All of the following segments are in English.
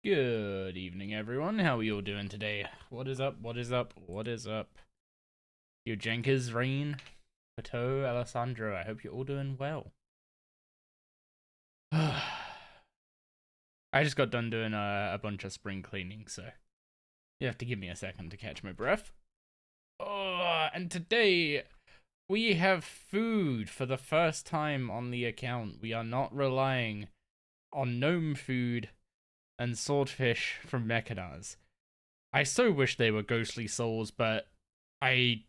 Good evening, everyone. How are you all doing today? What is up? What is up? What is up? Yo, Jenkins, Rain, Pato, Alessandro. I hope you're all doing well. I just got done doing a bunch of spring cleaning, so you have to give me a second to catch my breath. Oh, and today we have food for the first time on the account. We are not relying on gnome food and swordfish from Mechanars. I so wish they were ghostly souls, but I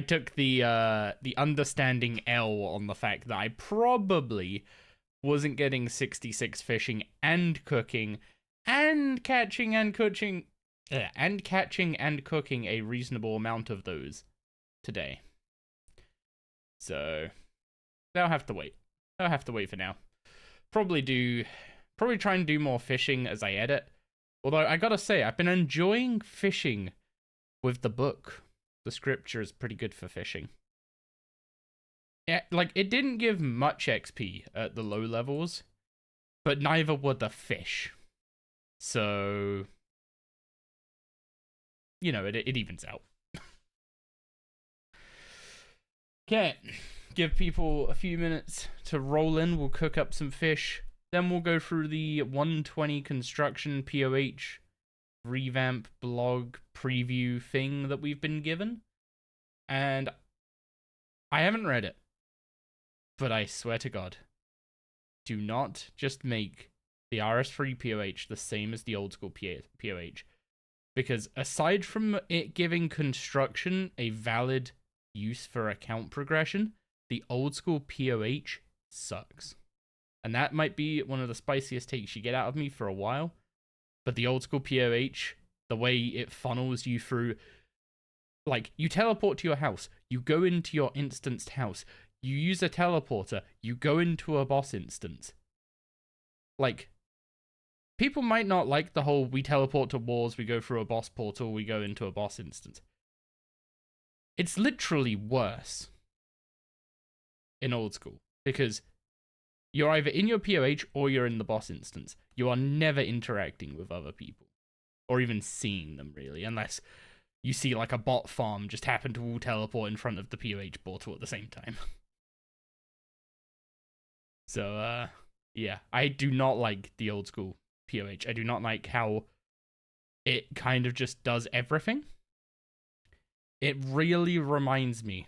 took the understanding L on the fact that I probably wasn't getting 66 fishing and cooking and catching and cooking a reasonable amount of those today. So they'll have to wait. They'll have to wait for now. Probably try and do more fishing as I edit. Although I gotta say, I've been enjoying fishing with the book. The scripture is pretty good for fishing. Yeah, like, it didn't give much XP at the low levels, but neither would the fish. So, you know, it evens out. Okay, give people a few minutes to roll in. We'll cook up some fish. Then we'll go through the 120 construction POH revamp blog preview thing that we've been given. And I haven't read it, but I swear to God, do not just make the RS3 POH the same as the old school POH. Because aside from it giving construction a valid use for account progression, the old school POH sucks. And that might be one of the spiciest takes you get out of me for a while. But the old school POH, the way it funnels you through, like, you teleport to your house, you go into your instanced house, you use a teleporter, you go into a boss instance. Like, people might not like the whole we teleport to wars, we go through a boss portal, we go into a boss instance. It's literally worse in old school, because you're either in your POH or you're in the boss instance. You are never interacting with other people, or even seeing them, really, unless you see like a bot farm just happen to all teleport in front of the POH portal at the same time. So, yeah, I do not like the old school POH. I do not like how it kind of just does everything. It really reminds me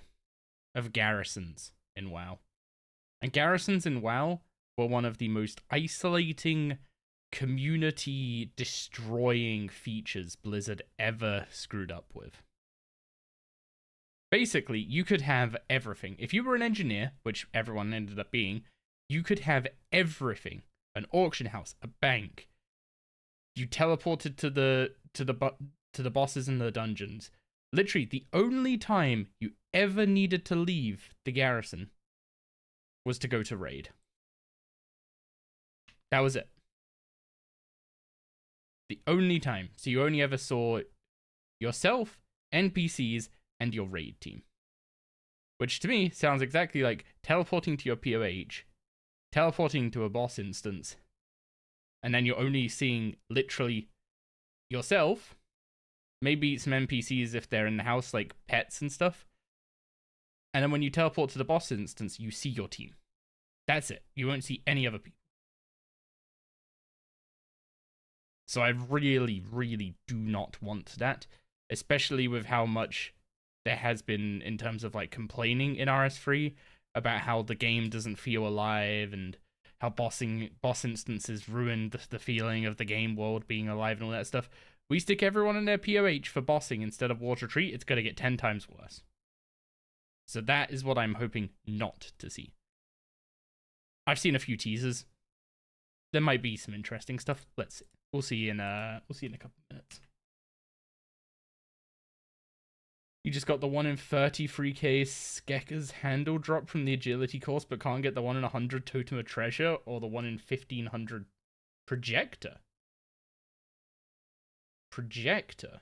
of garrisons in WoW. And garrisons in WoW were one of the most isolating, community destroying features Blizzard ever screwed up with. Basically, you could have everything. If you were an engineer, which everyone ended up being, you could have everything. An auction house, a bank. You teleported to the bosses in the dungeons. Literally, the only time you ever needed to leave the garrison was to go to raid. That was it. The only time. So you only ever saw yourself, NPCs, and your raid team. Which to me sounds exactly like teleporting to your POH, teleporting to a boss instance, and then you're only seeing literally yourself, maybe some NPCs if they're in the house, like pets and stuff. And then when you teleport to the boss instance, you see your team. That's it. You won't see any other people. So I really, really do not want that, especially with how much there has been in terms of like complaining in RS3 about how the game doesn't feel alive and how boss instances ruined the feeling of the game world being alive and all that stuff. We stick everyone in their POH for bossing instead of Water Retreat, it's going to get 10 times worse. So that is what I'm hoping not to see. I've seen a few teasers. There might be some interesting stuff. Let's see. We'll see in a couple of minutes. You just got the 1 in 33k Skekker's handle drop from the agility course, but can't get the 1 in 100 Totem of Treasure or the 1 in 1500 Projector. Projector?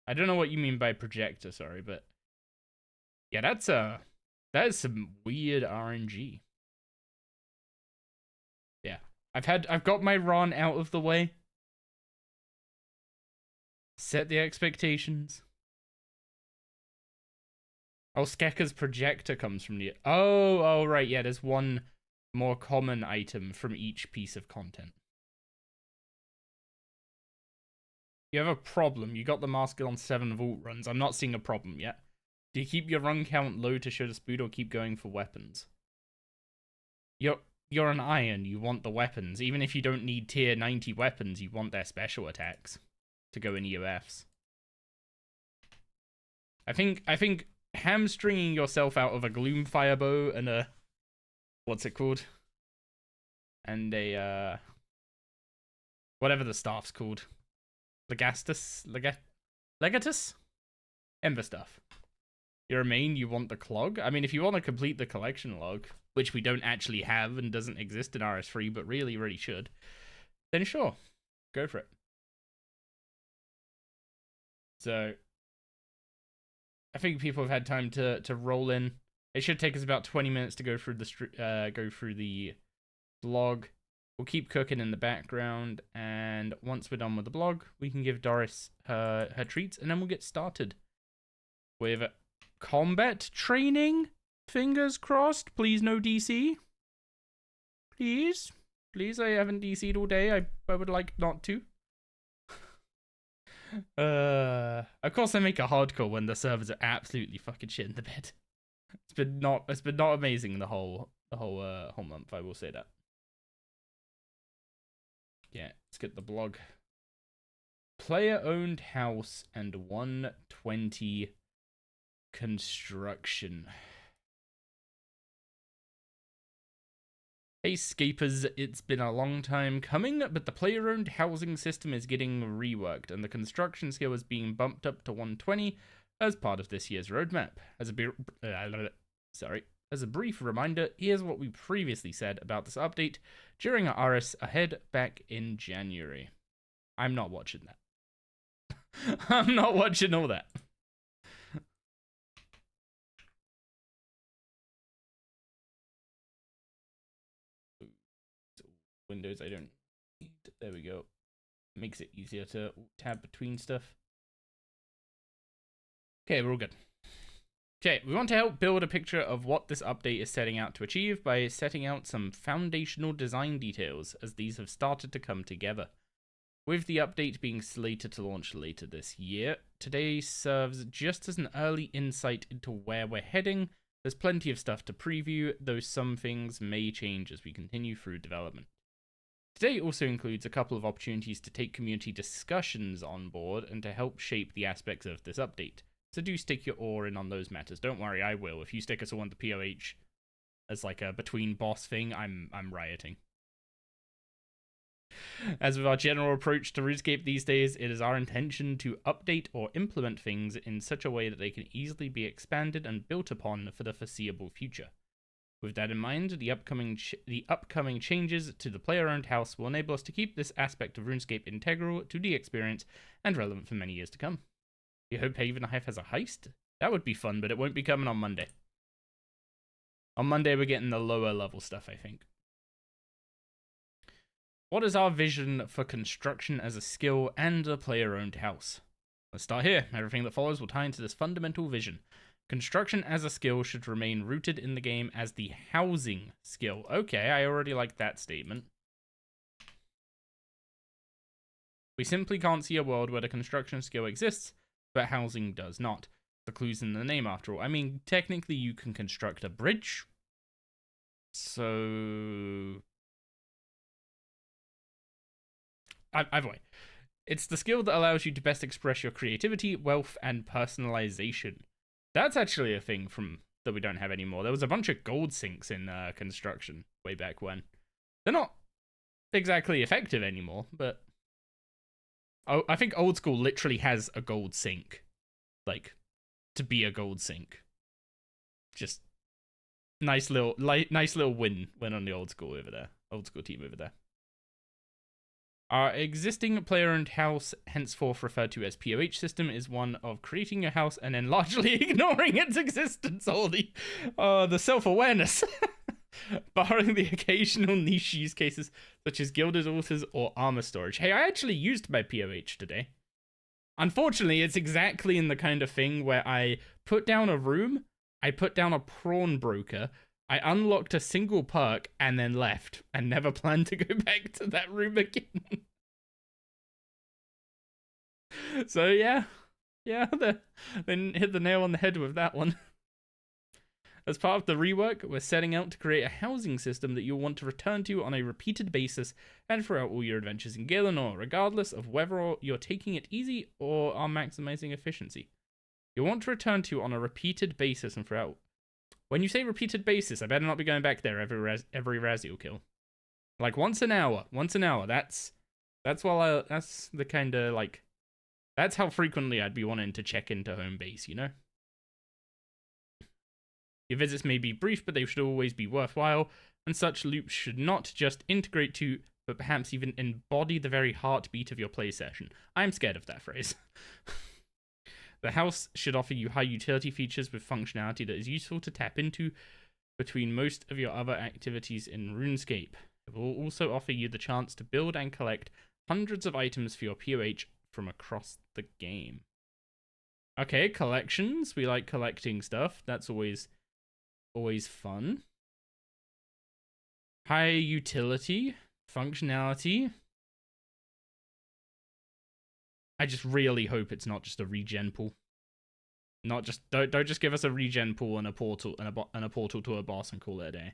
I don't know what you mean by projector, sorry, but yeah, that is some weird RNG. Yeah, I've got my Ron out of the way. Set the expectations. Oh, Skekker's projector comes from the... Oh, right, yeah, there's one more common item from each piece of content. You have a problem. You got the mask on 7 vault runs. I'm not seeing a problem yet. Do you keep your run count low to show the speed or keep going for weapons? You're an iron. You want the weapons. Even if you don't need tier 90 weapons, you want their special attacks to go in EOFs. I think hamstringing yourself out of a Gloomfire bow and a... What's it called? And a, whatever the staff's called. Legatus? Ember stuff. You're a main, you want the clog? I mean, if you want to complete the collection log, which we don't actually have and doesn't exist in RS3, but really should, then sure, go for it. So, I think people have had time to roll in. It should take us about 20 minutes to go through the vlog. We'll keep cooking in the background, and once we're done with the vlog, we can give Doris her treats, and then we'll get started with combat training. Fingers crossed. Please no DC. Please, I haven't DC'd all day. I would like not to. Of course I make a hardcore when the servers are absolutely fucking shit in the bed. It's been not amazing the whole month, I will say that. Yeah, let's get the blog. Player-owned house and 120 construction. Hey Scapers, it's been a long time coming, but the player-owned housing system is getting reworked, and the construction skill is being bumped up to 120 as part of this year's roadmap. As a brief reminder, here's what we previously said about this update during our RS Ahead back in January. I'm not watching that. I'm not watching all that. Windows I don't need. There we go. Makes it easier to tab between stuff. Okay, we're all good. Okay, we want to help build a picture of what this update is setting out to achieve by setting out some foundational design details as these have started to come together. With the update being slated to launch later this year, today serves just as an early insight into where we're heading. There's plenty of stuff to preview, though some things may change as we continue through development. Today also includes a couple of opportunities to take community discussions on board and to help shape the aspects of this update. So do stick your oar in on those matters. Don't worry, I will. If you stick us all on the POH as like a between boss thing, I'm rioting. As with our general approach to RuneScape these days, it is our intention to update or implement things in such a way that they can easily be expanded and built upon for the foreseeable future. With that in mind, the upcoming changes to the player-owned house will enable us to keep this aspect of RuneScape integral to the experience and relevant for many years to come. You hope Haven Hive has a heist? That would be fun, but it won't be coming on Monday. On Monday, we're getting the lower level stuff, I think. What is our vision for construction as a skill and a player-owned house? Let's start here. Everything that follows will tie into this fundamental vision. Construction as a skill should remain rooted in the game as the housing skill. Okay, I already like that statement. We simply can't see a world where the construction skill exists, but housing does not. The clue's in the name, after all. I mean, technically you can construct a bridge. So... Either way. It's the skill that allows you to best express your creativity, wealth, and personalization. That's actually a thing that we don't have anymore. There was a bunch of gold sinks in construction way back when. They're not exactly effective anymore, but... Oh, I think old school literally has a gold sink. Like, to be a gold sink. Just nice little win on the old school over there. Old school team over there. Our existing player-owned house, henceforth referred to as POH system, is one of creating your house and then largely ignoring its existence. Or the self-awareness. Barring the occasional niche use cases such as gilded altars or armor storage. Hey, I actually used my POH today. Unfortunately, it's exactly in the kind of thing where I put down a room, I put down a prawn broker, I unlocked a single perk, and then left, and never planned to go back to that room again. So yeah, then hit the nail on the head with that one. As part of the rework, we're setting out to create a housing system that you'll want to return to on a repeated basis and throughout all your adventures in Galen, regardless of whether you're taking it easy or are maximizing efficiency. You'll want to return to on a repeated basis and throughout. When you say repeated basis, I better not be going back there every Raziel kill. Like once an hour. That's the kind of like, that's how frequently I'd be wanting to check into home base, you know? Your visits may be brief, but they should always be worthwhile, and such loops should not just integrate to, but perhaps even embody the very heartbeat of your play session. I'm scared of that phrase. The house should offer you high utility features with functionality that is useful to tap into between most of your other activities in RuneScape. It will also offer you the chance to build and collect hundreds of items for your POH from across the game. Okay, collections. We like collecting stuff. That's always fun. High utility, functionality. I just really hope it's not just a regen pool. Not just don't just give us a regen pool and a portal and a portal to a boss and call it a day.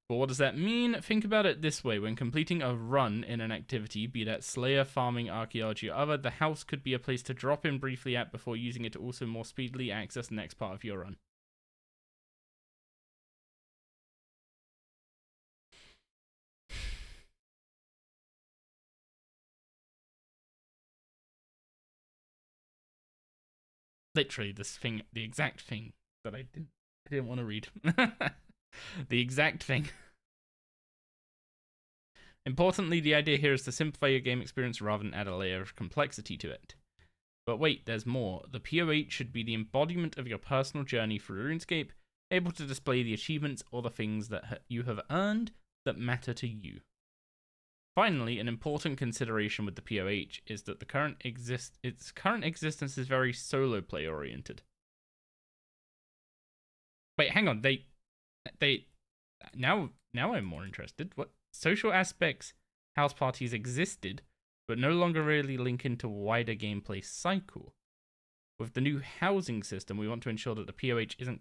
But what does that mean? Think about it this way. When completing a run in an activity, be that Slayer, farming, archaeology, or other, the house could be a place to drop in briefly at before using it to also more speedily access the next part of your run. Literally, the exact thing that I didn't want to read. The exact thing. Importantly, the idea here is to simplify your game experience rather than add a layer of complexity to it. But wait, there's more. The POH should be the embodiment of your personal journey through RuneScape, able to display the achievements or the things that you have earned that matter to you. Finally, an important consideration with the POH is that its current existence is very solo play oriented. Wait, hang on. Now I'm more interested. What social aspects house parties existed, but no longer really link into wider gameplay cycle. With the new housing system, we want to ensure that the POH isn't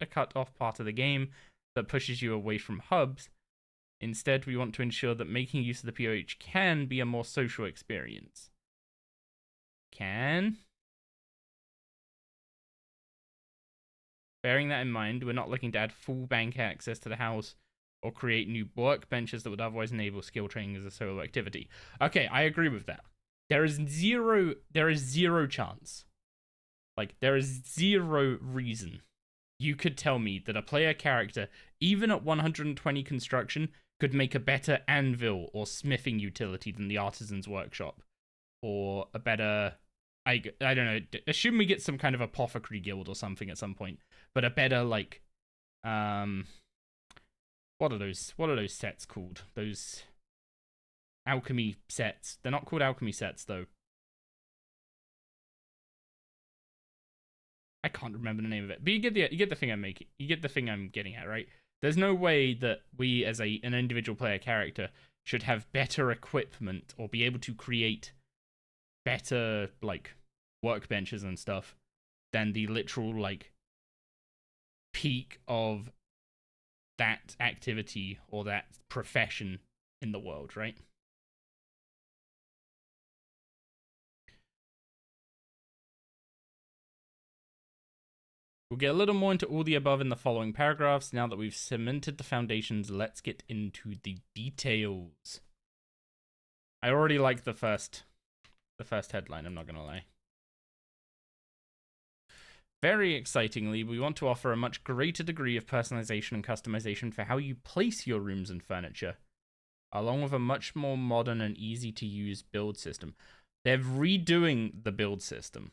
a cut-off part of the game that pushes you away from hubs. Instead, we want to ensure that making use of the POH can be a more social experience. Bearing that in mind, we're not looking to add full bank access to the house or create new workbenches that would otherwise enable skill training as a solo activity. Okay, I agree with that. There is zero chance. Like, there is zero reason you could tell me that a player character, even at 120 construction, could make a better anvil or smithing utility than the artisan's workshop. Or a better, I don't know, assume we get some kind of apothecary guild or something at some point. But a better, like, what are those sets called? Those alchemy sets. They're not called alchemy sets, though. I can't remember the name of it. But you get the thing I'm making. You get the thing I'm getting at, right? There's no way that we, as an individual player character, should have better equipment or be able to create better, like, workbenches and stuff than the literal, like, peak of that activity or that profession in the world, right? We'll get a little more into all the above in the following paragraphs. Now that we've cemented the foundations, let's get into the details. I already like the first headline, I'm not gonna lie. Very excitingly, we want to offer a much greater degree of personalization and customization for how you place your rooms and furniture, along with a much more modern and easy to use build system. They're redoing the build system.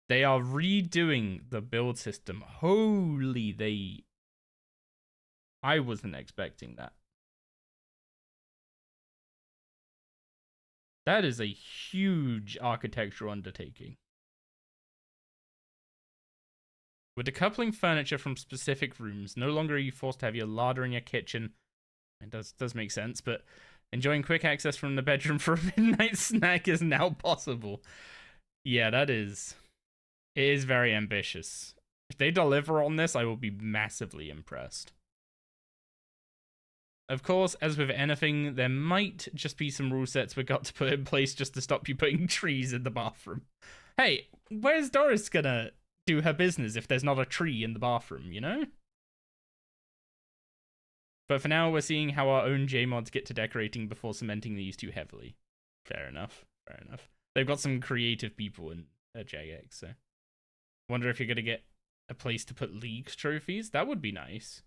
They are redoing the build system. Holy, I wasn't expecting that. That is a huge architectural undertaking. With decoupling furniture from specific rooms, no longer are you forced to have your larder in your kitchen. It does make sense, but enjoying quick access from the bedroom for a midnight snack is now possible. Yeah, it is very ambitious. If they deliver on this, I will be massively impressed. Of course, as with anything, there might just be some rule sets we got to put in place just to stop you putting trees in the bathroom. Hey, where's Doris gonna do her business if there's not a tree in the bathroom, you know? But for now, we're seeing how our own JMods get to decorating before cementing these too heavily. Fair enough. They've got some creative people in JX, so... Wonder if you're gonna get a place to put League trophies? That would be nice.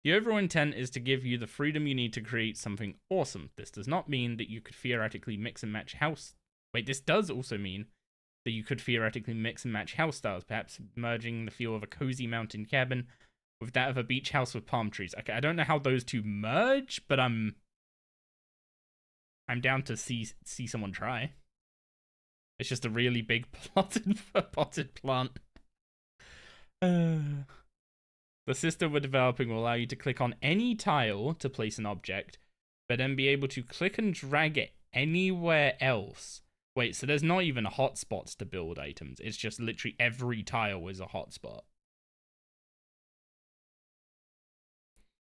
The overall intent is to give you the freedom you need to create something awesome. This does not mean that you could theoretically mix and match house... Wait, this does also mean that you could theoretically mix and match house styles, perhaps merging the feel of a cozy mountain cabin with that of a beach house with palm trees. Okay, I don't know how those two merge, but I'm down to see someone try. It's just a really big potted plant. The system we're developing will allow you to click on any tile to place an object, but then be able to click and drag it anywhere else. Wait, so there's not even hotspots to build items. It's just literally every tile is a hotspot.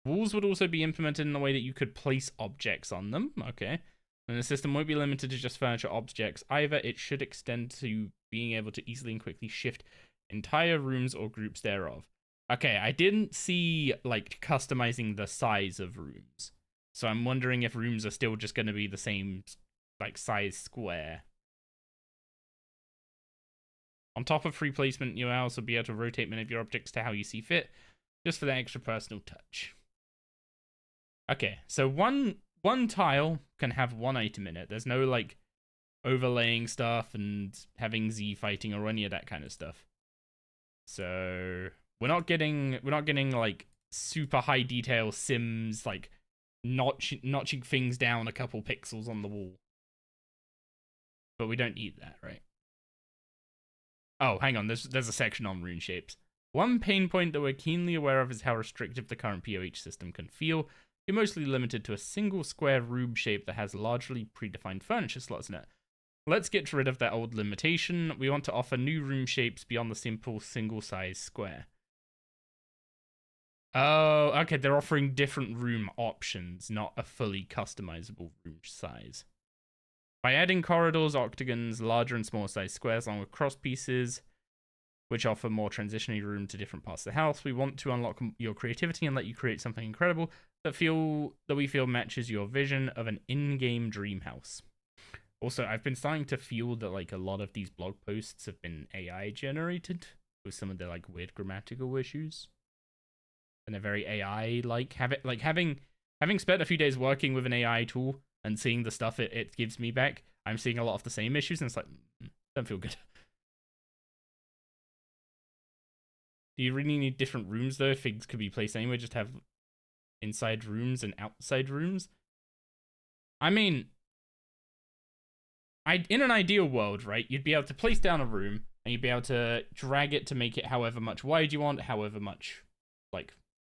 Walls would also be implemented in the way that you could place objects on them. Okay. And the system won't be limited to just furniture objects either. It should extend to being able to easily and quickly shift entire rooms or groups thereof. Okay, I didn't see, like, customizing the size of rooms. So I'm wondering if rooms are still just going to be the same, like, size square. On top of free placement, you'll also be able to rotate many of your objects to how you see fit, just for that extra personal touch. Okay, so one tile can have one item in it. There's no, like, overlaying stuff and having Z fighting or any of that kind of stuff. So we're not getting like super high detail Sims, like notching things down a couple pixels on the wall. But we don't need that, right? Oh, hang on. There's a section on rune shapes. One pain point that we're keenly aware of is how restrictive the current POH system can feel. You're mostly limited to a single square room shape that has largely predefined furniture slots in it. Let's get rid of that old limitation. We want to offer new room shapes beyond the simple single-size square. Oh, okay, they're offering different room options, not a fully customizable room size. By adding corridors, octagons, larger and smaller size squares along with cross pieces, which offer more transitionary room to different parts of the house, we want to unlock your creativity and let you create something incredible that we feel matches your vision of an in-game dream house. Also, I've been starting to feel that, like, a lot of these blog posts have been AI generated with some of the, like, weird grammatical issues. And they're very AI-like. Having spent a few days working with an AI tool and seeing the stuff it gives me back, I'm seeing a lot of the same issues, and it's like, don't feel good. Do you really need different rooms, though? Things could be placed anywhere. Just have inside rooms and outside rooms. I mean, in an ideal world, right, you'd be able to place down a room, and you'd be able to drag it to make it however much wide you want, however much, like,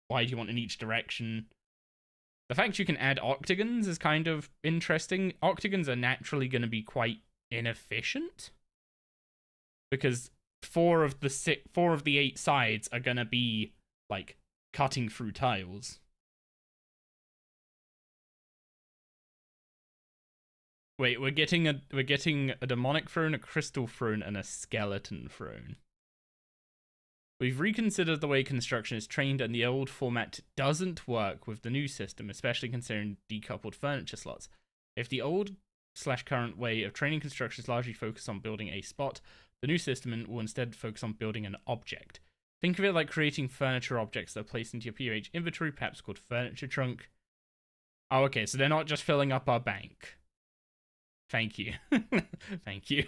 wide you want in each direction. The fact you can add octagons is kind of interesting. Octagons are naturally going to be quite inefficient, because four of the 8 sides are going to be, like, cutting through tiles. Wait, we're getting a demonic throne, a crystal throne, and a skeleton throne. We've reconsidered the way construction is trained, and the old format doesn't work with the new system, especially considering decoupled furniture slots. If the old/current way of training construction is largely focused on building a spot, the new system will instead focus on building an object. Think of it like creating furniture objects that are placed into your POH inventory, perhaps called furniture trunk. Oh, okay, so they're not just filling up our bank. Thank you. Thank you.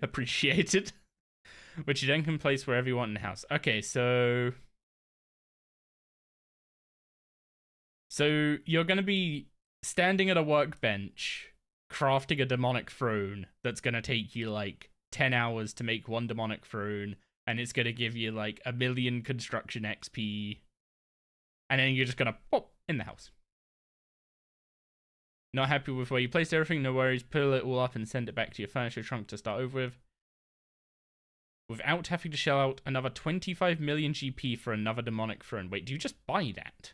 Appreciated. Which you then can place wherever you want in the house. Okay, so you're going to be standing at a workbench, crafting a demonic throne that's going to take you like 10 hours to make one demonic throne, and it's going to give you like 1 million construction XP, and then you're just going to pop in the house. Not happy with where you placed everything? No worries, pull it all up and send it back to your furniture trunk to start over with. Without having to shell out another 25 million GP for another demonic throne. Wait, do you just buy that?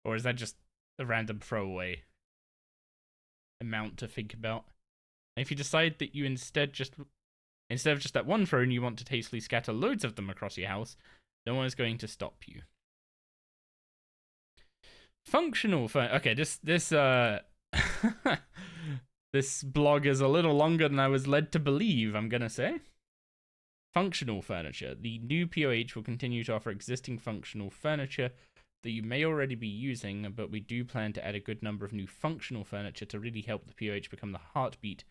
Or is that just a random throwaway amount to think about? And if you decide that you instead of just that one throne, you want to tastefully scatter loads of them across your house, no one is going to stop you. Functional furniture. Okay, this this blog is a little longer than I was led to believe, I'm gonna say. Functional furniture. The new POH will continue to offer existing functional furniture that you may already be using, but we do plan to add a good number of new functional furniture to really help the POH become the heartbeat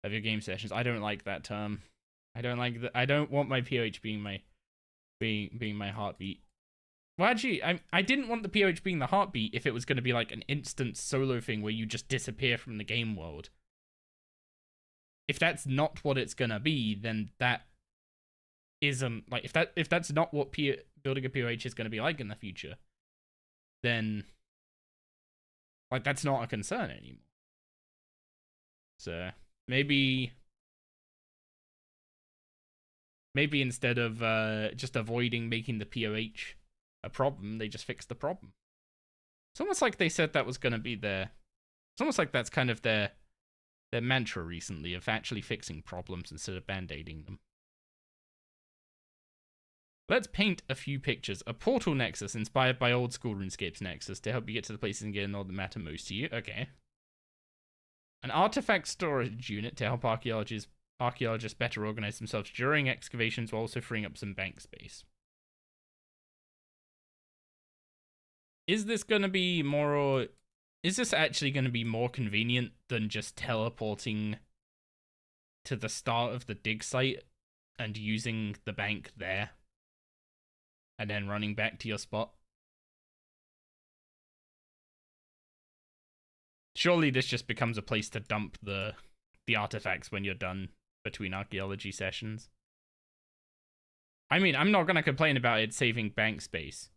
of your game sessions. I don't like that term. I don't want my POH being my heartbeat. Well, actually, I didn't want the POH being the heartbeat if it was going to be like an instant solo thing where you just disappear from the game world. If that's not what it's going to be, then that isn't like if that's not what building a POH is going to be like in the future, then like that's not a concern anymore. So maybe instead of just avoiding making the POH a problem, they just fix the problem. It's almost like they said that was going to be it's almost like that's kind of their mantra recently, of actually fixing problems instead of band-aiding them. Let's paint a few pictures. A portal nexus inspired by old school RuneScape's nexus to help you get to the places and get in all that matter most to you. Okay. An artifact storage unit to help archaeologists better organize themselves during excavations while also freeing up some bank space. Is this going to be is this actually going to be more convenient than just teleporting to the start of the dig site and using the bank there and then running back to your spot? Surely this just becomes a place to dump the artifacts when you're done between archaeology sessions. I mean, I'm not going to complain about it saving bank space.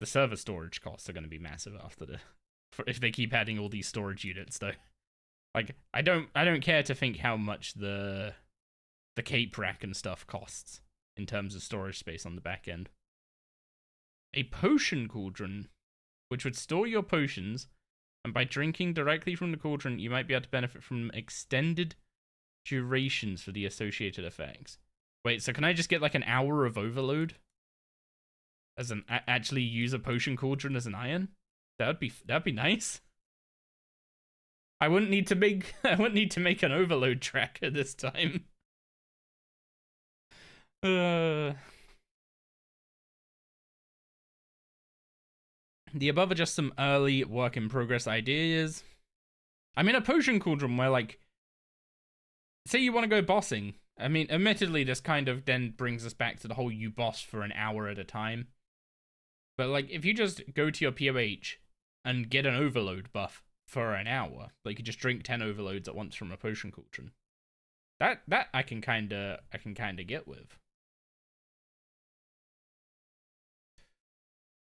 The server storage costs are going to be massive if they keep adding all these storage units, though. Like, I don't care to think how much the cape rack and stuff costs in terms of storage space on the back end. A potion cauldron, which would store your potions, and by drinking directly from the cauldron, you might be able to benefit from extended durations for the associated effects. Wait, so can I just get like an hour of overload? Actually use a potion cauldron as an iron? That'd be nice. I wouldn't need to make an overload tracker this time. The above are just some early work in progress ideas. I mean, a potion cauldron where, like, say you want to go bossing. I mean, admittedly, this kind of then brings us back to the whole you boss for an hour at a time. But, like, if you just go to your POH and get an overload buff for an hour, like, you just drink 10 overloads at once from a potion cauldron. That I can kinda get with.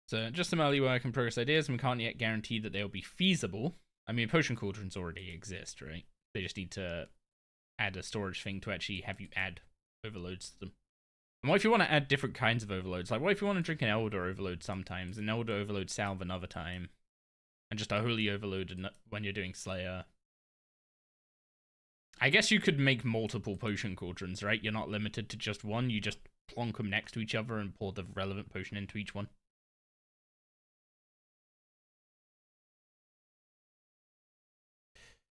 So, just some early work in progress ideas, and we can't yet guarantee that they'll be feasible. I mean, potion cauldrons already exist, right? They just need to add a storage thing to actually have you add overloads to them. And what if you want to add different kinds of overloads? Like, what if you want to drink an Elder overload sometimes, an Elder overload salve another time, and just a Holy overload when you're doing Slayer? I guess you could make multiple potion cauldrons, right? You're not limited to just one. You just plonk them next to each other and pour the relevant potion into each one.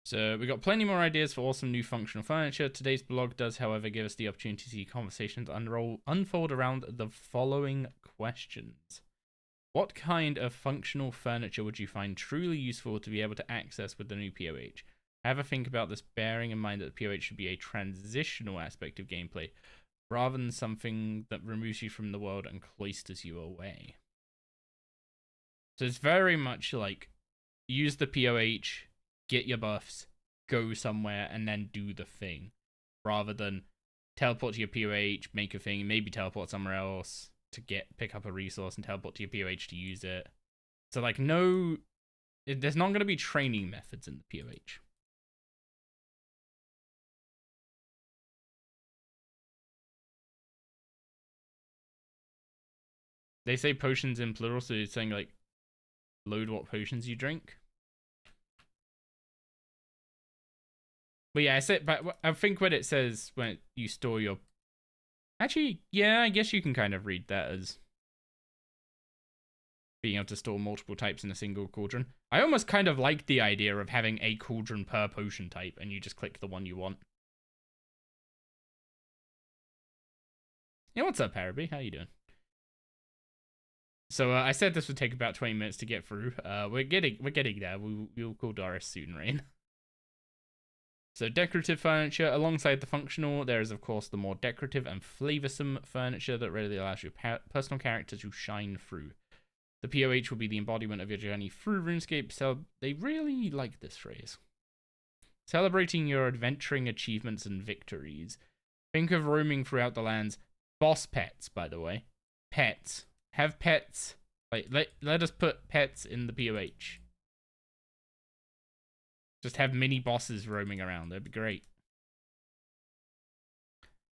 So we got plenty more ideas for awesome new functional furniture. Today's blog does, however, give us the opportunity to see conversations unfold around the following questions. What kind of functional furniture would you find truly useful to be able to access with the new POH? Have a think about this, bearing in mind that the POH should be a transitional aspect of gameplay, rather than something that removes you from the world and cloisters you away. So it's very much like, use the POH, get your buffs, go somewhere, and then do the thing. Rather than teleport to your POH, make a thing, maybe teleport somewhere else to pick up a resource and teleport to your POH to use it. So like there's not going to be training methods in the POH. They say potions in plural, so it's saying like, load what potions you drink. But yeah, I think when it says when you store your... Actually, yeah, I guess you can kind of read that as being able to store multiple types in a single cauldron. I almost kind of like the idea of having a cauldron per potion type, and you just click the one you want. Yeah, what's up, Paraby? How you doing? So I said this would take about 20 minutes to get through. We're getting there. We'll call Doris soon, Rain. So decorative furniture, alongside the functional, there is of course the more decorative and flavoursome furniture that really allows your personal character to shine through. The POH will be the embodiment of your journey through RuneScape, so they really like this phrase. Celebrating your adventuring achievements and victories. Think of roaming throughout the lands. Boss pets, by the way. Pets. Have pets. Like, let us put pets in the POH. Just have mini bosses roaming around. That'd be great.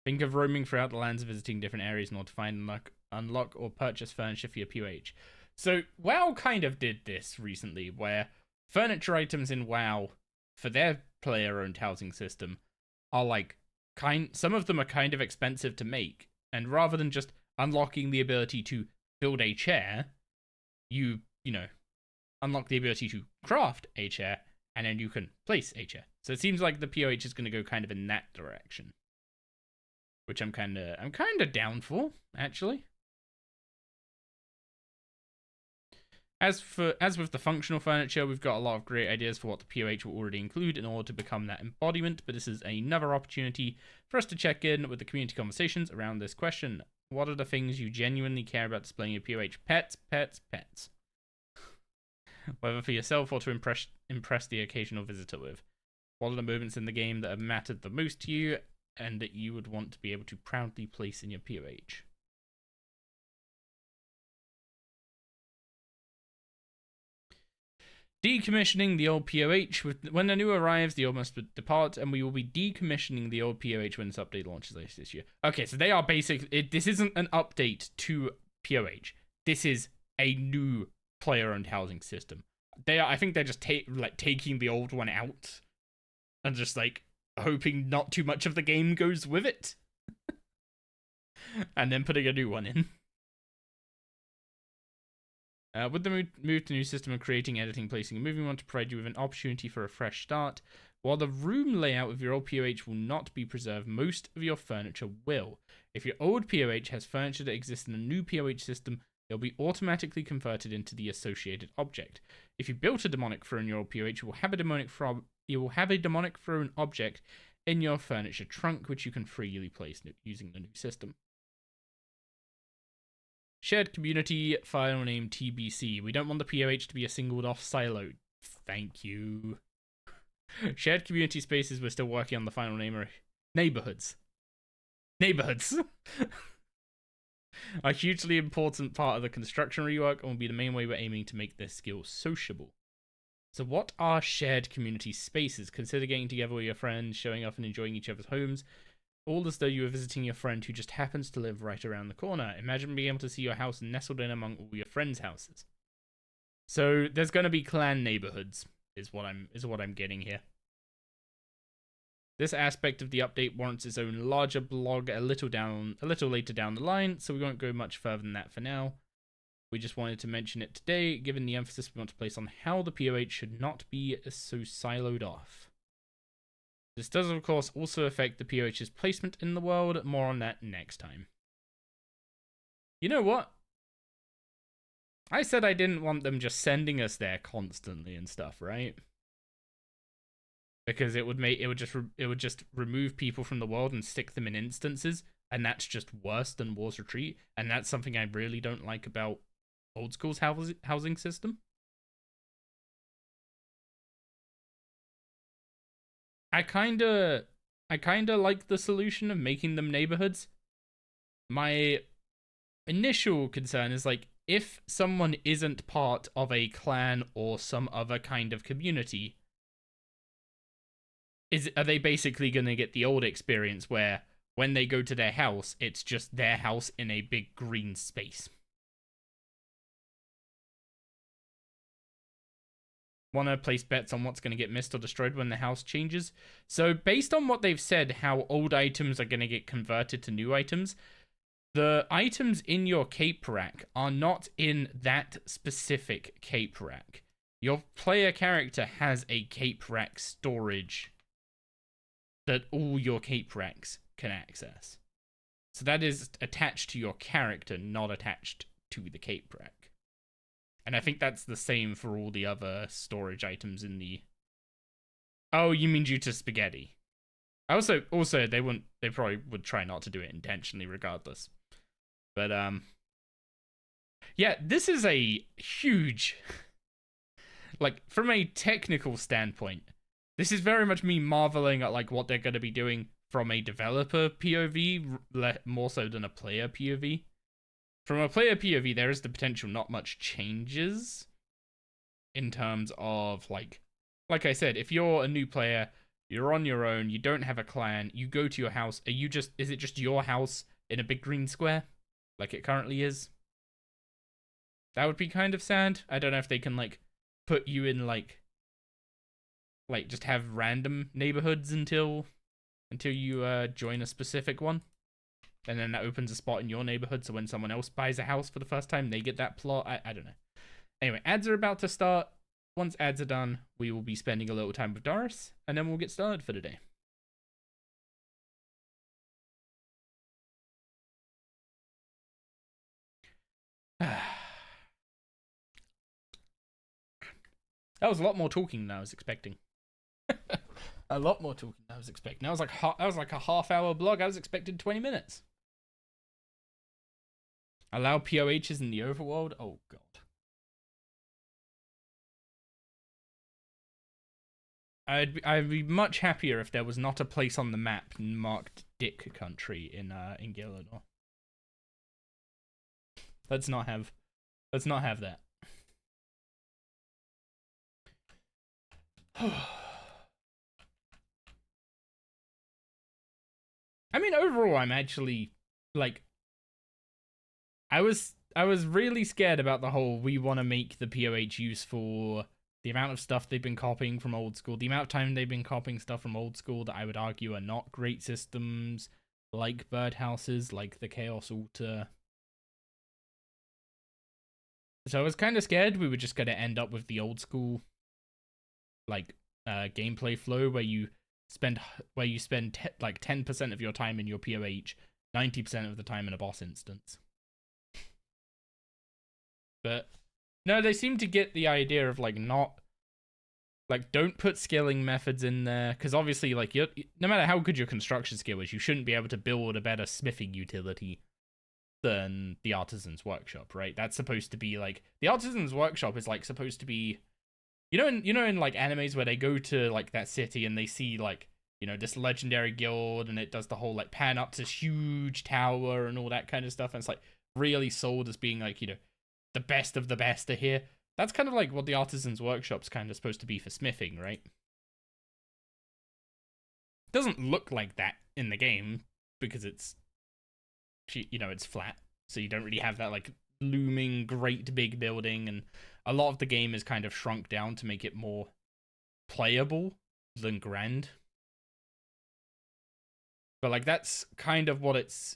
Think of roaming throughout the lands, visiting different areas in order to find, unlock, or purchase furniture for your POH. So, WoW kind of did this recently, where furniture items in WoW, for their player-owned housing system, are like, some of them are kind of expensive to make. And rather than just unlocking the ability to build a chair, you know, unlock the ability to craft a chair, and then you can place a chair. So it seems like the POH is going to go kind of in that direction, which I'm kind of down for, actually. As with the functional furniture, we've got a lot of great ideas for what the POH will already include in order to become that embodiment, but this is another opportunity for us to check in with the community conversations around this question. What are the things you genuinely care about displaying your POH? Pets, pets, pets. Whether for yourself or to impress the occasional visitor with. What are the moments in the game that have mattered the most to you and that you would want to be able to proudly place in your POH? Decommissioning the old POH. When the new arrives, the old must depart, and we will be decommissioning the old POH when this update launches later this year. Okay, so they are basically... this isn't an update to POH. This is a new player-owned housing system. I think they're just taking the old one out and just like hoping not too much of the game goes with it, and then putting a new one in. With the move to new system of creating, editing, placing, and moving, we want to provide you with an opportunity for a fresh start. While the room layout of your old POH will not be preserved, most of your furniture will. If your old POH has furniture that exists in a new POH system, they'll be automatically converted into the associated object. If you built a demonic throne in your old POH, you will have a demonic throne object in your furniture trunk, which you can freely place using the new system. Shared community, file name TBC. We don't want the POH to be a singled off silo. Thank you. Shared community spaces, we're still working on the final name. Neighborhoods. Neighborhoods. A hugely important part of the construction rework and will be the main way we're aiming to make this skill sociable. So what are shared community spaces? Consider getting together with your friends, showing off and enjoying each other's homes, all as though you were visiting your friend who just happens to live right around the corner. Imagine being able to see your house nestled in among all your friends' houses. So there's going to be clan neighborhoods, is what I'm getting here. This aspect of the update warrants its own larger blog a little later down the line, so we won't go much further than that for now. We just wanted to mention it today, given the emphasis we want to place on how the POH should not be so siloed off. This does, of course, also affect the POH's placement in the world. More on that next time. You know what? I said I didn't want them just sending us there constantly and stuff, right? Because it would just remove people from the world and stick them in instances, and that's just worse than War's Retreat, and that's something I really don't like about old school's housing system. I kinda like the solution of making them neighborhoods. My initial concern is like, if someone isn't part of a clan or some other kind of community, are they basically going to get the old experience where when they go to their house, it's just their house in a big green space? Want to place bets on what's going to get missed or destroyed when the house changes? So based on what they've said, how old items are going to get converted to new items, the items in your cape rack are not in that specific cape rack. Your player character has a cape rack storage that all your cape racks can access. So that is attached to your character, not attached to the cape rack. And I think that's the same for all the other storage items in the... Oh, you mean due to spaghetti? Also, they probably would try not to do it intentionally regardless. But, yeah, this is a huge... Like, from a technical standpoint, this is very much me marveling at, like, what they're going to be doing from a developer POV, more so than a player POV. From a player POV, there is the potential not much changes in terms of, like I said, if you're a new player, you're on your own, you don't have a clan, you go to your house, is it just your house in a big green square, like it currently is? That would be kind of sad. I don't know if they can, like, put you in, like just have random neighborhoods until you join a specific one. And then that opens a spot in your neighborhood, so when someone else buys a house for the first time, they get that plot. I don't know. Anyway, ads are about to start. Once ads are done, we will be spending a little time with Doris, and then we'll get started for today. That was a lot more talking than I was expecting. A lot more talking than I was expecting. That was like a half-hour blog. I was expecting 20 minutes. Allow POHs in the overworld? Oh, God. I'd be much happier if there was not a place on the map marked Dick Country in Gillinor. Let's not have that. I mean, overall, I'm actually, like, I was really scared about the whole we want to make the POH useful, the amount of stuff they've been copying from old school, the amount of time they've been copying stuff from old school that I would argue are not great systems, like birdhouses, like the Chaos Altar. So I was kind of scared we were just going to end up with the old school, like, gameplay flow where you spend like 10% of your time in your POH, 90% of the time in a boss instance. But no, they seem to get the idea of, like, not, like, don't put skilling methods in there, because obviously, like, no matter how good your construction skill is, you shouldn't be able to build a better smithing utility than the Artisan's Workshop, right? That's supposed to be, like, the Artisan's Workshop is, like, supposed to be, you know in like animes where they go to, like, that city and they see, like, you know, this legendary guild, and it does the whole, like, pan up to this huge tower and all that kind of stuff, and it's, like, really sold as being, like, you know, the best of the best are here. That's kind of like what the Artisan's Workshop's kind of supposed to be for smithing, right? It doesn't look like that in the game because it's, you know, it's flat, so you don't really have that, like, looming great big building, and a lot of the game is kind of shrunk down to make it more playable than grand. But, like, that's kind of what its,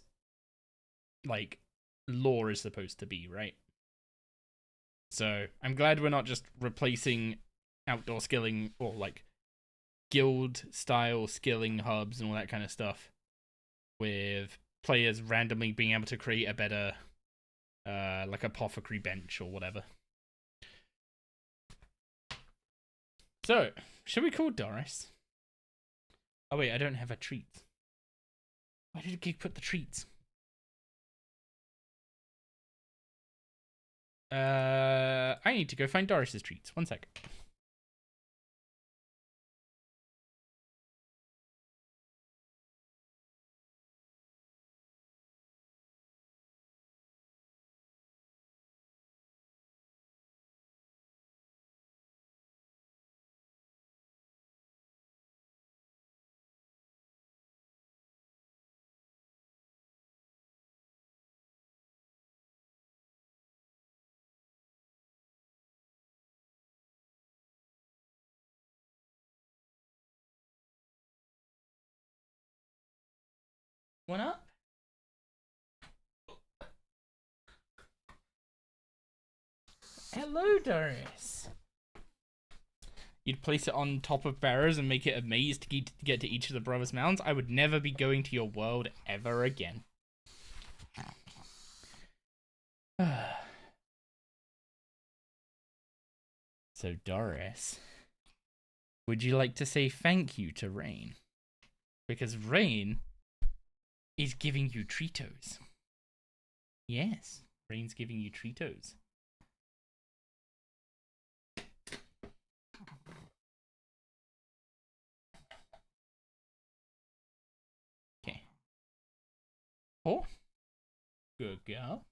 like, lore is supposed to be, right? So I'm glad we're not just replacing outdoor skilling or, like, guild style skilling hubs and all that kind of stuff with players randomly being able to create a better like apothecary bench or whatever. So, should we call Doris? Oh wait, I don't have a treat. Why did Gig put the treats? I need to go find Doris's treats. 1 sec. One up? Hello, Doris. You'd place it on top of barrows and make it a maze to get to each of the brothers' mounds. I would never be going to your world ever again. So, Doris, would you like to say thank you to Rain? Because Rain is giving you Treatos. Yes, Rain's giving you Treatos. Okay. Oh, good girl.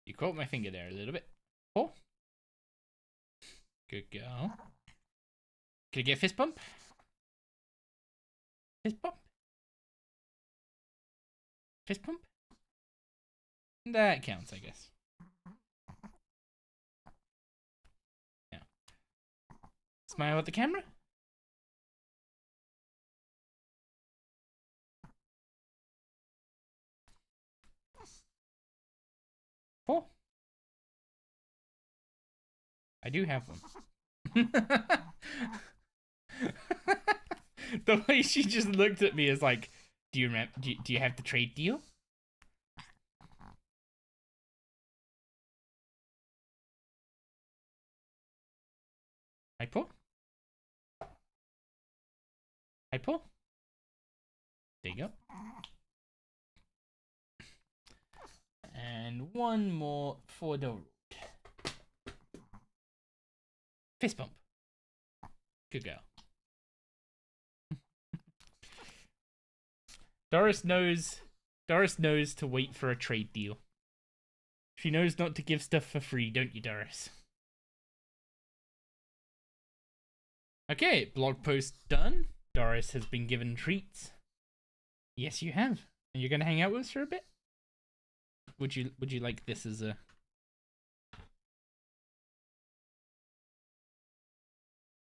You caught my finger there a little bit. Oh, good girl. Can I get a fist bump? Fist bump? Fist bump? That counts, I guess. Yeah. Smile at the camera. Oh. I do have one. The way she just looked at me is like, do you remember? Do you have the trade deal? Hypo? Hypo? There you go. And one more for the road. Fist bump. Good girl. Doris knows to wait for a trade deal. She knows not to give stuff for free, don't you, Doris? Okay, blog post done. Doris has been given treats. Yes, you have. And you're gonna hang out with us for a bit? Would you like this as a...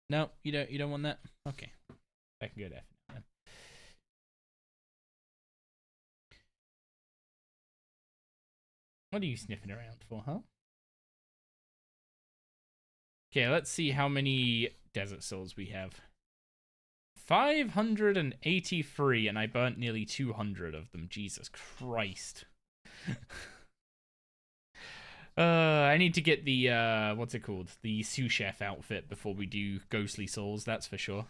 No, you don't want that? Okay. I can go there then. What are you sniffing around for, huh? Okay, let's see how many desert souls we have. 583, and I burnt nearly 200 of them. Jesus Christ. I need to get the, what's it called? The sous chef outfit before we do ghostly souls, that's for sure.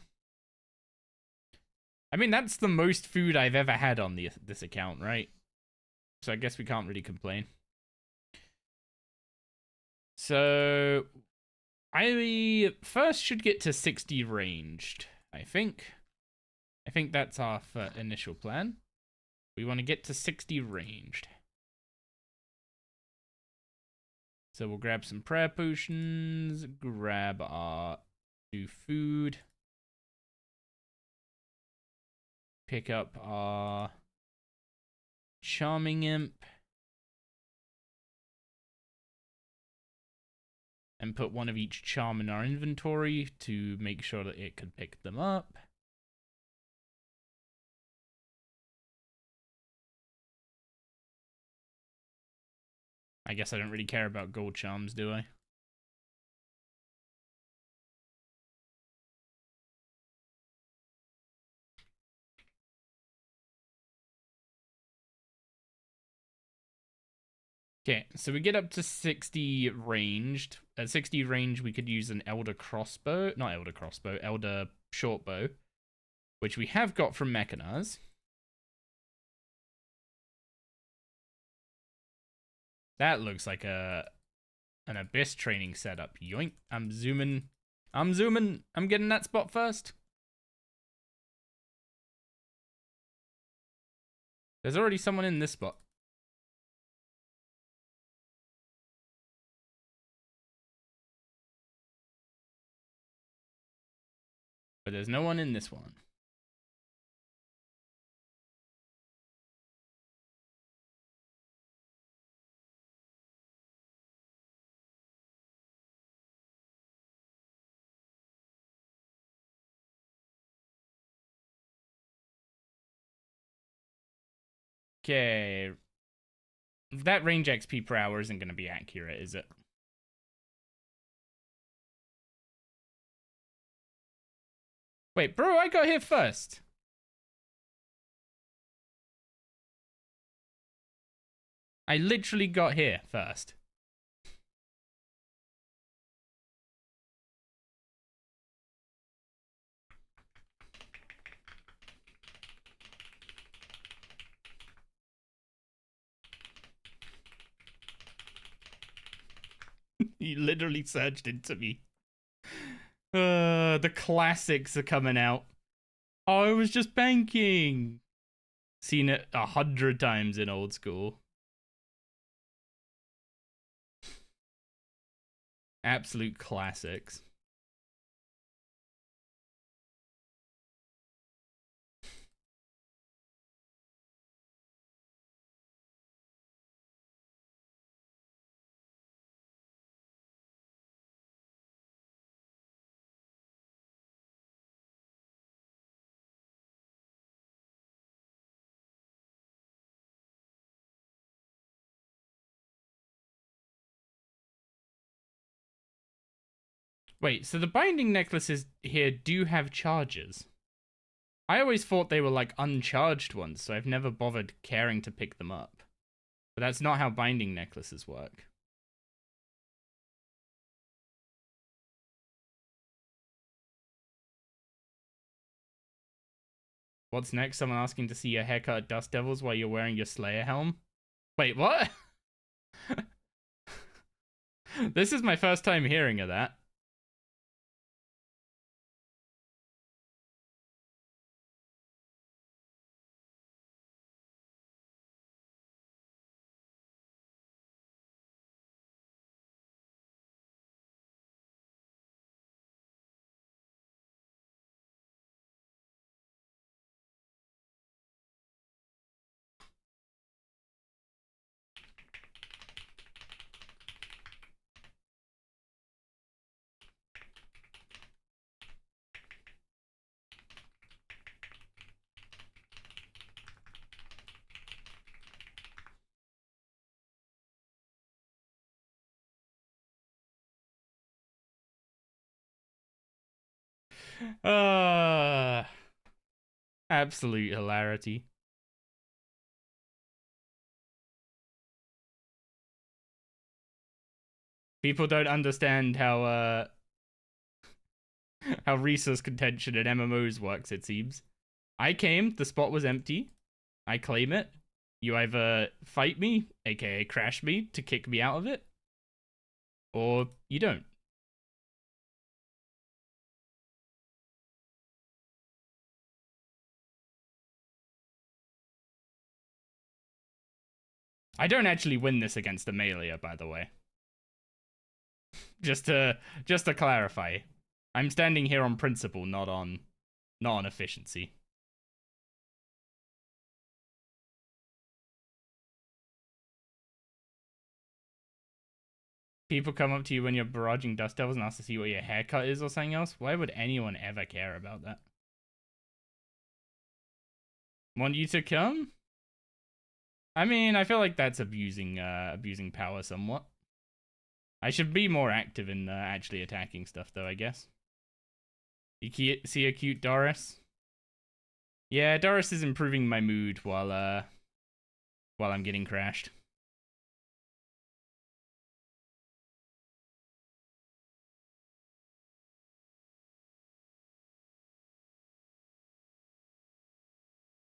I mean, that's the most food I've ever had on this account, right? So I guess we can't really complain. So, I first should get to 60 ranged, I think. I think that's our initial plan. We want to get to 60 ranged. So we'll grab some prayer potions, grab our new food, pick up our charming imp, and put one of each charm in our inventory to make sure that it can pick them up. I guess I don't really care about gold charms, do I? Okay, so we get up to 60 ranged. At 60 range, we could use an Elder Crossbow. Not Elder Crossbow, Elder Shortbow, which we have got from Mechanars. That looks like an Abyss training setup. Yoink. I'm zooming. I'm getting that spot first. There's already someone in this spot. But there's no one in this one. Okay. That range XP per hour isn't going to be accurate, is it? Wait, bro, I got here first. I literally got here first. He literally surged into me. The classics are coming out. Oh, I was just banking. Seen it 100 times in old school. Absolute classics. Wait, so the binding necklaces here do have charges. I always thought they were like uncharged ones, so I've never bothered caring to pick them up. But that's not how binding necklaces work. What's next? Someone asking to see your haircut at Dust Devils while you're wearing your Slayer helm? Wait, what? This is my first time hearing of that. Absolute hilarity. People don't understand how how resource contention in MMOs works, it seems. I came, the spot was empty. I claim it. You either fight me, aka crash me, to kick me out of it, or you don't. I don't actually win this against a meleeer, by the way. Just to clarify. I'm standing here on principle, not on efficiency. People come up to you when you're barraging Dust Devils and ask to see what your haircut is or something else. Why would anyone ever care about that? Want you to come? I mean, I feel like that's abusing power somewhat. I should be more active in actually attacking stuff, though, I guess. You see a cute Doris? Yeah, Doris is improving my mood while I'm getting crashed.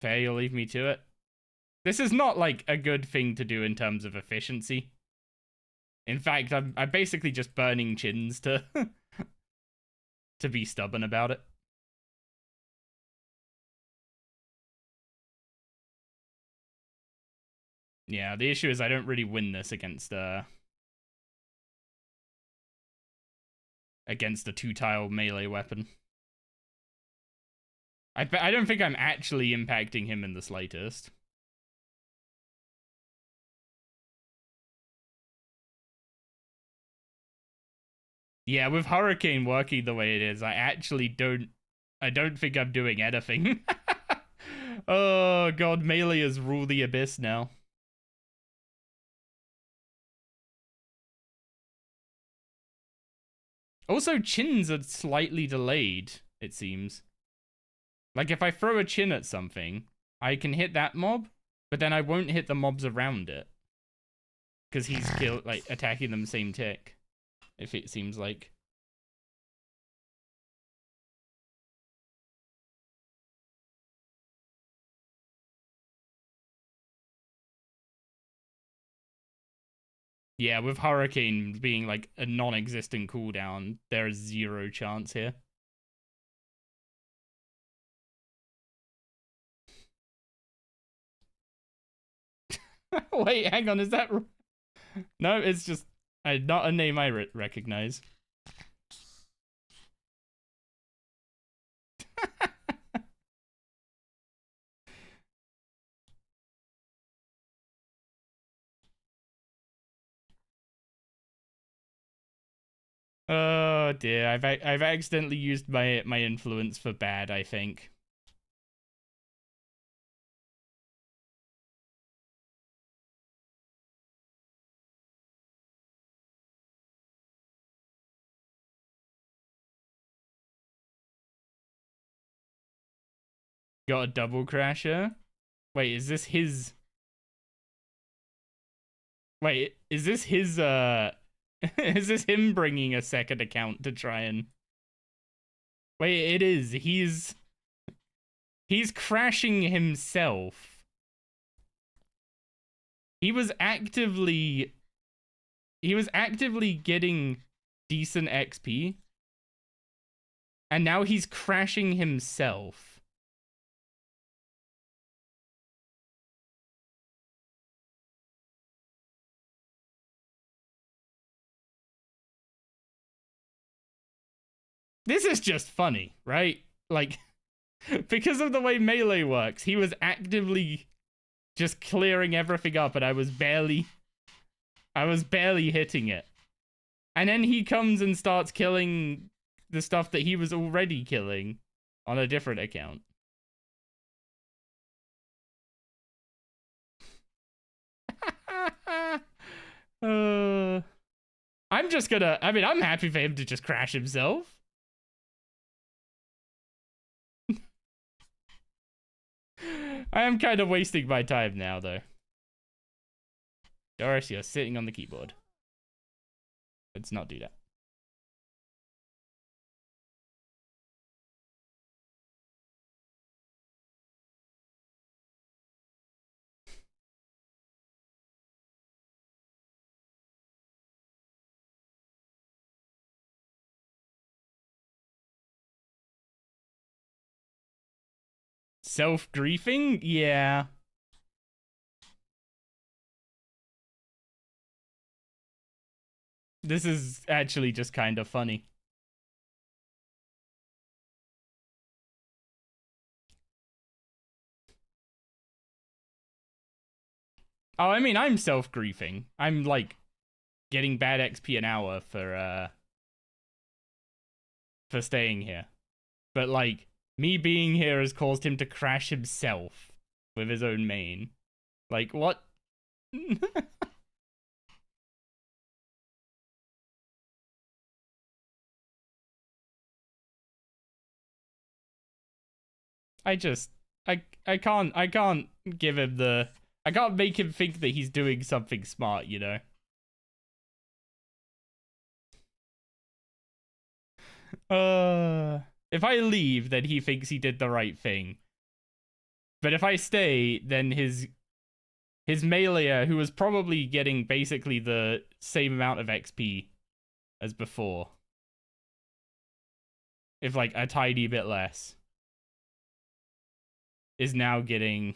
Okay, you'll leave me to it. This is not, like, a good thing to do in terms of efficiency. In fact, I'm basically just burning chins to to be stubborn about it. Yeah, the issue is I don't really win this against a 2-tile melee weapon. I don't think I'm actually impacting him in the slightest. Yeah, with Hurricane working the way it is, I don't think I'm doing anything. Oh god, melee has ruled the abyss now. Also, chins are slightly delayed, it seems. Like, if I throw a chin at something, I can hit that mob, but then I won't hit the mobs around it. Because he's attacking them same tick, if it seems like. Yeah, with Hurricane being, like, a non-existent cooldown, there is 0 chance here. Wait, hang on, is that... No, it's just not a name I recognize. Oh dear, I've accidentally used my influence for bad, I think. Got a double crasher? Wait, is this his... Wait, is this his, is this him bringing a second account to try and... Wait, it is. He's crashing himself. He was actively getting decent XP. And now he's crashing himself. This is just funny, right? Like, because of the way melee works, he was actively just clearing everything up and I was barely hitting it. And then he comes and starts killing the stuff that he was already killing on a different account. I'm just gonna... I mean, I'm happy for him to just crash himself. I am kind of wasting my time now, though. Doris, you're sitting on the keyboard. Let's not do that. Self-griefing? Yeah. This is actually just kind of funny. Oh, I mean, I'm self-griefing. I'm, like, getting bad XP an hour for staying here. But, like, me being here has caused him to crash himself with his own main. Like, what? I can't give him the... I can't make him think that he's doing something smart, you know? If I leave, then he thinks he did the right thing. But if I stay, then his meleeer, who was probably getting basically the same amount of XP as before, if like a tiny bit less, is now getting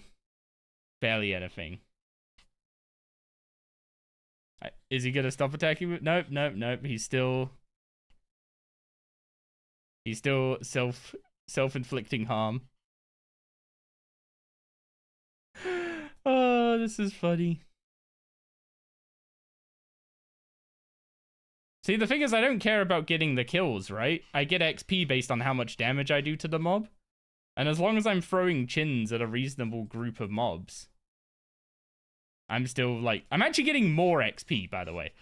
barely anything. Is he gonna stop attacking? Nope, nope, nope. He's still self-inflicting harm. Oh, this is funny. See, the thing is, I don't care about getting the kills, right? I get XP based on how much damage I do to the mob. And as long as I'm throwing chins at a reasonable group of mobs, I'm still like, I'm actually getting more XP, by the way.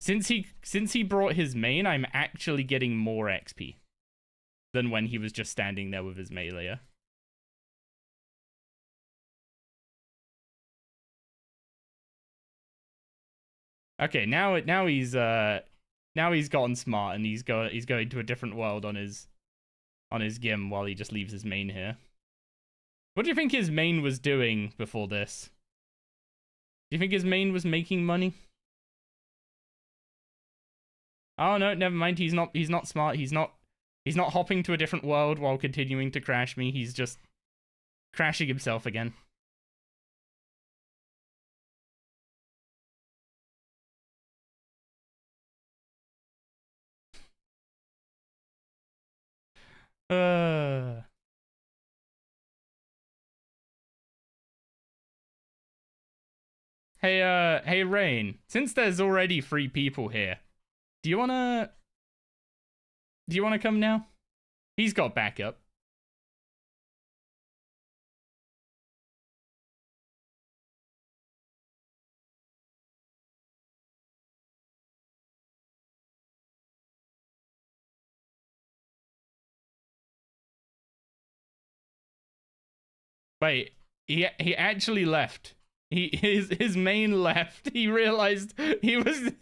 Since he brought his main, I'm actually getting more XP than when he was just standing there with his meleeer. Okay, now he's gotten smart and he's going to a different world on his gim while he just leaves his main here. What do you think his main was doing before this? Do you think his main was making money? Oh no, never mind. He's not smart. He's not hopping to a different world while continuing to crash me. He's just crashing himself again. Hey Rain, since there's already 3 people here, do you wanna come now? He's got backup. Wait, he actually left. His main left. He realized he was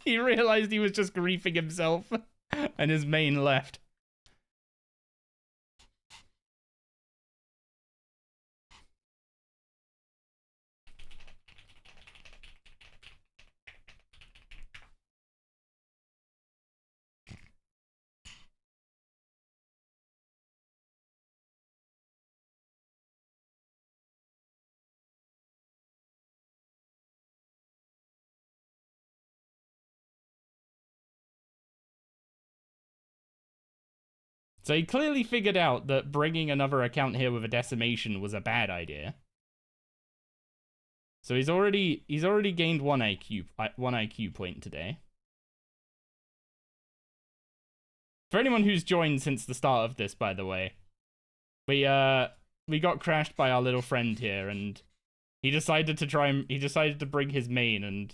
just griefing himself, and his main left. So he clearly figured out that bringing another account here with a decimation was a bad idea. So he's already gained 1 IQ point today. For anyone who's joined since the start of this, by the way, we got crashed by our little friend here, and he decided to bring his main and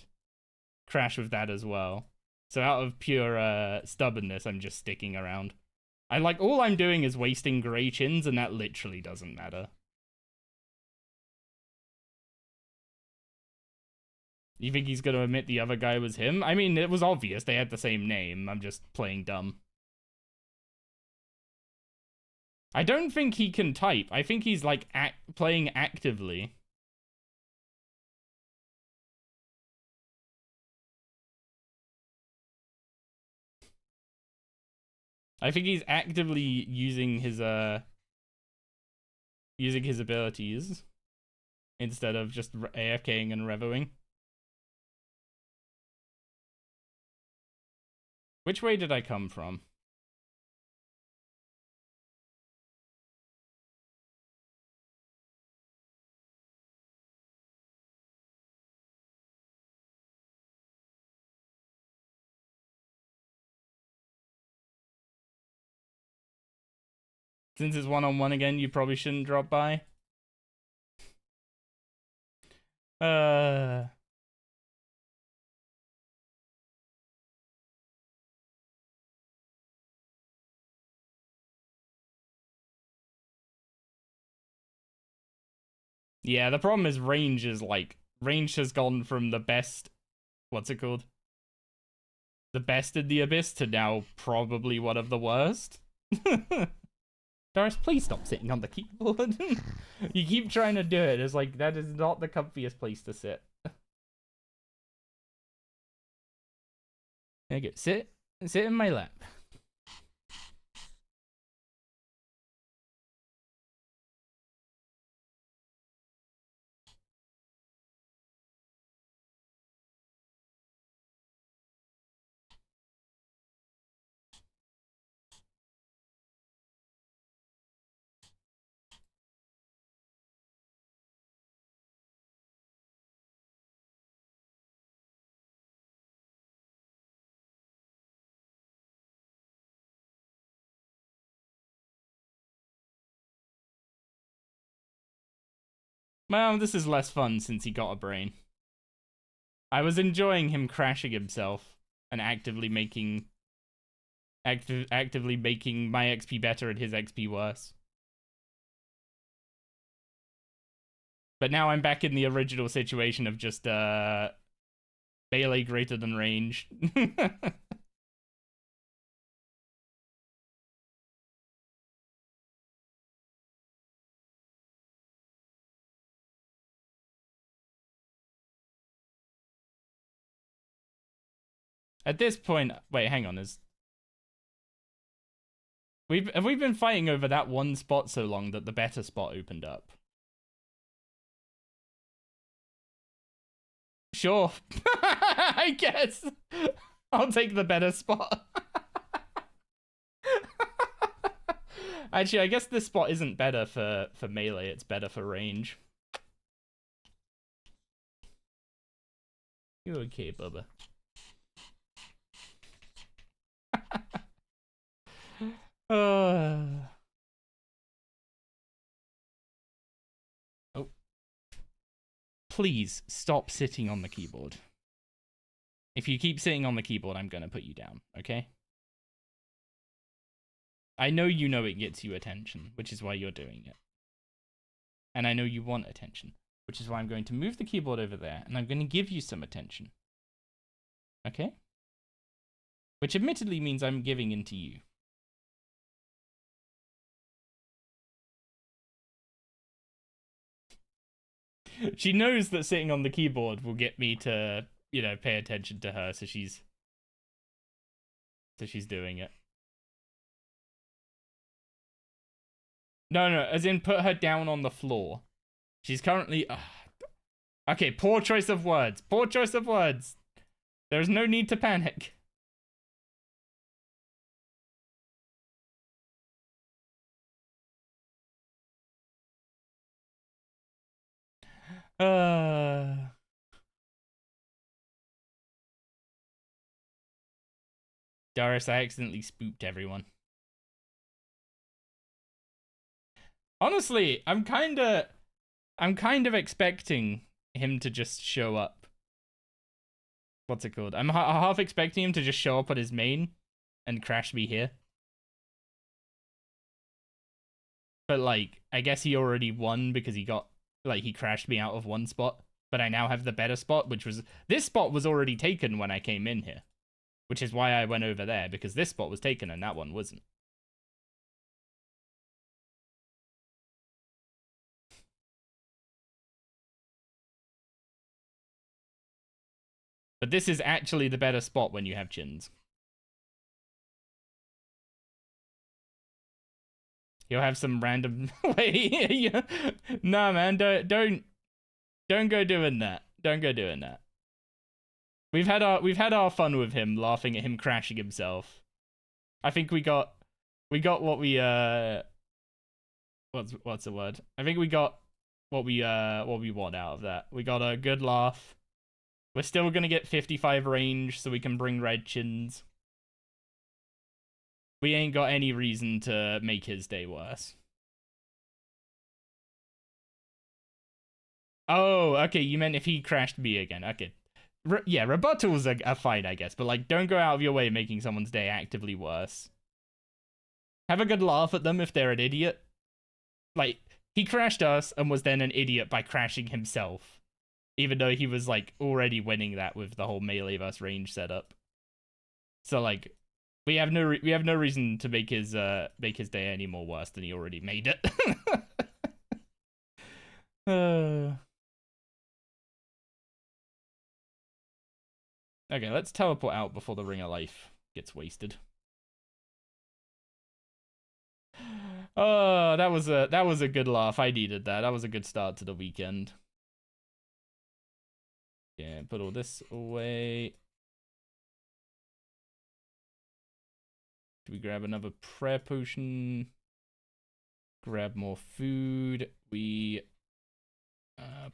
crash with that as well. So out of pure stubbornness, I'm just sticking around. All I'm doing is wasting gray chins, and that literally doesn't matter. You think he's gonna admit the other guy was him? I mean, it was obvious. They had the same name. I'm just playing dumb. I don't think he can type. I think he's, like, playing actively. I think he's actively using his abilities instead of just AFKing and revoing. Which way did I come from? Since it's one-on-one again, you probably shouldn't drop by. Yeah, the problem is range has gone from the best, what's it called? The best in the Abyss to now probably one of the worst. Doris, please stop sitting on the keyboard. You keep trying to do it. It's like, that is not the comfiest place to sit. There you go. Sit in my lap. Well, this is less fun since he got a brain. I was enjoying him crashing himself and actively making my XP better and his XP worse. But now I'm back in the original situation of just melee greater than range. At this point, wait, hang on. Have we been fighting over that one spot so long that the better spot opened up? Sure. I guess. I'll take the better spot. Actually, I guess this spot isn't better for melee, it's better for range. You okay, Bubba? Oh. Please stop sitting on the keyboard. If you keep sitting on the keyboard, I'm gonna put you down, okay? I know you know it gets you attention, which is why you're doing it. And I know you want attention, which is why I'm going to move the keyboard over there, and I'm going to give you some attention. Okay? Which admittedly means I'm giving in to you. She knows that sitting on the keyboard will get me to, you know, pay attention to her, so she's doing it. No, as in put her down on the floor. She's currently... Okay, poor choice of words. Poor choice of words. There's no need to panic. Doris, I accidentally spooked everyone. Honestly, I'm kind of expecting him to just show up. What's it called? I'm half expecting him to just show up on his main and crash me here. But like, I guess he already won because he got, like, he crashed me out of one spot. But I now have the better spot, which was, this spot was already taken when I came in here. Which is why I went over there, because this spot was taken and that one wasn't. But this is actually the better spot when you have chins. You'll have some random... Wait, nah, man, don't go doing that. Don't go doing that. We've had our fun with him, laughing at him crashing himself. I think we got what we what's the word? I think we got what we want out of that. We got a good laugh. We're still gonna get 55 range so we can bring red chins. We ain't got any reason to make his day worse. Oh, okay, you meant if he crashed me again. Okay. Yeah, rebuttals are fine, I guess, but like, don't go out of your way making someone's day actively worse. Have a good laugh at them if they're an idiot. Like, he crashed us and was then an idiot by crashing himself. Even though he was, like, already winning that with the whole melee versus range setup. So, like, We have no reason to make his day any more worse than he already made it. Okay, let's teleport out before the Ring of Life gets wasted. Oh, that was a good laugh. I needed that. That was a good start to the weekend. Yeah, put all this away. Do we grab another prayer potion? Grab more food. We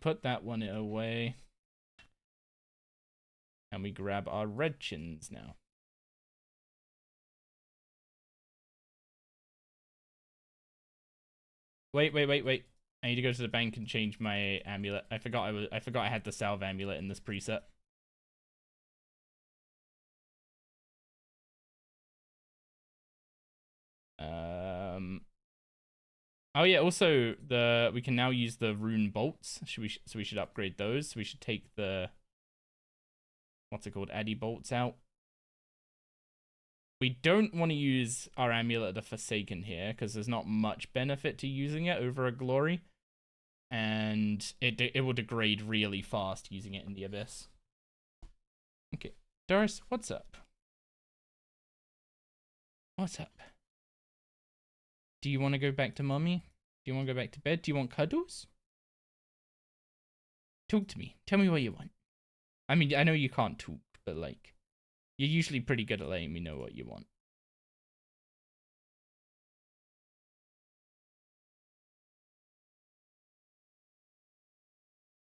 put that one away. And we grab our red chins now. Wait. I need to go to the bank and change my amulet. I forgot I had the salve amulet in this preset. Oh yeah, also we can now use the rune bolts. So we should upgrade those. So we should take the what's it called? Addy bolts out. We don't want to use our amulet of the Forsaken here because there's not much benefit to using it over a glory. And it will degrade really fast using it in the Abyss. Okay, Doris, what's up? What's up? Do you want to go back to mommy? Do you want to go back to bed? Do you want cuddles? Talk to me. Tell me what you want. I mean, I know you can't talk, but like, you're usually pretty good at letting me know what you want.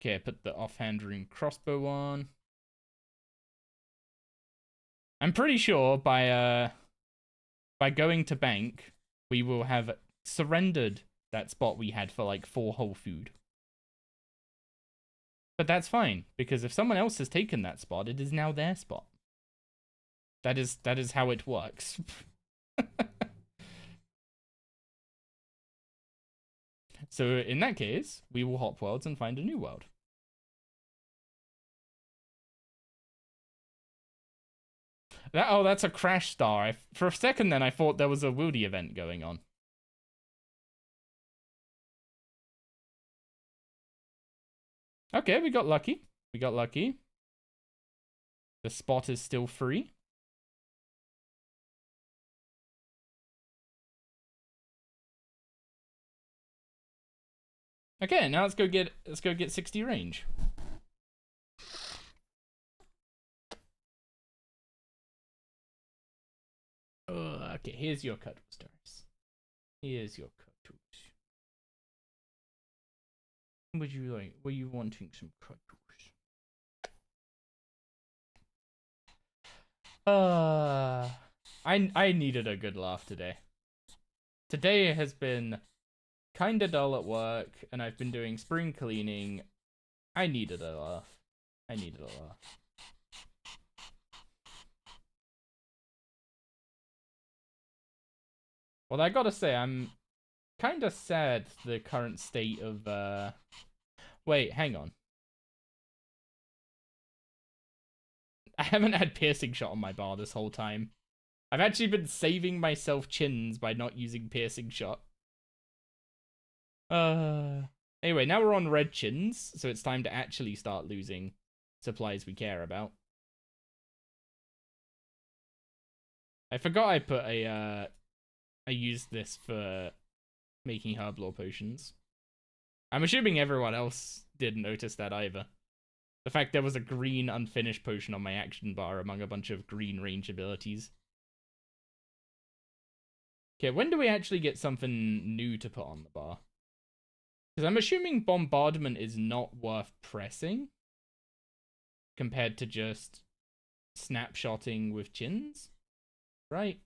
Okay, I put the offhand rune crossbow on. I'm pretty sure by going to bank, we will have surrendered that spot we had for like 4 whole food. But that's fine, because if someone else has taken that spot, it is now their spot. That is how it works. So in that case, we will hop worlds and find a new world. That's a crash star. For a second then I thought there was a wildy event going on. Okay, we got lucky. The spot is still free. Okay, now let's go get 60 range. Okay, here's your cuddle stars. Here's your cuddles. Would you like? Were you wanting some cuddles? I needed a good laugh today. Today has been kinda dull at work, and I've been doing spring cleaning. I needed a laugh. Well, I gotta say, I'm kinda sad the current state of, Wait, hang on. I haven't had piercing shot on my bar this whole time. I've actually been saving myself chins by not using piercing shot. Anyway, now we're on red chins, so it's time to actually start losing supplies we care about. I forgot I put I used this for making herb lore potions. I'm assuming everyone else didn't notice that either. The fact there was a green unfinished potion on my action bar among a bunch of green range abilities. Okay, when do we actually get something new to put on the bar? Because I'm assuming bombardment is not worth pressing compared to just snapshotting with chins, right?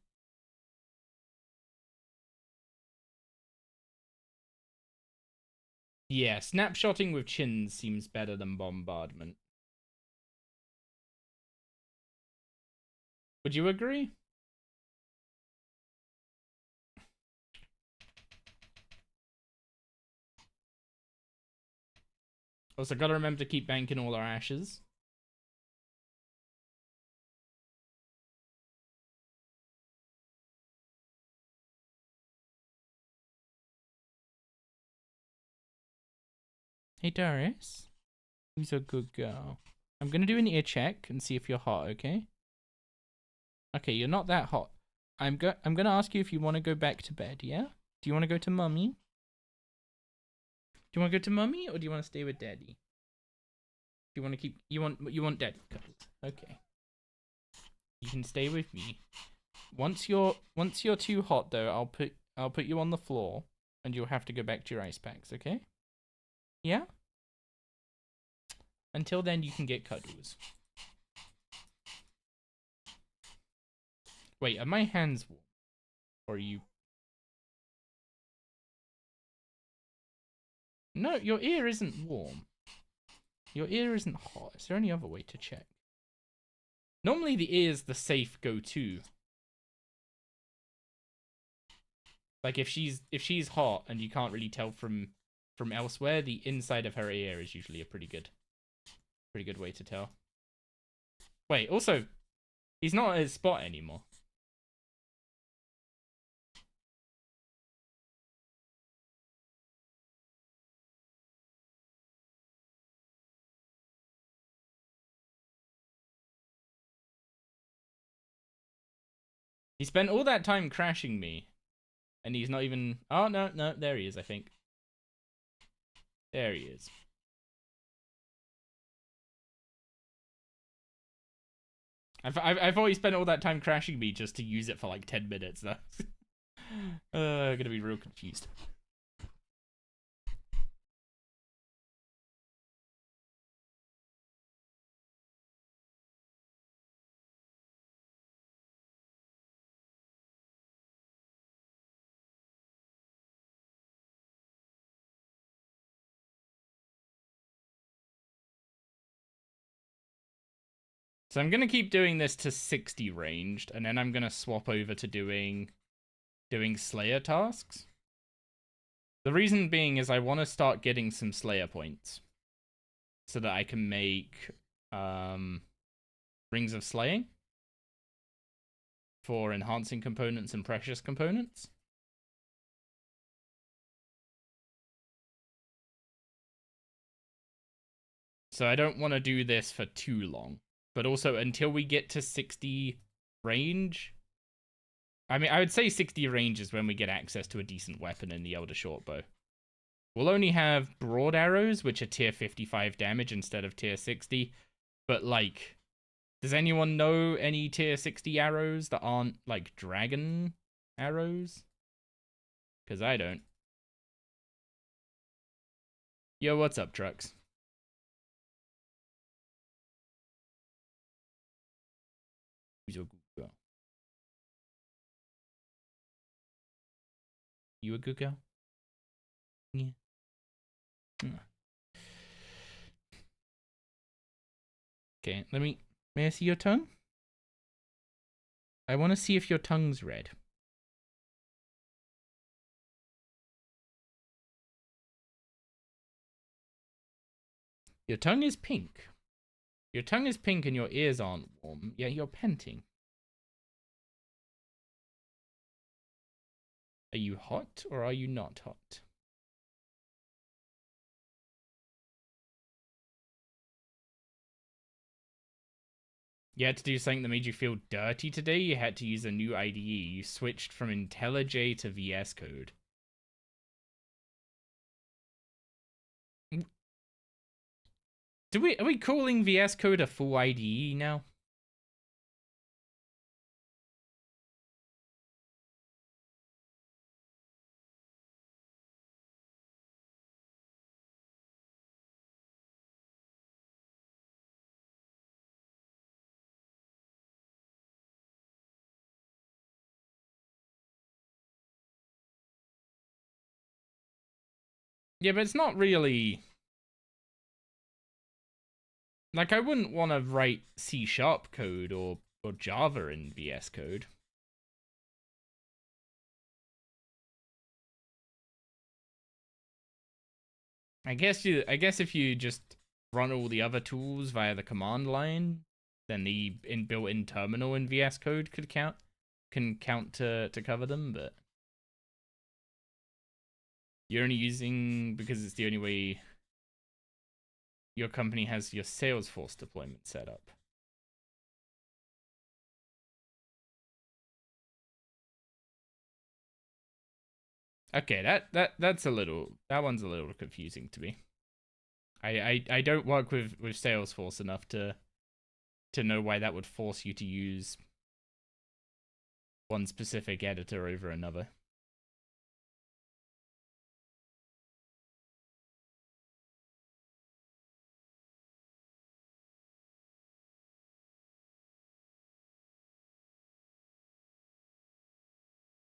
Yeah, snapshotting with chins seems better than bombardment. Would you agree? Also, gotta remember to keep banking all our ashes. Hey, Doris. Who's a good girl? I'm gonna do an ear check and see if you're hot, okay? Okay, you're not that hot. I'm gonna ask you if you want to go back to bed, yeah? Do you want to go to mummy? Do you want to go to mummy or do you want to stay with daddy? Do you want to keep you want daddy cuddles? Okay. You can stay with me. Once you're too hot though, I'll put you on the floor and you'll have to go back to your ice packs, okay? Yeah? Until then you can get cuddles. Wait, are my hands warm? Or are you... No, your ear isn't warm. Your ear isn't hot. Is there any other way to check? Normally the ear is the safe go-to. Like if she's hot and you can't really tell from elsewhere, the inside of her ear is usually a pretty good way to tell. Wait, also, he's not at his spot anymore. He spent all that time crashing me. And he's not even... Oh, no, there he is, I think. There he is. I've always spent all that time crashing me just to use it for like 10 minutes, though. I'm gonna be real confused. So I'm going to keep doing this to 60 ranged, and then I'm going to swap over to doing Slayer tasks. The reason being is I want to start getting some Slayer points so that I can make Rings of Slaying for enhancing components and precious components. So I don't want to do this for too long. But also, until we get to 60 range... I mean, I would say 60 range is when we get access to a decent weapon in the Elder Shortbow. We'll only have broad arrows, which are tier 55 damage instead of tier 60. But, like, does anyone know any tier 60 arrows that aren't, like, dragon arrows? Because I don't. Yo, what's up, Trucks? You a good girl? Yeah. Okay, may I see your tongue? I want to see if your tongue's red. Your tongue is pink. Your tongue is pink and your ears aren't warm, yet you're panting. Are you hot or are you not hot? You had to do something that made you feel dirty today? You had to use a new IDE. You switched from IntelliJ to VS Code. Are we calling VS Code a full IDE now? Yeah, but it's not really... Like, I wouldn't want to write C# code or Java in VS Code. I guess if you just run all the other tools via the command line, then the built-in terminal in VS Code can count to cover them, but you're only using because it's the only way your company has your Salesforce deployment set up. Okay, that one's a little confusing to me. I don't work with Salesforce enough to know why that would force you to use one specific editor over another.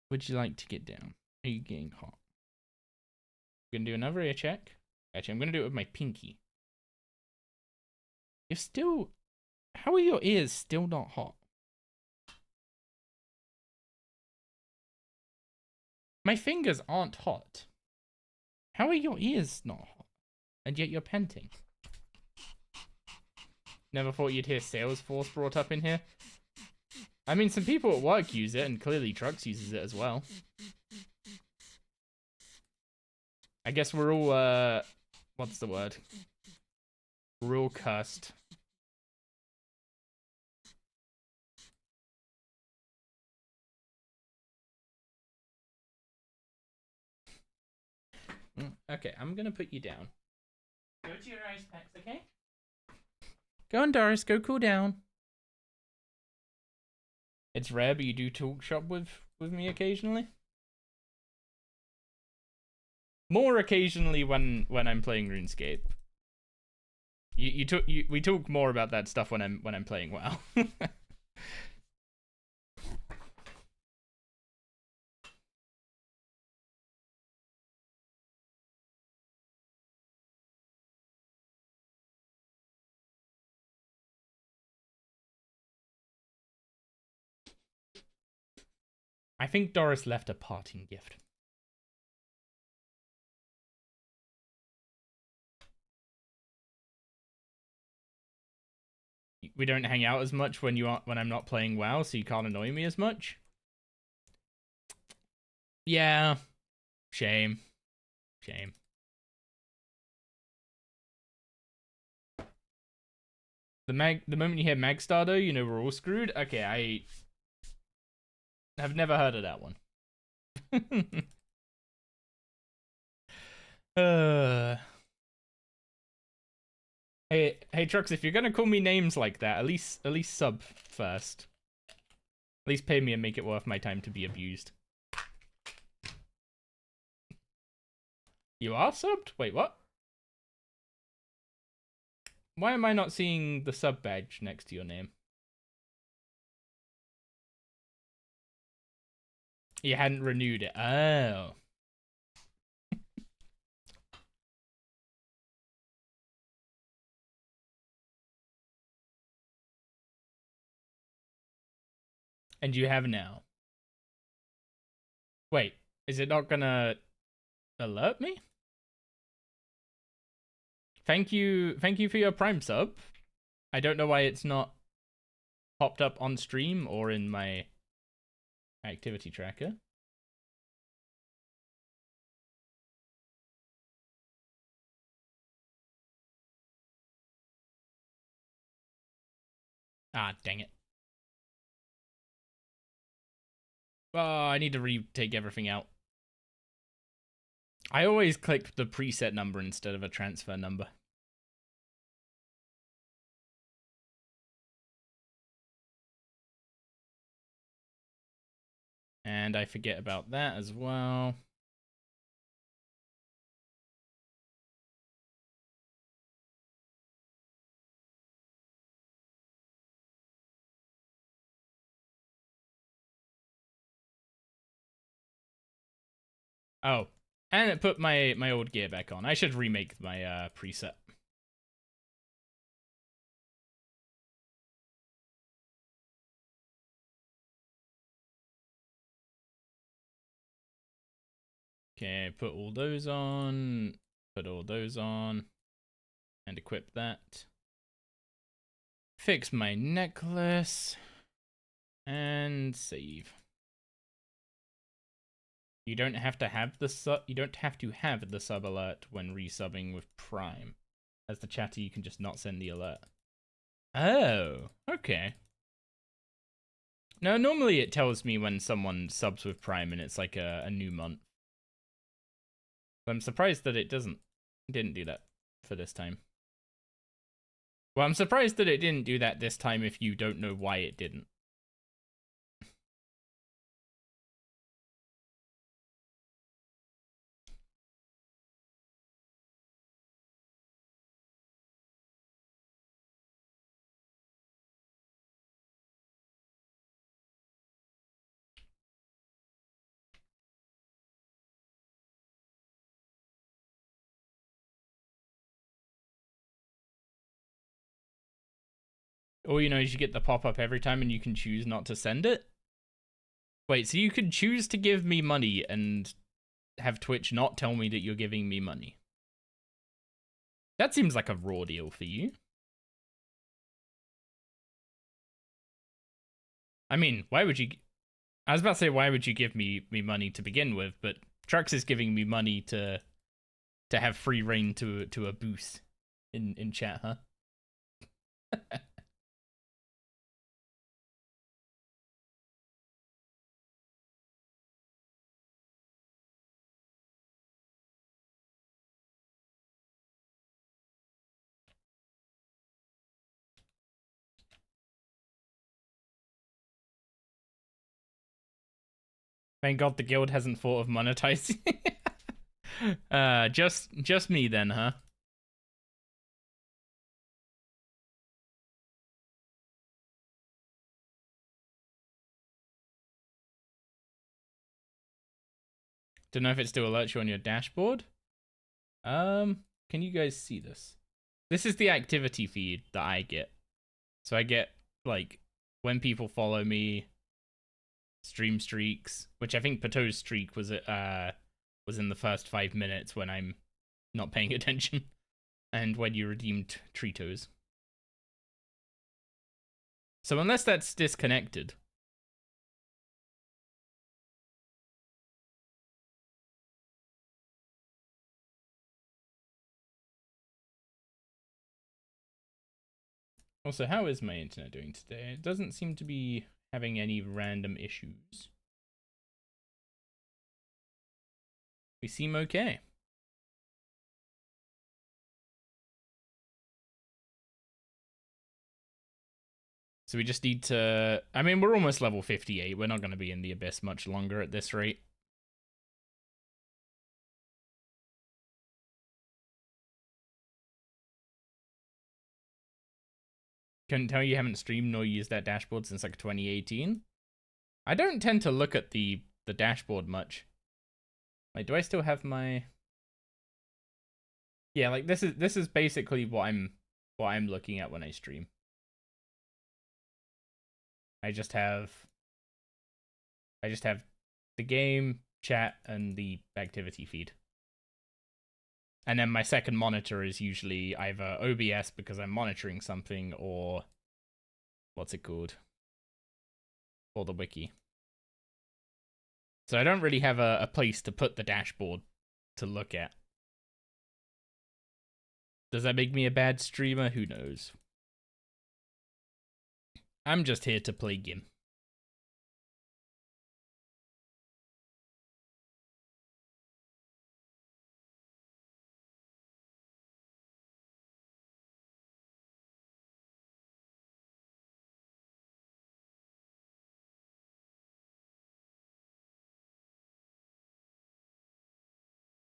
Would you like to get down? Are you getting hot? I'm gonna do another ear check. Actually, I'm gonna do it with my pinky. You're still... How are your ears still not hot? My fingers aren't hot. How are your ears not hot? And yet you're panting. Never thought you'd hear Salesforce brought up in here. I mean, some people at work use it, and clearly Trucks uses it as well. I guess we're all, what's the word? We're all cursed. Okay, I'm gonna put you down. Go to your ice packs, okay? Go on, Doris, go cool down. It's rare, but you do talk shop with me occasionally. More occasionally when I'm playing RuneScape. We talk more about that stuff when I'm playing WoW. I think Doris left a parting gift. We don't hang out as much when I'm not playing WoW, so you can't annoy me as much. Yeah. Shame. Shame. The moment you hear Magstar, though, you know we're all screwed. Okay, I have never heard of that one. Hey, Trucks, if you're gonna call me names like that, at least sub first. At least pay me and make it worth my time to be abused. You are subbed? Wait, what? Why am I not seeing the sub badge next to your name? You hadn't renewed it. Oh. And you have now. Wait, is it not gonna alert me? Thank you for your Prime sub. I don't know why it's not popped up on stream or in my activity tracker. Ah, dang it. Oh, I need to retake everything out. I always click the preset number instead of a transfer number. And I forget about that as well. Oh, and it put my old gear back on. I should remake my preset. Okay, put all those on, put all those on, and equip that. Fix my necklace, and save. You don't have to have the sub. You don't have to have the sub alert when resubbing with Prime. As the chatter, you can just not send the alert. Oh, okay. No, normally it tells me when someone subs with Prime and it's like a new month. I'm surprised that it didn't do that for this time. Well, I'm surprised that it didn't do that this time if you don't know why it didn't. Or, you know, is you get the pop-up every time and you can choose not to send it? Wait, so you could choose to give me money and have Twitch not tell me that you're giving me money? That seems like a raw deal for you. I mean, why would you... I was about to say, why would you give me money to begin with, but Trux is giving me money to have free reign to a boost in chat, huh? Thank God the guild hasn't thought of monetizing. Just me then, huh? Don't know if it still alerts you on your dashboard. Can you guys see this? This is the activity feed that I get. So I get, like, when people follow me, stream streaks, which I think Pato's streak was in the first 5 minutes when I'm not paying attention, and when you redeemed Tritos. So unless that's disconnected. Also, how is my internet doing today? It doesn't seem to be having any random issues. We seem okay. So we just need to... I mean, we're almost level 58. We're not going to be in the abyss much longer at this rate. Couldn't tell you haven't streamed nor used that dashboard since like 2018. I don't tend to look at the dashboard much. Like, do I still have my... Yeah, like this is basically what I'm looking at when I stream. I just have the game, chat, and the activity feed. And then my second monitor is usually either OBS because I'm monitoring something, or what's it called? Or the wiki. So I don't really have a place to put the dashboard to look at. Does that make me a bad streamer? Who knows? I'm just here to play GIM.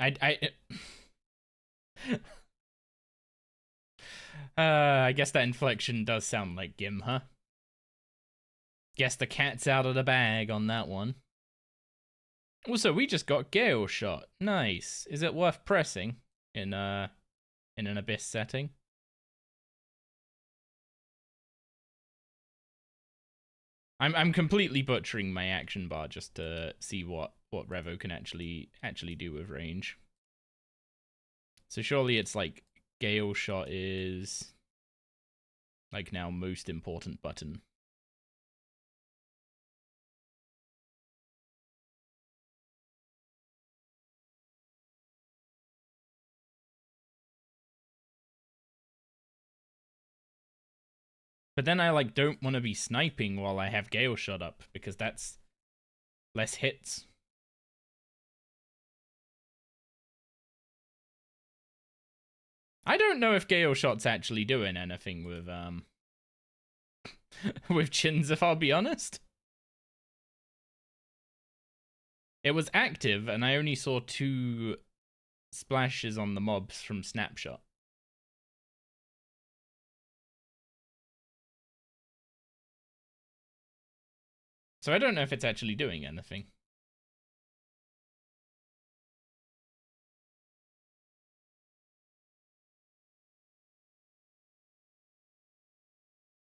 I guess that inflection does sound like GIM, huh? Guess the cat's out of the bag on that one. Also, we just got Gale shot. Nice. Is it worth pressing in an abyss setting? I'm completely butchering my action bar just to see what Revo can actually do with range. So surely it's like Gale shot is like now most important button. But then I like don't want to be sniping while I have Gale Shot up, because that's less hits. I don't know if Gale Shot's actually doing anything with with chins, if I'll be honest. It was active, and I only saw 2 splashes on the mobs from Snapshot. So I don't know if it's actually doing anything.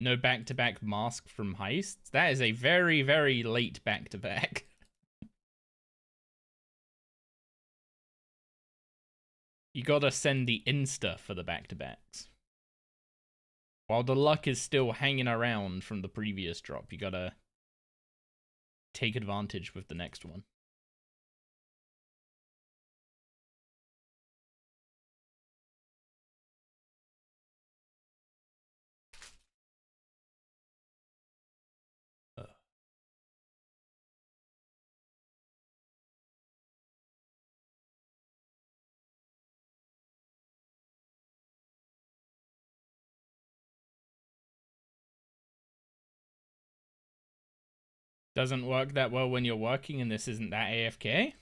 No back-to-back mask from heists? That is a very, very late back-to-back. You gotta send the Insta for the back-to-backs. While the luck is still hanging around from the previous drop, you gotta take advantage with the next one. Doesn't work that well when you're working and this isn't that AFK?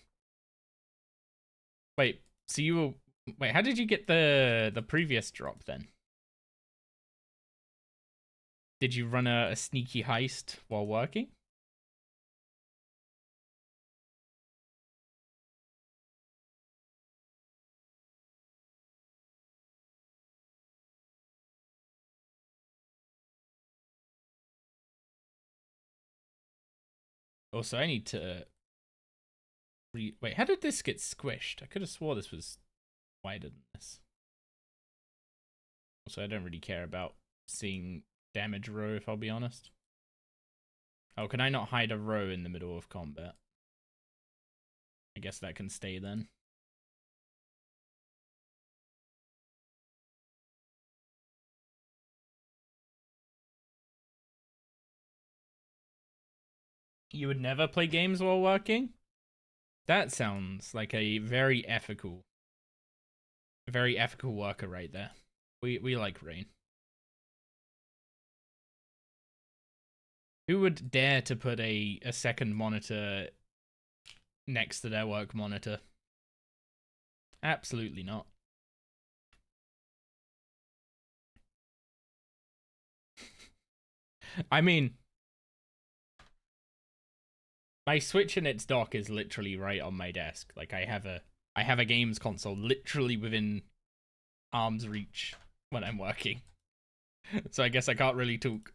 Wait, so you were... Wait, how did you get the previous drop then? Did you run a sneaky heist while working? Also, I need to... Wait, how did this get squished? I could have swore this was wider than this. Also, I don't really care about seeing damage row, if I'll be honest. Oh, can I not hide a row in the middle of combat? I guess that can stay then. You would never play games while working? That sounds like a very ethical worker right there. We like Rain. Who would dare to put a second monitor next to their work monitor? Absolutely not. I mean, my Switch and its dock is literally right on my desk. Like I have a games console literally within arm's reach when I'm working. So I guess I can't really talk.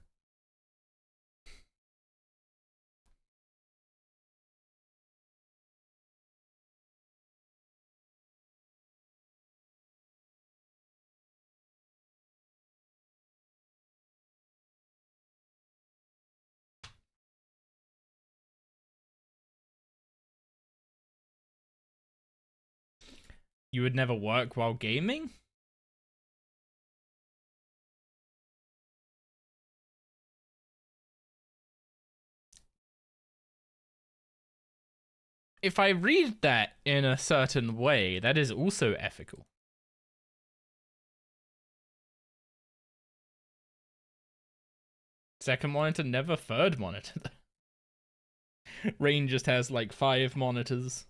You would never work while gaming? If I read that in a certain way, that is also ethical. Second monitor, never third monitor. Rain just has like 5 monitors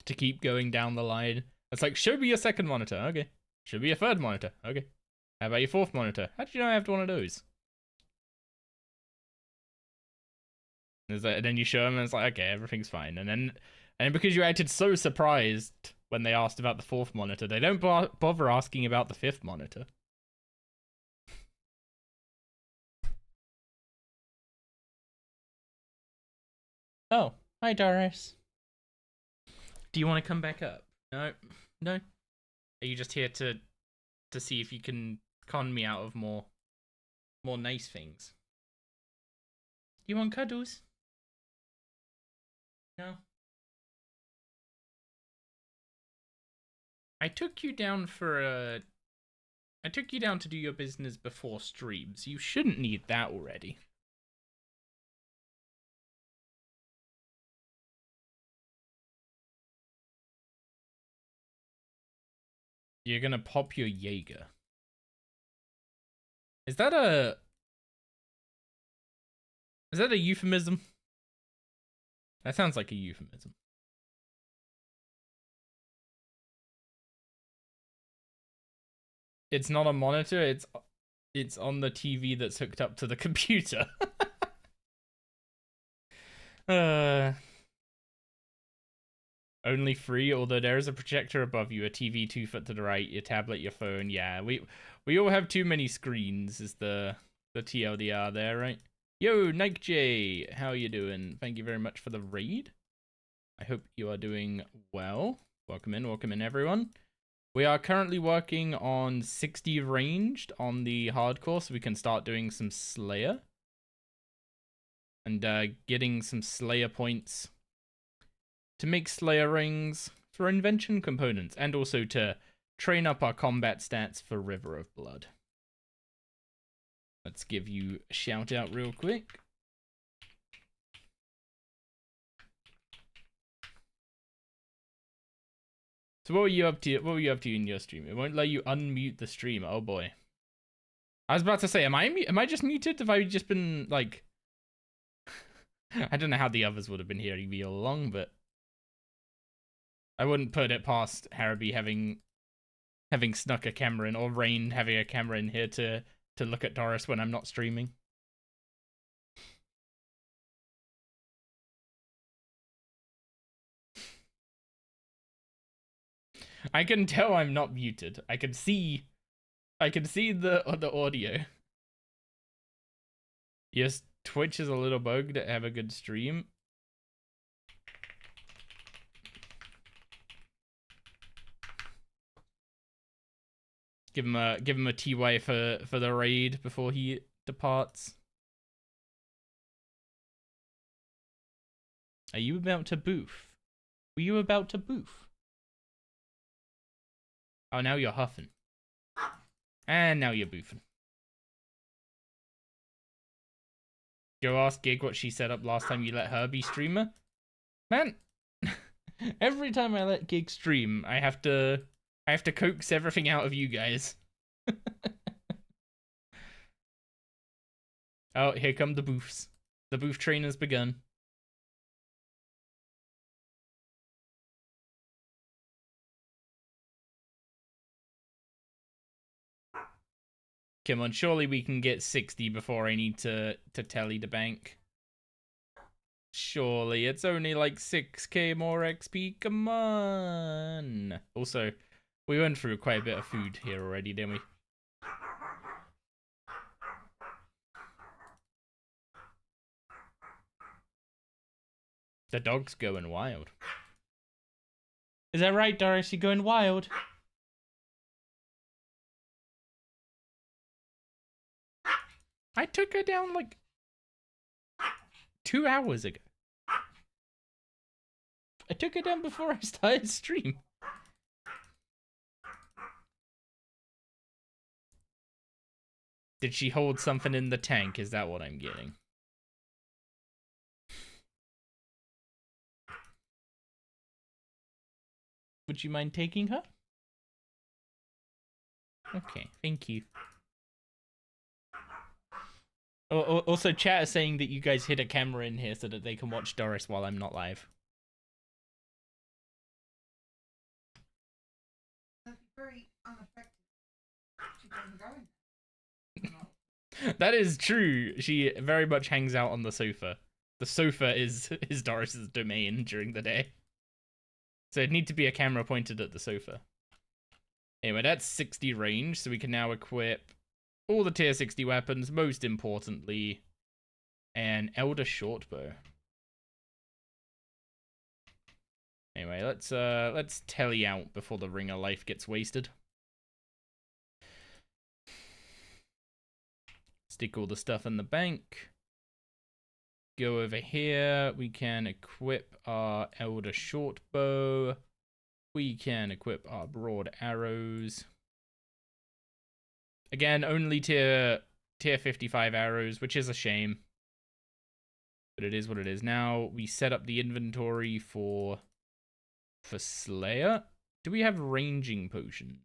to keep going down the line. It's like, show me your second monitor. Okay. Show me your third monitor. Okay. How about your fourth monitor? How did you know I have one of those? And then you show them and it's like, okay, everything's fine. And then because you acted so surprised when they asked about the fourth monitor, they don't bother asking about the fifth monitor. Oh, hi Doris. Do you want to come back up? No? No? Are you just here to see if you can con me out of more nice things? You want cuddles? No? I took you down for I took you down to do your business before streams. You shouldn't need that already. You're gonna pop your Jaeger. Is that a euphemism? That sounds like a euphemism. It's not a monitor, it's on the TV that's hooked up to the computer. Only free, although there is a projector above you, a TV 2 foot to the right, your tablet, your phone. Yeah, we all have too many screens is the TLDR there, right? Yo, Nike J, how you doing? Thank you very much for the raid. I hope you are doing well. Welcome in everyone. We are currently working on 60 ranged on the hardcore, so we can start doing some Slayer. And getting some Slayer points to make Slayer rings for invention components, and also to train up our combat stats for River of Blood. Let's give you a shout out real quick. So what were you up to? What were you up to in your stream? It won't let you unmute the stream. Oh boy. I was about to say, am I just muted? Have I just been like? I don't know how the others would have been hearing me all along, but I wouldn't put it past Haraby having snuck a camera in, or Rain having a camera in here to look at Doris when I'm not streaming. I can tell I'm not muted. I can see the audio. Yes, Twitch is a little bugged. Have a good stream. Give him a TY for the raid before he departs. Are you about to boof? Were you about to boof? Oh, now you're huffing. And now you're boofing. Go ask Gig what she set up last time you let her be streamer. Man, every time I let Gig stream, I have to coax everything out of you guys. Oh, here come the boofs. The boof train has begun. Come on, surely we can get 60 before I need to tally the bank. Surely, it's only like 6k more XP, come on. Also, we went through quite a bit of food here already, didn't we? The dog's going wild. Is that right, Doris? You're going wild? I took her down like 2 hours ago. I took her down before I started stream. Did she hold something in the tank? Is that what I'm getting? Would you mind taking her? Okay, thank you. Also, chat is saying that you guys hid a camera in here so that they can watch Doris while I'm not live. That'd be very unaffected. She doesn't go in there. That is true. She very much hangs out on the sofa. The sofa is Doris's domain during the day. So it'd need to be a camera pointed at the sofa. Anyway, that's 60 range, so we can now equip all the tier 60 weapons, most importantly, an Elder Shortbow. Anyway, let's tally out before the Ring of Life gets wasted. Stick all the stuff in the bank. Go over here. We can equip our Elder Shortbow. We can equip our broad arrows. Again, only tier 55 arrows, which is a shame. But it is what it is. Now we set up the inventory for Slayer. Do we have ranging potions?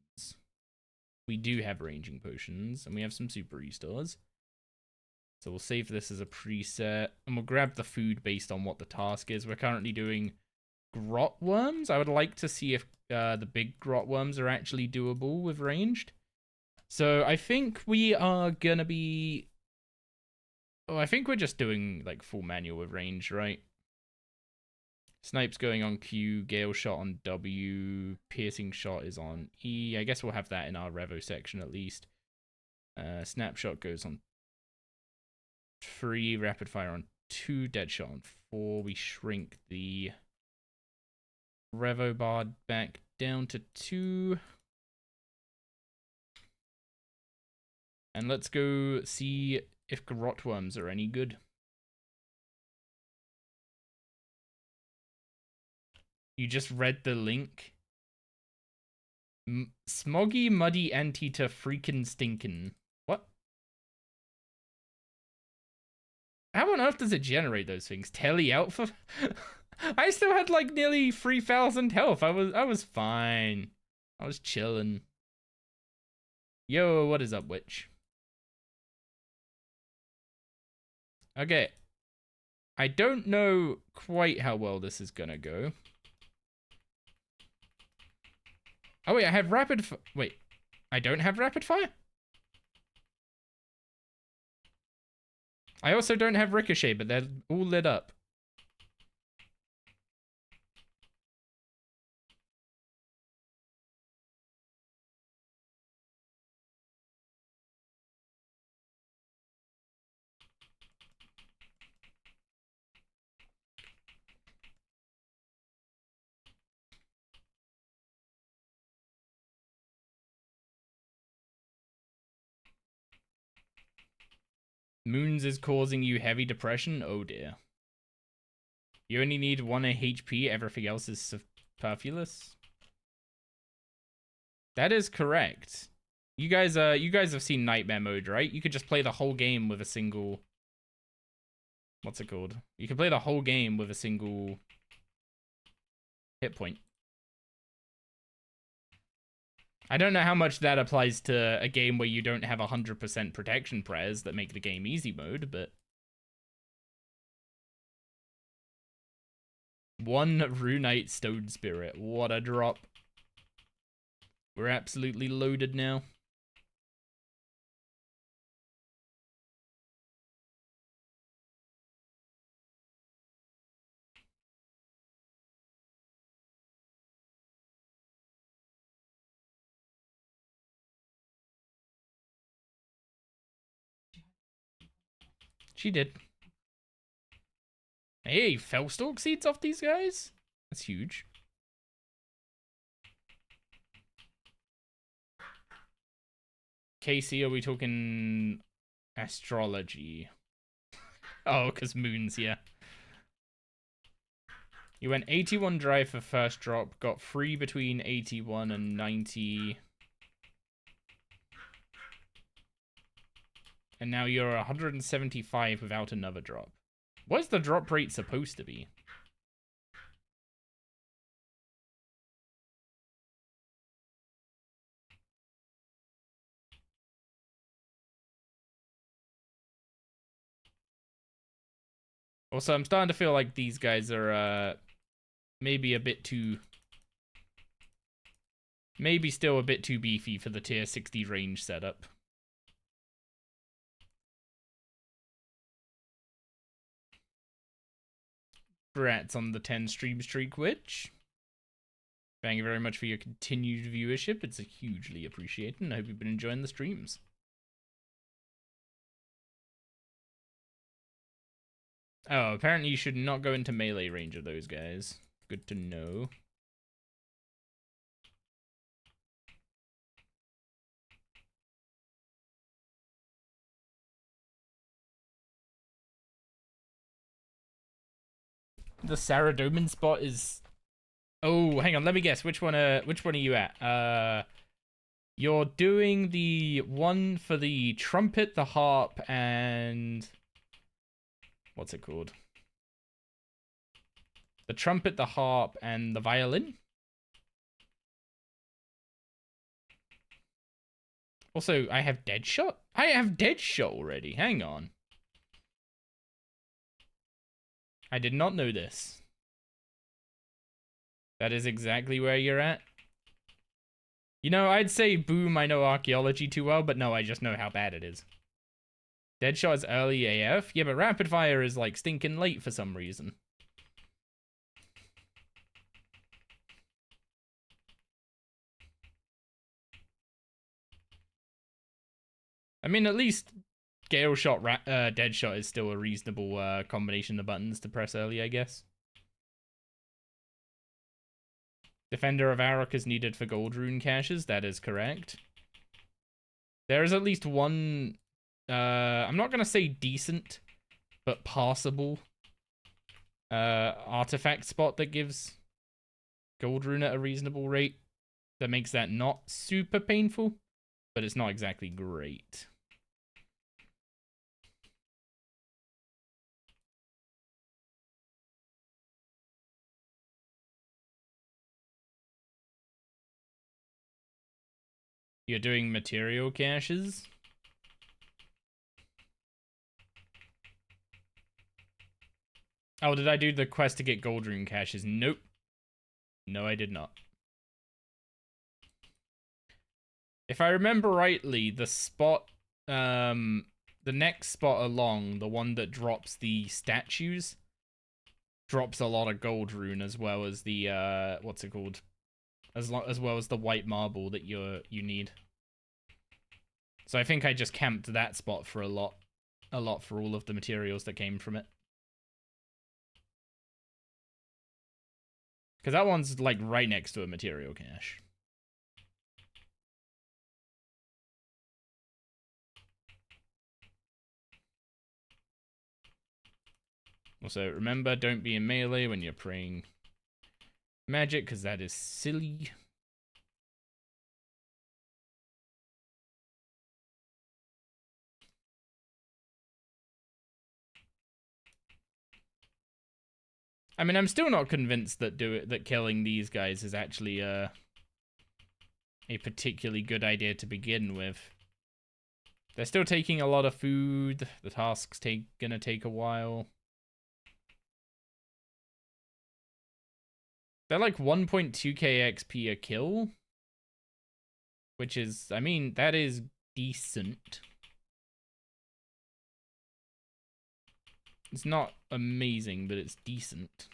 We do have ranging potions, and we have some super restores. So we'll save this as a preset, and we'll grab the food based on what the task is. We're currently doing grot worms. I would like to see if the big grot worms are actually doable with ranged. So I think we are gonna be... Oh, I think we're just doing like full manual with range, right? Snipe's going on Q, Gale shot on W, piercing shot is on E. I guess we'll have that in our Revo section at least. Snapshot goes on 3, rapid fire on 2, dead shot on 4. We shrink the Revo bar back down to 2. And let's go see if grot worms are any good. You just read the link. Smoggy, muddy, anteater, freaking stinkin'. What? How on earth does it generate those things? Telly out for... I still had like nearly 3,000 health. I was fine. I was chilling. Yo, what is up, witch? Okay. I don't know quite how well this is gonna go. Oh wait, I have wait, I don't have rapid fire? I also don't have ricochet, but they're all lit up. Moons is causing you heavy depression? Oh dear. You only need 1 HP, everything else is superfluous? That is correct. You guys have seen Nightmare Mode, right? You could just play the whole game with a single... What's it called? You can play the whole game with a single hit point. I don't know how much that applies to a game where you don't have 100% protection prayers that make the game easy mode, but... 1 Runite Stone Spirit. What a drop. We're absolutely loaded now. She did. Hey, Fellstalk seeds off these guys? That's huge. Casey, are we talking astrology? Oh, because moons, yeah. You went 81 dry for first drop, got 3 between 81 and 90. And now you're 175 without another drop. What's the drop rate supposed to be? Also, I'm starting to feel like these guys are maybe a bit too... Maybe still a bit too beefy for the tier 60 range setup. Congrats on the 10 stream streak, Witch. Thank you very much for your continued viewership. It's hugely appreciated, and I hope you've been enjoying the streams. Oh, apparently you should not go into melee range of those guys. Good to know. The Saradomin spot is... Oh, hang on, let me guess. Which one are you at? You're doing the one for the trumpet, the harp, and... what's it called? The trumpet, the harp, and the violin? Also, I have Deadshot? I have Deadshot already. Hang on. I did not know this. That is exactly where you're at. You know, I'd say, boom, I know archaeology too well, but no, I just know how bad it is. Deadshot is early AF? Yeah, but rapid fire is, like, stinking late for some reason. I mean, at least Gale Shot, Deadshot is still a reasonable combination of buttons to press early, I guess. Defender of Arok is needed for gold rune caches. That is correct. There is at least one, I'm not going to say decent, but passable artifact spot that gives gold rune at a reasonable rate. That makes that not super painful, but it's not exactly great. You're doing material caches? Oh, did I do the quest to get gold rune caches? Nope. No, I did not. If I remember rightly, the spot, the next spot along, the one that drops the statues, drops a lot of gold rune as well as the, what's it called? As well as the white marble that you need. So I think I just camped that spot for a lot for all of the materials that came from it. Because that one's like right next to a material cache. Also, remember, don't be in melee when you're praying magic, because that is silly. I mean, I'm still not convinced that killing these guys is actually a particularly good idea to begin with. They're still taking a lot of food. The task's gonna take a while. They're like 1.2k XP a kill, which is, I mean, that is decent. It's not amazing, but it's decent.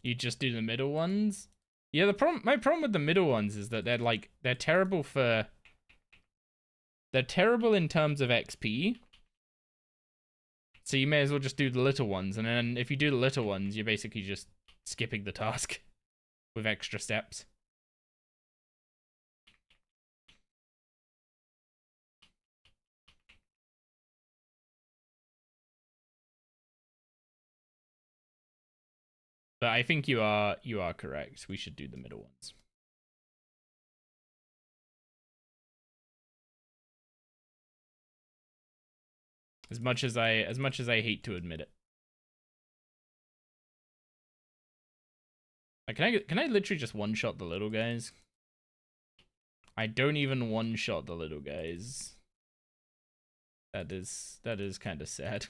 You just do the middle ones? Yeah, my problem with the middle ones is that they're terrible in terms of XP. So you may as well just do the little ones, and then if you do the little ones, you're basically just skipping the task with extra steps. But I think you are correct. We should do the middle ones. As much as I hate to admit it. Can I literally just one-shot the little guys? I don't even one-shot the little guys. That is kind of sad.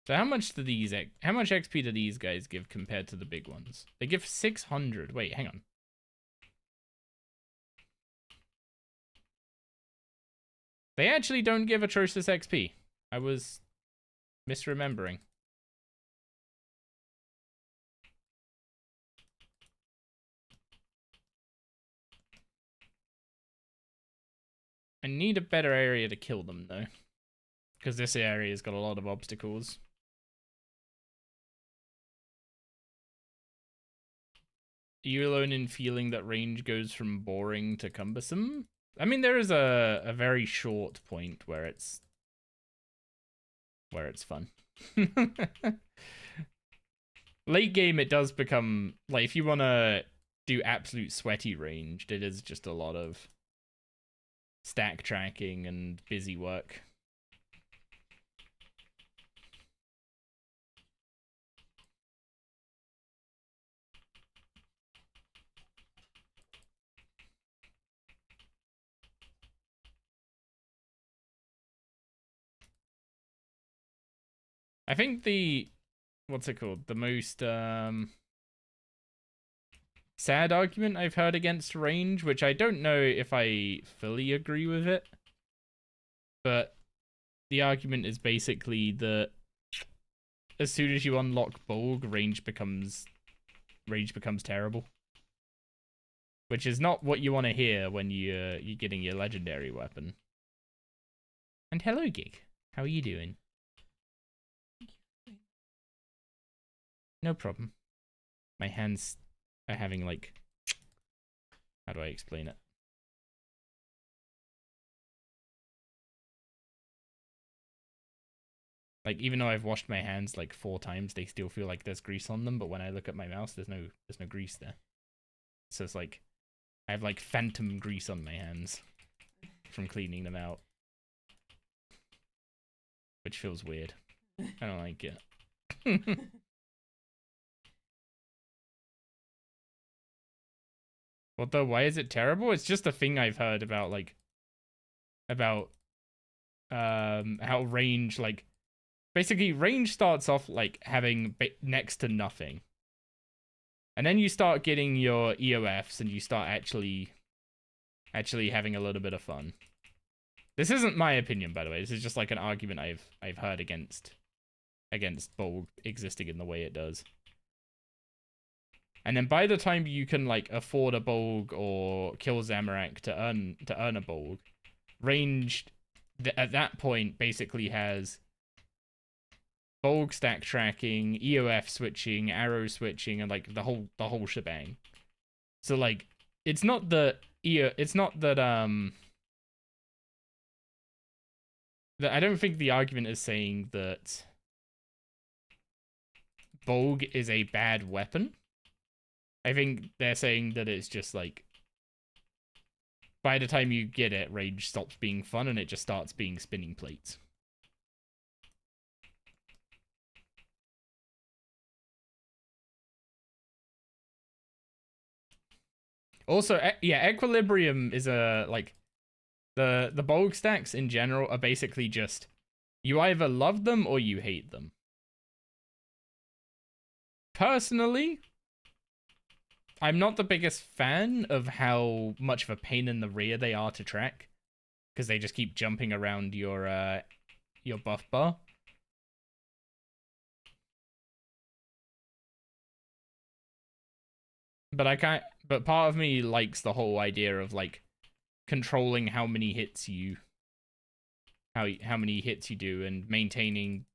So how much XP do these guys give compared to the big ones? They give 600. Wait, hang on. They actually don't give atrocious XP. I was misremembering. I need a better area to kill them, though. Because this area's got a lot of obstacles. Are you alone in feeling that range goes from boring to cumbersome? I mean, there is a very short point where it's fun. Late game, it does become, like, if you want to do absolute sweaty ranged, it is just a lot of stack tracking and busy work. I think what's it called? The most sad argument I've heard against range, which I don't know if I fully agree with it, but the argument is basically that as soon as you unlock Bulg, range becomes terrible. Which is not what you want to hear when you're getting your legendary weapon. And hello, Gig. How are you doing? No problem. My hands are having, like... How do I explain it? Like, even though I've washed my hands, like, 4 times, they still feel like there's grease on them, but when I look at my mouse, there's no grease there. So it's like... I have, like, phantom grease on my hands from cleaning them out. Which feels weird. I don't like it. What though? Why is it terrible? It's just a thing I've heard about, like, how range, like, basically range starts off like having next to nothing, and then you start getting your EOFs and you start actually having a little bit of fun. This isn't my opinion, by the way. This is just like an argument I've heard against Bulg existing in the way it does. And then by the time you can, like, afford a Bulg or kill Zamorak to earn a Bulg, ranged at that point basically has Bulg stack tracking, EOF switching, arrow switching, and, like, the whole shebang. So, like, it's not that I don't think the argument is saying that Bulg is a bad weapon. I think they're saying that it's just, like, by the time you get it, range stops being fun and it just starts being spinning plates. Also, yeah, Equilibrium is a, like, the Bulg stacks in general are basically just, you either love them or you hate them. Personally, I'm not the biggest fan of how much of a pain in the rear they are to track, because they just keep jumping around your buff bar. But part of me likes the whole idea of, like, controlling how many hits you do and maintaining,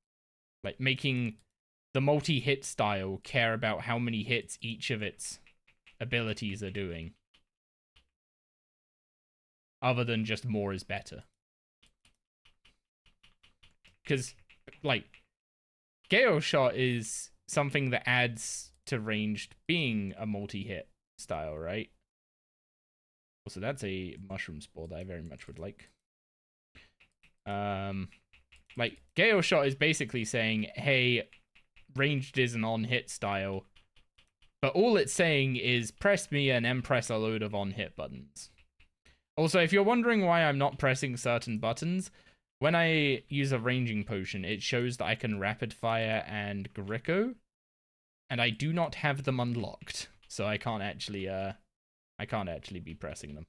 like, making the multi-hit style care about how many hits each of its abilities are doing, other than just more is better. Because, like, Gale Shot is something that adds to ranged being a multi-hit style, right? Also, that's a mushroom spore that I very much would like. Like, Gale Shot is basically saying, hey, ranged is an on-hit style, but all it's saying is press me and then press a load of on-hit buttons. Also, if you're wondering why I'm not pressing certain buttons, when I use a ranging potion, it shows that I can rapid fire and Gricko, and I do not have them unlocked, so I can't actually be pressing them.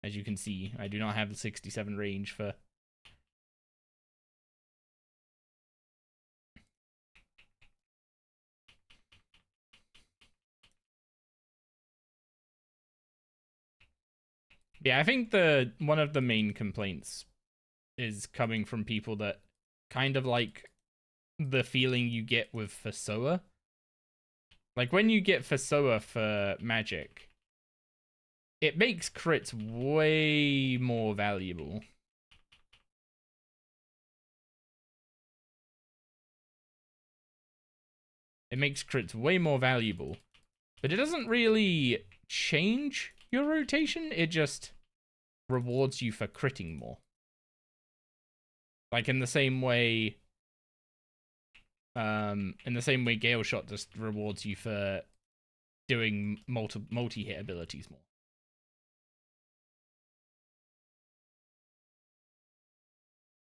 As you can see, I do not have the 67 range for... Yeah, I think one of the main complaints is coming from people that kind of like the feeling you get with Fasoa. Like when you get Fasoa for magic, it makes crits way more valuable. It makes crits way more valuable, but it doesn't really change your rotation. It just rewards you for critting more. Like in the same way Gale Shot just rewards you for doing multi-hit abilities more.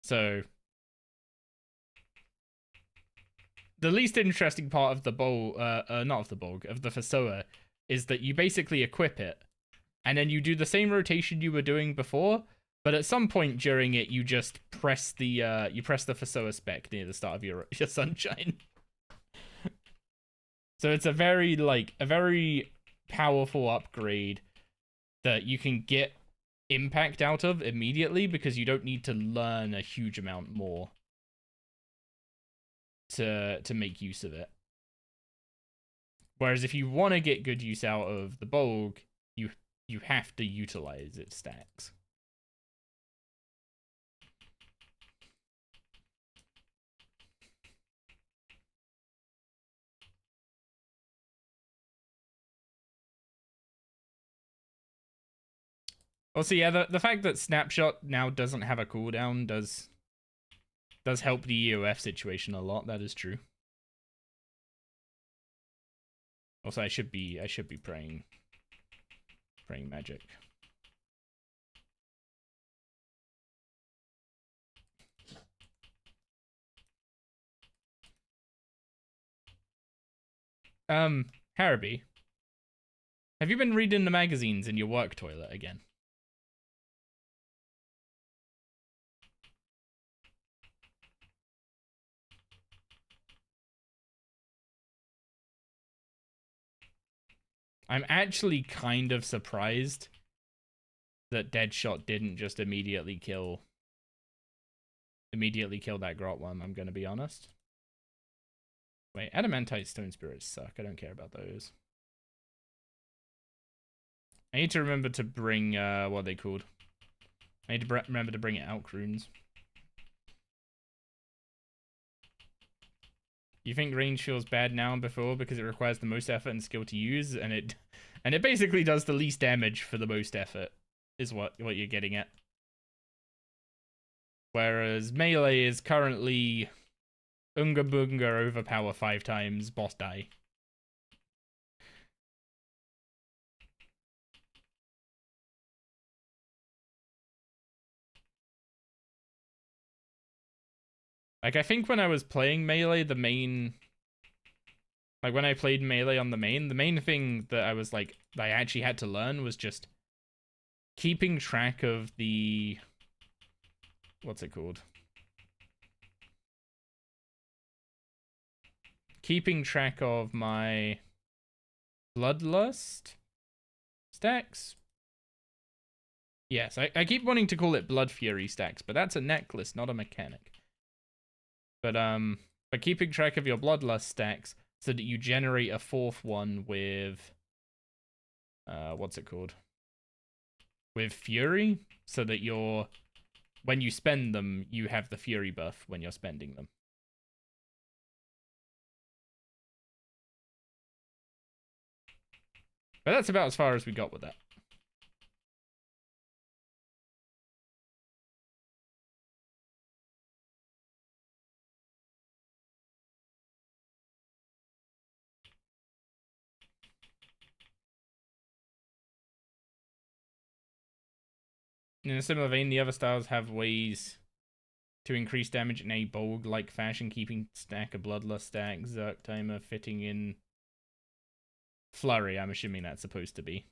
So the least interesting part of the not of the Bolg, of the Fasoa, is that you basically equip it, and then you do the same rotation you were doing before, but at some point during it, you just press the Fasoa spec near the start of your Sunshine. So it's a very powerful upgrade that you can get impact out of immediately because you don't need to learn a huge amount more to make use of it. Whereas if you want to get good use out of the Bolg, you have to utilize its stacks. Also, yeah, the fact that Snapshot now doesn't have a cooldown does help the EOF situation a lot. That is true. Also, I should be praying magic. Haraby, have you been reading the magazines in your work toilet again? I'm actually kind of surprised that Deadshot didn't just immediately kill that grot worm, I'm gonna be honest. Wait, Adamantite Stone Spirits suck. I don't care about those. I need to remember to bring, what are they called? I need to remember to bring Elk runes. You think range feels bad now and before because it requires the most effort and skill to use, and it basically does the least damage for the most effort, is what you're getting at. Whereas melee is currently Unga Bunga overpower 5 times, boss die. Like, I think when I was playing melee, when I played melee on the main thing that I actually had to learn was just keeping track of the, what's it called? Keeping track of my Bloodlust stacks? Yes, I keep wanting to call it Blood Fury stacks, but that's a necklace, not a mechanic. But by keeping track of your Bloodlust stacks so that you generate a 4th one with, what's it called? With Fury, so that when you spend them, you have the Fury buff when you're spending them. But that's about as far as we got with that. In a similar vein, the other styles have ways to increase damage in a Bolg-like fashion, keeping stack a Bloodlust stack, Zerk timer, fitting in Flurry, I'm assuming that's supposed to be.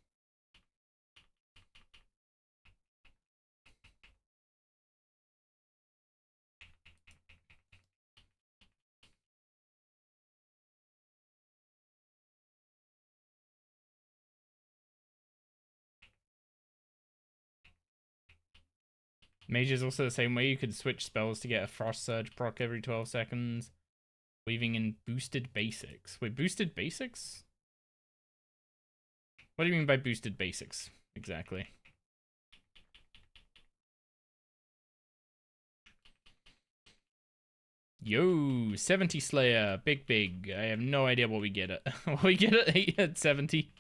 Mage is also the same way. You could switch spells to get a Frost Surge proc every 12 seconds. Weaving in boosted basics. Wait, boosted basics? What do you mean by boosted basics, exactly? Yo, 70 Slayer, big. I have no idea what we get at. What we get at 70.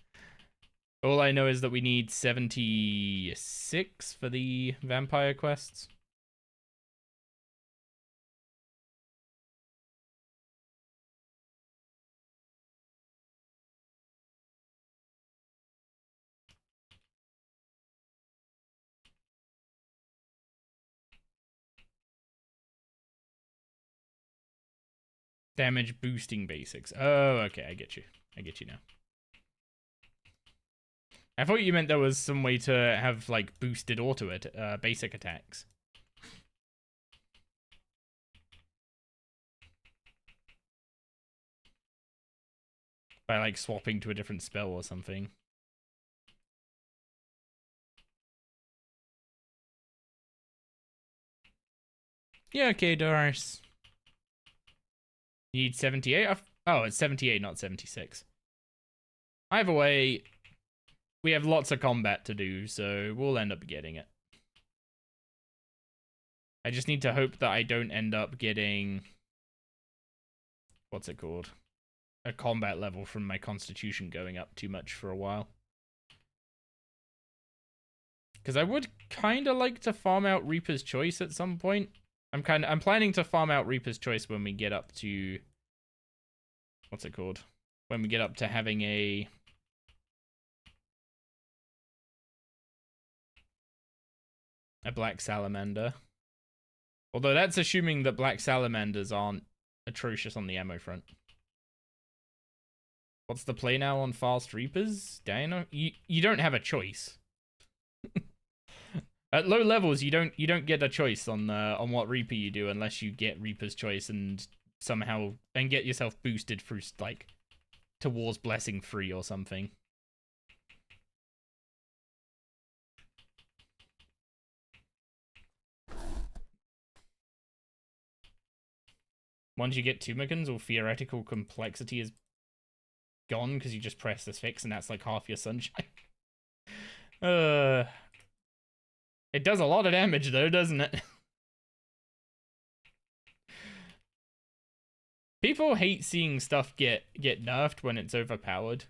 All I know is that we need 76 for the vampire quests. Damage boosting basics. Oh, okay, I get you. I get you now. I thought you meant there was some way to have, like, boosted basic attacks. By, like, swapping to a different spell or something. Yeah, okay, Doris. Need 78? Oh, it's 78, not 76. Either way, we have lots of combat to do, so we'll end up getting it. I just need to hope that I don't end up getting... What's it called? A combat level from my constitution going up too much for a while. Because I would kind of like to farm out Reaper's Choice at some point. I'm planning to farm out Reaper's Choice when we get up to... What's it called? When we get up to having a... Black Salamander. Although that's assuming that Black Salamanders aren't atrocious on the ammo front. What's the play now on Fast Reapers? Dino? You don't have a choice. At low levels, you don't get a choice on what Reaper you do unless you get Reaper's Choice and somehow get yourself boosted through, like, towards Blessing 3 or something. Once you get Tumicans, all theoretical complexity is gone because you just press this fix and that's like half your sunshine. It does a lot of damage though, doesn't it? People hate seeing stuff get nerfed when it's overpowered.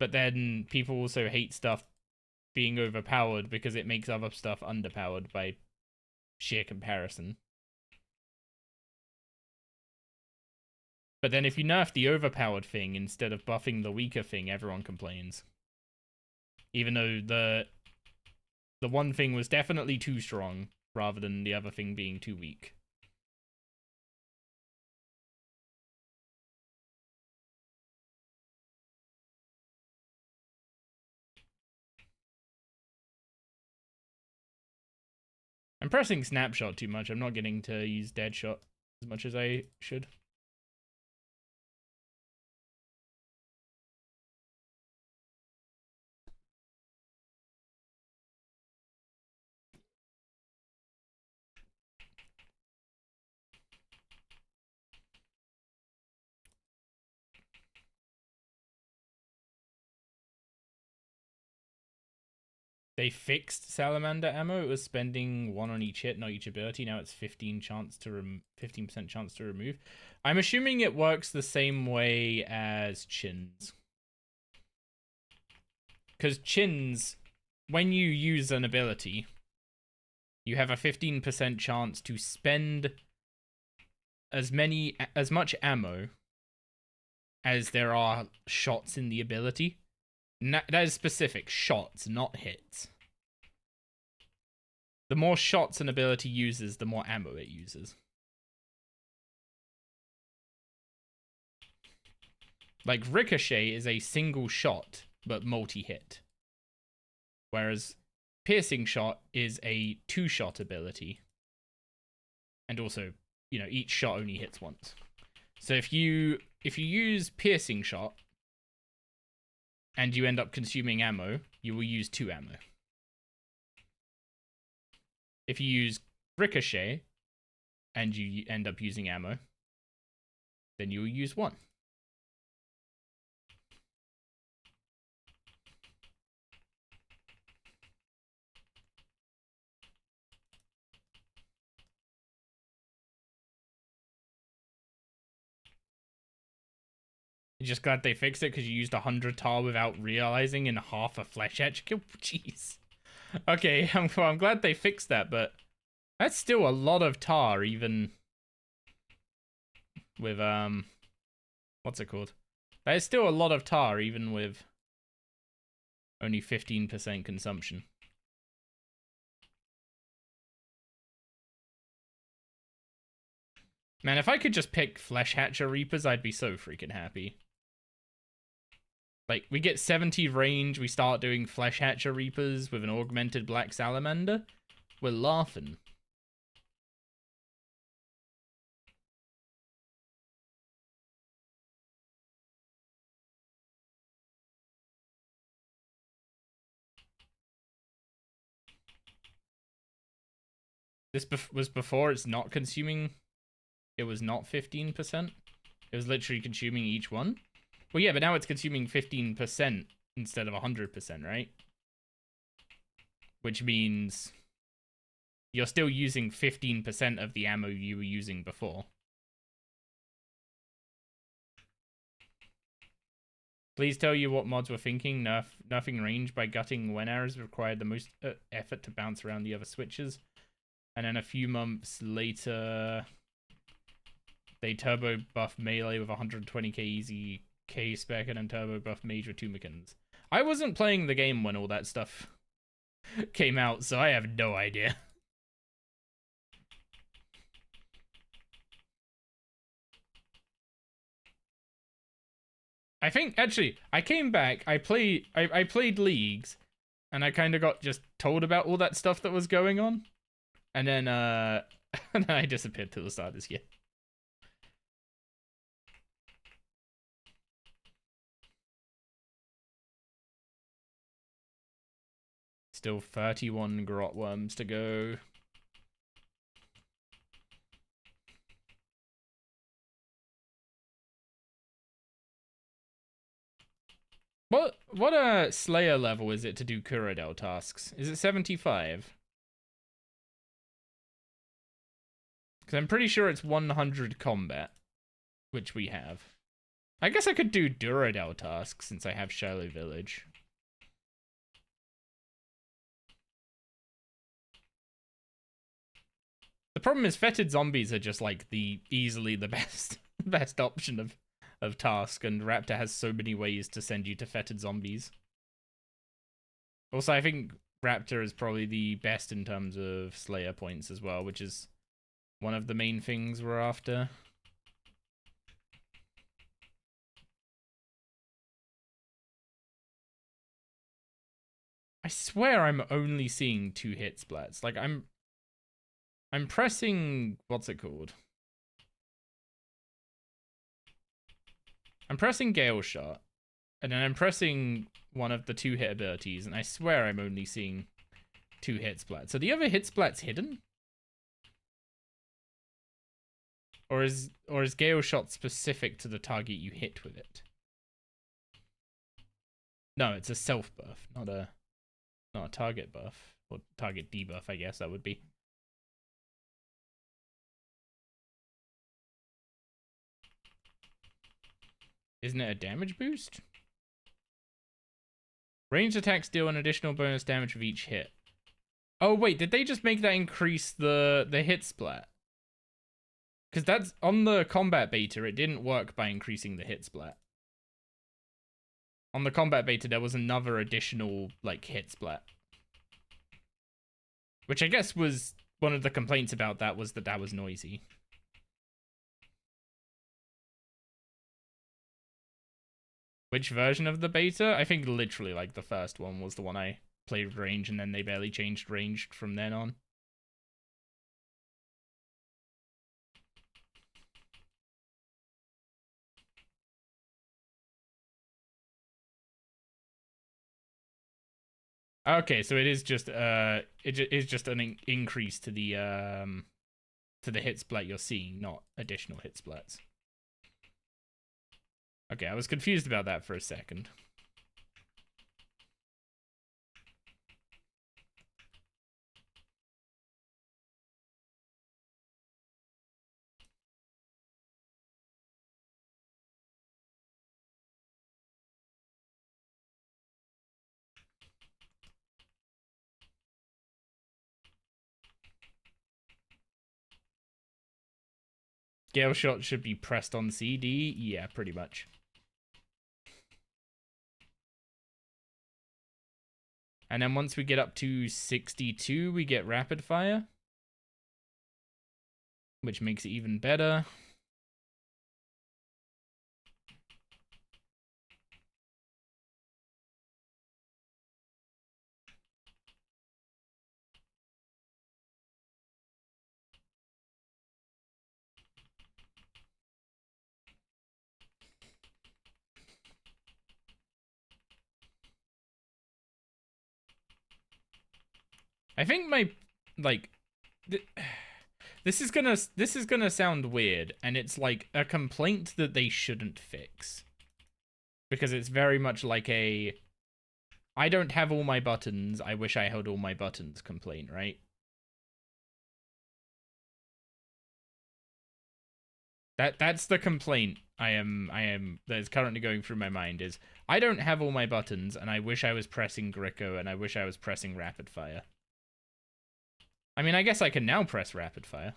But then people also hate stuff being overpowered because it makes other stuff underpowered by sheer comparison. But then if you nerf the overpowered thing instead of buffing the weaker thing, everyone complains. Even though the one thing was definitely too strong, rather than the other thing being too weak. I'm pressing Snapshot too much. I'm not getting to use Deadshot as much as I should. They fixed Salamander ammo. It was spending 1 on each hit, not each ability. Now it's 15% chance to remove. I'm assuming it works the same way as Chins. Because Chins, when you use an ability, you have a 15% chance to spend as much ammo as there are shots in the ability. That is specific. Shots, not hits. The more shots an ability uses, the more ammo it uses. Like, Ricochet is a single shot, but multi-hit. Whereas Piercing Shot is a 2-shot ability. And also, you know, each shot only hits once. So if you use Piercing Shot, and you end up consuming ammo, you will use 2 ammo. If you use Ricochet and you end up using ammo, then you'll use 1. I'm just glad they fixed it because you used 100 tar without realizing in half a flesh hatch kill. Jeez. Okay, I'm glad they fixed that, but that's still a lot of tar, even with, what's it called? That is still a lot of tar, even with only 15% consumption. Man, if I could just pick Flesh Hatcher Reapers, I'd be so freaking happy. Like, we get 70 range, we start doing Flesh Hatcher Reapers with an augmented Black Salamander. We're laughing. This was before it's not consuming. It was not 15%. It was literally consuming each one. Well, yeah, but now it's consuming 15% instead of 100%, right? Which means you're still using 15% of the ammo you were using before. Please tell you what mods were thinking. Nerfing range by gutting when arrows required the most effort to bounce around the other switches. And then a few months later, they turbo buff melee with 120k easy K spec and then turbo buff mage with 2 mechans. I wasn't playing the game when all that stuff came out, so I have no idea. I think, actually, I came back, I played Leagues, and I kind of got just told about all that stuff that was going on. And then, and then I disappeared till the start of this year. Still 31 grot worms to go. What Slayer level is it to do Kuradel tasks? Is it 75? Because I'm pretty sure it's 100 combat, which we have. I guess I could do Duradel tasks since I have Shiloh Village. The problem is fetid zombies are just like easily the best option of task, and Raptor has so many ways to send you to fetid zombies. Also, I think Raptor is probably the best in terms of Slayer points as well, which is one of the main things we're after. I swear I'm only seeing 2 hit splats. Like, I'm pressing, what's it called? I'm pressing Gale Shot, and then I'm pressing one of the 2 hit abilities, and I swear I'm only seeing 2 hit splats. So the other hit splats hidden? Or is Gale Shot specific to the target you hit with it? No, it's a self buff, not a target buff. Or target debuff, I guess that would be. Isn't it a damage boost? Ranged attacks deal an additional bonus damage with each hit. Oh wait, did they just make that increase the hit splat? Because that's on the combat beta, it didn't work by increasing the hit splat. On the combat beta, there was another additional like hit splat, which I guess was one of the complaints about that was that was noisy. Which version of the beta? I think literally like the first one was the one I played with range, and then they barely changed ranged from then on. Okay, so it is just is just an increase to the hit splat you're seeing, not additional hit splats. Okay, I was confused about that for a second. Gale shot should be pressed on CD? Yeah, pretty much. And then once we get up to 62, we get rapid fire, which makes it even better. I think my, like, this is gonna sound weird, and it's like a complaint that they shouldn't fix. Because it's very much like a, I don't have all my buttons, I wish I had all my buttons complaint, right? That's the complaint I am that is currently going through my mind is, I don't have all my buttons, and I wish I was pressing Greco, and I wish I was pressing rapid fire. I mean, I guess I can now press rapid fire.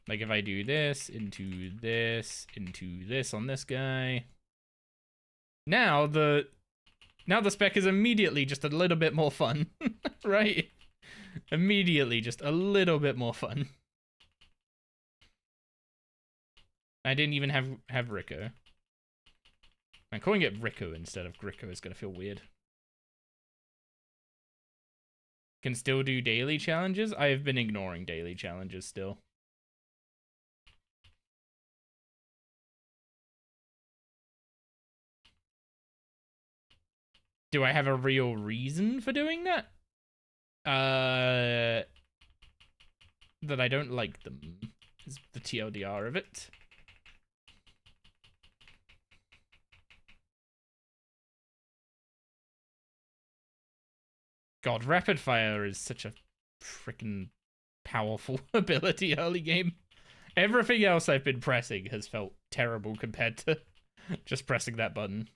Like if I do this into this on this guy. Now the spec is immediately just a little bit more fun, right? Immediately just a little bit more fun. I didn't even have Rico. I'm calling it Rico instead of Grico is gonna feel weird. Can still do daily challenges? I have been ignoring daily challenges still. Do I have a real reason for doing that? That I don't like them is the TLDR of it. God, rapid fire is such a freaking powerful ability early game. Everything else I've been pressing has felt terrible compared to just pressing that button.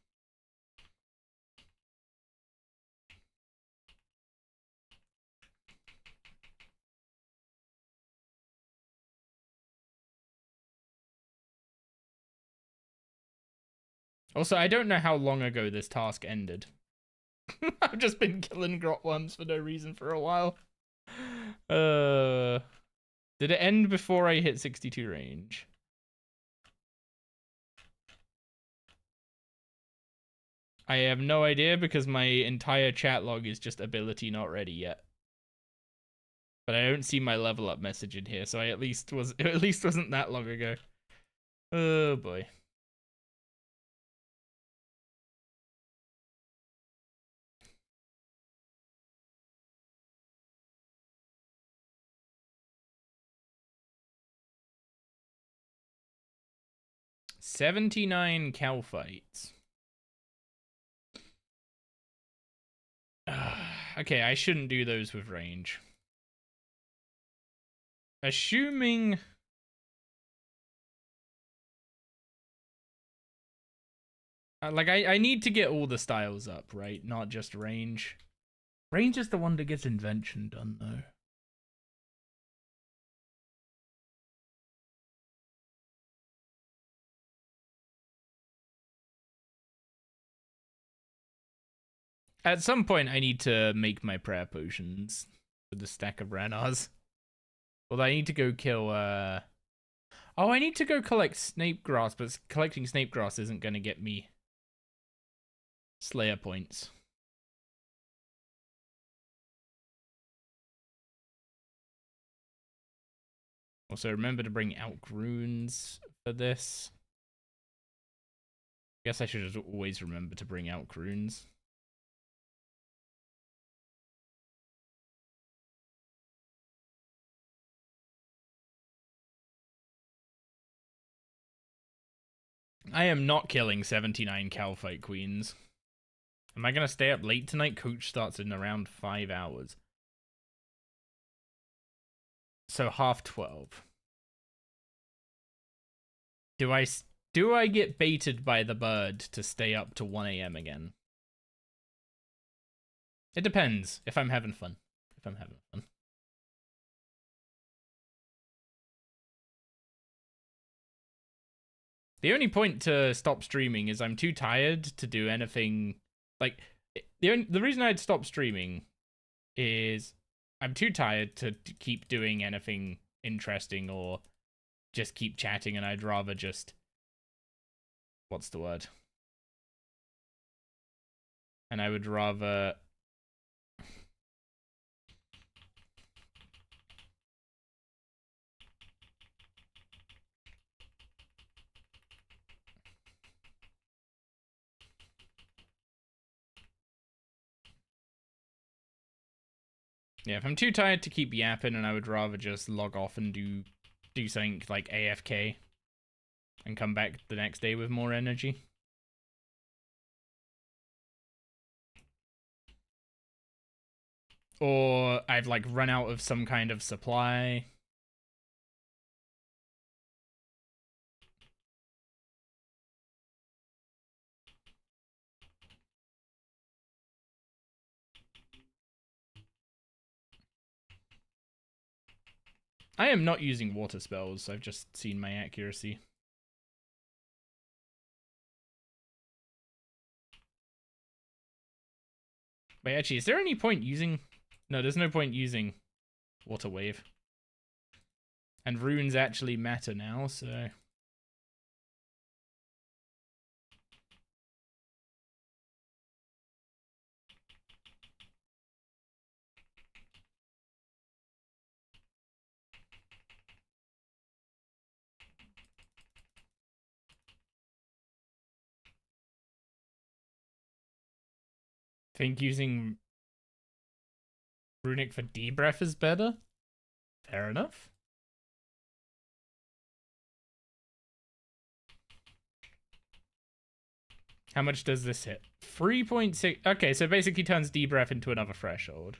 Also, I don't know how long ago this task ended. I've just been killing grot worms for no reason for a while. Did it end before I hit 62 range? I have no idea because my entire chat log is just ability not ready yet. But I don't see my level up message in here, so it at least wasn't that long ago. Oh boy. $79 cow fights. Okay, I shouldn't do those with range. Assuming... like, I need to get all the styles up, right? Not just range. Range is the one that gets invention done, though. At some point, I need to make my prayer potions with a stack of Ranars. Although I need to go kill, Oh, I need to go collect Snape Grass, but collecting Snape Grass isn't going to get me Slayer points. Also, remember to bring Elk runes for this. Guess I should always remember to bring Elk runes. I am not killing 79 Calfight Queens. Am I going to stay up late tonight? Coach starts in around 5 hours. So 12:30. Do I get baited by the bird to stay up to 1 AM again? It depends if I'm having fun. If I'm having fun. The only point to stop streaming is I'm too tired to do anything. Like, the reason I'd stop streaming is I'm too tired to keep doing anything interesting or just keep chatting, and I'd rather just... What's the word? And I would rather... Yeah, if I'm too tired to keep yapping, and I would rather just log off and do something like AFK and come back the next day with more energy. Or I've like run out of some kind of supply. I am not using water spells. I've just seen my accuracy. Wait, actually, is there any point using... No, there's no point using Water Wave. And runes actually matter now, so... Think using Runic for debrief is better? Fair enough. How much does this hit? 3.6. Okay, so basically turns debrief into another threshold.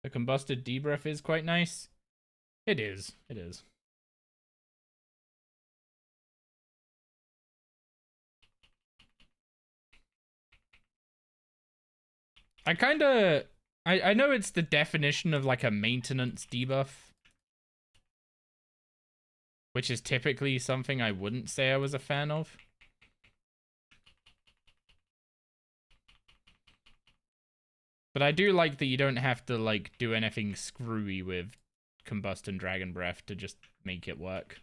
The combusted debrief is quite nice. It is. It is. I kinda... I know it's the definition of like a maintenance debuff, which is typically something I wouldn't say I was a fan of. But I do like that you don't have to like do anything screwy with Combust and Dragon Breath to just make it work.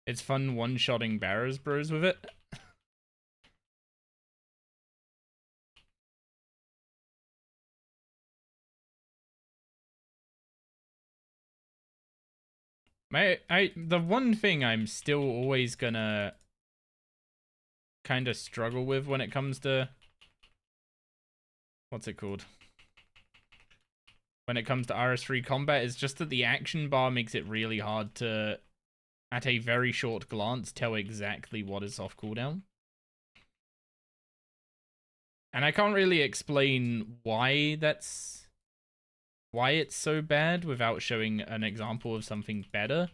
It's fun one-shotting Barrows Bros with it. The one thing I'm still always gonna kind of struggle with when it comes to what's it called? When it comes to RS3 combat is just that the action bar makes it really hard to, at a very short glance, tell exactly what is off cooldown. And I can't really explain why it's so bad without showing an example of something better.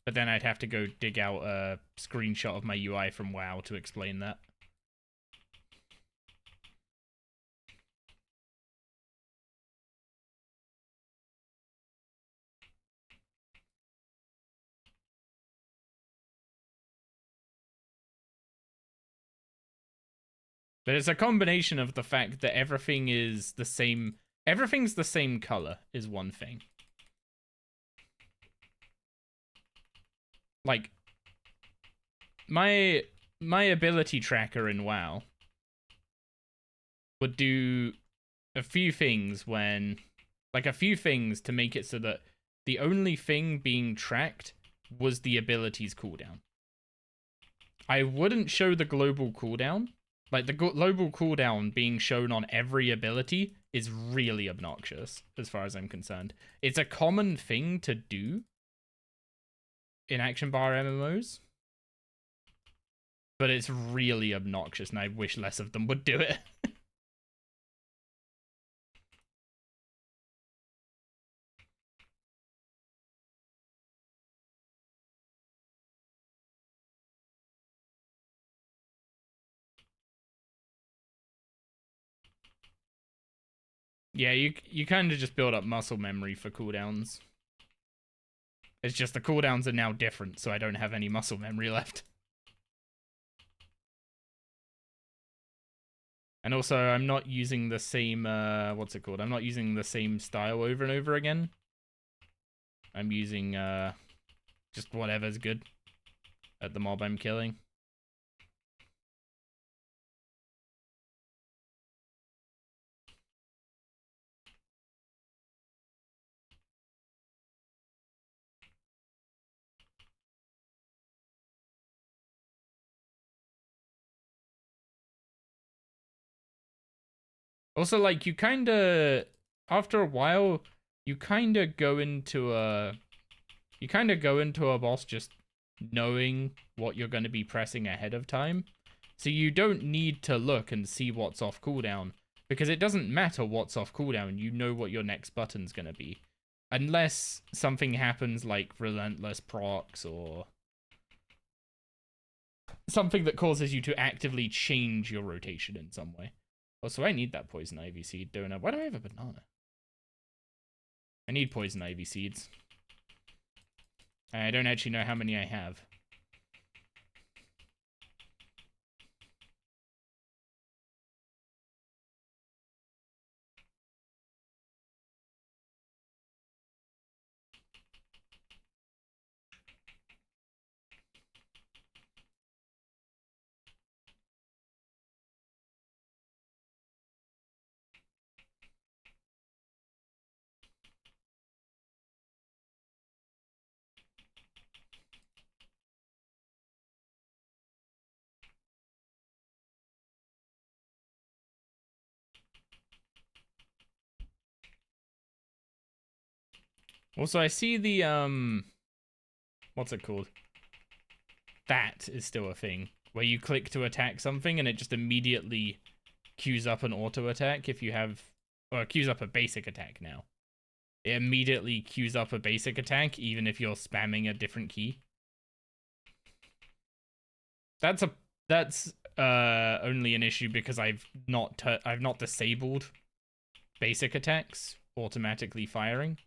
But then I'd have to go dig out a screenshot of my UI from WoW to explain that. But it's a combination of the fact that everything is the same. Everything's the same color is one thing. Like, my ability tracker in WoW would do a few things when, like, a few things to make it so that the only thing being tracked was the ability's cooldown. I wouldn't show the global cooldown. Like, the global cooldown being shown on every ability is really obnoxious, as far as I'm concerned. It's a common thing to do in action bar MMOs, but it's really obnoxious, and I wish less of them would do it. Yeah, you kind of just build up muscle memory for cooldowns. It's just the cooldowns are now different, so I don't have any muscle memory left. And also, I'm not using the same, what's it called? I'm not using the same style over and over again. I'm using, just whatever's good at the mob I'm killing. Also, like, you kind of, after a while, you kind of go into a boss just knowing what you're going to be pressing ahead of time. So you don't need to look and see what's off cooldown, because it doesn't matter what's off cooldown. You know what your next button's going to be. Unless something happens like relentless procs or something that causes you to actively change your rotation in some way. Oh, so I need that poison ivy seed, don't I? Why do I have a banana? I need poison ivy seeds. I don't actually know how many I have. Also, I see the, what's it called? That is still a thing, where you click to attack something and it just immediately queues up an auto attack if you have, or it queues up a basic attack now. It immediately queues up a basic attack even if you're spamming a different key. That's only an issue because I've not disabled basic attacks automatically firing.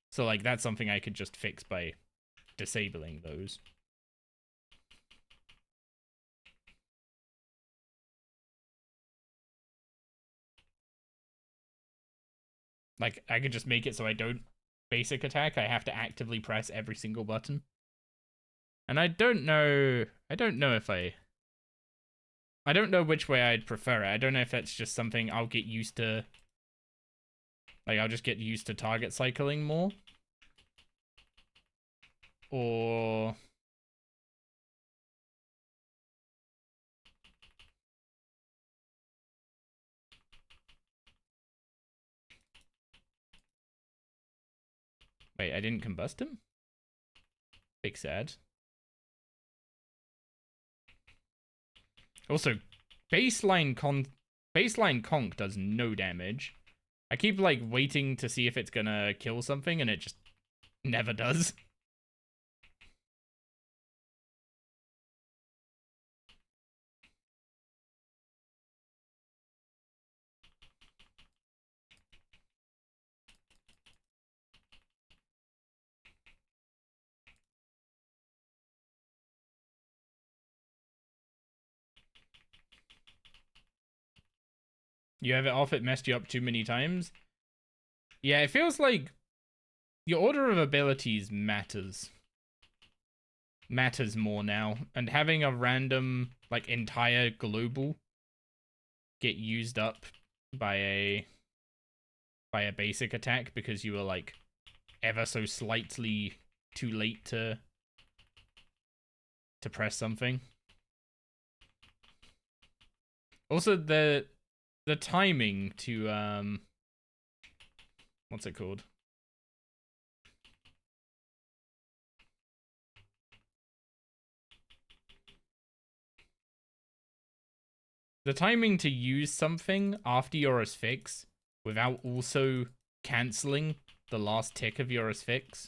So, like, that's something I could just fix by disabling those. Like, I could just make it so I don't basic attack. I have to actively press every single button. And I don't know which way I'd prefer it. I don't know if that's just something I'll get used to. Like, I'll just get used to target cycling more. or... Wait, I didn't combust him? Big sad. Also, baseline conk does no damage. I keep, like, waiting to see if it's gonna kill something, and it just never does. You have it off, it messed you up too many times? Yeah, it feels like your order of abilities matters more now, and having a random, like, entire global get used up by a basic attack because you were, like, ever so slightly too late to press something. Also, the timing to what's it called? The timing to use something after your asphyx without also cancelling the last tick of your asphyx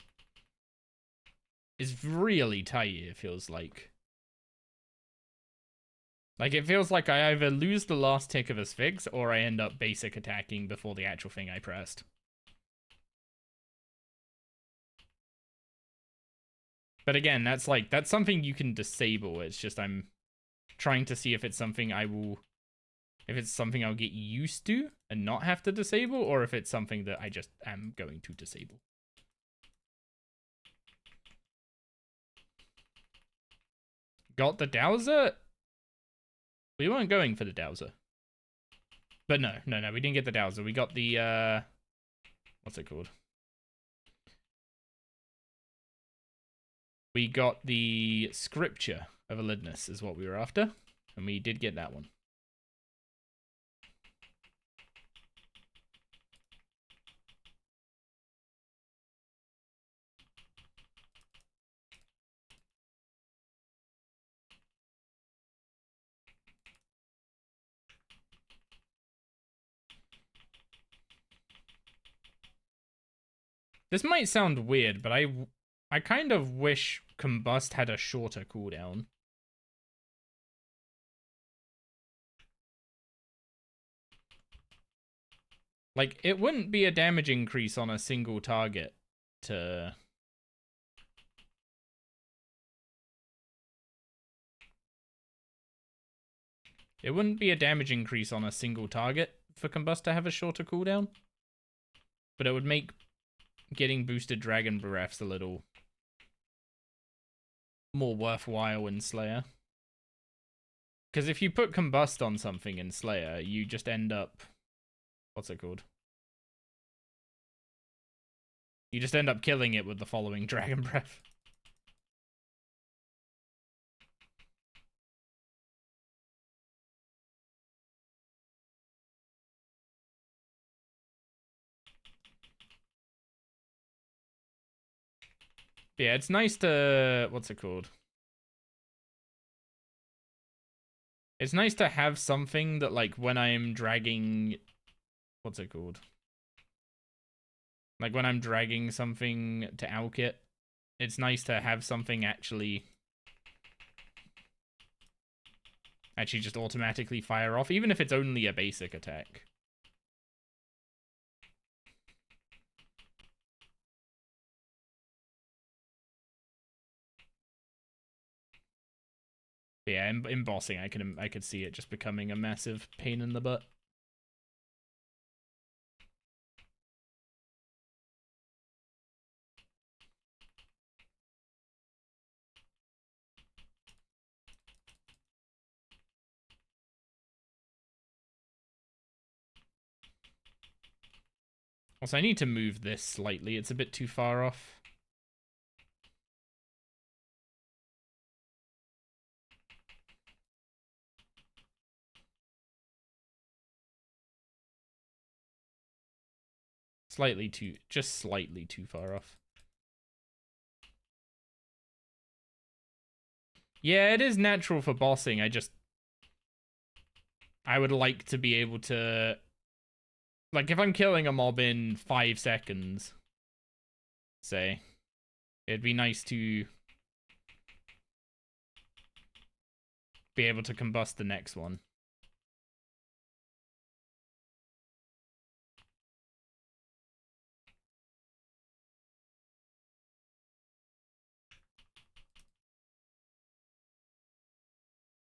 is really tight, it feels like. Like, it feels like I either lose the last tick of asphyx or I end up basic attacking before the actual thing I pressed. But again, that's something you can disable. It's just I'm trying to see if it's something I'll get used to and not have to disable, or if it's something that I just am going to disable. Got the dowser? We weren't going for the dowser. But no, we didn't get the dowser. We got the, what's it called? We got the Scripture of Elidness is what we were after, and we did get that one. This might sound weird, but I kind of wish Combust had a shorter cooldown. Like, it wouldn't be a damage increase on a single target to... It wouldn't be a damage increase on a single target for Combust to have a shorter cooldown. But it would make getting boosted Dragon Breaths a little more worthwhile in Slayer. Because if you put Combust on something in Slayer, you just end up... What's it called? You just end up killing it with the following Dragon Breath. Yeah, it's nice to... What's it called? It's nice to have something that, like, when I'm dragging... What's it called? Like, when I'm dragging something to alk it, it's nice to have something actually just automatically fire off, even if it's only a basic attack. But yeah, in bossing, I could see it just becoming a massive pain in the butt. Also, I need to move this slightly. It's a bit too far off. just slightly too far off. Yeah, it is natural for bossing. I would like to be able to, like, if I'm killing a mob in 5 seconds, say, it'd be nice to be able to combust the next one.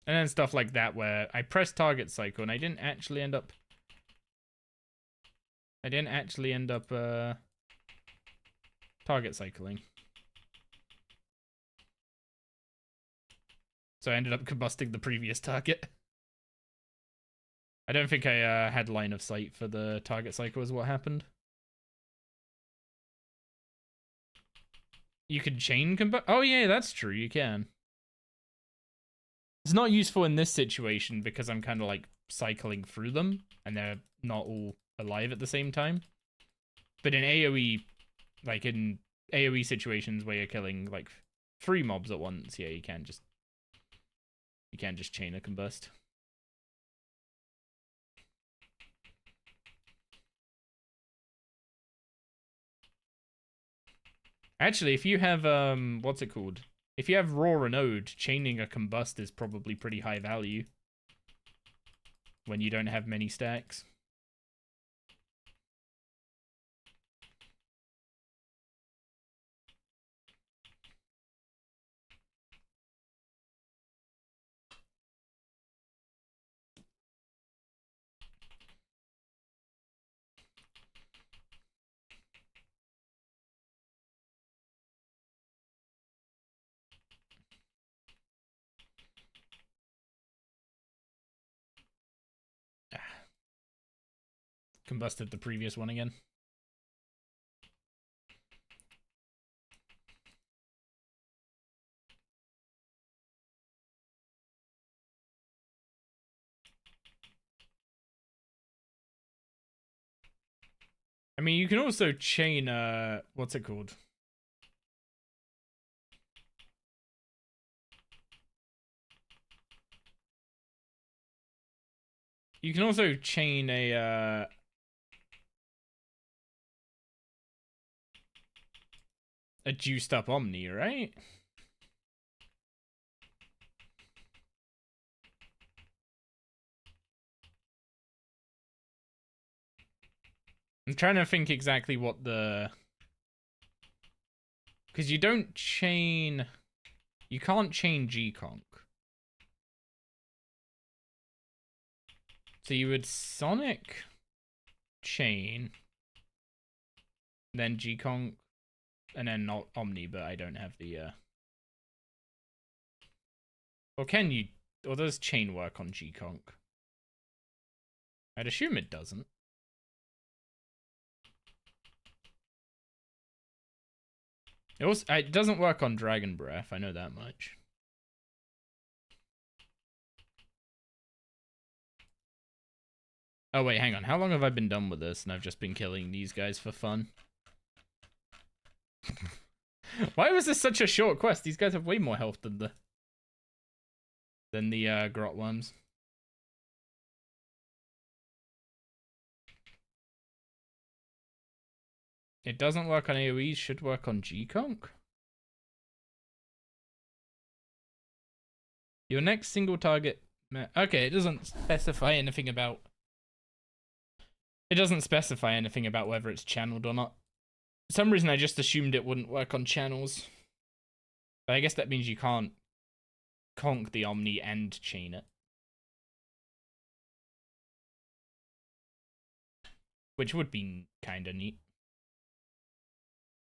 And then stuff like that where I pressed target cycle and I didn't actually end up target cycling. So I ended up combusting the previous target. I don't think I had line of sight for the target cycle is what happened. You can chain combust. Oh yeah, that's true, you can. It's not useful in this situation because I'm kind of like cycling through them and they're not all alive at the same time. But in AoE, like in AoE situations where you're killing like 3 mobs at once, yeah, you can't just chain a combust. Actually, if you have what's it called? If you have Raw and Ode, chaining a combust is probably pretty high value when you don't have many stacks. Combusted the previous one again. I mean, you can also chain, what's it called? You can also chain a juiced up Omni, right? I'm trying to think exactly what the... Because you don't chain... You can't chain G-Conk. So you would Sonic chain, then G-Conk, and then not Omni, but I don't have the... Or can you... Or does chain work on G-Conk? I'd assume it doesn't. It doesn't work on Dragon Breath, I know that much. Oh wait, hang on. How long have I been done with this and I've just been killing these guys for fun? Why was this such a short quest? These guys have way more health than the grot worms. It doesn't work on AoE, should work on G-Conk. Your next single target... Okay, it doesn't specify anything about... It doesn't specify anything about whether it's channeled or not. For some reason, I just assumed it wouldn't work on channels. But I guess that means you can't conk the Omni and chain it. Which would be kinda neat.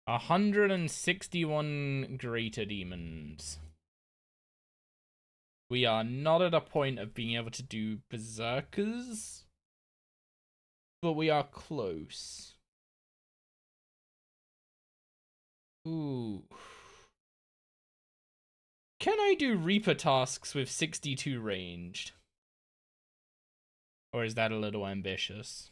161 greater demons. We are not at a point of being able to do berserkers, but we are close. Ooh. Can I do Reaper tasks with 62 ranged? Or is that a little ambitious?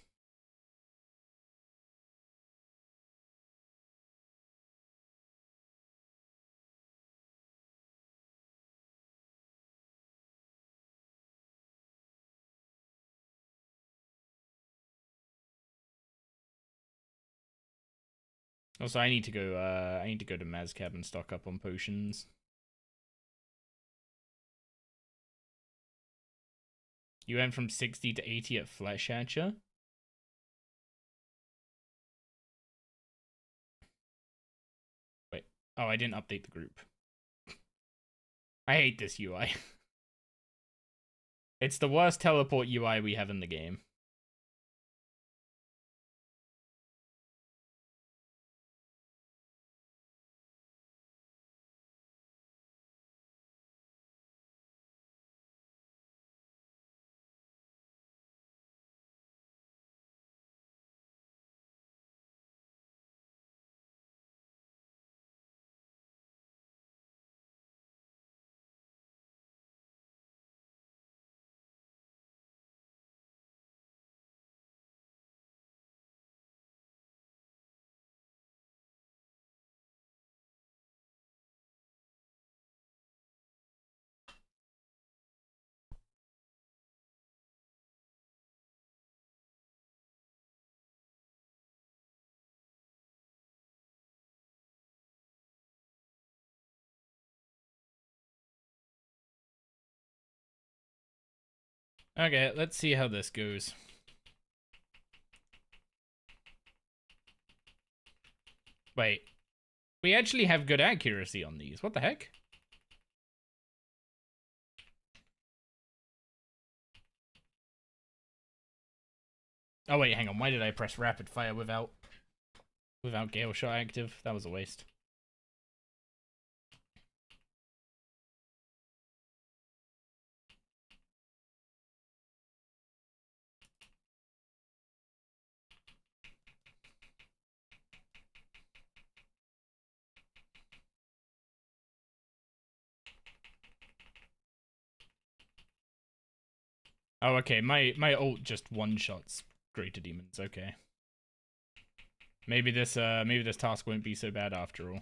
Also, I need to go to Mazcab and stock up on potions. You went from 60 to 80 at Flesh Hatcher? Wait. Oh, I didn't update the group. I hate this UI. It's the worst teleport UI we have in the game. Okay, let's see how this goes. Wait. We actually have good accuracy on these. What the heck? Oh wait, hang on. Why did I press rapid fire without Gale Shot active? That was a waste. Oh, okay. My ult just one-shots Greater Demons. Okay. Maybe this task won't be so bad after all.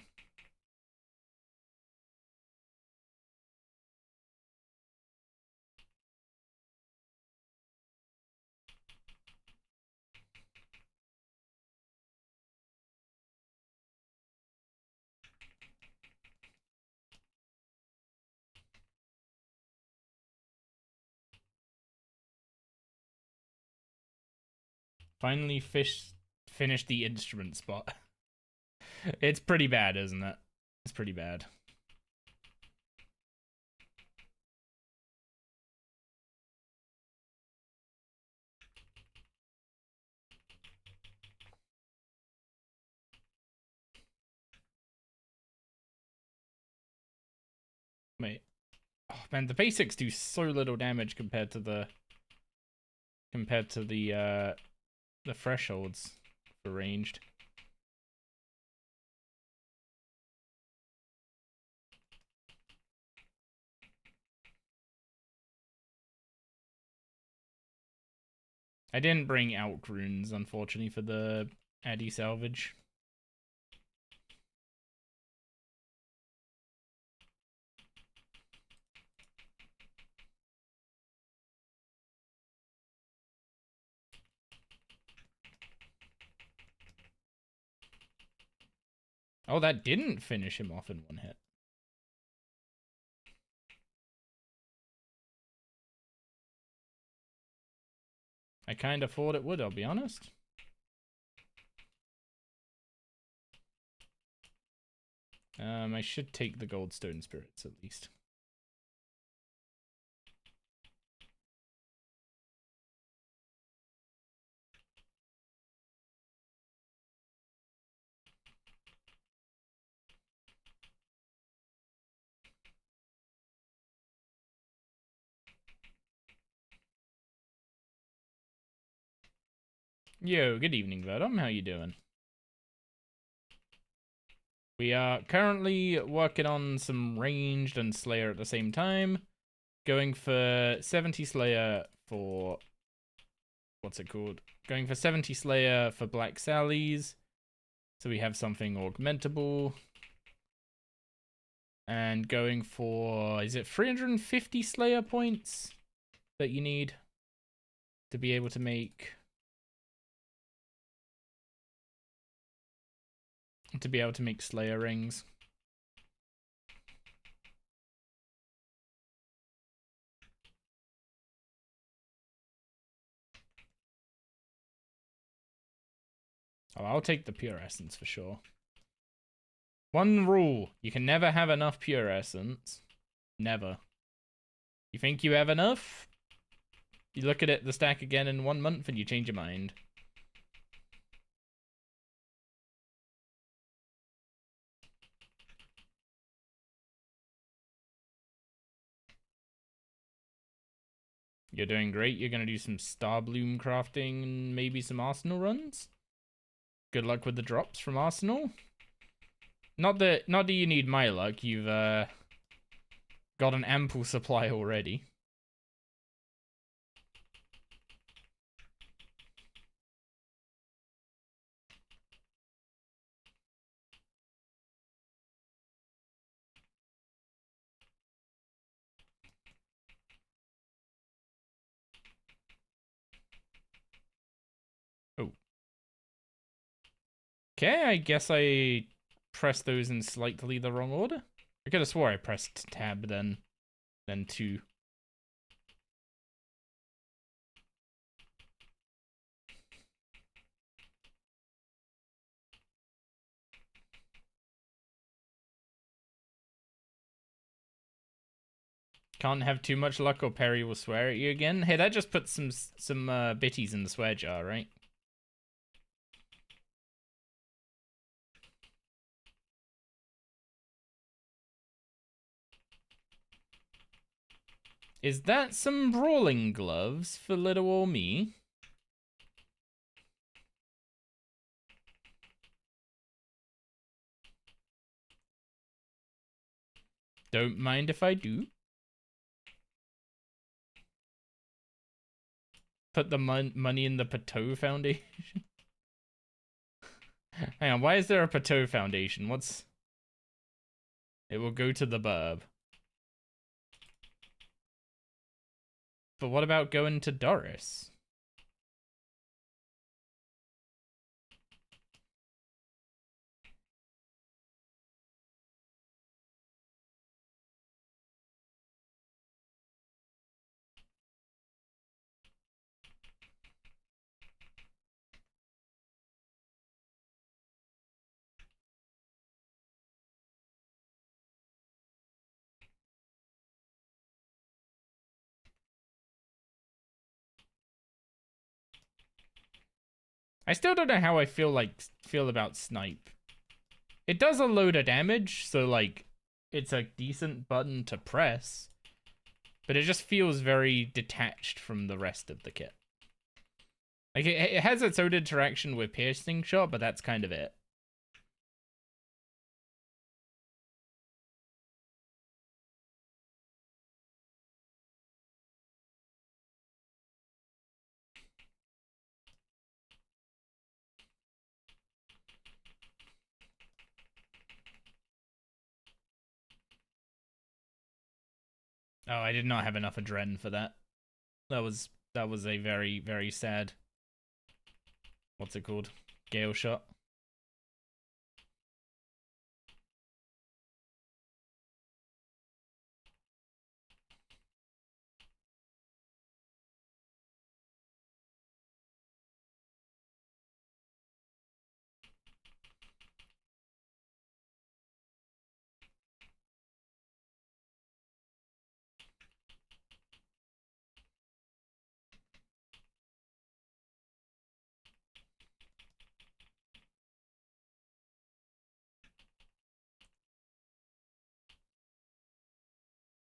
Finally finished the instrument spot. It's pretty bad, isn't it? It's pretty bad. Wait. Oh man, the basics do so little damage compared to the thresholds for ranged. I didn't bring out runes, unfortunately, for the Addy salvage. Oh, that didn't finish him off in one hit. I kind of thought it would, I'll be honest. I should take the Goldstone Spirits at least. Yo, good evening, Verdom. How you doing? We are currently working on some ranged and Slayer at the same time. Going for 70 Slayer for... what's it called? Going for 70 Slayer for Black Sallies. So we have something augmentable. And going for... is it 350 Slayer points that you need to be able to make... to be able to make Slayer rings. Oh, I'll take the pure essence for sure. One rule, you can never have enough pure essence. Never. You think you have enough? You look at it, the stack again in 1 month and you change your mind. You're doing great. You're gonna do some Star Bloom crafting and maybe some Arsenal runs. Good luck with the drops from Arsenal. Not that you need my luck. You've got an ample supply already. Oh. Okay, I guess I pressed those in slightly the wrong order. I could have swore I pressed tab then 2. Can't have too much luck or Perry will swear at you again. Hey, that just put some bitties in the swear jar, right? Is that some brawling gloves for little old me? Don't mind if I do. Put the money in the Pateau Foundation. Hang on, why is there a Pateau Foundation? What's... It will go to the burb. But what about going to Doris? I still don't know how I feel about Snipe. It does a load of damage, so like it's a decent button to press, but it just feels very detached from the rest of the kit. Like it has its own interaction with Piercing Shot, but that's kind of it. Oh, I did not have enough adrenaline for that. That was a very, very sad... What's it called? Gale shot.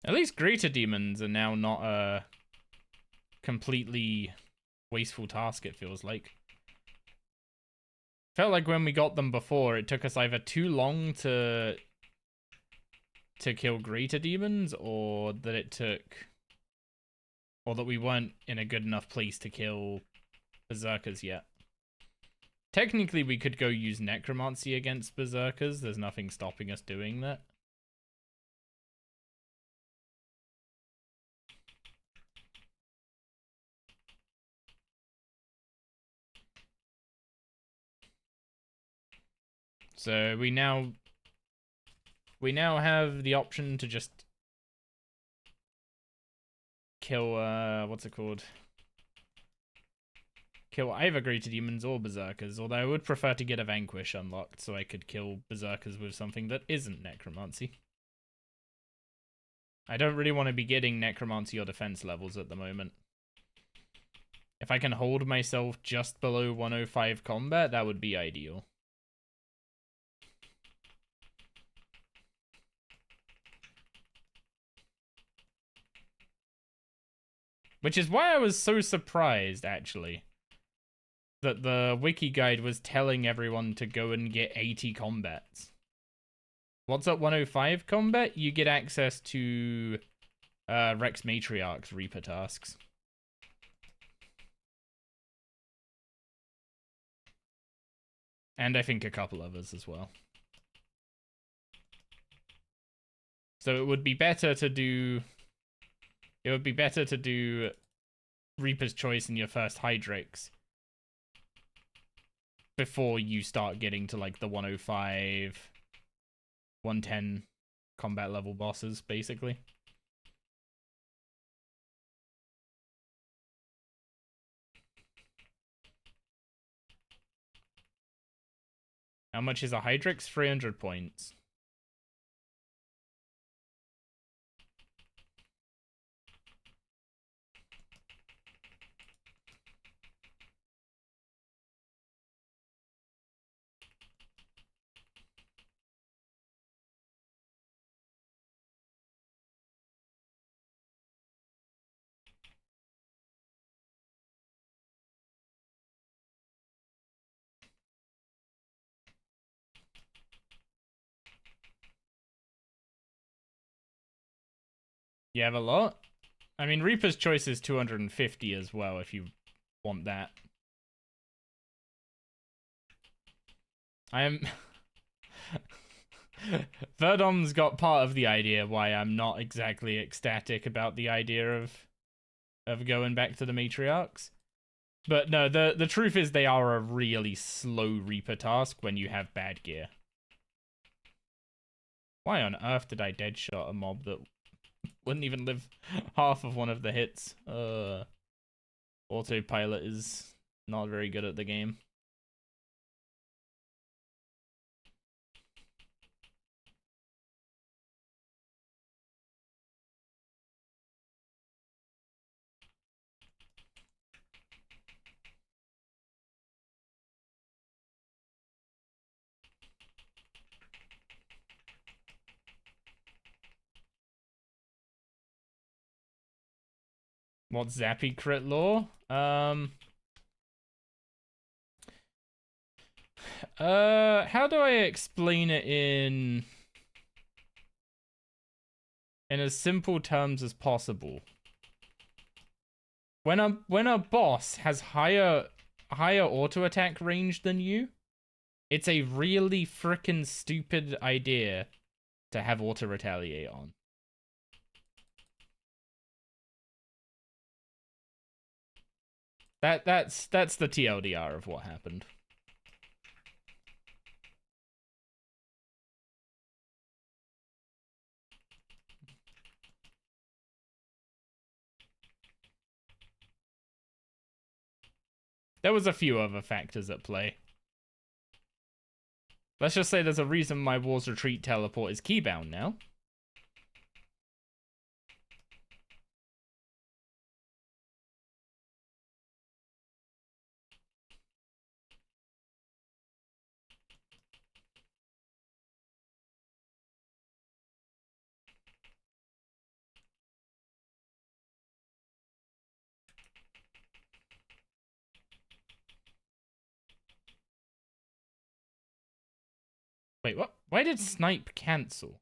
At least greater demons are now not a completely wasteful task, it feels like. Felt like when we got them before, it took us either too long to kill greater demons, or that we weren't in a good enough place to kill berserkers yet. Technically, we could go use necromancy against berserkers. There's nothing stopping us doing that. So we now have the option to just kill what's it called? Kill either Greater Demons or Berserkers, although I would prefer to get a Vanquish unlocked so I could kill Berserkers with something that isn't Necromancy. I don't really want to be getting Necromancy or defense levels at the moment. If I can hold myself just below 105 combat, that would be ideal. Which is why I was so surprised, actually, that the wiki guide was telling everyone to go and get 80 combats. What's up 105 combat? You get access to Rex Matriarch's Reaper tasks. And I think a couple others as well. So it would be better to do... It would be better to do Reaper's Choice in your first Hydrix before you start getting to like the 105, 110 combat level bosses, basically. How much is a Hydrix? 300 points. You have a lot? I mean, Reaper's Choice is 250 as well, if you want that. I am... Verdom's got part of the idea why I'm not exactly ecstatic about the idea of going back to the Matriarchs. But no, the truth is they are a really slow Reaper task when you have bad gear. Why on earth did I deadshot a mob that wouldn't even live half of one of the hits? Autopilot is not very good at the game. What's Zappy crit lore? How do I explain it in as simple terms as possible? When a boss has higher auto attack range than you, it's a really frickin' stupid idea to have auto retaliate on. That's the TLDR of what happened. There was a few other factors at play. Let's just say there's a reason my War's Retreat teleport is keybound now. Wait, what? Why did snipe cancel?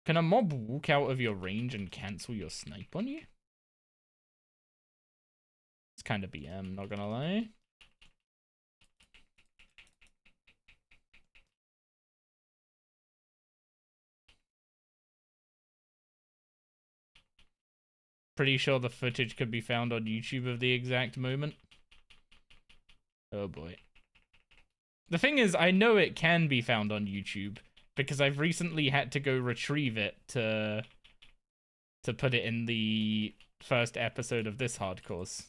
Can a mob walk out of your range and cancel your snipe on you? It's kind of BM, not gonna lie. Pretty sure the footage could be found on YouTube of the exact moment. Oh boy. The thing is, I know it can be found on YouTube because I've recently had to go retrieve it to put it in the first episode of this hardcores.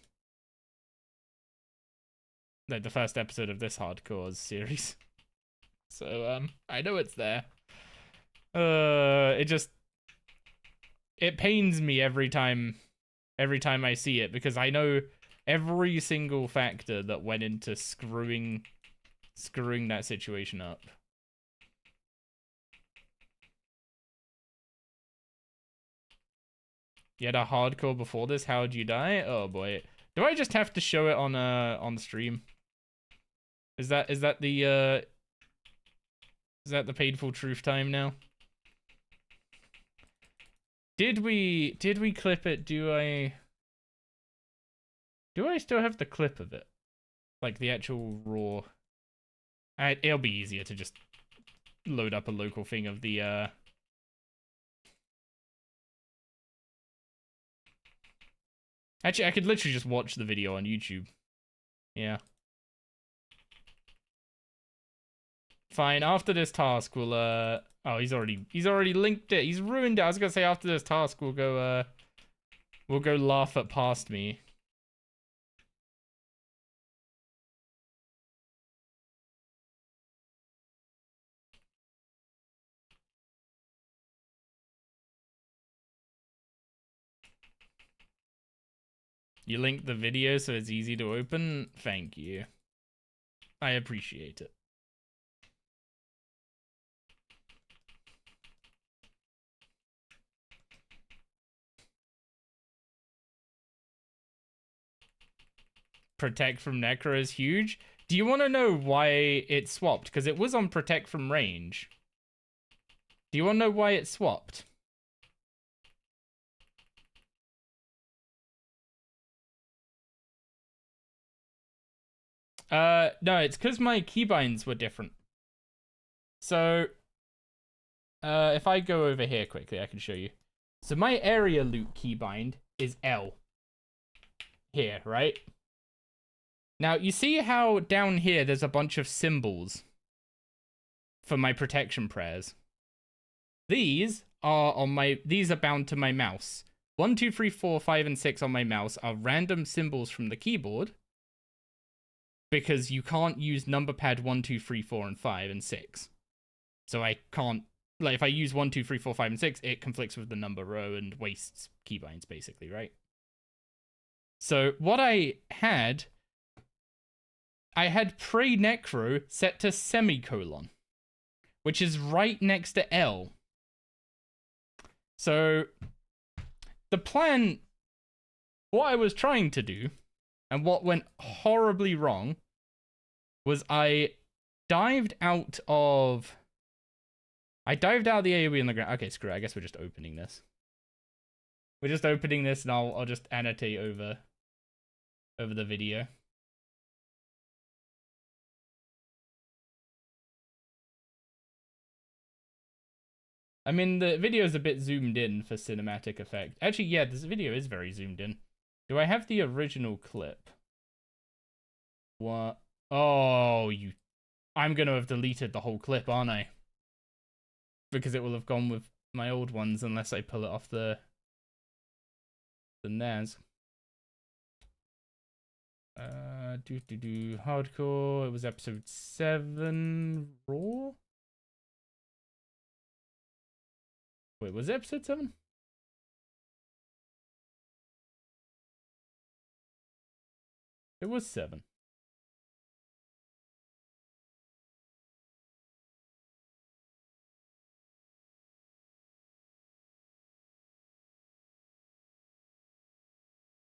No, the first episode of this hardcores series. So, I know it's there. It pains me every time I see it because I know every single factor that went into screwing that situation up. You had a hardcore before this? How'd you die? Oh boy. Do I just have to show it on the stream? Is that the painful truth time now? Did we clip it? Do I still have the clip of it? Like the actual raw. It'll be easier to just load up a local thing of the Actually, I could literally just watch the video on YouTube. Yeah. Fine, after this task we'll oh, he's already linked it. He's ruined it. I was gonna say after this task we'll go laugh at past me. You linked the video so it's easy to open? Thank you. I appreciate it. Protect from Necro is huge. Do you want to know why it swapped? Because it was on Protect from Range. Do you want to know why it swapped? No, it's because my keybinds were different. So, if I go over here quickly, I can show you. So my area loot keybind is L. Here, right? Now, you see how down here there's a bunch of symbols for my protection prayers? These are bound to my mouse. 1, 2, 3, 4, 5, and 6 on my mouse are random symbols from the keyboard. Because you can't use number pad 1, 2, 3, 4, and 5, and 6. So I can't, like, if I use 1, 2, 3, 4, 5, and 6, it conflicts with the number row and wastes keybinds, basically, right? So what I had Pray Necro set to semicolon, which is right next to L. So the plan, what I was trying to do, and what went horribly wrong, was I dived out of the AoE on the ground. Okay, screw it. I guess we're just opening this. We're just opening this, and I'll just annotate over the video. I mean, the video is a bit zoomed in for cinematic effect. Actually, yeah, this video is very zoomed in. Do I have the original clip? What? Oh, I'm gonna have deleted the whole clip, aren't I? Because it will have gone with my old ones unless I pull it off the NAS. Hardcore. It was episode 7. Raw? Wait, was it episode 7? It was 7.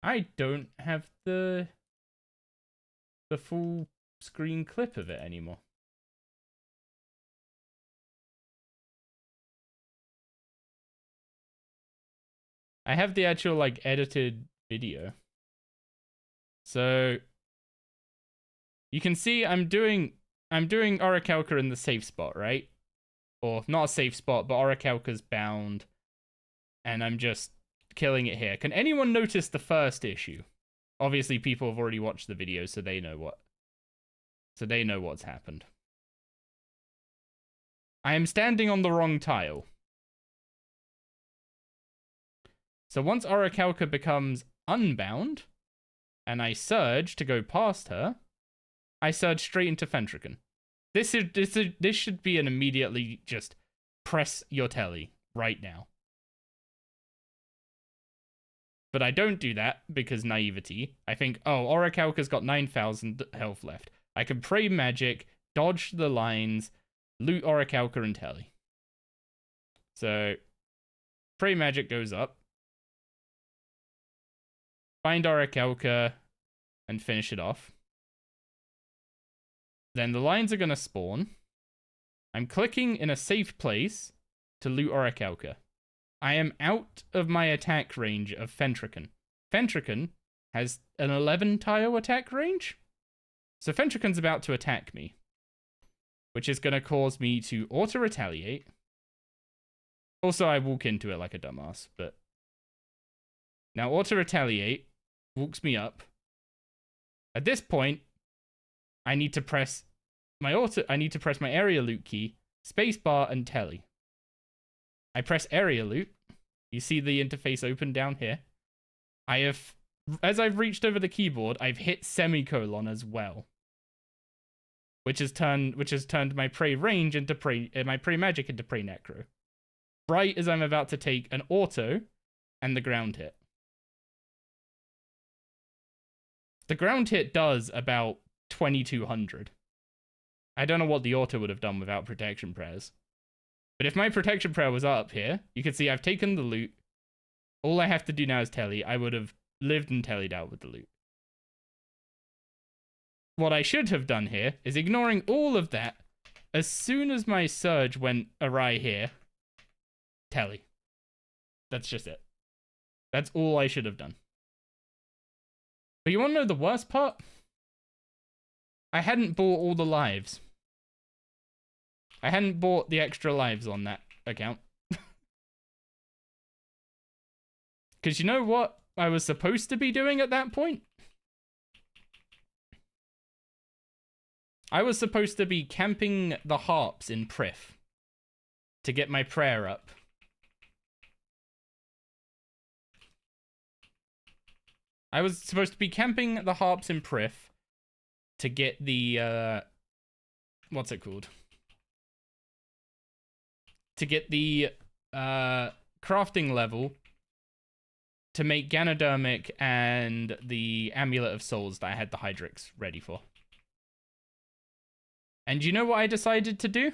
I don't have the full screen clip of it anymore. I have the actual, like, edited video. So you can see I'm doing Orichalca in the safe spot, right? Or not a safe spot, but Orichalca's bound. And I'm just killing it here. Can anyone notice the first issue? Obviously people have already watched the video, so they know what's happened. I am standing on the wrong tile. So once Orichalca becomes unbound, and I surge to go past her, I surge straight into Fentrican. This should be an immediately just press your telly right now. But I don't do that because naivety. I think, oh, Orichalca's got 9,000 health left. I can pray magic, dodge the lines, loot Orichalca and telly. So, pray magic goes up. Find Orichalca and finish it off. Then the lines are going to spawn. I'm clicking in a safe place to loot Orichalca. I am out of my attack range of Fentrican. Fentrican has an 11 tile attack range. So Fentrican's about to attack me, which is going to cause me to auto-retaliate. Also, I walk into it like a dumbass, but... Now, auto-retaliate walks me up. At this point, I need to press my area loot key, spacebar, and telly. I press area loot. You see the interface open down here. As I've reached over the keyboard, I've hit semicolon as well, which has turned my prey range into my prey magic into prey necro. Right as I'm about to take an auto and the ground hit. The ground hit does about 2,200. I don't know what the auto would have done without protection prayers. But if my protection prayer was up here, you can see I've taken the loot. All I have to do now is telly. I would have lived and tellied out with the loot. What I should have done here is ignoring all of that. As soon as my surge went awry here, telly. That's just it. That's all I should have done. But you want to know the worst part? I hadn't bought all the lives. I hadn't bought the extra lives on that account. Because you know what I was supposed to be doing at that point? I was supposed to be camping the harps in Prif to get my prayer up. I was supposed to be camping the harps in Prif to get the, what's it called? To get the crafting level to make Ganodermic and the Amulet of Souls that I had the Hydrix ready for. And you know what I decided to do?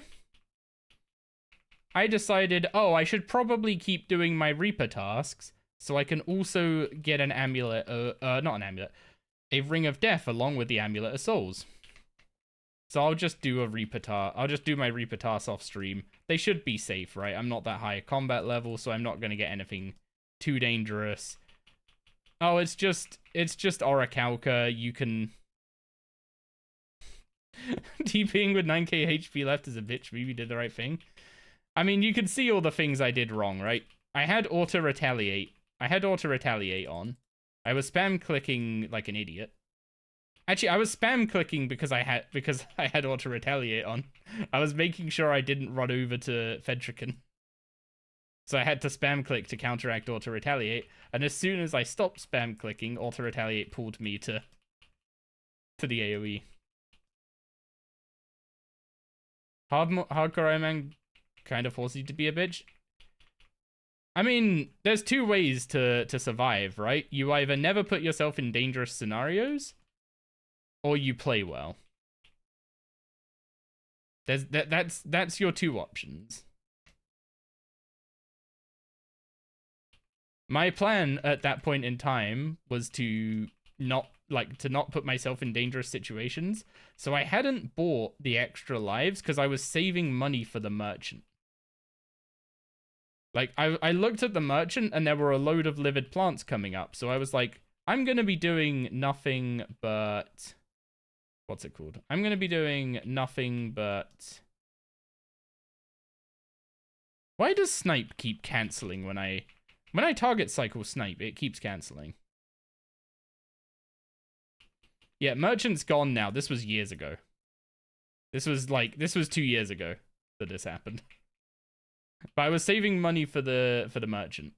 I decided, oh, I should probably keep doing my Reaper tasks so I can also get an amulet, not an amulet, a Ring of Death along with the Amulet of Souls. So I'll just do a Reaper task. I'll just do my Reaper tasks off stream. They should be safe, right? I'm not that high combat level, so I'm not going to get anything too dangerous. Oh, it's just Orichalca. You can... TPing with 9k HP left is a bitch move. You did the right thing. I mean, you can see all the things I did wrong, right? I had auto-retaliate. On. I was spam clicking like an idiot. Actually, I was spam clicking because I had auto-retaliate on. I was making sure I didn't run over to Fentrican. So I had to spam click to counteract auto-retaliate. And as soon as I stopped spam clicking, auto-retaliate pulled me to the AoE. Hardcore Iron Man kind of forces you to be a bitch. I mean, there's two ways to survive, right? You either never put yourself in dangerous scenarios, or you play well. That's your two options. My plan at that point in time was to not put myself in dangerous situations. So I hadn't bought the extra lives because I was saving money for the merchant. Like, I looked at the merchant and there were a load of livid plants coming up. So I was like, I'm going to be doing nothing but... What's it called? I'm going to be doing nothing but... Why does snipe keep cancelling when I target cycle snipe? It keeps cancelling. Yeah, merchant's gone now. This was years ago. This was 2 years ago. that this happened. But I was saving money for the merchant.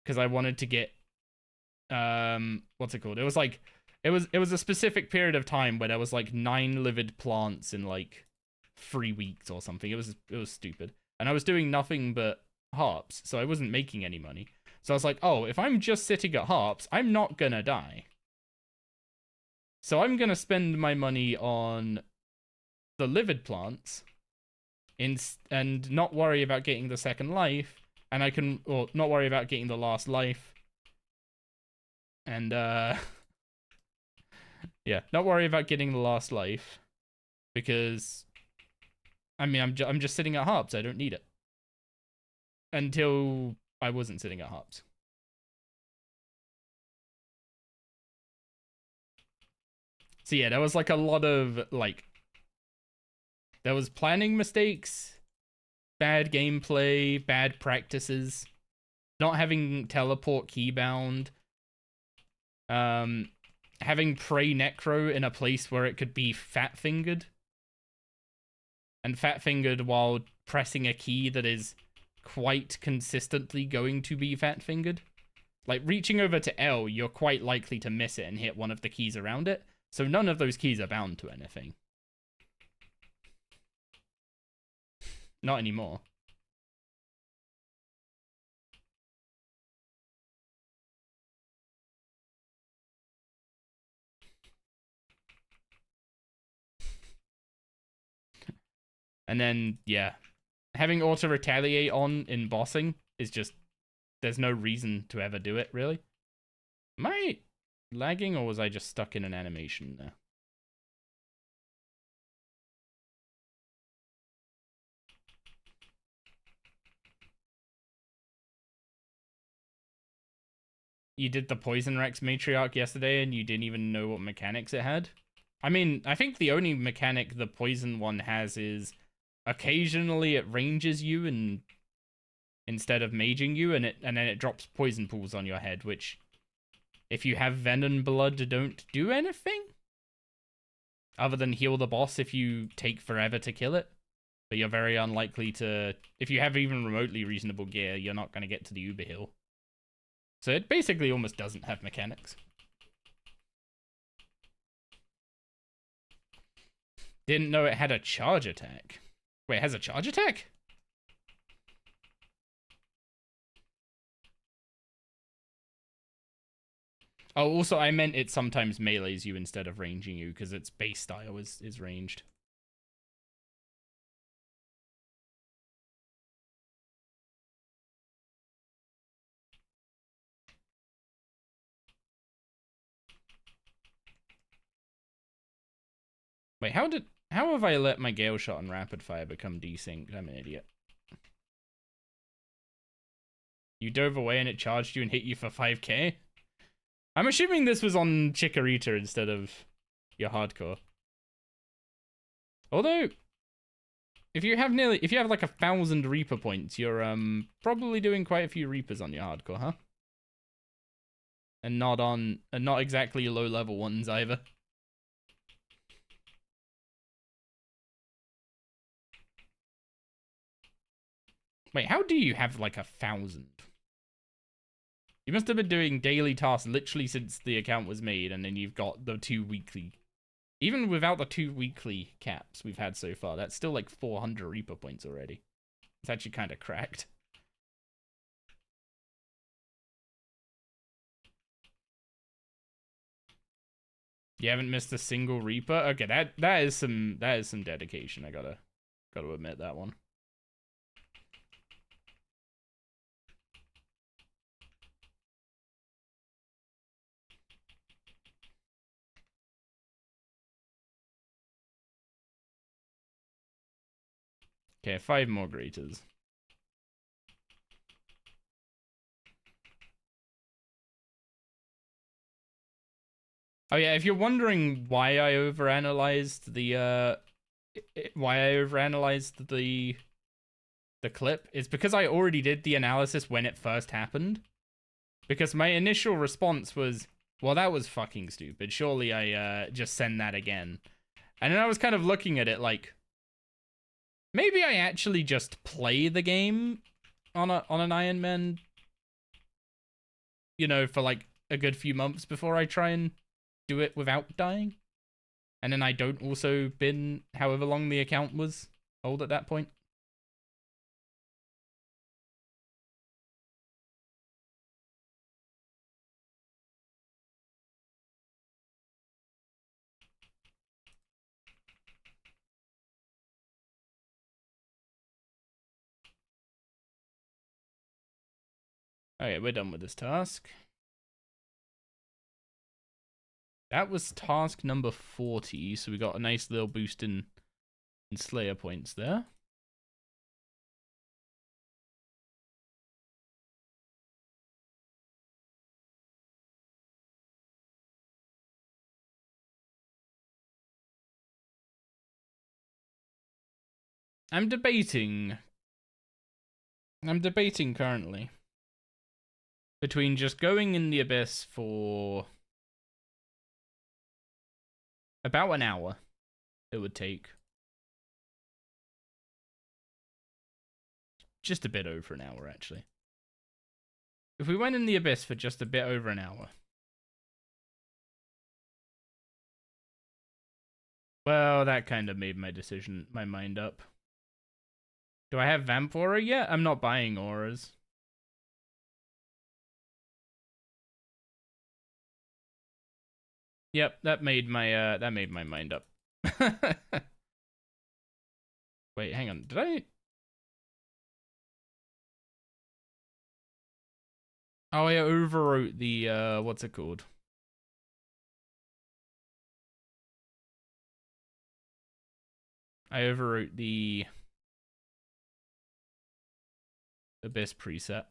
Because I wanted to get what's it called? It was like it was a specific period of time where there was like 9 livid plants in like 3 weeks or something. It was stupid. And I was doing nothing but harps, so I wasn't making any money. So I was like, oh, if I'm just sitting at harps, I'm not gonna die. So I'm gonna spend my money on the livid plants and not worry about getting the second life, and I can, or not worry about getting the last life. And yeah, not worry about getting the last life, because I mean, I'm just sitting at harps. I don't need it. Until I wasn't sitting at harps. So yeah, there was like a lot of like, there was planning mistakes, bad gameplay, bad practices, not having teleport keybound, having Prey Necro in a place where it could be fat-fingered. And fat-fingered while pressing a key that is quite consistently going to be fat-fingered. Like, reaching over to L, you're quite likely to miss it and hit one of the keys around it. So none of those keys are bound to anything. Not anymore. And then, yeah, having auto retaliate on in bossing is just, there's no reason to ever do it, really. Am I lagging, or was I just stuck in an animation there? You did the Poison Rex Matriarch yesterday and you didn't even know what mechanics it had? I mean, I think the only mechanic the Poison one has is occasionally it ranges you and instead of maging you, and then it drops poison pools on your head, which, if you have Venom Blood, don't do anything other than heal the boss if you take forever to kill it. But you're very unlikely to, if you have even remotely reasonable gear, you're not going to get to the Uber Hill. So it basically almost doesn't have mechanics. Didn't know it had a charge attack. Wait, it has a charge attack? Oh, also, I meant it sometimes melees you instead of ranging you, because its base style is ranged. Wait, how have I let my Gale Shot and Rapid Fire become desynced? I'm an idiot. You dove away and it charged you and hit you for 5k? I'm assuming this was on Chikorita instead of your hardcore. Although, if you have like 1,000 Reaper points, you're probably doing quite a few Reapers on your hardcore, huh? And not exactly low level ones either. Wait, how do you have like 1,000? You must have been doing daily tasks literally since the account was made, and then you've got the 2 weekly. Even without the 2 weekly caps we've had so far, that's still like 400 Reaper points already. It's actually kind of cracked. You haven't missed a single Reaper? Okay, that is some dedication. I gotta admit that one. Okay, 5 more greeters. Oh yeah, if you're wondering why I overanalyzed the clip, it's because I already did the analysis when it first happened. Because my initial response was, well, that was fucking stupid. Surely I just send that again. And then I was kind of looking at it like, Maybe I actually just play the game on an Iron Man, you know, for like a good few months before I try and do it without dying. And then I don't also bin however long the account was old at that point. Okay, we're done with this task. That was task number 40, so we got a nice little boost in Slayer points there. I'm debating currently between just going in the abyss for about an hour it would take. Just a bit over an hour, actually. If we went in the abyss for just a bit over an hour. Well, that kind of made my mind up. Do I have Vamp Aura yet? I'm not buying auras. Yep, that made my mind up. Wait, hang on. Did I? Oh, I overwrote the what's it called? I overwrote the Abyss preset.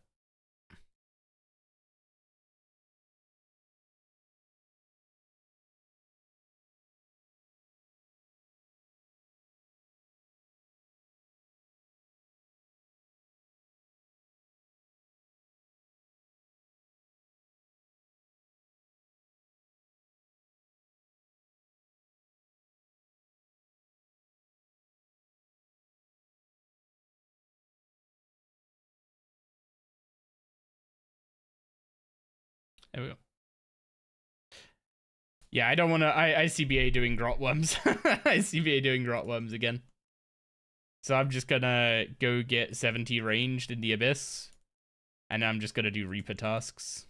There we go. Yeah, I don't want to. ICBA doing grot worms. ICBA doing grot worms again. So I'm just gonna go get 70 ranged in the abyss, and I'm just gonna do Reaper tasks.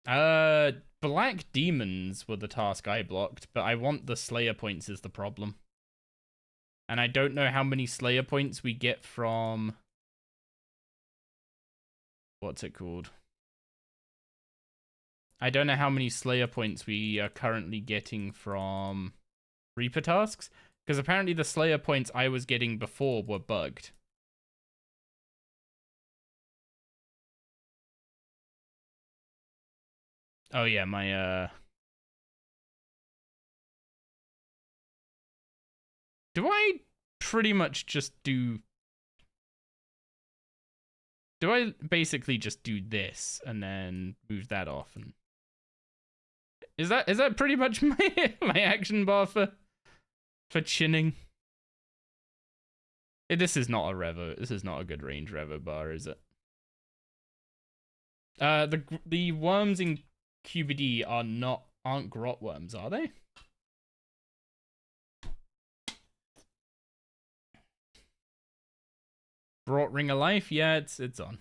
Black demons were the task I blocked, but I want the Slayer points is the problem. And I don't know how many Slayer points we get from... What's it called? I don't know how many Slayer points we are currently getting from Reaper tasks, because apparently the Slayer points I was getting before were bugged. Oh yeah, my do I pretty much just do... Do I basically just do this and then move that off? And is that pretty much my action bar for chinning? This is not a revo. This is not a good range revo bar, is it? The worms in QBD aren't grot worms, are they? Brought Ring of Life? Yeah, it's on.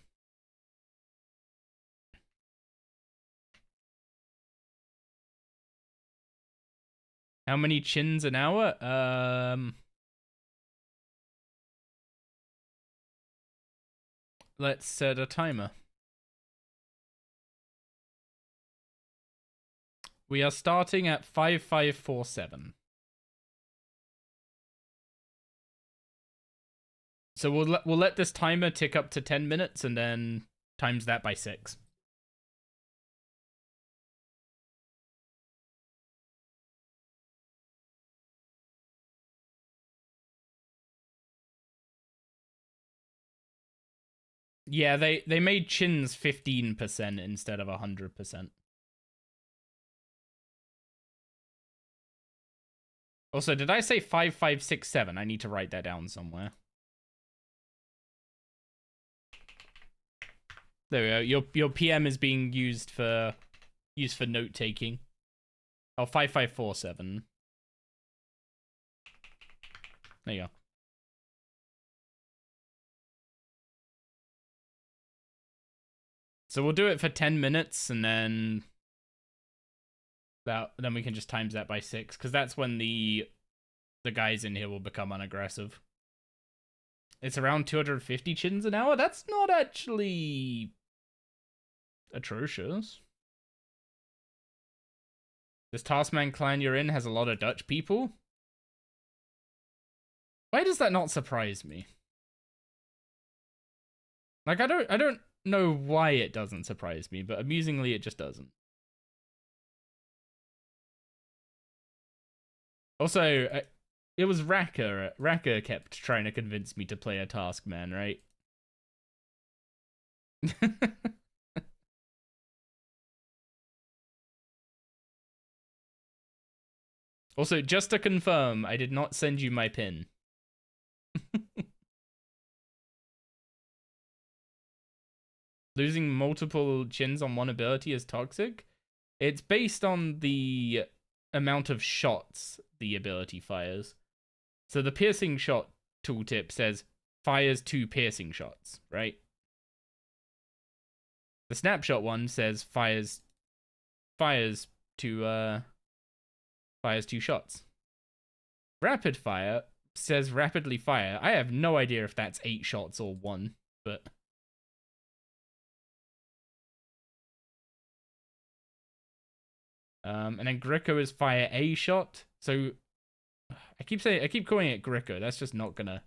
How many chins an hour? Let's set a timer. We are starting at 5547. So we'll let this timer tick up to 10 minutes and then times that by 6. Yeah, they made chins 15% instead of 100%. Also, did I say 5567? I need to write that down somewhere. There we go. Your PM is being used for note taking. Oh, 5547. There you go. So we'll do it for 10 minutes and then we can just times that by 6, because that's when the guys in here will become unaggressive. It's around 250 chins an hour. That's not actually atrocious. This Taskman clan you're in has a lot of Dutch people. Why does that not surprise me? Like, I don't know why it doesn't surprise me, but amusingly it just doesn't. Also, it was Raka. Raka kept trying to convince me to play a Taskman, right? Also, just to confirm, I did not send you my pin. Losing multiple chins on one ability is toxic? It's based on the amount of shots the ability fires. So the piercing shot tooltip says fires 2 piercing shots, right? The snapshot one says fires 2 shots. Rapid fire says rapidly fire. I have no idea if that's 8 shots or 1, but and then Gricko is fire a shot. So I keep calling it Gricko. That's just not gonna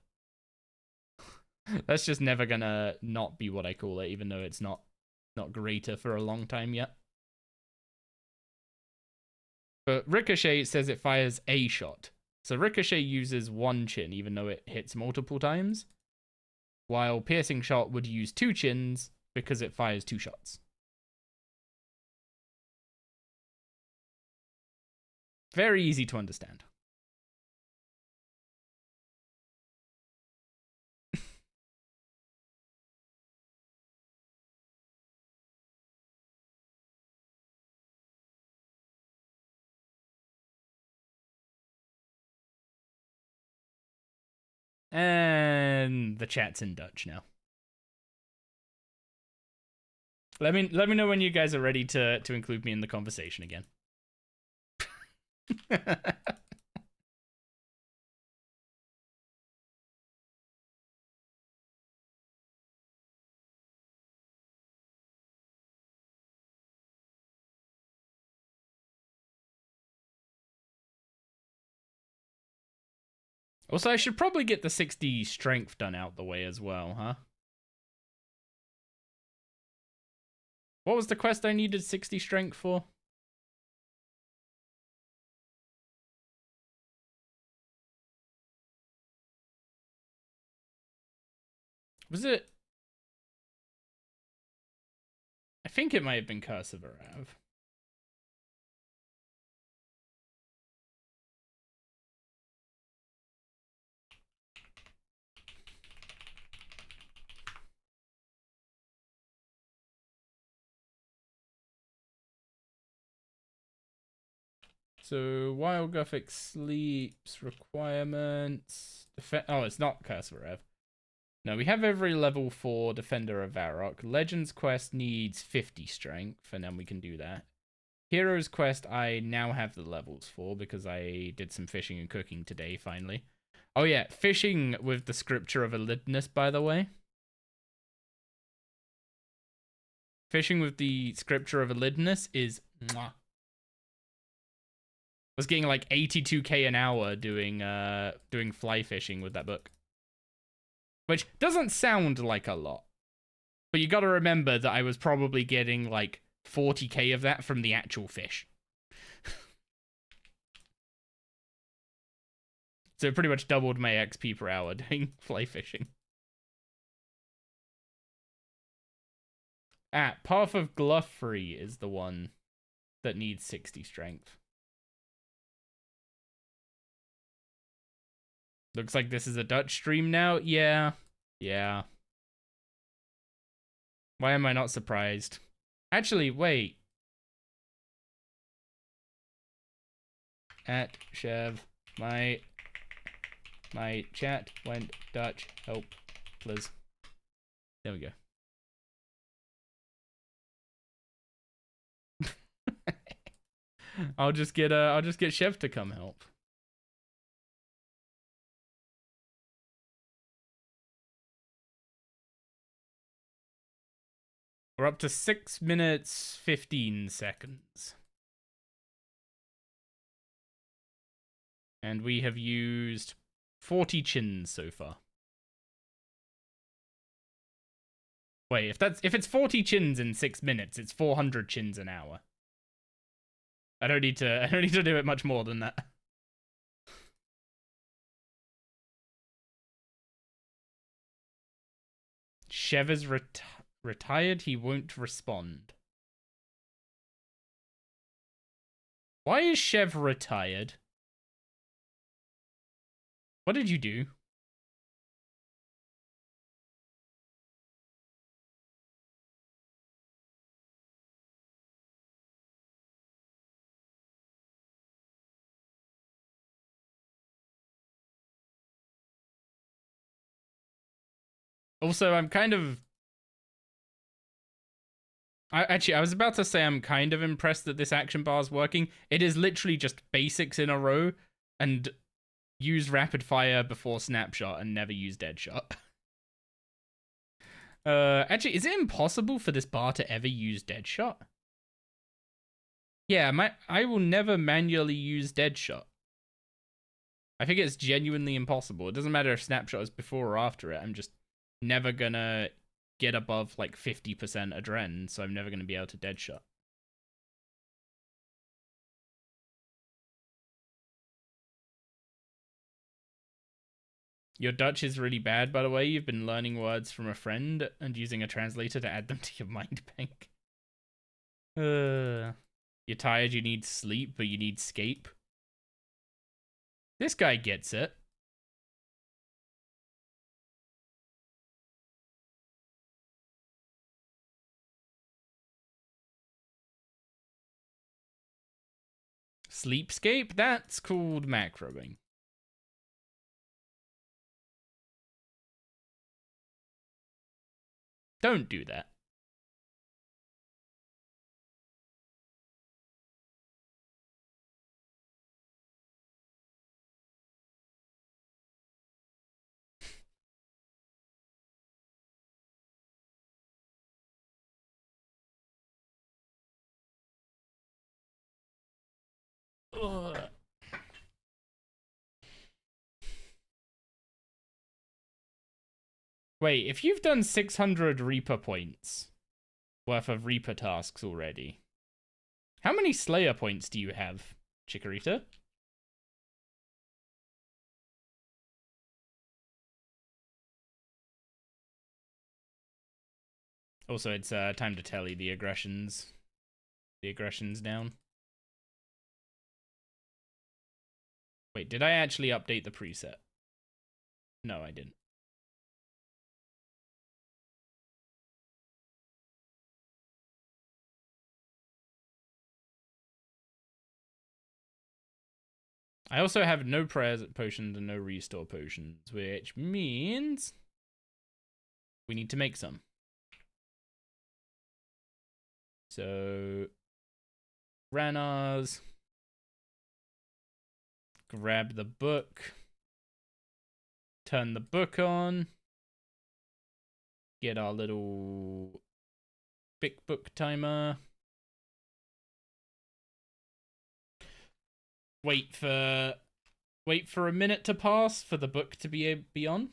that's just never gonna not be what I call it, even though it's not greater for a long time yet. But Ricochet says it fires a shot. So Ricochet uses 1 chin, even though it hits multiple times. While Piercing Shot would use 2 chins because it fires 2 shots. Very easy to understand. And the chat's in Dutch now. Let me know when you guys are ready to include me in the conversation again. Also, I should probably get the 60 strength done out the way as well, huh? What was the quest I needed 60 strength for? Was it? I think it might have been Curse of Arav. So, Wild Gothic sleeps, requirements... oh, it's not Curse of Arav. No, we have every level 4 Defender of Varrock. Legends quest needs 50 strength, and then we can do that. Heroes quest, I now have the levels for because I did some fishing and cooking today, finally. Oh yeah, fishing with the Scripture of Elidness, by the way. Fishing with the Scripture of Elidness is mwah. I was getting like 82k an hour doing fly fishing with that book. Which doesn't sound like a lot. But you gotta remember that I was probably getting like 40k of that from the actual fish. So it pretty much doubled my XP per hour doing fly fishing. Path of Gluffrey is the one that needs 60 strength. Looks like this is a Dutch stream now. Yeah. Yeah. Why am I not surprised? Actually, wait. At Chev, my chat went Dutch. Help, please. There we go. I'll just get Chev to come help. We're up to 6 minutes 15 seconds. And we have used 40 chins so far. Wait, if it's 40 chins in 6 minutes, it's 400 chins an hour. I don't need to do it much more than that. Chev is retired, he won't respond. Why is Chev retired? What did you do? Also, I'm kind of... I was about to say I'm kind of impressed that this action bar is working. It is literally just basics in a row and use rapid fire before snapshot and never use dead shot. Actually, is it impossible for this bar to ever use dead shot? Yeah, I will never manually use dead shot. I think it's genuinely impossible. It doesn't matter if snapshot is before or after it. I'm just never gonna get above like 50% adren, so I'm never gonna be able to dead shot. Your Dutch is really bad, by the way. You've been learning words from a friend and using a translator to add them to your mind bank. You're tired, you need sleep, but you need scape. This guy gets it. Sleepscape? That's called macroing. Don't do that. Ugh. Wait, if you've done 600 Reaper points worth of Reaper tasks already, how many Slayer points do you have, Chikorita? Also, it's time to tally the aggressions. The aggressions down. Wait, did I actually update the preset? No, I didn't. I also have no prayers potions and no restore potions, which means we need to make some. So, Ranars, grab the book, turn the book on, get our little big book timer. Wait for a minute to pass for the book to be on.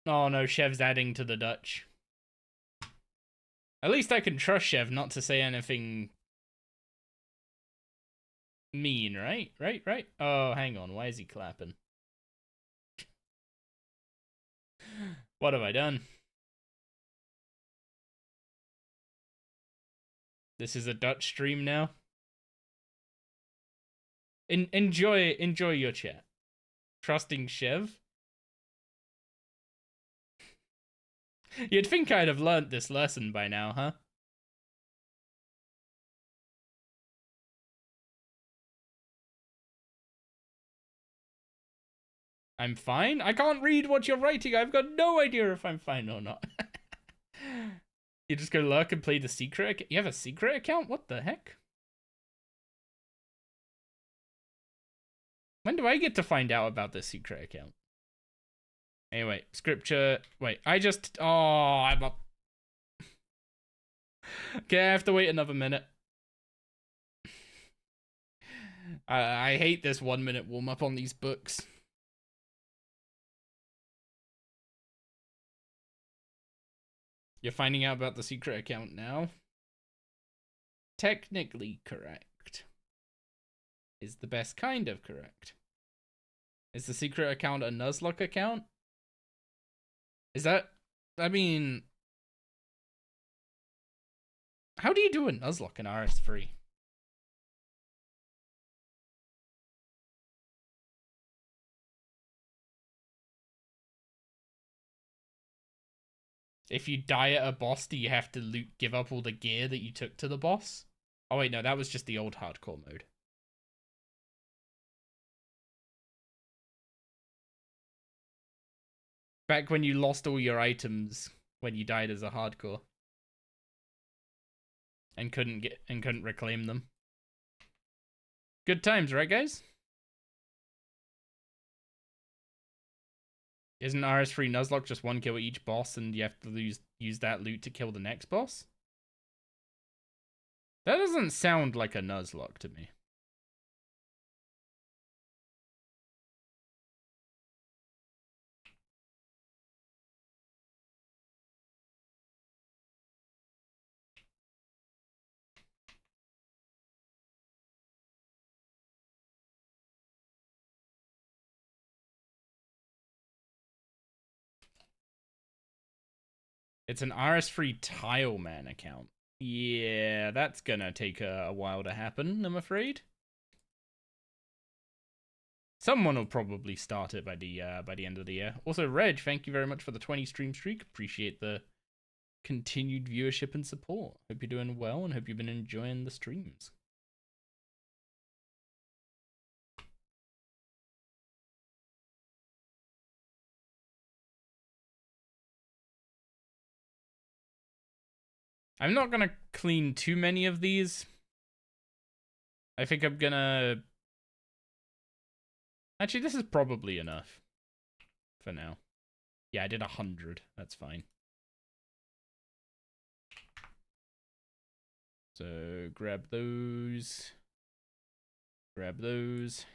Oh no, Chev's adding to the Dutch. At least I can trust Chev not to say anything mean, right? Right? Oh, hang on. Why is he clapping? What have I done? This is a Dutch stream now. Enjoy your chat. Trusting Chev. You'd think I'd have learnt this lesson by now, huh? I'm fine? I can't read what you're writing. I've got no idea if I'm fine or not. You just go lurk and play the secret. You have a secret account? What the heck? When do I get to find out about this secret account? Anyway, scripture. Wait, I just. Oh, I'm up. Okay, I have to wait another minute. I hate this 1 minute warm up on these books. You're finding out about the secret account now? Technically correct. Is the best kind of correct. Is the secret account a Nuzlocke account? Is that... I mean... How do you do a Nuzlocke in RS3? If you die at a boss, do you have to give up all the gear that you took to the boss? Oh wait, no, that was just the old hardcore mode. Back when you lost all your items when you died as a hardcore. And couldn't reclaim them. Good times, right guys? Isn't RS3 Nuzlocke just one kill at each boss and you have to use that loot to kill the next boss? That doesn't sound like a Nuzlocke to me. It's an RS3 Tileman account. Yeah, that's gonna take a while to happen, I'm afraid. Someone will probably start it by the end of the year. Also, Reg, thank you very much for the 20 stream streak. Appreciate the continued viewership and support. Hope you're doing well and hope you've been enjoying the streams. I'm not gonna clean too many of these. I think I'm gonna... Actually, this is probably enough for now. Yeah, I did 100. That's fine. So, grab those. Grab those.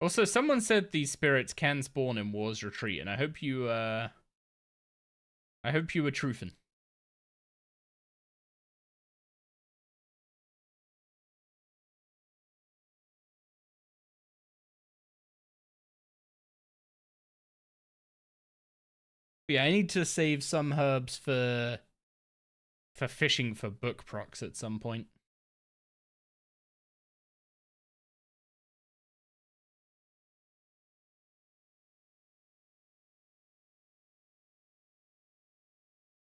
Also, someone said these spirits can spawn in War's Retreat, and I hope you were truthing. Yeah, I need to save some herbs for fishing for book procs at some point.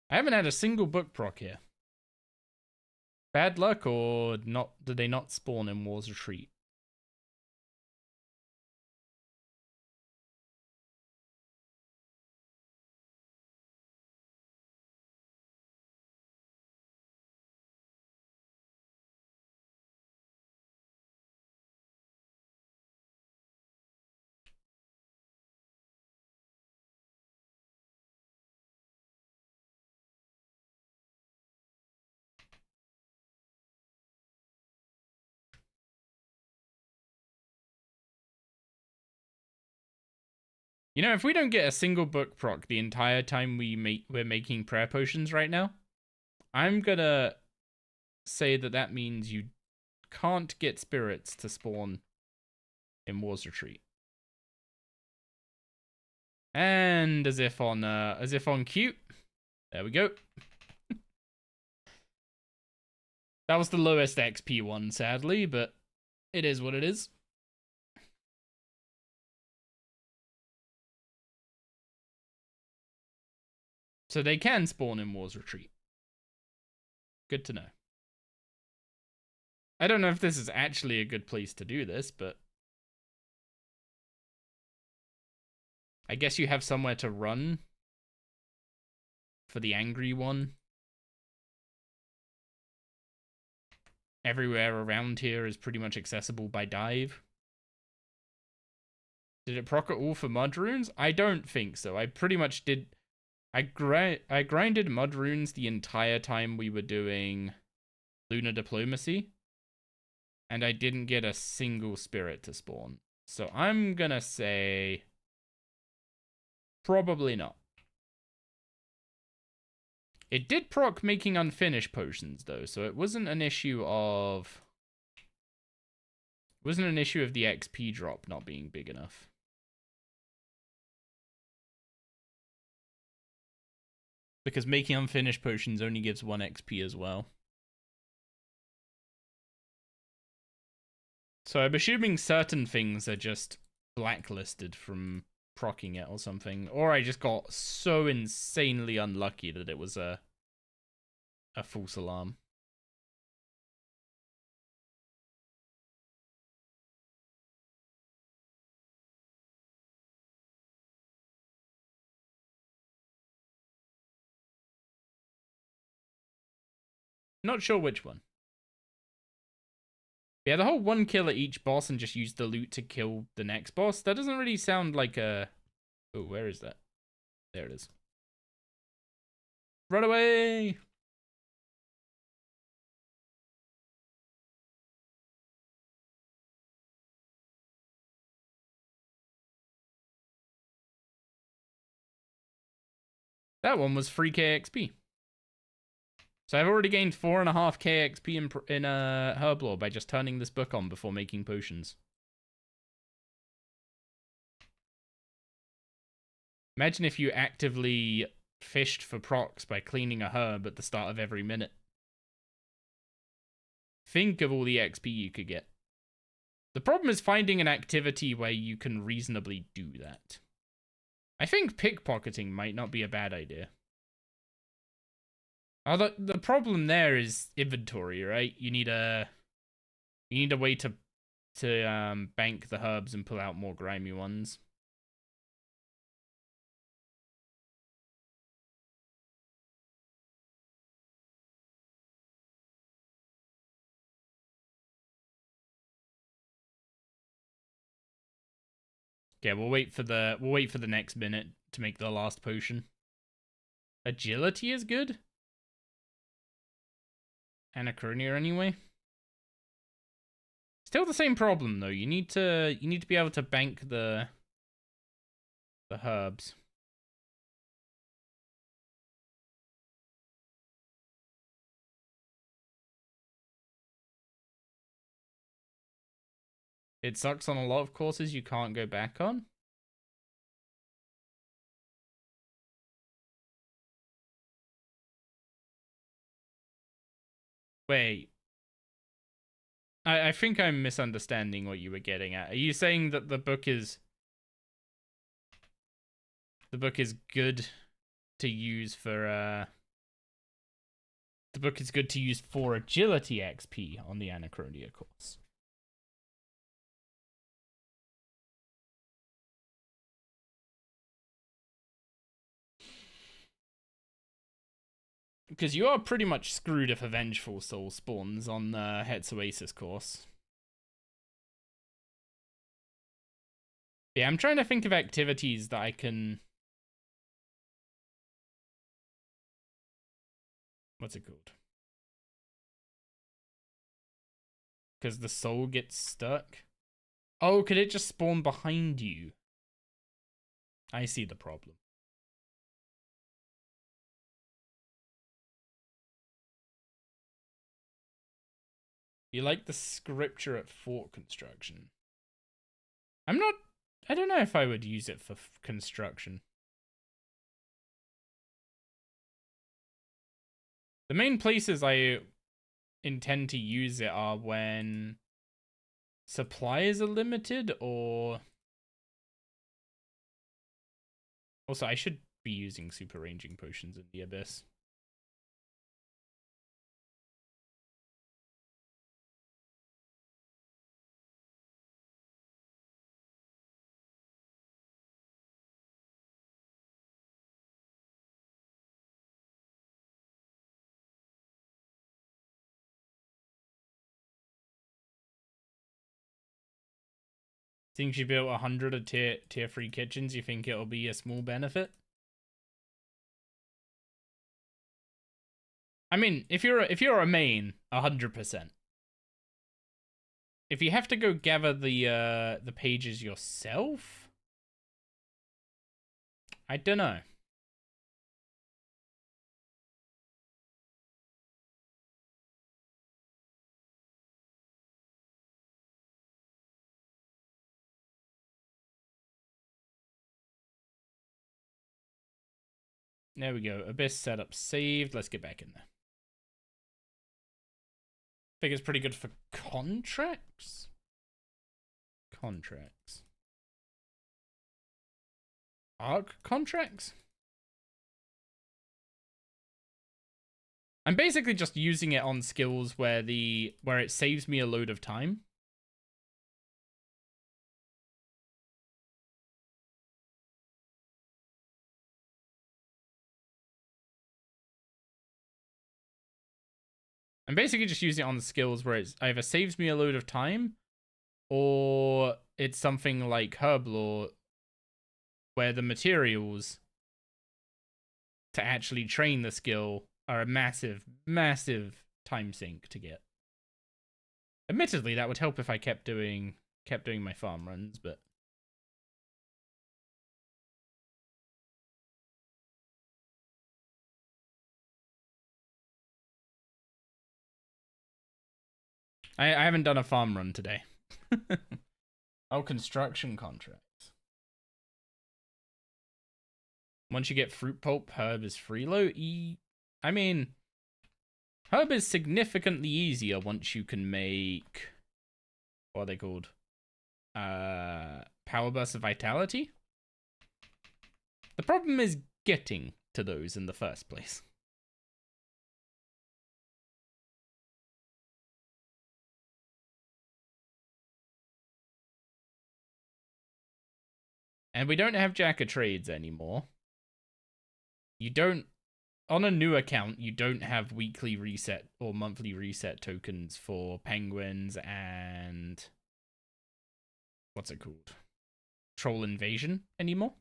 I haven't had a single book proc here. Bad luck or not? Did they not spawn in War's Retreat? You know, if we don't get a single book proc the entire time we're making prayer potions right now, I'm gonna say that means you can't get spirits to spawn in War's Retreat. And as if on cue. There we go. That was the lowest XP one, sadly, but it is what it is. So they can spawn in War's Retreat. Good to know. I don't know if this is actually a good place to do this, but I guess you have somewhere to run for the angry one. Everywhere around here is pretty much accessible by dive. Did it proc it all for mud runes? I don't think so. I pretty much did. I grinded mud runes the entire time we were doing Lunar Diplomacy. And I didn't get a single spirit to spawn. So I'm gonna say probably not. It did proc making unfinished potions though, so it wasn't an issue of the XP drop not being big enough. Because making unfinished potions only gives 1 XP as well. So I'm assuming certain things are just blacklisted from proccing it or something. Or I just got so insanely unlucky that it was a false alarm. Not sure which one. Yeah, the whole 1 kill at each boss and just use the loot to kill the next boss, that doesn't really sound like a... Oh, where is that? There it is. Run away! That one was 3k XP. So I've already gained 4.5k XP in Herblore by just turning this book on before making potions. Imagine if you actively fished for procs by cleaning a herb at the start of every minute. Think of all the XP you could get. The problem is finding an activity where you can reasonably do that. I think pickpocketing might not be a bad idea. The problem there is inventory, right? You need a way to bank the herbs and pull out more grimy ones. Okay, we'll wait for the next minute to make the last potion. Agility is good. Anachronia anyway. Still the same problem though. You need to be able to bank the herbs. It sucks on a lot of courses you can't go back on. Wait. I think I'm misunderstanding what you were getting at. Are you saying that the book is good to use for the book is good to use for agility XP on the Anachronia course? Because you are pretty much screwed if a Vengeful Soul spawns on the Het's Oasis course. Yeah, I'm trying to think of activities that I can... What's it called? Because the soul gets stuck. Oh, could it just spawn behind you? I see the problem. You like the scripture at fort construction. I'm I don't know if I would use it for construction. The main places I intend to use it are when supplies are limited, or also I should be using super ranging potions in the abyss. Think you built 100 of tier 3 kitchens, you think it'll be a small benefit? I mean, if you're a main, 100%. If you have to go gather the pages yourself, I don't know. There we go. Abyss setup saved. Let's get back in there. I think it's pretty good for contracts. Contracts. Arc contracts? I'm basically just using it on skills where it saves me a load of time. I'm basically just using it on the skills where it either saves me a load of time, or it's something like Herblore, where the materials to actually train the skill are a massive, massive time sink to get. Admittedly, that would help if I kept doing my farm runs, but I haven't done a farm run today. Oh, construction contracts. Once you get fruit pulp, herb is freelo. I mean, herb is significantly easier once you can make, what are they called? Power burst of vitality. The problem is getting to those in the first place. And we don't have Jack of Trades anymore. You don't, on a new account, you don't have weekly reset or monthly reset tokens for penguins and what's it called? Troll Invasion anymore.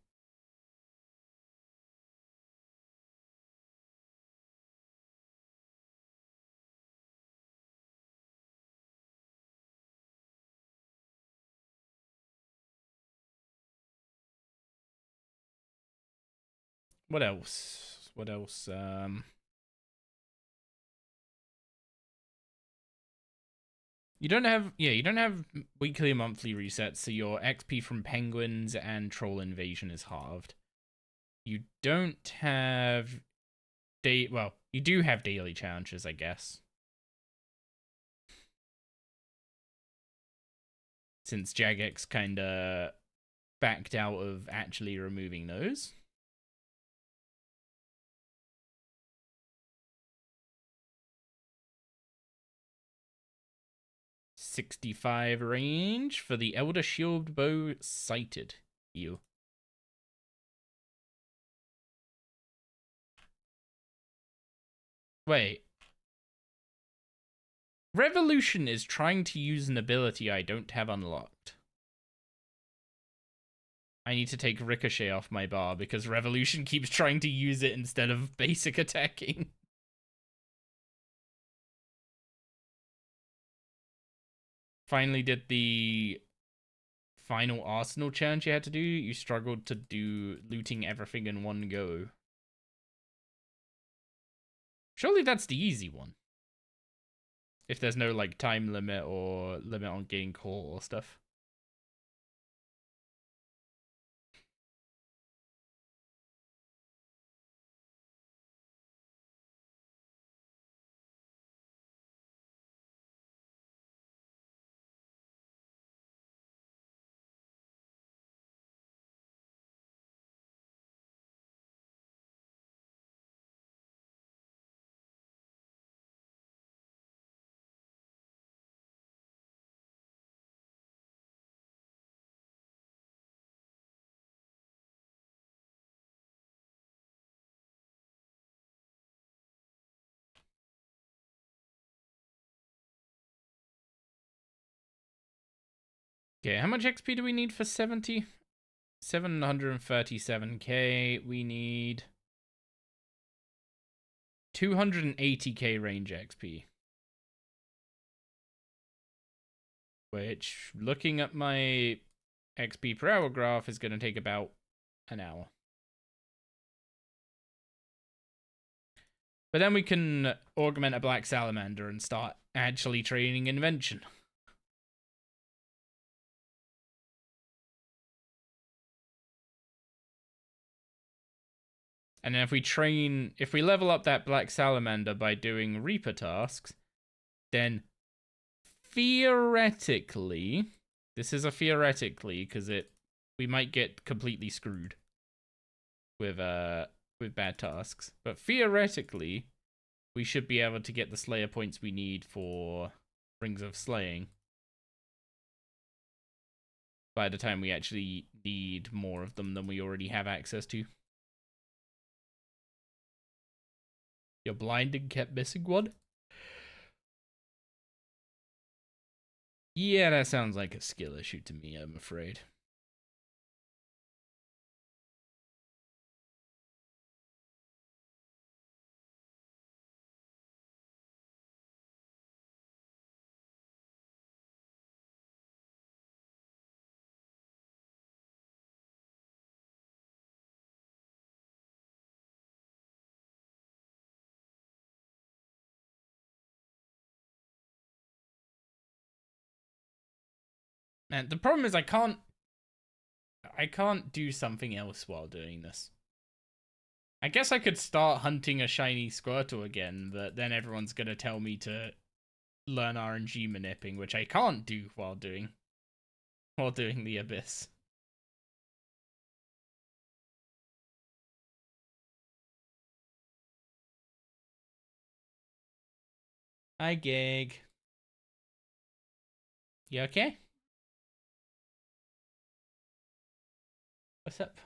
What else? What else? You don't have weekly or monthly resets, so your XP from penguins and troll invasion is halved. You don't have you do have daily challenges, I guess. Since Jagex kinda backed out of actually removing those. .65 range for the Elder Shield Bow sighted. You. Wait. Revolution is trying to use an ability I don't have unlocked. I need to take Ricochet off my bar because Revolution keeps trying to use it instead of basic attacking. Finally did the final Arsenal challenge you had to do. You struggled to do looting everything in one go. Surely that's the easy one. If there's no like time limit or limit on getting caught or stuff. Okay, how much XP do we need for 70? 737k. We need 280k range XP. Which, looking at my XP per hour graph, is going to take about an hour. But then we can augment a black salamander and start actually training invention. And then if we level up that black salamander by doing Reaper tasks, then theoretically, this is a theoretically, because we might get completely screwed with bad tasks, but theoretically, we should be able to get the Slayer points we need for Rings of Slaying by the time we actually need more of them than we already have access to. You're blind and kept missing one? Yeah, that sounds like a skill issue to me, I'm afraid. Man, the problem is I can't do something else while doing this. I guess I could start hunting a shiny Squirtle again, but then everyone's gonna tell me to learn RNG manipping, which I can't do while doing the Abyss. Hi, Gig. You okay? What's up?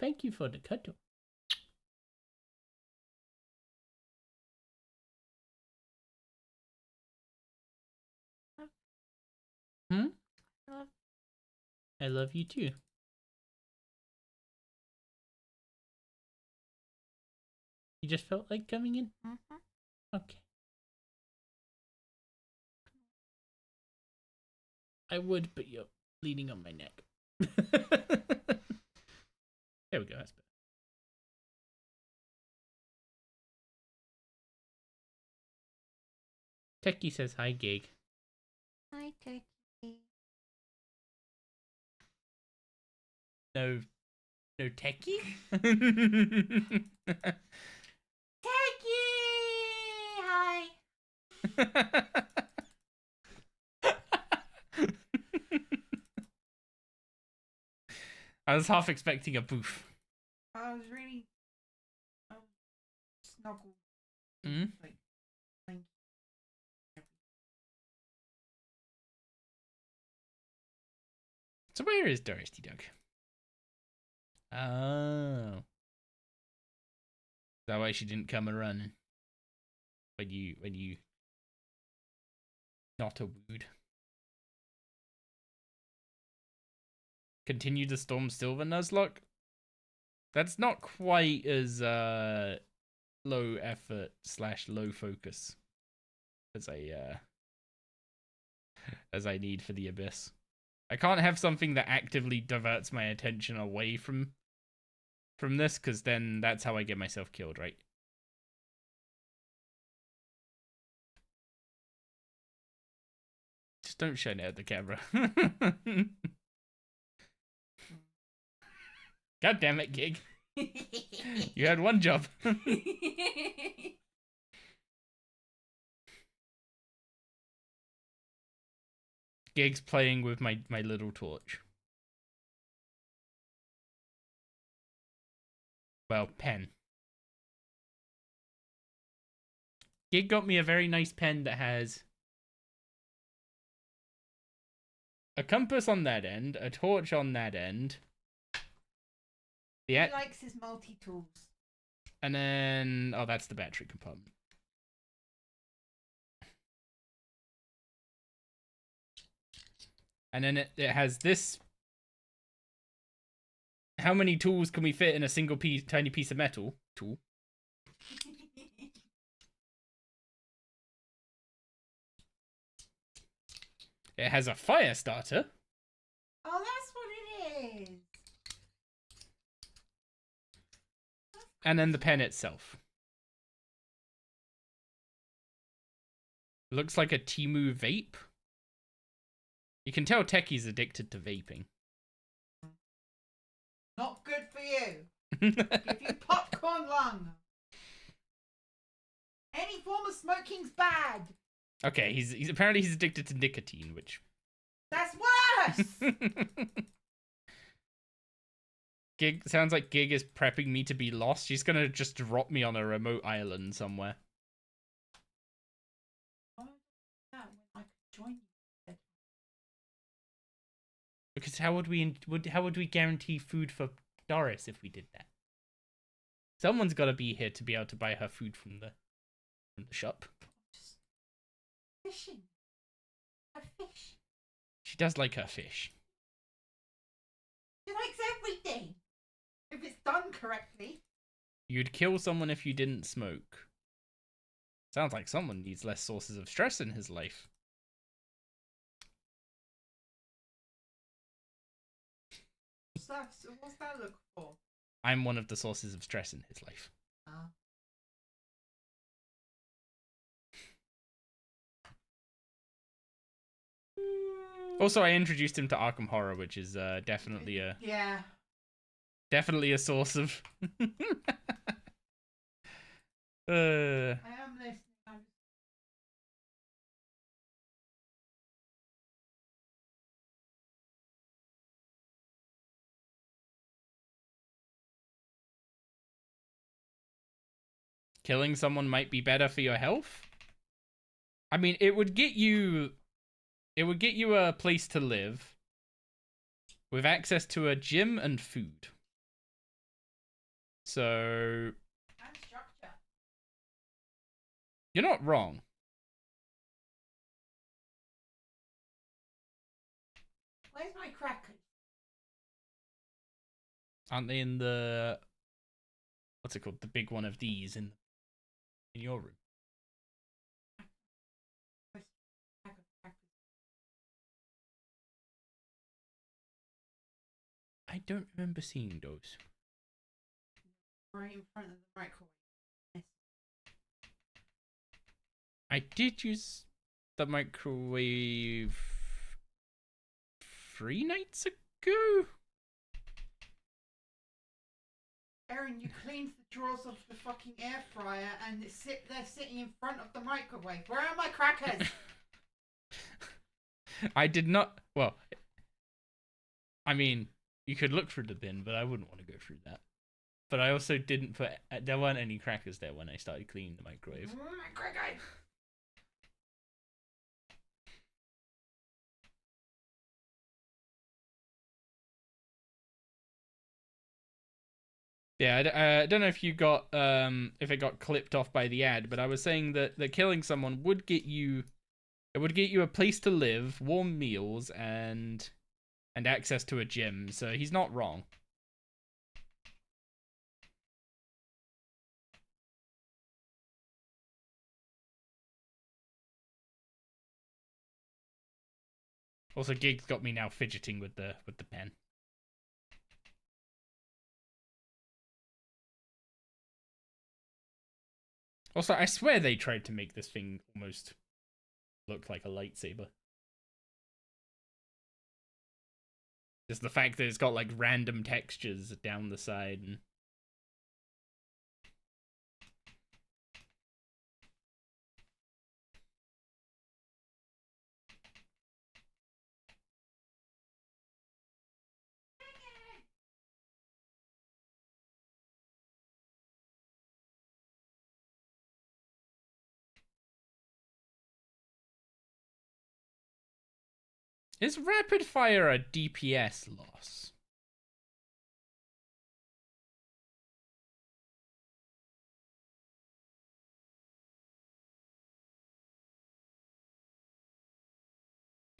Thank you for the cuddle. Hmm? I love you too. You just felt like coming in? Mm-hmm. Okay. I would, but you're bleeding on my neck. There we go. That's better. Techie says hi, Gig. Hi, Techie. No Techie? Techie! Hi. I was half expecting a boof. I was really snuggled. Mm? Like, thank you. So where is Doristy Doug? Oh. Is that why she didn't come a running? When you not a wooed. Continue to storm Silver Nuzlocke? That's not quite as low effort / low focus as I need for the Abyss. I can't have something that actively diverts my attention away from this, because then that's how I get myself killed, right? Just don't shine it at the camera. God damn it, Gig. You had one job. Gig's playing with my little torch. Well, pen. Gig got me a very nice pen that has a compass on that end, a torch on that end. He likes his multi-tools. And then, oh, that's the battery compartment. And then it has this. How many tools can we fit in a single tiny piece of metal? Tool. It has a fire starter. Oh, that's what it is. And then the pen itself. Looks like a Temu vape. You can tell Techie's addicted to vaping. Not good for you. Give you popcorn lung. Any form of smoking's bad. Okay, he's apparently he's addicted to nicotine, which That's worse. Gig sounds like Gig is prepping me to be lost. She's gonna just drop me on a remote island somewhere. When I could join you. Because how would we guarantee food for Doris if we did that? Someone's got to be here to be able to buy her food from the shop. Just fishing. A fish. She does like her fish. She likes everything. If it's done correctly. You'd kill someone if you didn't smoke. Sounds like someone needs less sources of stress in his life. What's that look for? I'm one of the sources of stress in his life. Also, I introduced him to Arkham Horror, which is definitely a source of. I am listening. Killing someone might be better for your health. I mean, it would get you a place to live with access to a gym and food. So And structure. You're not wrong. Where's my crackers? Aren't they in the what's it called? The big one of these in your room. I don't remember seeing those. Right in front of the microwave. I did use the microwave 3 nights ago. Aaron, you cleaned the drawers of the fucking air fryer and they're sitting in front of the microwave. Where are my crackers? I did not. Well, I mean, you could look through the bin, but I wouldn't want to go through that. But I also didn't put. There weren't any crackers there when I started cleaning the microwave. My crackers. Yeah, I don't know if you got if it got clipped off by the ad, but I was saying that killing someone would get you. It would get you a place to live, warm meals, and access to a gym. So he's not wrong. Also, Gig's got me now fidgeting with the pen. Also, I swear they tried to make this thing almost look like a lightsaber. Just the fact that it's got like random textures down the side and is rapid fire a DPS loss?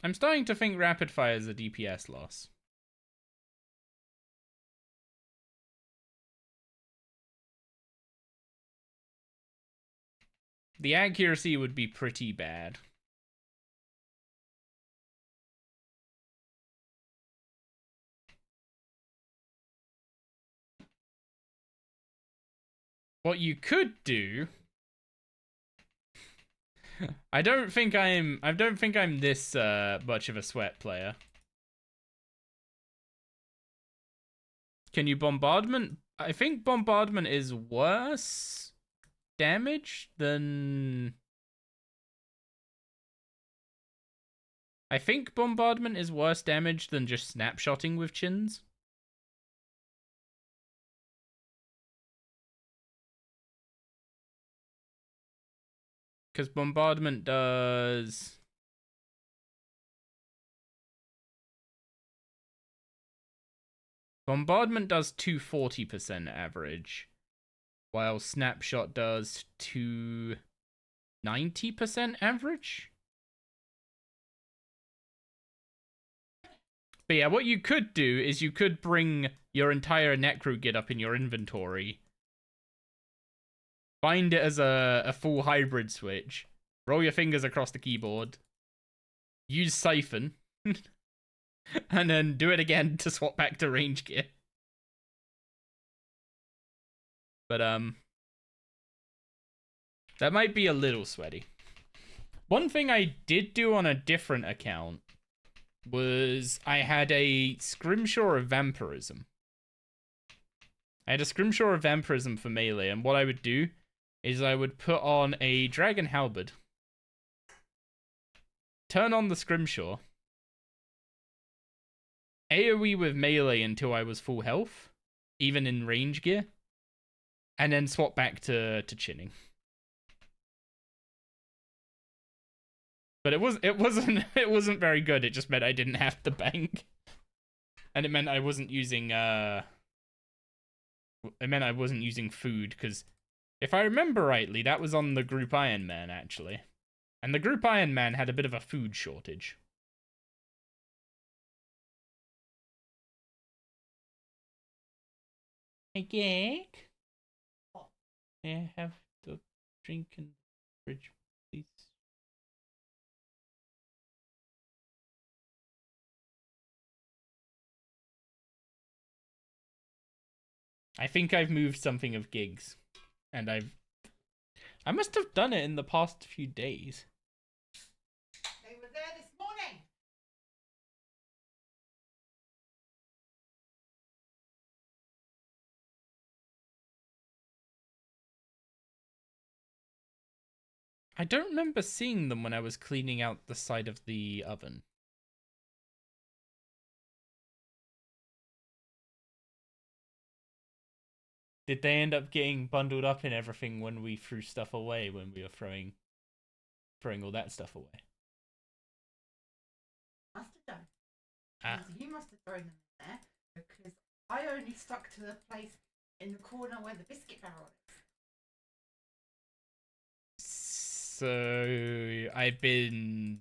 I'm starting to think rapid fire is a DPS loss. The accuracy would be pretty bad. What you could do, I don't think I'm this much of a sweat player. Can you bombardment? I think bombardment is worse damage than... I think bombardment is worse damage than just snapshotting with chins. Because bombardment does... Bombardment does 240% average, while snapshot does 290% average. But yeah, what you could do is you could bring your entire Necro Git up in your inventory, find it as a full hybrid switch, roll your fingers across the keyboard, use Siphon, and then do it again to swap back to range gear. But, that might be a little sweaty. One thing I did do on a different account was I had a Scrimshaw of Vampirism. I had a Scrimshaw of Vampirism for melee, and what I would do is I would put on a Dragon Halberd, turn on the Scrimshaw, AoE with melee until I was full health, even in range gear, and then swap back to chinning. But it wasn't very good. It just meant I didn't have to bank, and it meant I wasn't using food, because if I remember rightly, that was on the Group Iron Man actually, and the Group Iron Man had a bit of a food shortage. Hey, Geek. May I have the drink in the fridge, please? I think I've moved something of gigs, and I must have done it in the past few days. They were there this morning. I don't remember seeing them when I was cleaning out the side of the oven. Did they end up getting bundled up in everything when we threw stuff away, when we were throwing all that stuff away? Must have done. Ah. You must have thrown them in there, because I only stuck to the place in the corner where the biscuit barrel is. So I've been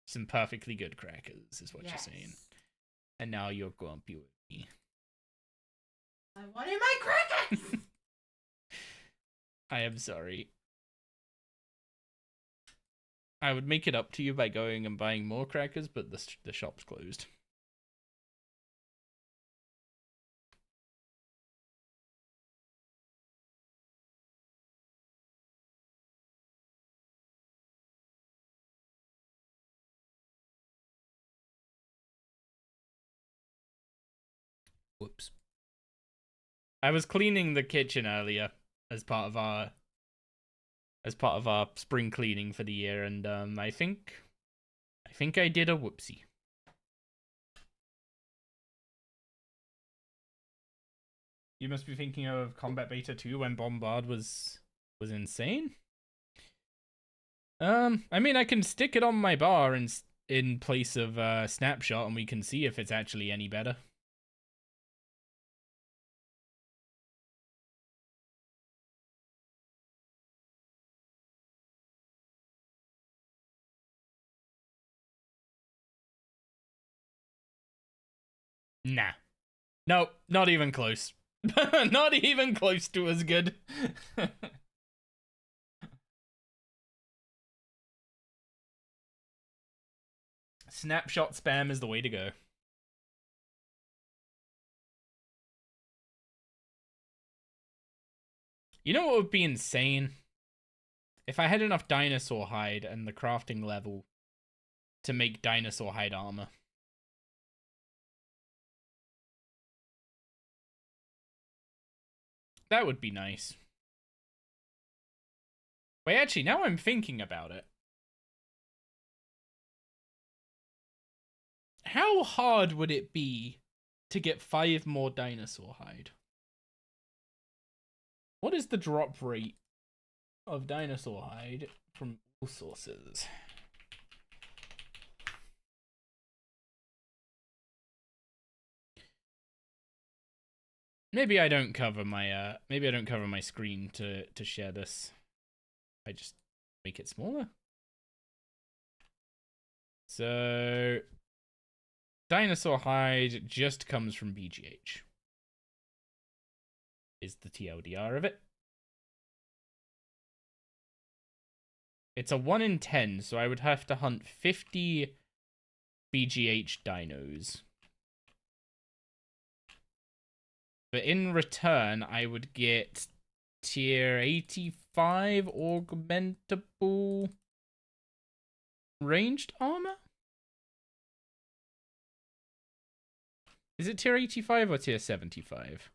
some perfectly good crackers, is what you're saying. And now you're grumpy with me. I wanted my crackers! I am sorry. I would make it up to you by going and buying more crackers, but the shop's closed. Whoops. I was cleaning the kitchen earlier as part of our spring cleaning for the year, and I think I did a whoopsie. You must be thinking of Combat Beta 2 when Bombard was insane. I mean, I can stick it on my bar in place of Snapshot, and we can see if it's actually any better. Nah. Nope, not even close. Not even close to as good. Snapshot spam is the way to go. You know what would be insane? If I had enough dinosaur hide and the crafting level to make dinosaur hide armor. That would be nice. Wait, actually, now I'm thinking about it. How hard would it be to get 5 more dinosaur hide? What is the drop rate of dinosaur hide from all sources? Maybe I don't cover my screen to share this. I just make it smaller. So dinosaur hide just comes from BGH. Is the TLDR of it. It's a 1 in 10, so I would have to hunt 50 BGH dinos. But in return, I would get tier 85 augmentable ranged armor? Is it tier 85 or tier 75?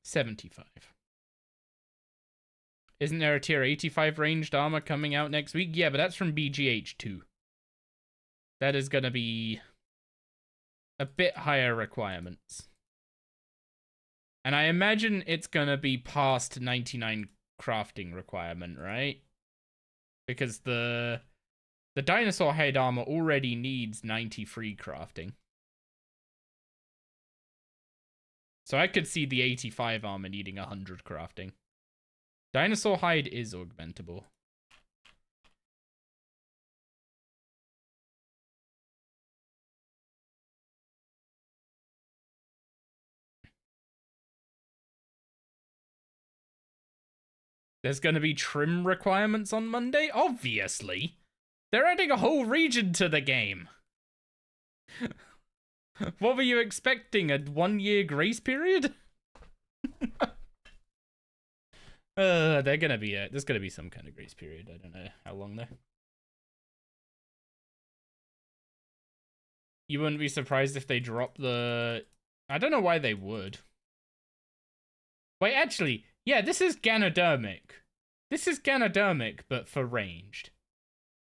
$75. Isn't there a tier 85 ranged armor coming out next week? Yeah, but that's from BGH 2. That is gonna be a bit higher requirements. And I imagine it's gonna be past 99 crafting requirement, right? Because the dinosaur head armor already needs 93 crafting. So I could see the 85 armor needing 100 crafting. Dinosaur hide is augmentable. There's going to be trim requirements on Monday? Obviously. They're adding a whole region to the game. What were you expecting? A 1-year grace period? There's gonna be some kind of grace period. I don't know how long though. You wouldn't be surprised if they drop the... I don't know why they would. Wait, actually, yeah, this is Ganodermic. This is Ganodermic, but for ranged.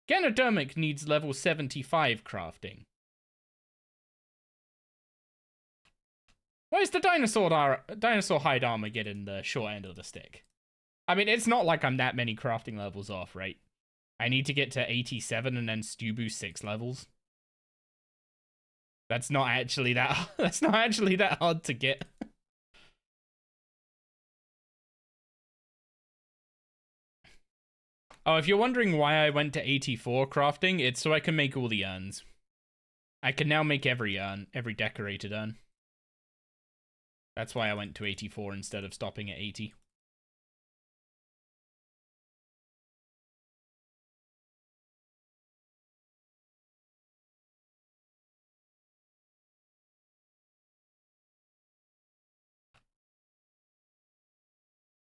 Ganodermic needs level 75 crafting. Why is the dinosaur hide armor getting the short end of the stick? I mean, it's not like I'm that many crafting levels off, right? I need to get to 87 and then Stubu 6 levels. That's not actually that hard to get. Oh, if you're wondering why I went to 84 crafting, it's so I can make all the urns. I can now make every urn, every decorated urn. That's why I went to 84 instead of stopping at 80.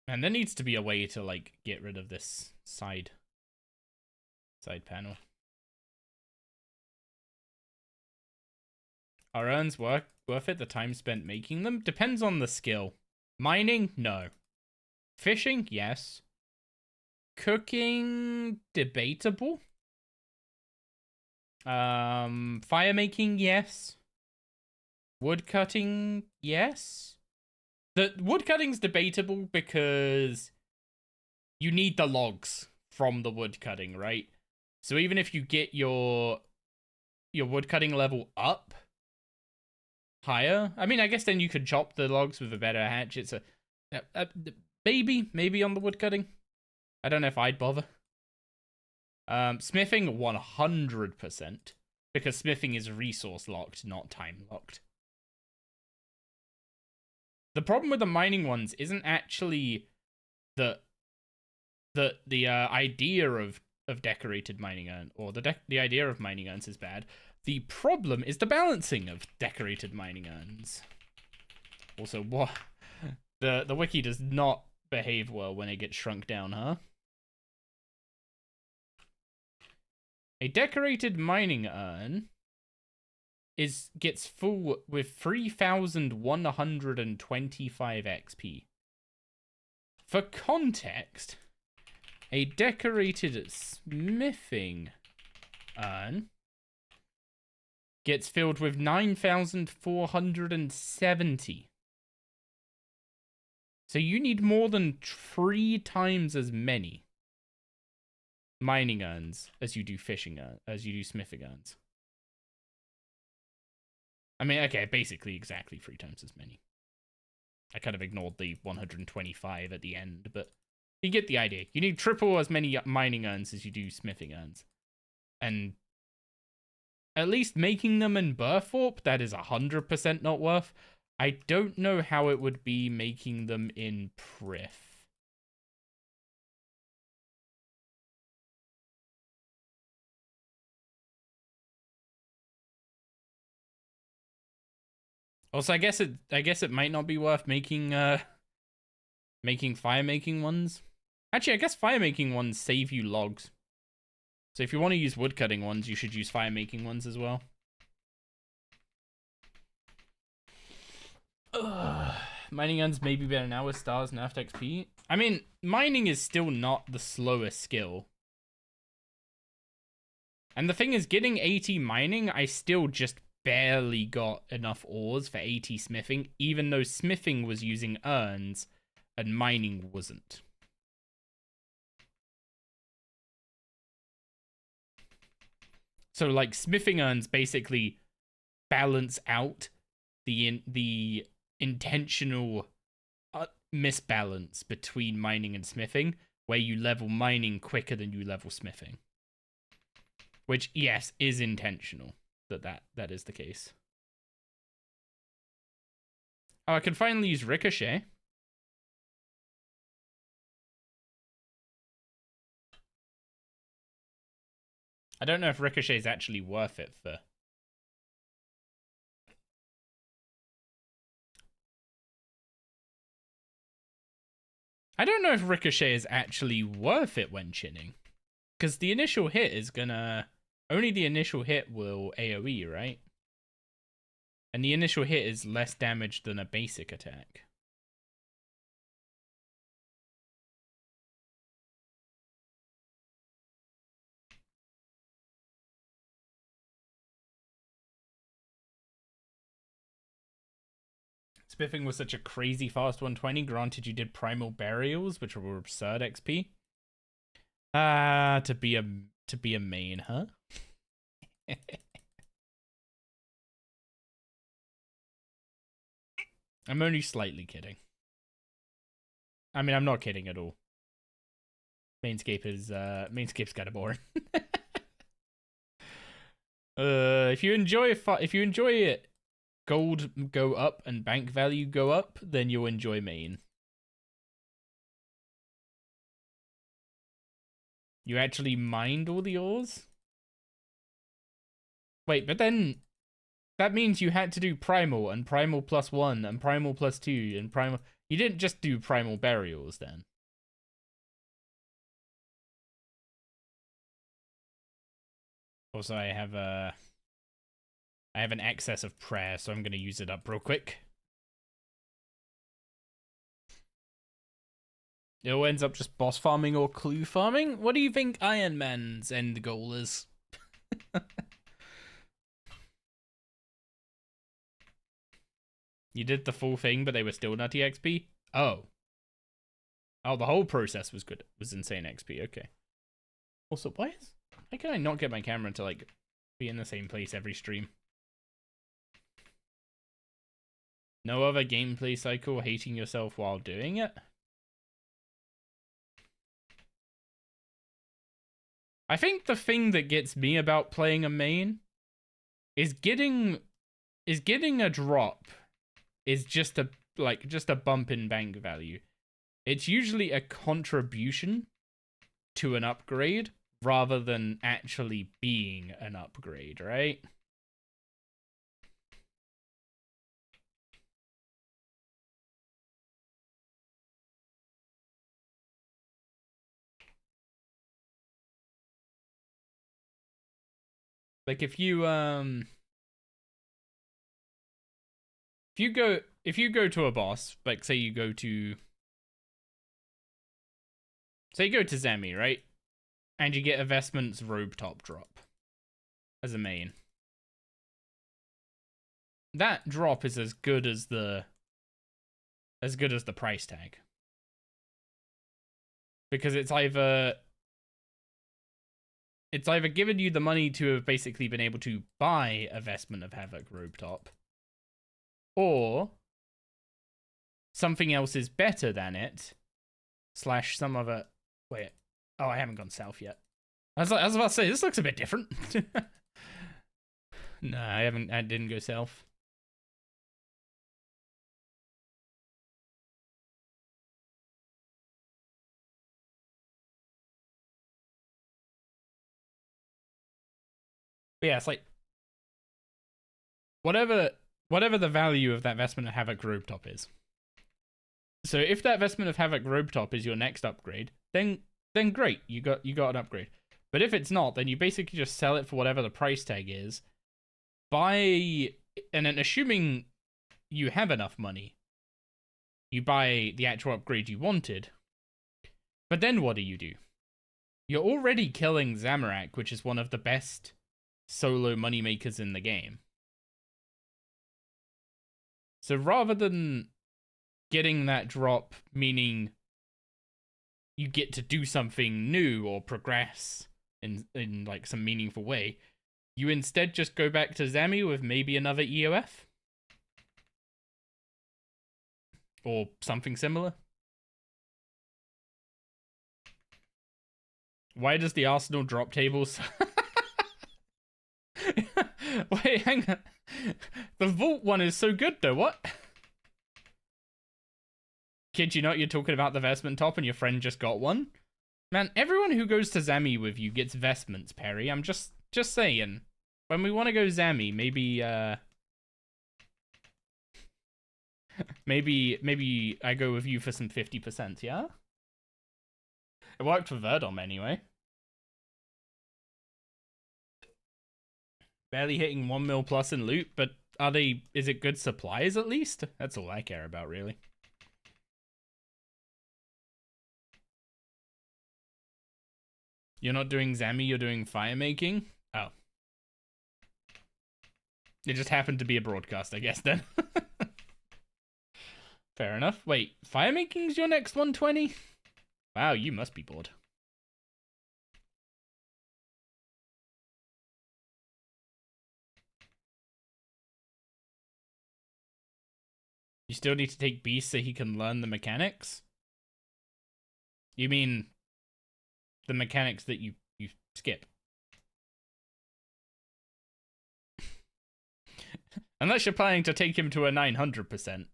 And there needs to be a way to, like, get rid of this side panel. Are urns worth it, the time spent making them? Depends on the skill. Mining? No. Fishing? Yes. Cooking? Debatable. Fire making? Yes. Wood cutting? Yes. The wood cutting's debatable because you need the logs from the wood cutting, right? So even if you get your wood cutting level up higher, I mean, I guess then you could chop the logs with a better hatchet. So maybe on the wood cutting. I don't know if I'd bother. Smithing 100%, because smithing is resource locked, not time locked. The problem with the mining ones isn't actually the idea of decorated mining urn, or the idea of mining urns is bad. The problem is the balancing of decorated mining urns. Also, what the wiki does not behave well when it gets shrunk down, huh? A decorated mining urn gets full with 3,125 XP. For context, a decorated smithing urn gets filled with 9,470. So you need more than 3 times as many mining urns as you do smithing urns. I mean, okay, basically exactly 3 times as many. I kind of ignored the 125 at the end, but you get the idea. You need triple as many mining urns as you do smithing urns. And at least making them in Burthorpe, that is 100% not worth. I don't know how it would be making them in Prith. Also, I guess it might not be worth making fire making ones. Actually, I guess fire making ones save you logs. So if you want to use wood cutting ones, you should use fire making ones as well. Ugh. Mining guns may be better now with stars nerfed XP. I mean, mining is still not the slowest skill. And the thing is, getting 80 mining, I still just barely got enough ores for 80 smithing, even though smithing was using urns and mining wasn't. So, like, smithing urns basically balance out the intentional misbalance between mining and smithing, where you level mining quicker than you level smithing. Which, yes, is intentional that is the case. Oh, I can finally use Ricochet. I don't know if Ricochet is actually worth it for... I don't know if Ricochet is actually worth it when chinning. Because the initial hit is gonna... Only the initial hit will AoE, right? And the initial hit is less damage than a basic attack. Spiffing was such a crazy fast 120. Granted, you did primal burials, which were absurd XP. To be a main, huh? I'm only slightly kidding. I mean, I'm not kidding at all. Mainscape's kind of boring. If you enjoy it, gold go up and bank value go up, then you'll enjoy main. You actually mined all the ores? Wait, but then that means you had to do primal and primal +1 and primal +2 and primal. You didn't just do primal burials then. Also, I have an excess of prayer, so I'm gonna use it up real quick. It all ends up just boss farming or clue farming. What do you think Iron Man's end goal is? You did the full thing, but they were still nutty XP? Oh. Oh, the whole process was good. It was insane XP, okay. Also, why can I not get my camera to like be in the same place every stream? No other gameplay cycle, hating yourself while doing it? I think the thing that gets me about playing a main is getting a drop is just a bump in bank value. It's usually a contribution to an upgrade rather than actually being an upgrade, right? Like if you go to a boss, like say you go to Zemi, right? And you get a Vestment's robe top drop as a main. That drop is as good as the price tag. Because it's either given you the money to have basically been able to buy a Vestment of Havoc robe top, or something else is better than it, / some other... Wait. Oh, I haven't gone south yet. I was about to say, this looks a bit different. No, I didn't go south. But yeah, it's like whatever the value of that Vestment of Havoc robe top is. So if that Vestment of Havoc robe top is your next upgrade, then great, you got an upgrade. But if it's not, then you basically just sell it for whatever the price tag is. And then assuming you have enough money, you buy the actual upgrade you wanted. But then what do? You're already killing Zamorak, which is one of the best solo moneymakers in the game. So rather than getting that drop, meaning you get to do something new or progress in like some meaningful way, you instead just go back to Zemi with maybe another EOF or something similar. Why does the Arsenal drop tables? Wait, hang on. The Vault one is so good though, what? Kid you not, you're talking about the Vestment top and your friend just got one? Man, everyone who goes to Zemi with you gets Vestments, Perry. I'm just saying. When we want to go Zemi, maybe maybe I go with you for some 50%, yeah? It worked for Verdom anyway. Barely hitting 1 mil plus in loot, but is it good supplies at least? That's all I care about, really. You're not doing Zami, you're doing fire making? Oh. It just happened to be a broadcast, I guess, then. Fair enough. Wait, fire making's your next 120? Wow, you must be bored. You still need to take Beast so he can learn the mechanics? You mean the mechanics that you skip? Unless you're planning to take him to a 900%.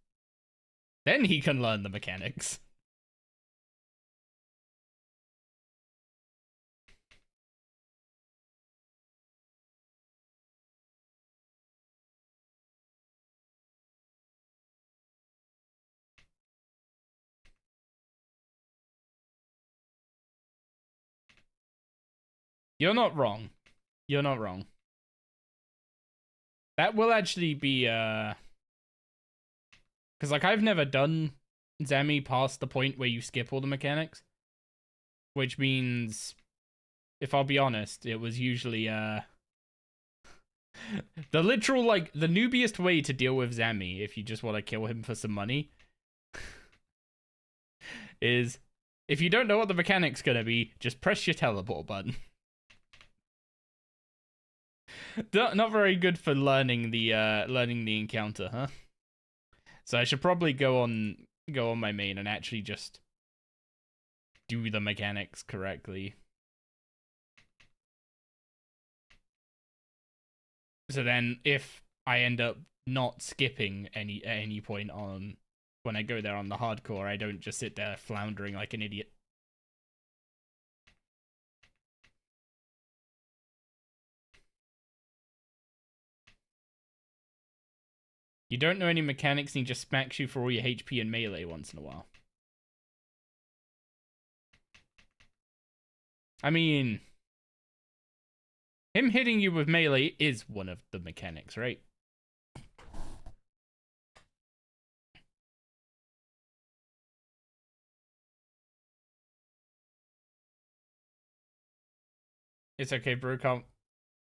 Then he can learn the mechanics. You're not wrong. You're not wrong. That will actually be, because, like, I've never done Zami past the point where you skip all the mechanics. Which means, if I'll be honest, it was usually, the literal, like, the noobiest way to deal with Zami, if you just want to kill him for some money, is If you don't know what the mechanic's gonna be, just press your teleport button. Not very good for learning the encounter, huh? So I should probably go on my main and actually just do the mechanics correctly. So then if I end up not skipping at any point on when I go there on the hardcore, I don't just sit there floundering like an idiot. You don't know any mechanics and he just smacks you for all your HP and melee once in a while. I mean, him hitting you with melee is one of the mechanics, right? It's okay, bro.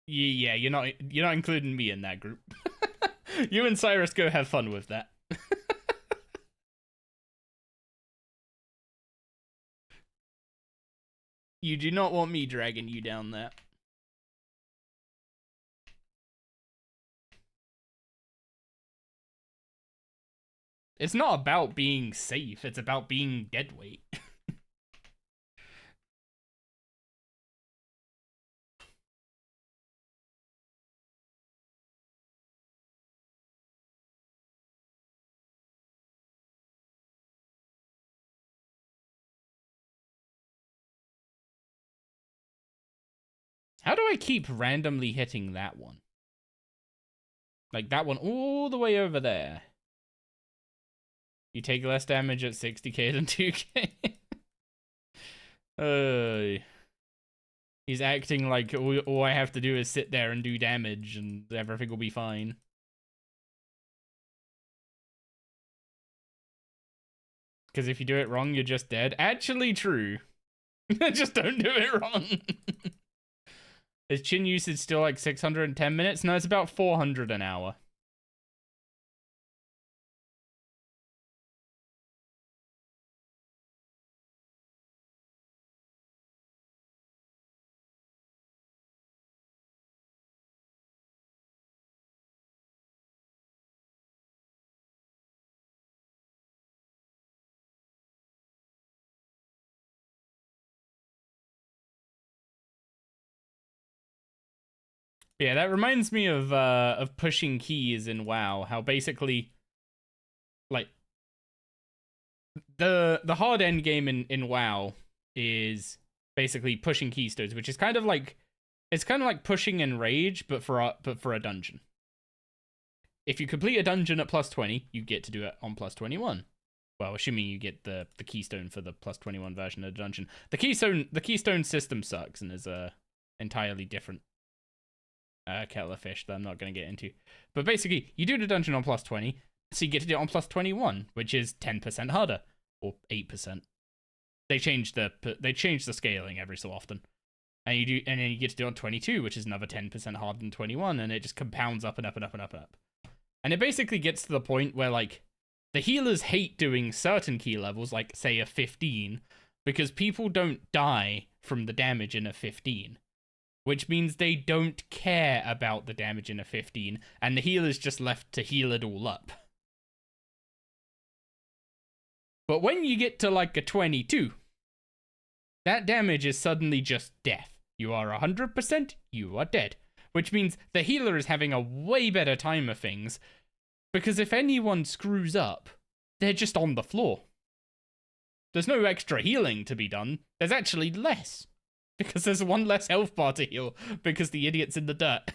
Yeah, you're not including me in that group. You and Cyrus go have fun with that. You do not want me dragging you down there. It's not about being safe, it's about being deadweight. How do I keep randomly hitting that one? Like that one all the way over there. You take less damage at 60k than 2k. He's acting like all I have to do is sit there and do damage and everything will be fine. Because if you do it wrong, you're just dead. Actually true. Just don't do it wrong. Is chin usage still like 610 minutes? No, it's about 400 an hour. Yeah, that reminds me of pushing keys in WoW. How basically, like, the hard end game in WoW is basically pushing keystones, which is kind of like pushing Enrage, but for a dungeon. If you complete a dungeon at +20, you get to do it on +21. Well, assuming you get the keystone for the +21 version of the dungeon. The keystone system sucks and is entirely different kettle of fish that I'm not going to get into. But basically, you do the dungeon on +20, so you get to do it on +21, which is 10% harder, or 8%. They change the scaling every so often, and then you get to do it on 22, which is another 10% harder than 21, and it just compounds up and up and up and up and up. And it basically gets to the point where like the healers hate doing certain key levels, like say a 15, because people don't die from the damage in a 15. Which means they don't care about the damage in a 15, and the healer's just left to heal it all up. But when you get to like a 22, that damage is suddenly just death. You are 100%, you are dead. Which means the healer is having a way better time of things, because if anyone screws up, they're just on the floor. There's no extra healing to be done, there's actually less. Because there's one less health bar to heal, because the idiot's in the dirt.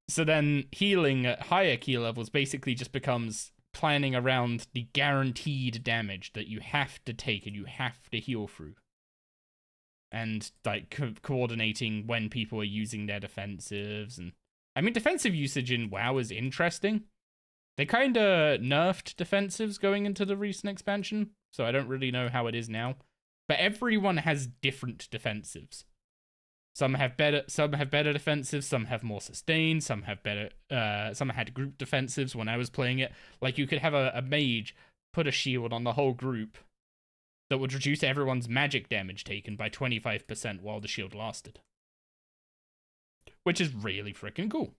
So then healing at higher key levels basically just becomes planning around the guaranteed damage that you have to take and you have to heal through. And like coordinating when people are using their defensives. And I mean, defensive usage in WoW is interesting. They kind of nerfed defensives going into the recent expansion, so I don't really know how it is now. But everyone has different defensives. Some have better defensives, some have more sustain, some have better some had group defensives when I was playing it. Like you could have a mage put a shield on the whole group that would reduce everyone's magic damage taken by 25% while the shield lasted. Which is really freaking cool.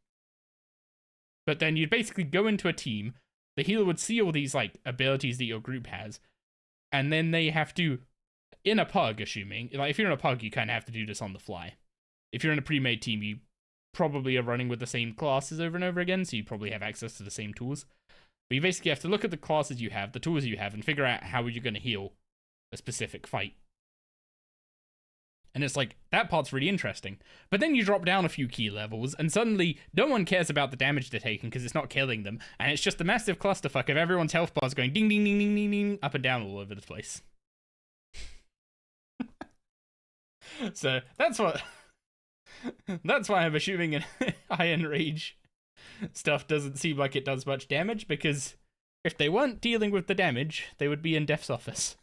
But then you'd basically go into a team, the healer would see all these like abilities that your group has, and then they have to, in a pug, assuming, like if you're in a pug, you kind of have to do this on the fly. If you're in a pre-made team, you probably are running with the same classes over and over again, so you probably have access to the same tools. But you basically have to look at the classes you have, the tools you have, and figure out how you're going to heal a specific fight. And it's like, that part's really interesting. But then you drop down a few key levels, and suddenly no one cares about the damage they're taking because it's not killing them, and it's just a massive clusterfuck of everyone's health bars going ding ding ding ding ding ding up and down all over the place. So that's why I'm assuming in Iron Rage stuff doesn't seem like it does much damage, because if they weren't dealing with the damage, they would be in Death's office.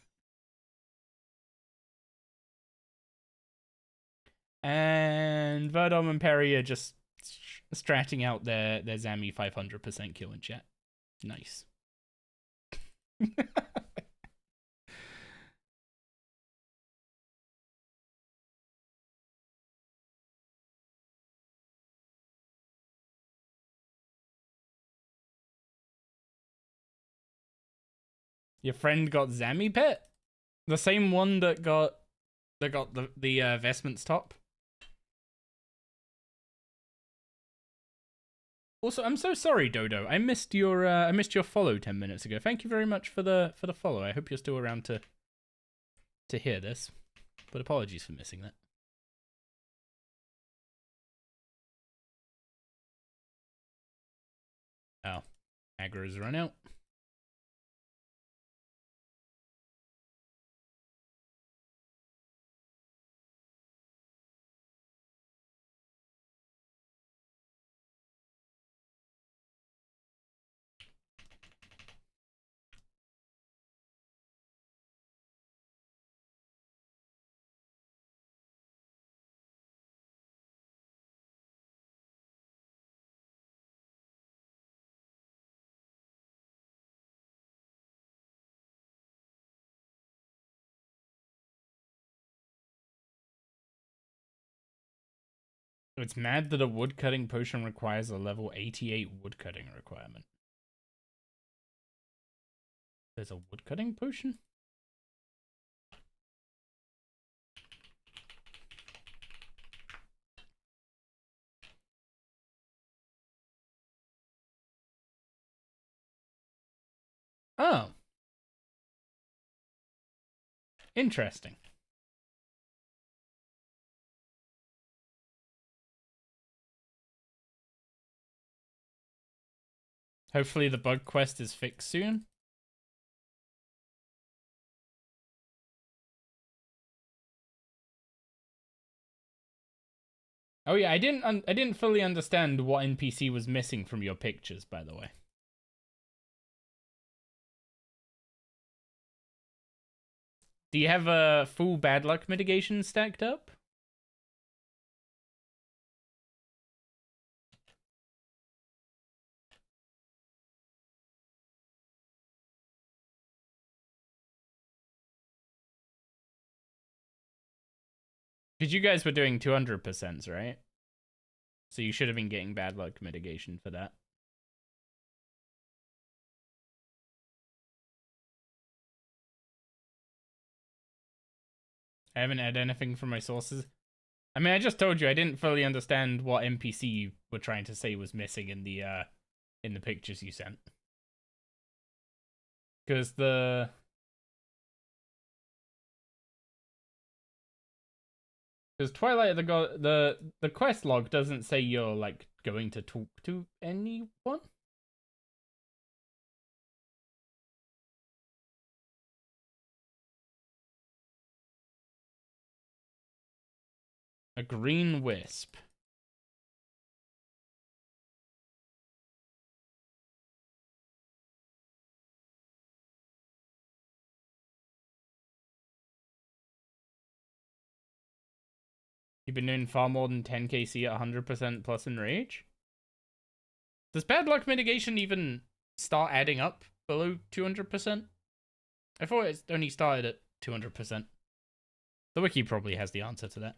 And Verdom and Perry are just stratting out their Zami 500% kill in chat. Nice. Your friend got Zami pet? The same one that got the vestments top? Also, I'm so sorry, Dodo. I missed your follow 10 minutes ago. Thank you very much for the follow. I hope you're still around to hear this. But apologies for missing that. Oh, aggro's run out. It's mad that a woodcutting potion requires a level 88 woodcutting requirement. There's a woodcutting potion? Oh. Interesting. Hopefully the bug quest is fixed soon. Oh yeah, I didn't fully understand what NPC was missing from your pictures, by the way. Do you have a full bad luck mitigation stacked up? Because you guys were doing 200%, right? So you should have been getting bad luck mitigation for that. I haven't had anything from my sources. I mean, I just told you I didn't fully understand what NPC you were trying to say was missing in the pictures you sent. Because the Twilight the quest log doesn't say you're like going to talk to anyone. A green wisp. You've been doing far more than 10 KC at 100% plus in Rage? Does bad luck mitigation even start adding up below 200%? I thought it only started at 200%. The wiki probably has the answer to that.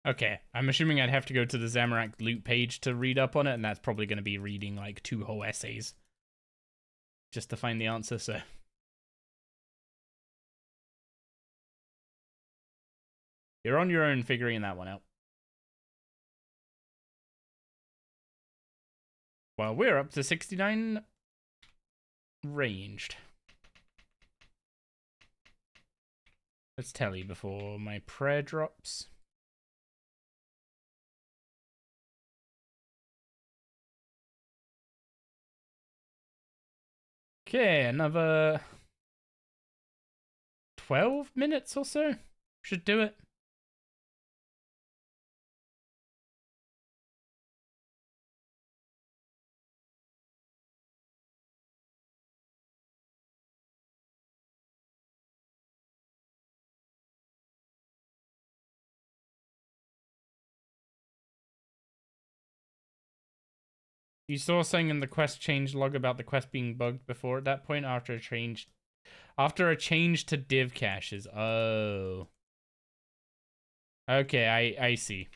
Okay, I'm assuming I'd have to go to the Zamorak loot page to read up on it, and that's probably going to be reading like 2 whole essays just to find the answer, so... You're on your own figuring that one out. Well, we're up to 69 ranged. Let's tally before my prayer drops. Okay, another 12 minutes or so. Should do it. You saw something in the quest change log about the quest being bugged before at that point after a change to div caches. Oh. Okay, I see.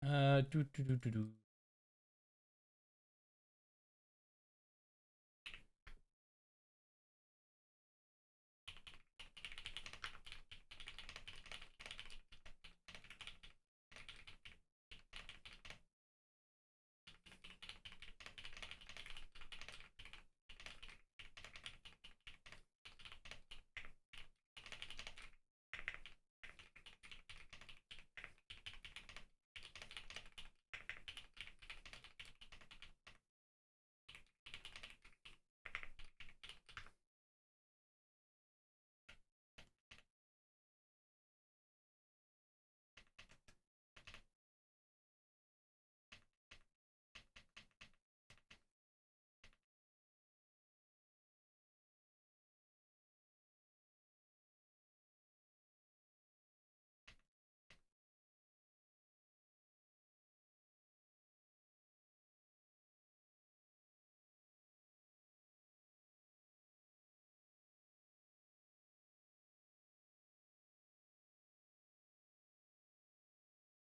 Do.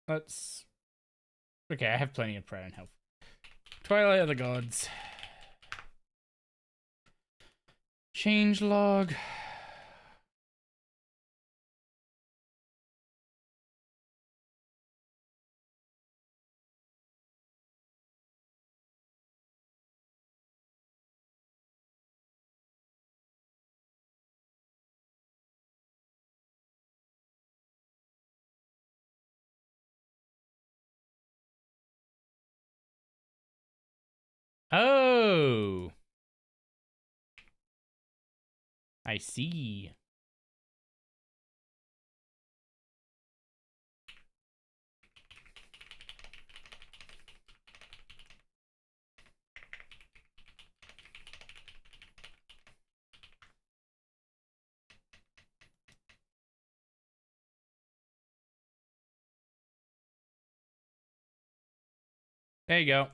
Let's... Okay, I have plenty of prayer and health. Twilight of the Gods. Change log. Oh. I see. There you go.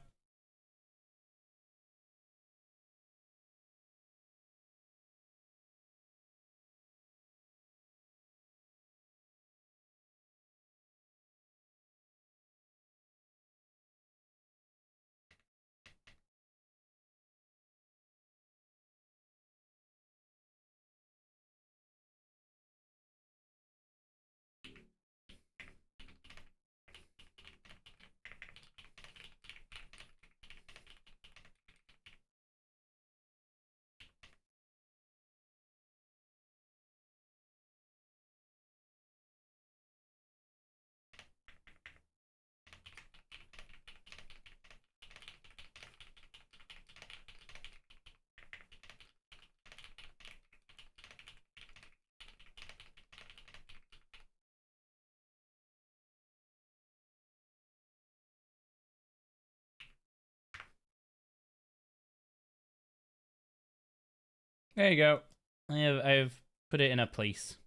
There you go. I've put it in a place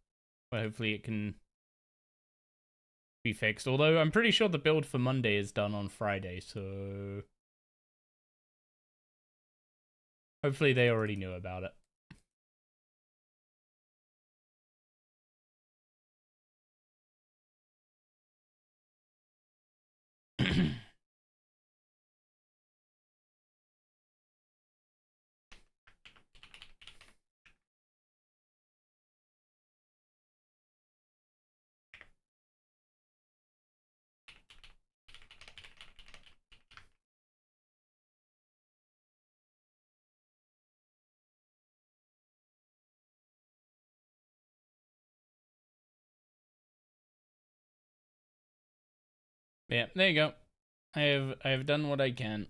where hopefully it can be fixed. Although I'm pretty sure the build for Monday is done on Friday, so hopefully they already knew about it. Yeah, there you go. I have done what I can.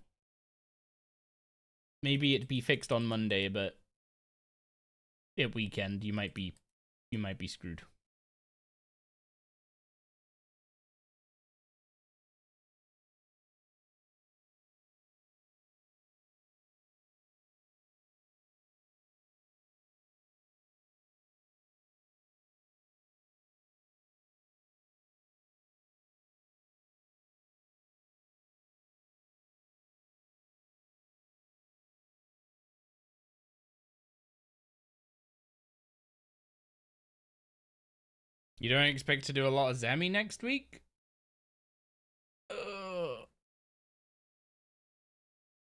Maybe it'd be fixed on Monday, but at weekend you might be screwed. You don't expect to do a lot of Zami next week?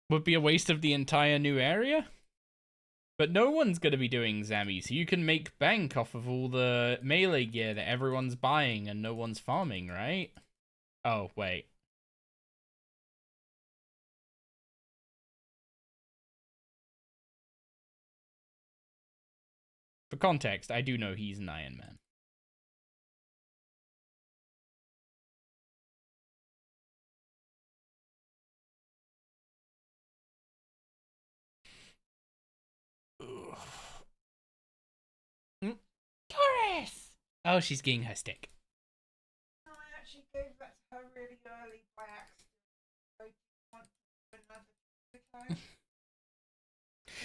Would be a waste of the entire new area? But no one's going to be doing Zami, so you can make bank off of all the melee gear that everyone's buying and no one's farming, right? Oh, wait. For context, I do know he's an Iron Man. Taurus! Oh, she's getting her stick. No, I actually gave that to her really early by accident. So do you want to do another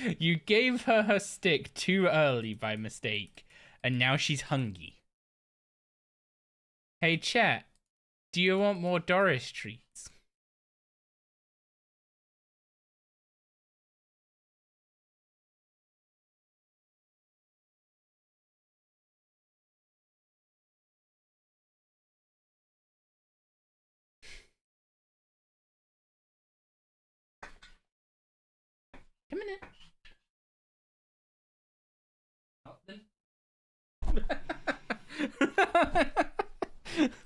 time? You gave her stick too early by mistake, and now she's hungry. Hey, chat, do you want more Doris treats? Come in.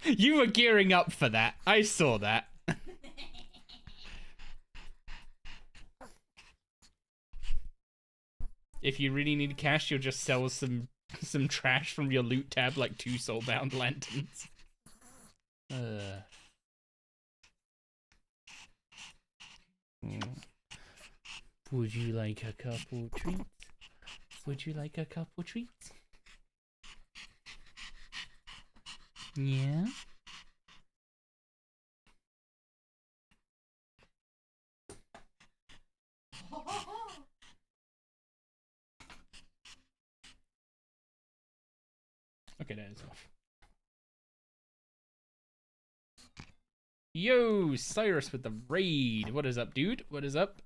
You were gearing up for that. I saw that. If you really need cash, you'll just sell some trash from your loot tab, like 2 soulbound lanterns. Would you like a couple treats? Would you like a couple treats? Yeah? Okay, that is off. Yo, Cyrus with the raid. What is up, dude? What is up?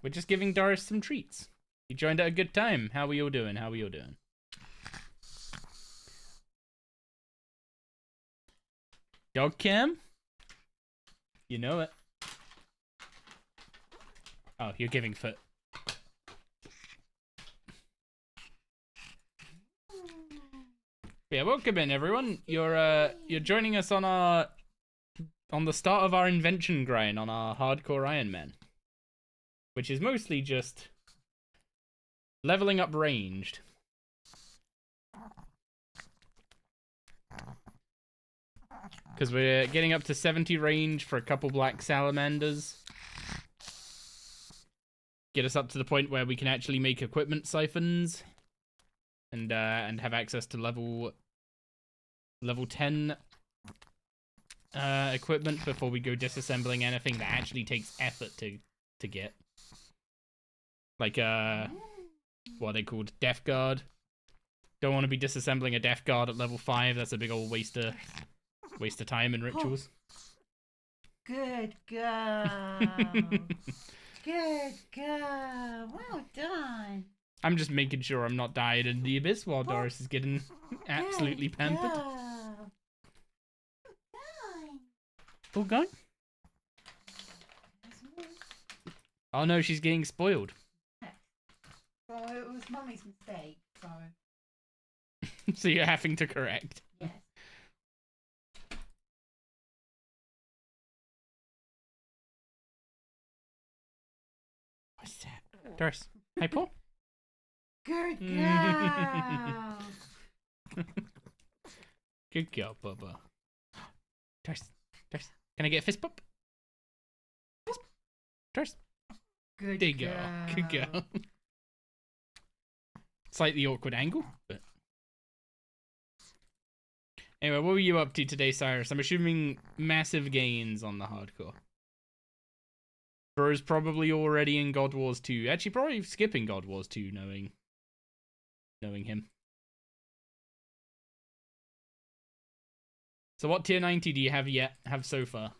We're just giving Doris some treats. You joined at a good time. How are you all doing? How are you all doing? Dog cam? You know it. Oh, you're giving foot. Yeah, welcome in everyone. You're joining us on the start of our invention grind on our hardcore Iron Man, which is mostly just leveling up ranged. Because we're getting up to 70 range for a couple black salamanders. Get us up to the point where we can actually make equipment siphons. And have access to level 10 equipment before we go disassembling anything that actually takes effort to get. Like what are they called? Death Guard. Don't want to be disassembling a Death Guard at level 5. That's a big old waste of time and rituals. Good girl. Good girl. Well done. I'm just making sure I'm not dying in the abyss while Doris is getting absolutely pampered. All going? Oh no, she's getting spoiled. Well, it was Mummy's mistake, so. So you're having to correct. Yes. What's that? Doris. Hi, Paul. Good girl. Good girl, Bubba. Doris. Can I get a fist bump? Doris. Good girl. Good girl. Slightly awkward angle, but. Anyway, what were you up to today, Cyrus? I'm assuming massive gains on the hardcore. Bro's probably already in God Wars 2. Actually, probably skipping God Wars 2, knowing him. So what tier 90 do you have so far?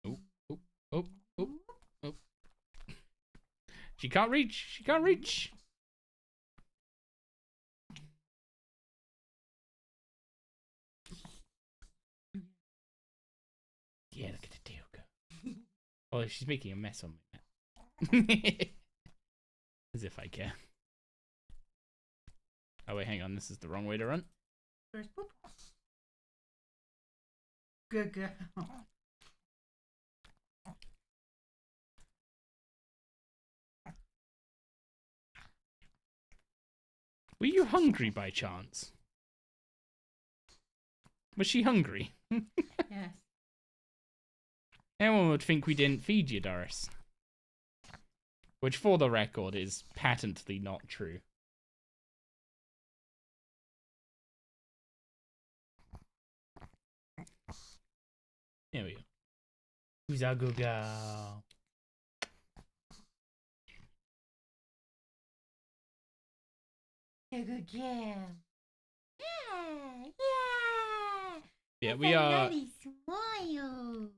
Oh. She can't reach. Yeah, look at the tail go. Oh, she's making a mess on me. As if I care. Oh wait, hang on. This is the wrong way to run. Good girl. Were you hungry by chance? Was she hungry? Yes. Anyone would think we didn't feed you, Doris. Which, for the record, is patently not true. There we go. Who's our good girl? You're good girl. Yeah. Yeah, we are. Smile.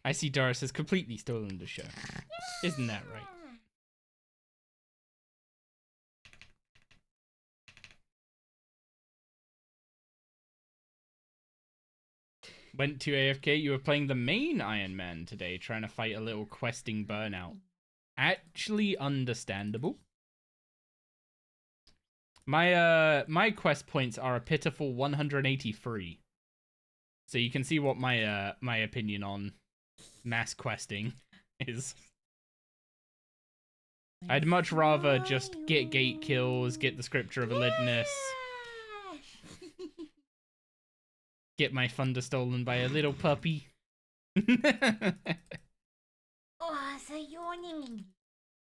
I see Doris has completely stolen the show. Isn't that right? Went to AFK. You were playing the main Iron Man today, trying to fight a little questing burnout. Actually understandable. My quest points are a pitiful 183. So you can see what my opinion on mass questing is. I'd much rather just get gate kills, get the Scripture of Elidness, get my thunder stolen by a little puppy. Oh, so yawning.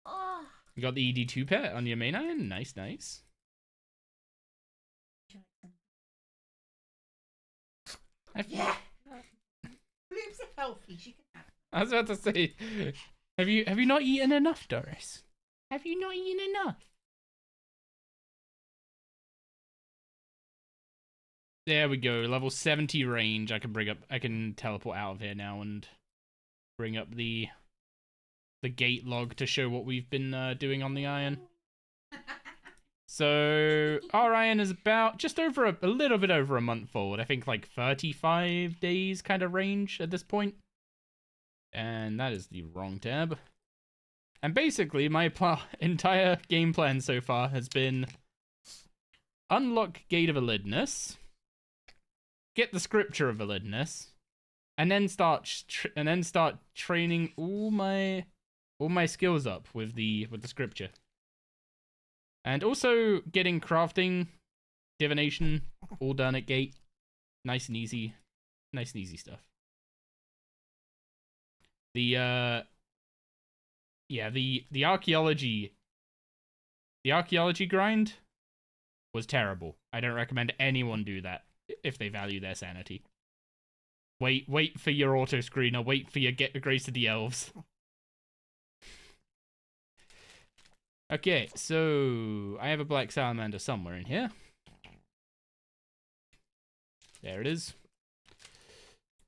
Oh. You got the ED2 pet on your main iron? Nice. Yeah. Blooms are healthy. She can have. I was about to say, have you not eaten enough, Doris? Have you not eaten enough? There we go. Level 70 range. I can teleport out of here now and bring up the gate log to show what we've been doing on the iron. So our iron is about just over a little bit over a month forward. I think like 35 days kind of range at this point. And that is the wrong tab. And basically my entire game plan so far has been unlock Gate of Elidness, get the Scripture of Elidness, and then start training all my skills up with the Scripture. And also getting crafting, divination, all done at gate. Nice and easy stuff. The archaeology grind was terrible. I don't recommend anyone do that if they value their sanity. Wait for your auto screener. Wait for your get the grace of the elves. Okay, so I have a black salamander somewhere in here. There it is.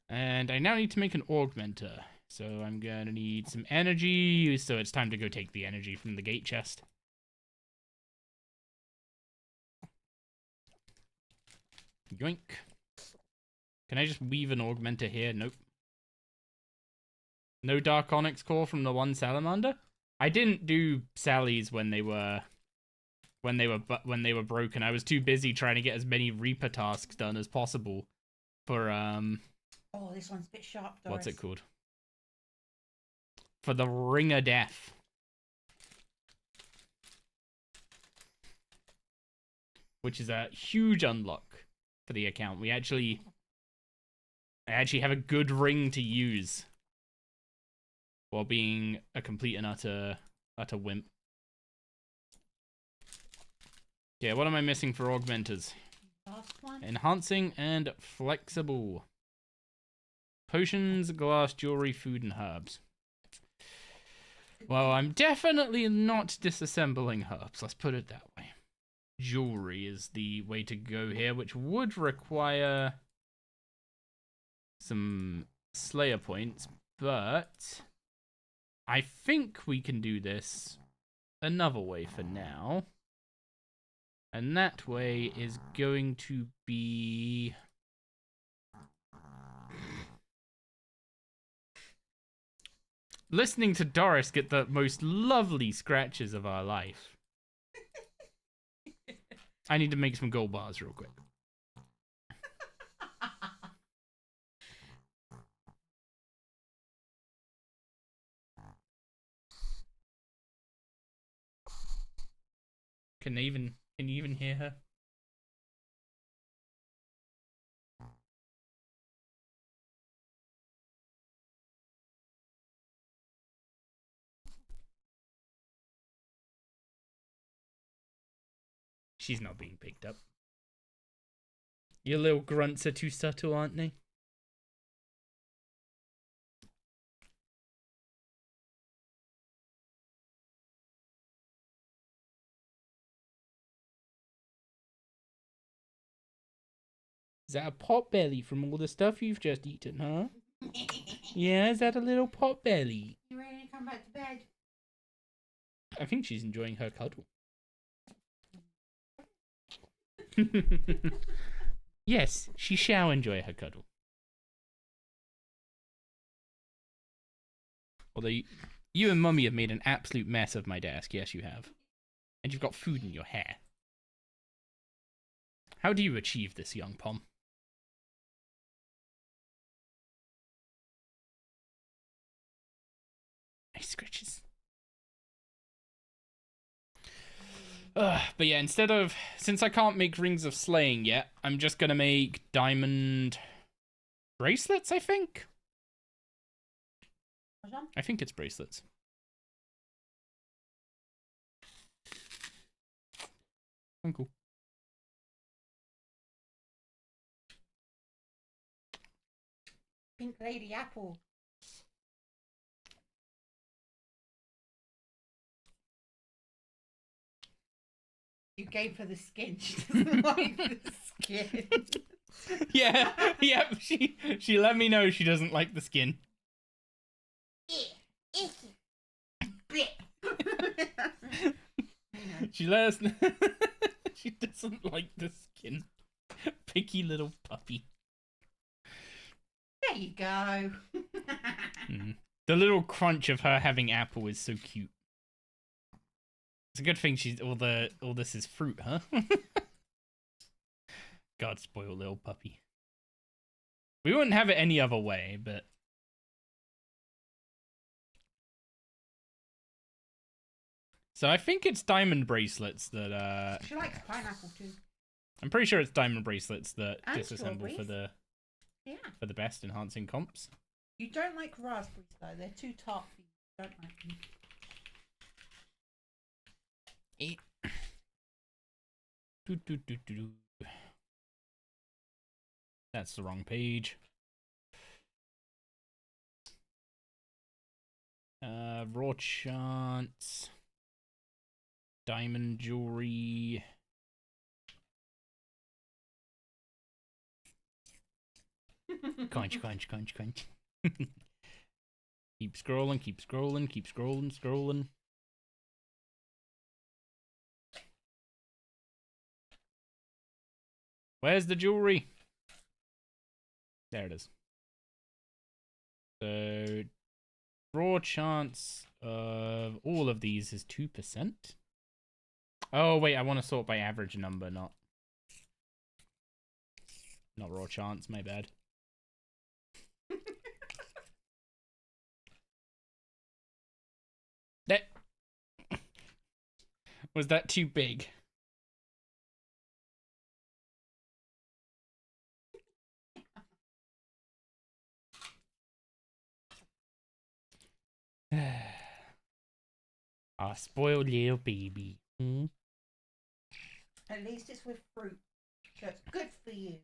And I now need to make an augmenter. So I'm gonna need some energy. So it's time to go take the energy from the gate chest. Yoink. Can I just weave an augmenter here? Nope. No dark onyx core from the one salamander? I didn't do Sally's when they were broken. I was too busy trying to get as many Reaper tasks done as possible for Oh, this one's a bit sharp, Doris. What's it called? For the Ring of Death. Which is a huge unlock for the account. I actually have a good ring to use while being a complete and utter wimp. Yeah, what am I missing for augmenters? Last one. Enhancing and flexible. Potions, glass, jewelry, food, and herbs. Well, I'm definitely not disassembling herbs, let's put it that way. Jewelry is the way to go here, which would require some Slayer points, but I think we can do this another way for now. And that way is going to be... listening to Doris get the most lovely scratches of our life. I need to make some gold bars real quick. Can you even hear her? She's not being picked up. Your little grunts are too subtle, aren't they? Is that a pot belly from all the stuff you've just eaten, huh? Yeah, is that a little pot belly? You ready to come back to bed? I think she's enjoying her cuddle. Yes, she shall enjoy her cuddle. Although you and Mummy have made an absolute mess of my desk. Yes, you have. And you've got food in your hair. How do you achieve this, young Pom? Nice scratches. But yeah, since I can't make rings of slaying yet, I'm just gonna make diamond bracelets, I think? I think it's bracelets. Cool. Pink Lady Apple. You gave her the skin. She doesn't like the skin. Yeah. She let me know she doesn't like the skin. She let us know she doesn't like the skin. Picky little puppy. There you go. The little crunch of her having apple is so cute. It's a good thing she's all this is fruit, huh? God, spoiled little puppy. We wouldn't have it any other way, but so I think it's diamond bracelets that She likes pineapple too. I'm pretty sure it's diamond bracelets that And disassemble for the best enhancing comps. You don't like raspberries though, they're too tart for you. You don't like them. That's the wrong page. raw chance. Diamond jewelry. Conch. Keep scrolling. Where's the jewelry? There it is. So, raw chance of all of these is 2%. Oh, wait, I want to sort by average number, not raw chance, my bad. That was that too big? Our spoiled little baby. At least it's with fruit, so it's good for you.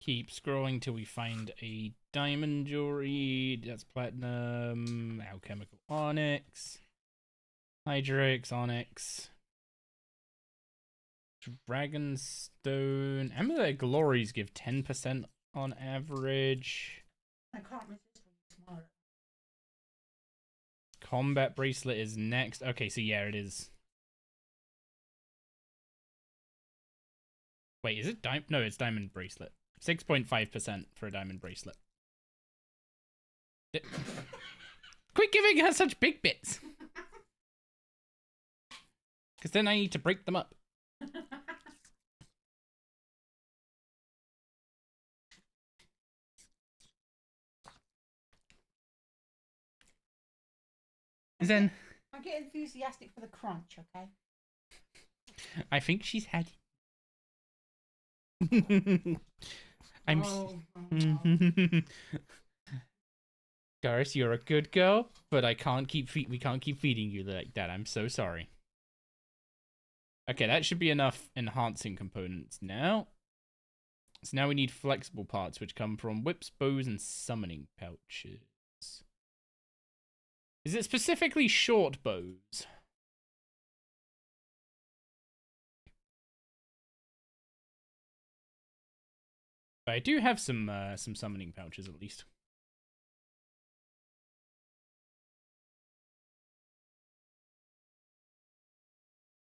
Keep scrolling till we find a diamond jewelry. That's platinum. Alchemical onyx. Hydrix onyx. Dragonstone. Amulet glories give 10% on average. I can't resist when you smile. Combat bracelet is next. Okay, so yeah, it is. Wait, is it diamond? No, it's diamond bracelet. 6.5% for a diamond bracelet. Quit giving her such big bits! Because then I need to break them up. Then I get enthusiastic for the crunch, okay? I think she's had. I'm. Gareth, you're a good girl, but we can't keep feeding you like that. I'm so sorry. Okay, that should be enough enhancing components now. So now we need flexible parts, which come from whips, bows, and summoning pouches. Is it specifically short bows? But I do have some summoning pouches at least.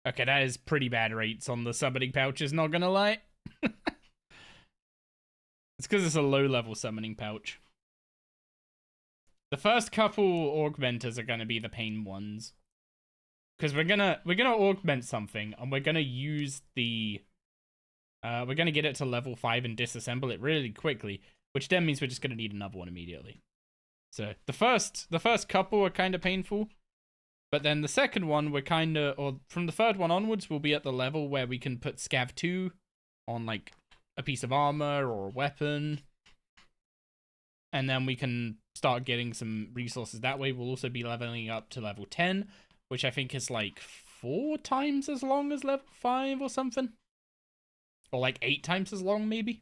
Okay, that is pretty bad rates on the summoning pouches, not gonna lie. It's because it's a low-level summoning pouch. The first couple augmenters are gonna be the pain ones. Because we're gonna augment something, and we're gonna use the... we're gonna get it to level 5 and disassemble it really quickly, which then means we're just gonna need another one immediately. So, the first couple are kind of painful. But then the second one, we're kind of, or from the third one onwards, we'll be at the level where we can put Scav 2 on, like, a piece of armor or a weapon. And then we can start getting some resources that way. We'll also be leveling up to level 10, which I think is, like, 4 times as long as level 5 or something. Or, like, 8 times as long, maybe.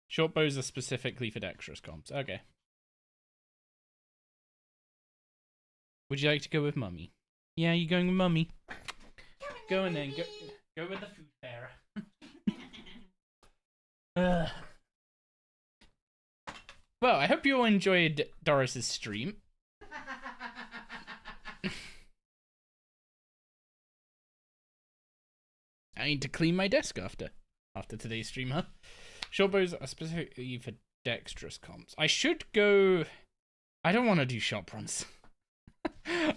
Short bows are specifically for dexterous comps. Okay. Would you like to go with Mummy? Yeah, you going with Mummy? Go on then. Go with the food bearer. Well, I hope you all enjoyed Doris's stream. I need to clean my desk after today's stream, huh? Short bows are specifically for dexterous comps. I should go... I don't want to do shop runs.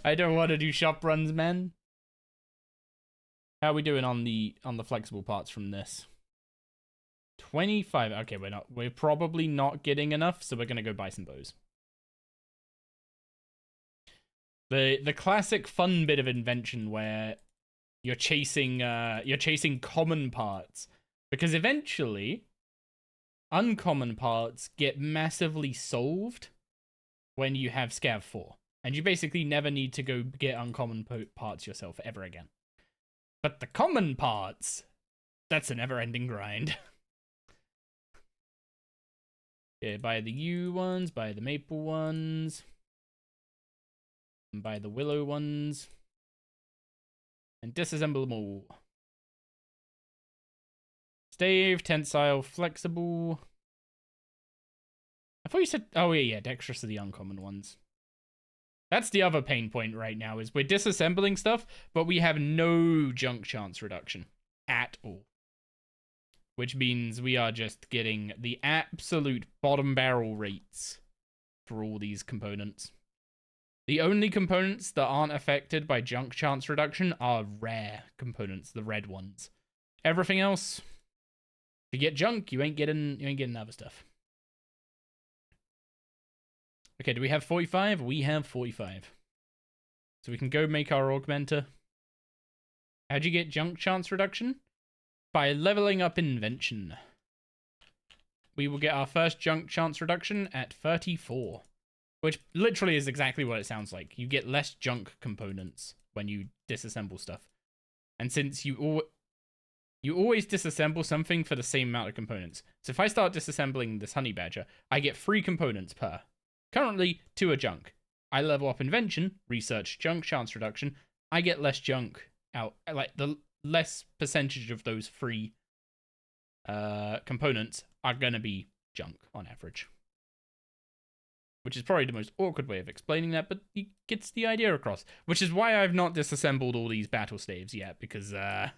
I don't want to do shop runs, man. How are we doing on the flexible parts from this? 25. Okay, we're probably not getting enough, so we're gonna go buy some bows. The classic fun bit of invention where you're chasing common parts, because eventually uncommon parts get massively solved when you have Scav 4. And you basically never need to go get uncommon parts yourself ever again. But the common parts, that's a never-ending grind. Yeah, buy the yew ones, buy the maple ones, and buy the willow ones, and disassemble them all. Stave, tensile, flexible. I thought you said, oh yeah, dexterous are the uncommon ones. That's the other pain point right now, is we're disassembling stuff, but we have no junk chance reduction at all. Which means we are just getting the absolute bottom barrel rates for all these components. The only components that aren't affected by junk chance reduction are rare components, the red ones. Everything else, if you get junk, you ain't getting other stuff. Okay, do we have 45? We have 45. So we can go make our augmenter. How'd you get junk chance reduction? By leveling up invention. We will get our first junk chance reduction at 34. Which literally is exactly what it sounds like. You get less junk components when you disassemble stuff. And since you always disassemble something for the same amount of components. So if I start disassembling this honey badger, I get 3 components per. Currently, 2 are junk. I level up invention, research junk chance reduction. I get less junk out. Like, the less percentage of those 3 components are going to be junk on average. Which is probably the most awkward way of explaining that, but it gets the idea across. Which is why I've not disassembled all these battle staves yet, because, yeah,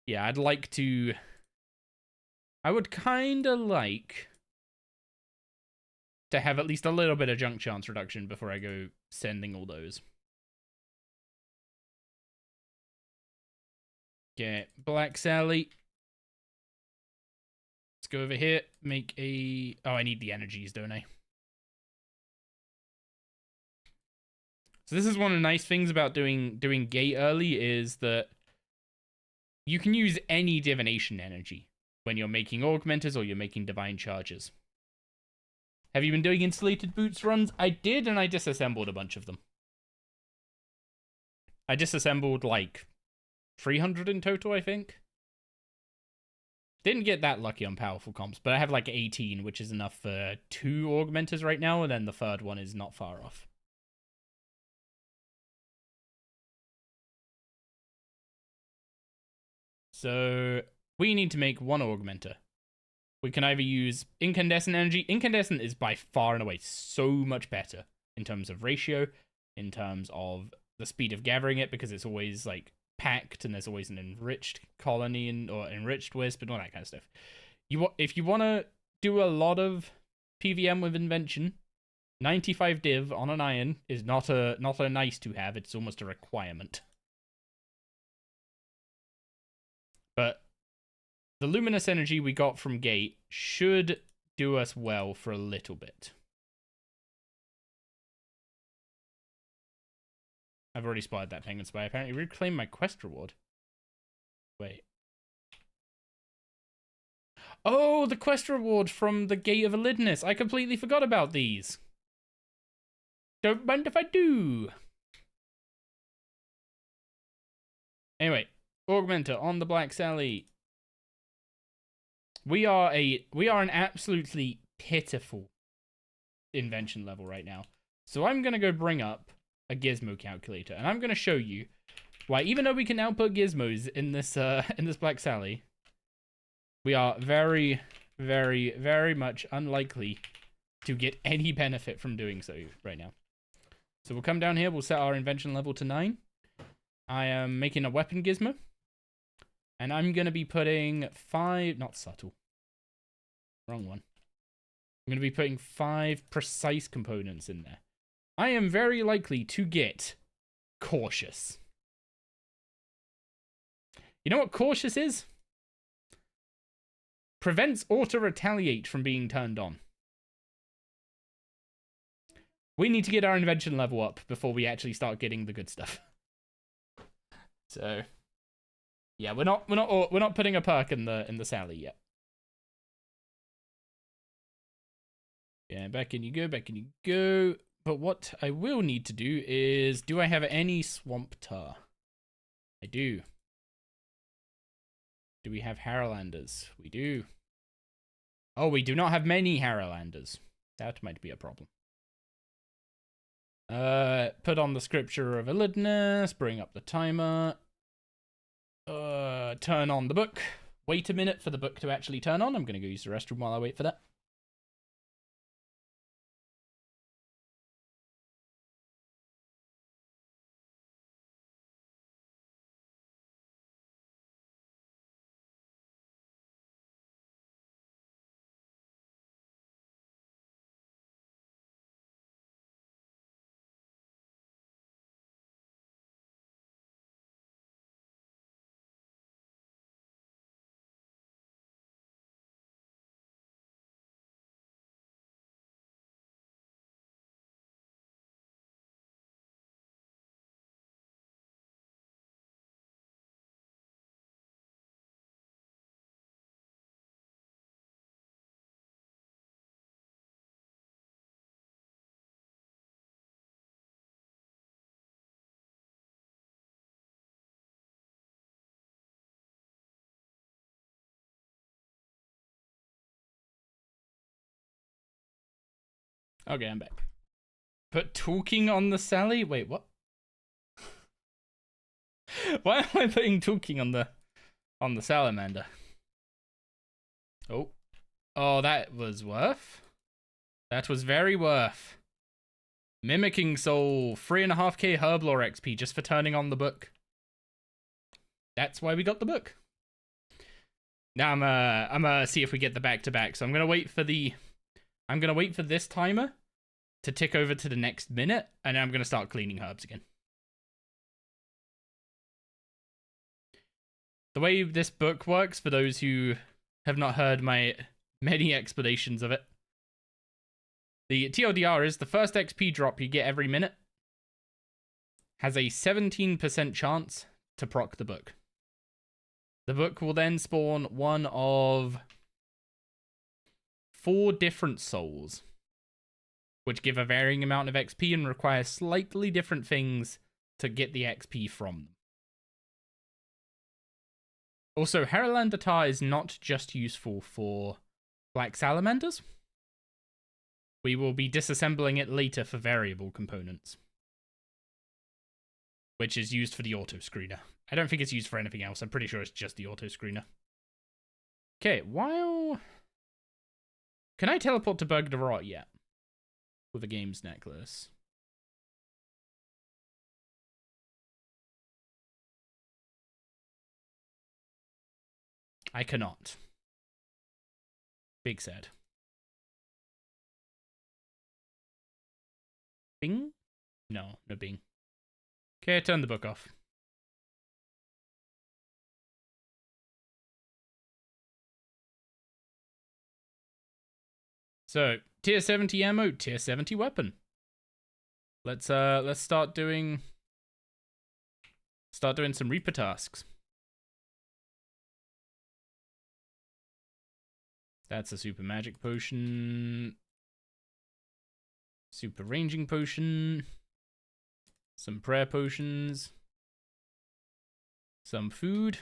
I'd like to... I would kind of like to have at least a little bit of junk chance reduction before I go sending all those. Get Black Sally. Let's go over here, make a... Oh, I need the energies, don't I? So this is one of the nice things about doing gate early, is that you can use any divination energy when you're making augmenters or you're making divine charges. Have you been doing insulated boots runs? I did, and I disassembled a bunch of them. I disassembled like 300 in total, I think. Didn't get that lucky on powerful comps, but I have like 18, which is enough for 2 augmenters right now, and then the third one is not far off. So we need to make 1 augmenter. We can either use incandescent energy. Incandescent is by far and away so much better in terms of ratio, in terms of the speed of gathering it, because it's always like packed and there's always an enriched colony or enriched wisp and all that kind of stuff. If you want to do a lot of PVM with invention, 95 div on an iron is not a nice to have, it's almost a requirement. But the luminous energy we got from Gate should do us well for a little bit. I've already spotted that penguin spy. Apparently reclaimed my quest reward. Wait. Oh, the quest reward from the Gate of Elidness. I completely forgot about these. Don't mind if I do. Anyway, augmenter on the Black Sally. We are an absolutely pitiful invention level right now. So I'm going to go bring up a gizmo calculator, and I'm going to show you why, even though we can output gizmos in this Black Sally, we are very, very, very much unlikely to get any benefit from doing so right now. So we'll come down here, we'll set our invention level to 9. I am making a weapon gizmo. And I'm going to be putting 5... Not subtle. Wrong one. I'm going to be putting 5 precise components in there. I am very likely to get cautious. You know what cautious is? Prevents auto-retaliate from being turned on. We need to get our invention level up before we actually start getting the good stuff. So... yeah, we're not putting a perk in the Sally yet. Yeah, back in you go, back in you go. But what I will need to do is, do I have any swamp tar? I do. Do we have Harrowlanders? We do. Oh, we do not have many Harrowlanders. That might be a problem. Put on the scripture of Elidness, bring up the timer. Turn on the book. Wait a minute for the book to actually turn on. I'm going to go use the restroom while I wait for that. Okay, I'm back. Put talking on the Sally? Wait, what? Why am I putting talking on the salamander? Oh. Oh, that was worth. That was very worth. Mimicking Soul, 3.5k Herblore XP just for turning on the book. That's why we got the book. Now I'm see if we get the back-to-back. So I'm gonna wait for this timer to tick over to the next minute, and then I'm gonna start cleaning herbs again. The way this book works, for those who have not heard my many explanations of it, the TLDR is the first XP drop you get every minute has a 17% chance to proc the book. The book will then spawn one of 4 different souls, which give a varying amount of XP and require slightly different things to get the XP from them. Also, Harrowlander Tar is not just useful for black salamanders. We will be disassembling it later for variable components, which is used for the auto screener. I don't think it's used for anything else. I'm pretty sure it's just the auto screener. Okay, can I teleport to Bergderot yet? With a games necklace. I cannot. Big sad. Bing? No bing. Okay, turn the book off. So, tier 70 ammo, tier 70 weapon. Let's start doing some Reaper tasks. That's a super magic potion. Super ranging potion. Some prayer potions. Some food.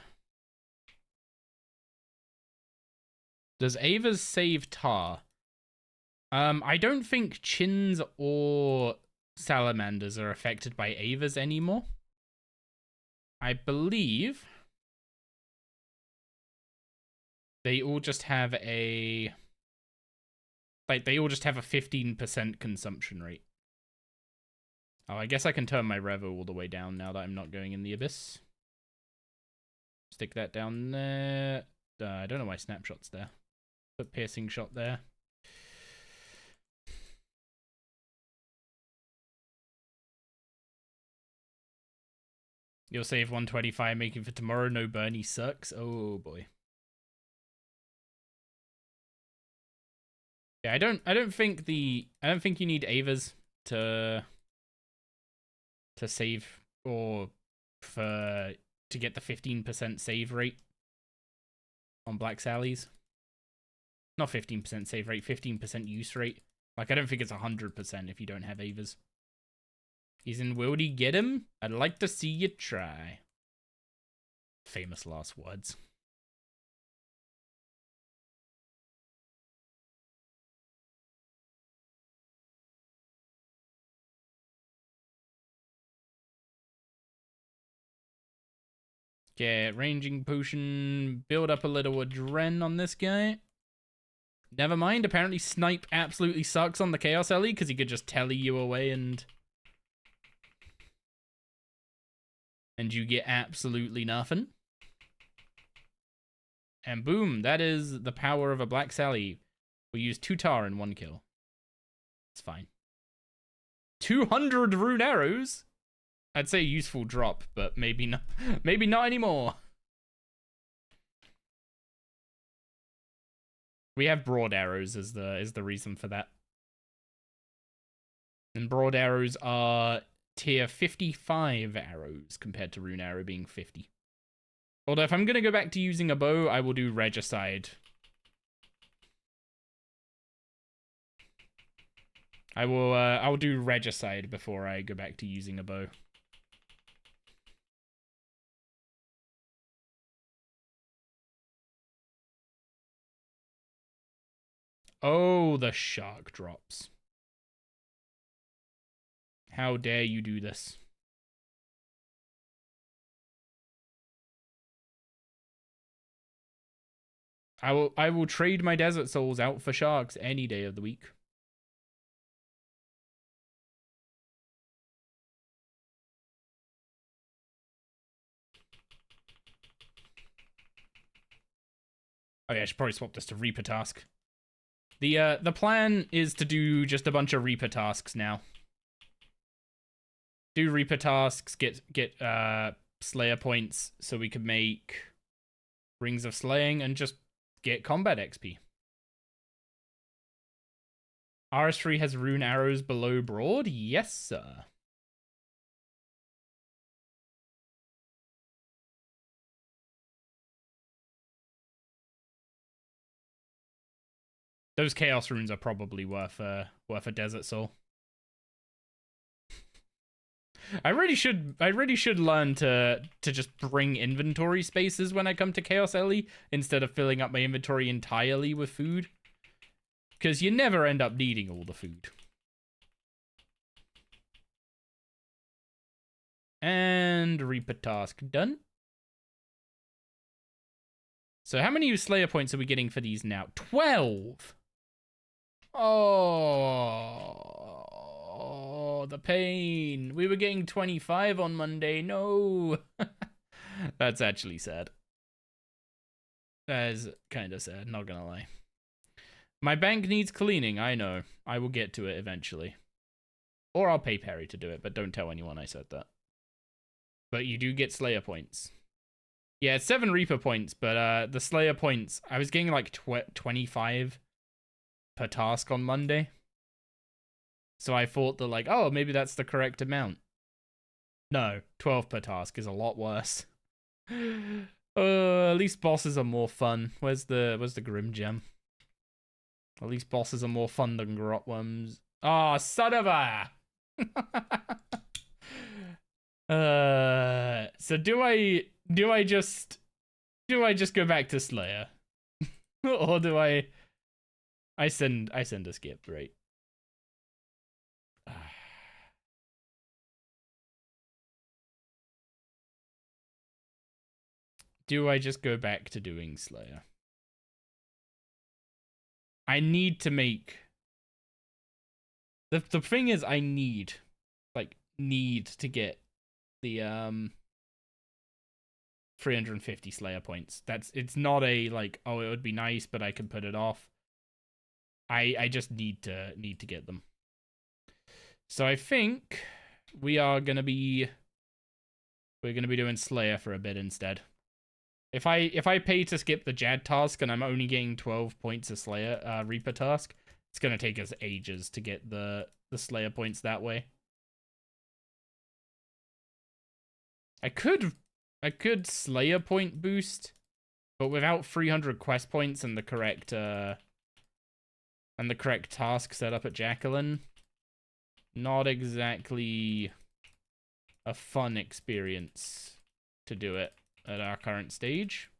Does Ava's save tar? I don't think chins or salamanders are affected by Avas anymore. I believe they all just have a 15% consumption rate. Oh, I guess I can turn my revo all the way down now that I'm not going in the abyss. Stick that down there. I don't know why snapshot's there. Put piercing shot there. You'll save 125 making for tomorrow. No Bernie sucks. Oh boy. Yeah, I don't think you need Avas to save or to get the 15% save rate on Black Sally's. Not 15% save rate, 15% use rate. Like, I don't think it's 100% if you don't have Avas. He's in Wildy, get him? I'd like to see you try. Famous last words. Okay, ranging potion. Build up a little adren on this guy. Never mind, apparently Snipe absolutely sucks on the Chaos Ellie because he could just telly you away and you get absolutely nothing. And boom, that is the power of a Black Sally. We use 2 tar in 1 kill. It's fine. 200 rune arrows? I'd say useful drop, but maybe not. Maybe not anymore. We have broad arrows as the reason for that. And broad arrows are tier 55 arrows compared to rune arrow being 50. Although if I'm gonna go back to using a bow, I will do regicide. I'll do regicide before I go back to using a bow. Oh, the shark drops. How dare you do this? I will trade my desert souls out for sharks any day of the week. Oh yeah, I should probably swap this to Reaper task. The plan is to do just a bunch of Reaper tasks now. Do Reaper tasks, get Slayer points so we can make Rings of Slaying and just get combat XP. RS3 has rune arrows below broad? Yes, sir. Those chaos runes are probably worth a desert soul. I really should learn to just bring inventory spaces when I come to Chaos Ellie instead of filling up my inventory entirely with food. Because you never end up needing all the food. And Reaper task done. So how many Slayer points are we getting for these now? 12! Oh, the pain. We were getting 25 on Monday. No. That's actually sad. That is kind of sad, not gonna lie. My bank needs cleaning, I know. I will get to it eventually. Or I'll pay Perry to do it, but don't tell anyone I said that. But you do get Slayer points. Yeah, it's 7 Reaper points, but the Slayer points, I was getting like 25 per task on Monday. So I thought that like, oh, maybe that's the correct amount. No, 12 per task is a lot worse. At least bosses are more fun. Where's the Grim Gem? At least bosses are more fun than Grotworms. Oh, son of a! So do I just go back to Slayer? Or do I send a skip, right? Do I just go back to doing Slayer? I need to make... The thing is, I need to get the 350 Slayer points. It's not a like, oh, it would be nice, but I can put it off. I just need to get them. So I think we're gonna be doing Slayer for a bit instead. If I pay to skip the Jad task and I'm only getting 12 points of Slayer Reaper task, it's gonna take us ages to get the Slayer points that way. I could Slayer point boost, but without 300 quest points and the correct task set up at Jacqueline, not exactly a fun experience to do it at our current stage.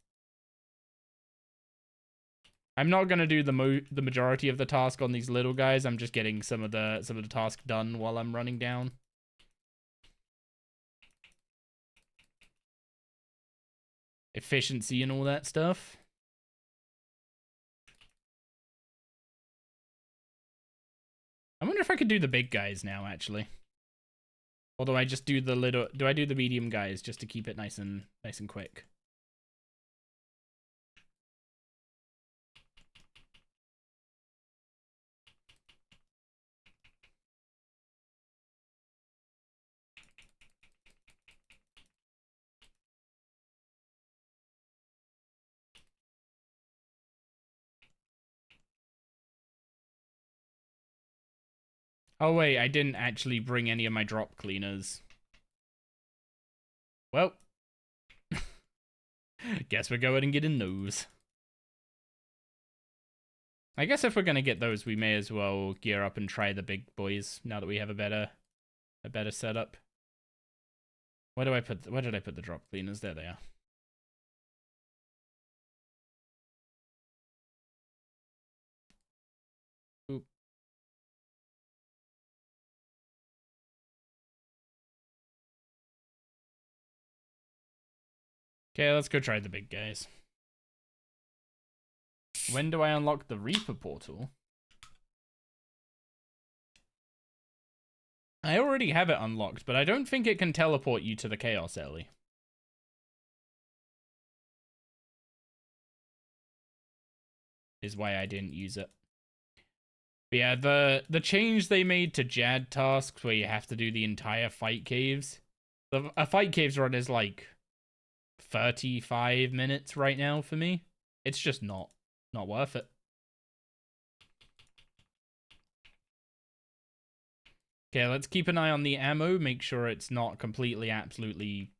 I'm not gonna do the majority of the task on these little guys. I'm just getting some of the task done while I'm running down. efficiency and all that stuff. I wonder if I could do the big guys now, actually. Or do I just do the little... Do I do the medium guys just to keep it nice and quick? Oh wait, I didn't actually bring any of my drop cleaners. Well, guess we're going and getting those. I guess if we're gonna get those, we may as well gear up and try the big boys now that we have a better setup. Where did I put the drop cleaners? There they are. Oop. Okay, let's go try the big guys. When do I unlock the Reaper portal? I already have it unlocked, but I don't think it can teleport you to the Chaos Alley. Is why I didn't use it. But yeah, the change they made to Jad tasks where you have to do the entire fight caves. A fight caves run is like 35 minutes right now for me. It's just not worth it. Okay, let's keep an eye on the ammo, make sure it's not completely, absolutely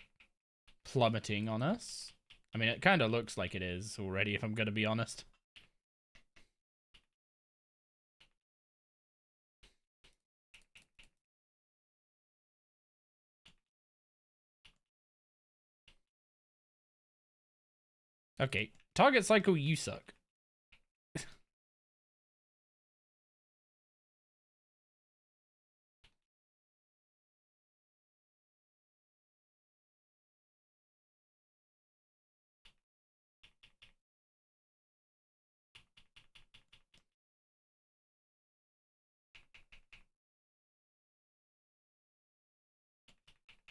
plummeting on us. I mean, it kind of looks like it is already, if I'm going to be honest. Okay, target cycle, you suck.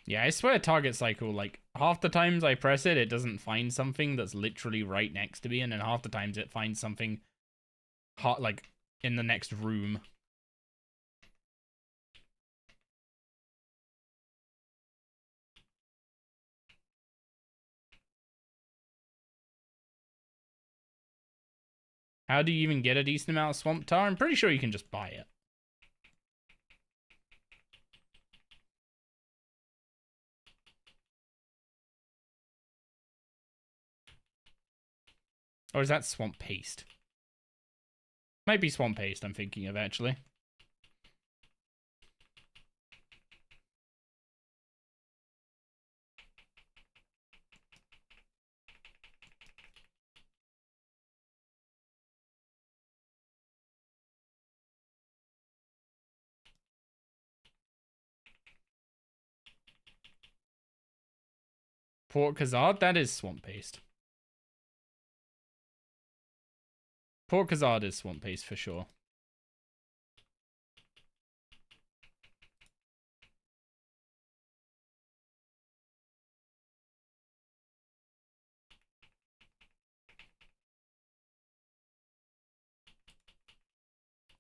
Yeah, I swear target cycle, like, half the times I press it, it doesn't find something that's literally right next to me, and then half the times it finds something hot, like, in the next room. How do you even get a decent amount of swamp tar? I'm pretty sure you can just buy it. Or is that swamp paste? Might be swamp paste I'm thinking of, actually. Port Khazard? That is swamp paste. Port Khazard is swamp paste for sure.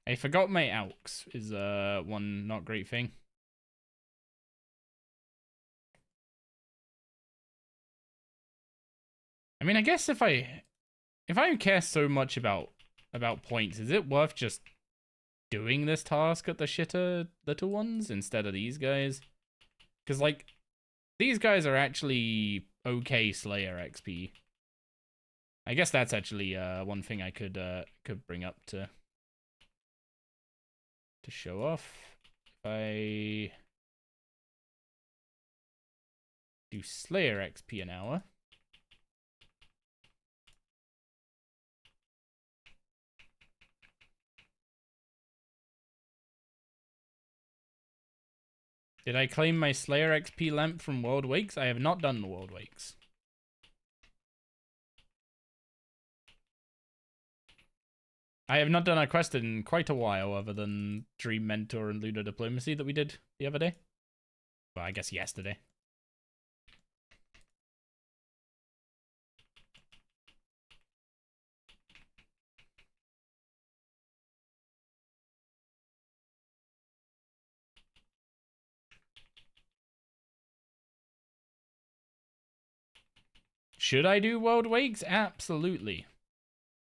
I forgot my alks is one not great thing. I mean, I guess if I care so much about points, is it worth just doing this task at the shitter little ones instead of these guys? Because, like, these guys are actually okay Slayer XP. I guess that's actually one thing I could bring up to show off. If I do Slayer XP an hour. Did I claim my Slayer XP lamp from World Wakes? I have not done the World Wakes. I have not done a quest in quite a while other than Dream Mentor and Lunar Diplomacy that we did the other day. Well, I guess yesterday. Should I do World Wakes? Absolutely.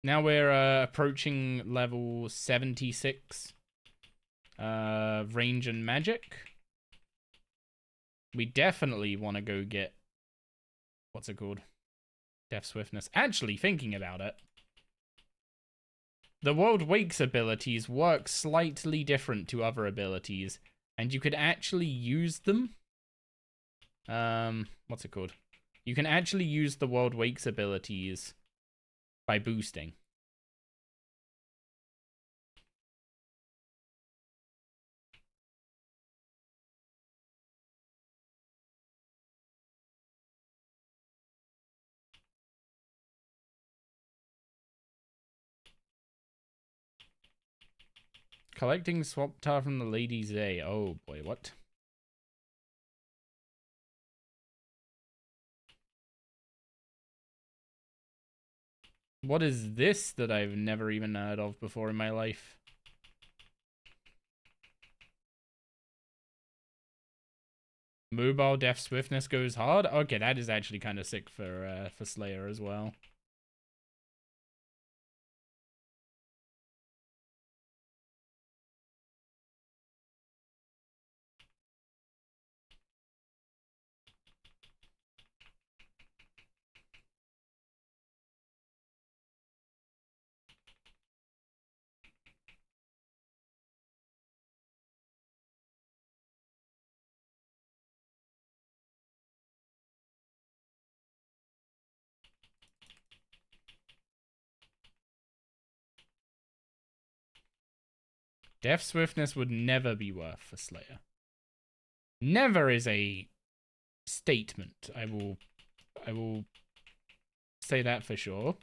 Now we're approaching level 76. Range and magic. We definitely want to go get... What's it called? Death Swiftness. Actually, thinking about it, the World Wakes abilities work slightly different to other abilities, and you could actually use them. What's it called? You can actually use the World Wakes abilities by boosting. Collecting swap tar from the Lady Zay. Oh boy, what? What is this that I've never even heard of before in my life? Mobile Death Swiftness goes hard? Okay, that is actually kind of sick for Slayer as well. Death Swiftness would never be worth for Slayer. Never is a statement. I will say that for sure.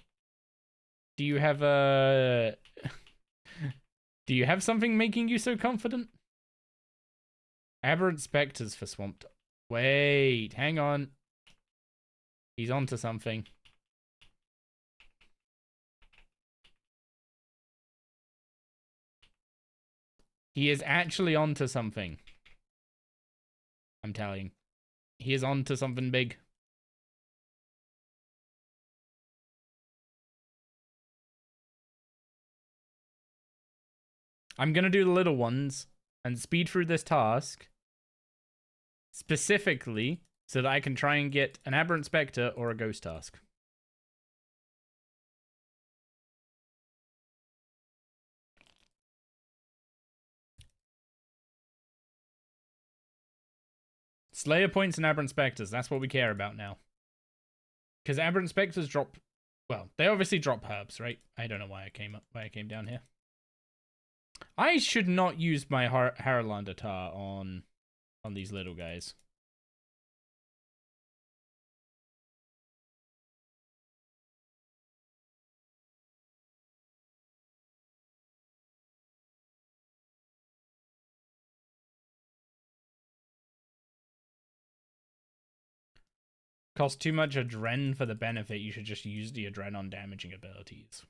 Do you have a... Do you have something making you so confident? Aberrant Spectres for Swamped. Wait, hang on. He's onto something. He is actually onto something. I'm telling you. He is onto something big. I'm gonna do the little ones and speed through this task specifically so that I can try and get an Aberrant Spectre or a Ghost task. Slayer points and Aberrant Spectres, that's what we care about now. Because Aberrant Spectres drop... Well, they obviously drop herbs, right? I don't know why I came down here. I should not use my Haralander Tar on these little guys. Costs too much Adren for the benefit. You should just use the Adren on damaging abilities.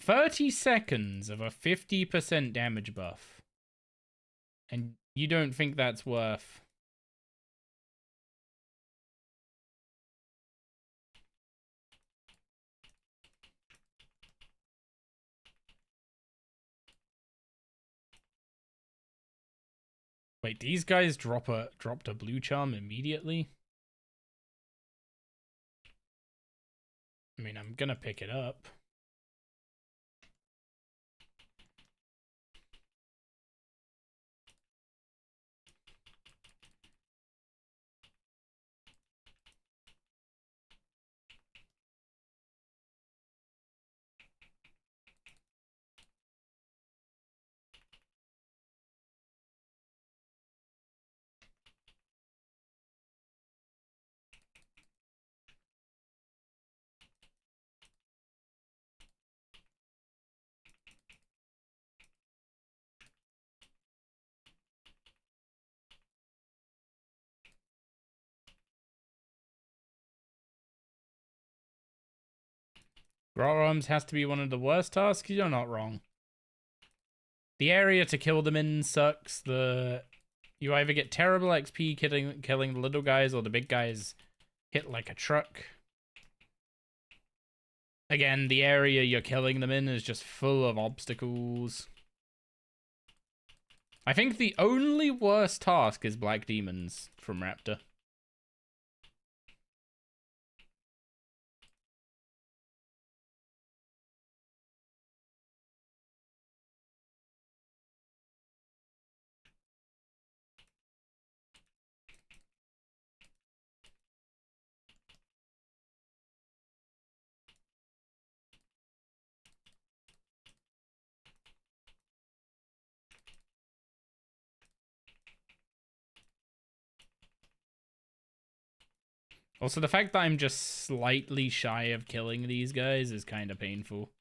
30 seconds of a 50% damage buff. And you don't think that's worth... Wait, these guys dropped a blue charm immediately? I mean, I'm gonna pick it up. Grotworms has to be one of the worst tasks. You're not wrong. The area to kill them in sucks. You either get terrible XP killing the little guys, or the big guys hit like a truck. Again, the area you're killing them in is just full of obstacles. I think the only worst task is Black Demons from Raptor. Also, the fact that I'm just slightly shy of killing these guys is kind of painful.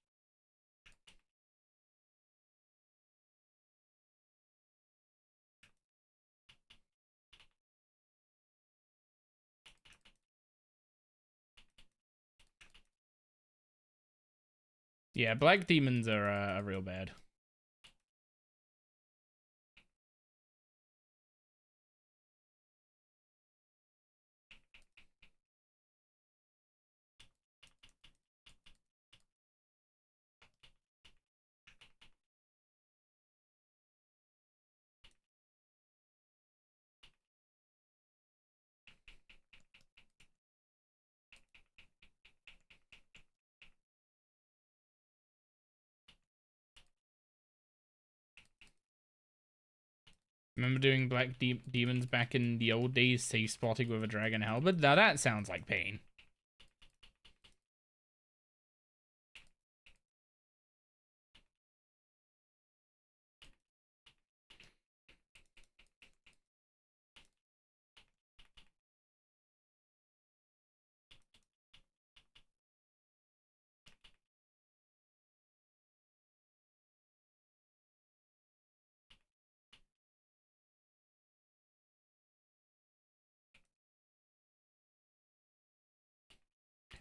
Yeah, Black Demons are real bad. Remember doing Black Demons back in the old days, safe spotting with a dragon halberd? Now that sounds like pain.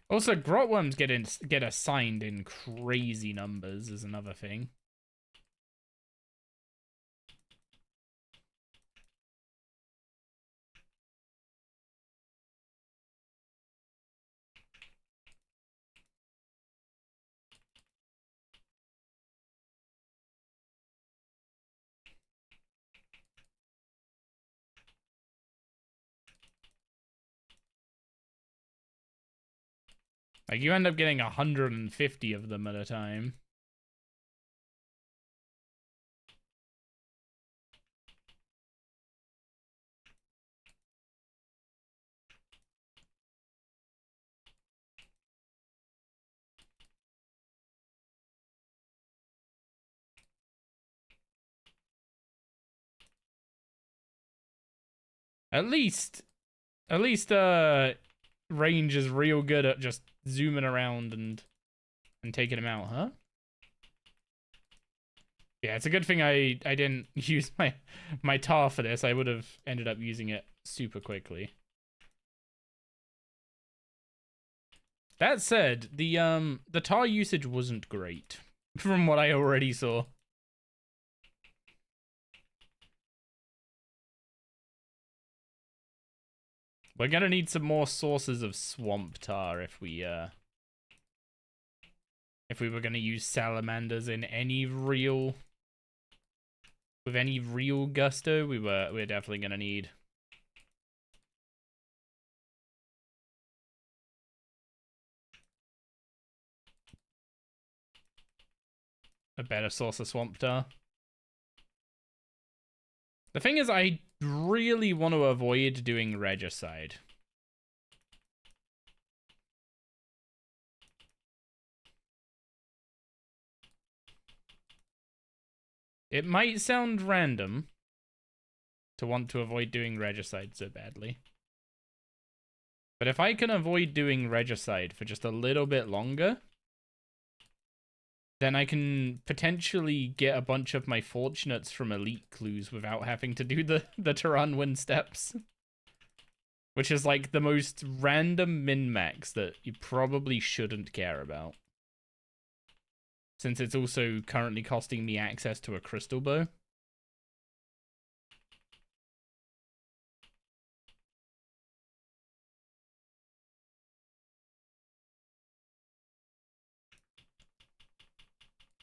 Also, grotworms get assigned in crazy numbers is another thing. Like, you end up getting 150 of them at a time. At least, Range is real good at just zooming around and taking him out, huh? Yeah, it's a good thing I didn't use my tar for this. I would have ended up using it super quickly. That said, the tar usage wasn't great from what I already saw. We're gonna need some more sources of swamp tar if we were gonna use salamanders in any real gusto. We're definitely gonna need a better source of swamp tar. The thing is, I really want to avoid doing regicide. It might sound random to want to avoid doing regicide so badly. But if I can avoid doing regicide for just a little bit longer, then I can potentially get a bunch of my fortunates from elite clues without having to do the Tehran win steps. Which is like the most random min-max that you probably shouldn't care about. since it's also currently costing me access to a crystal bow.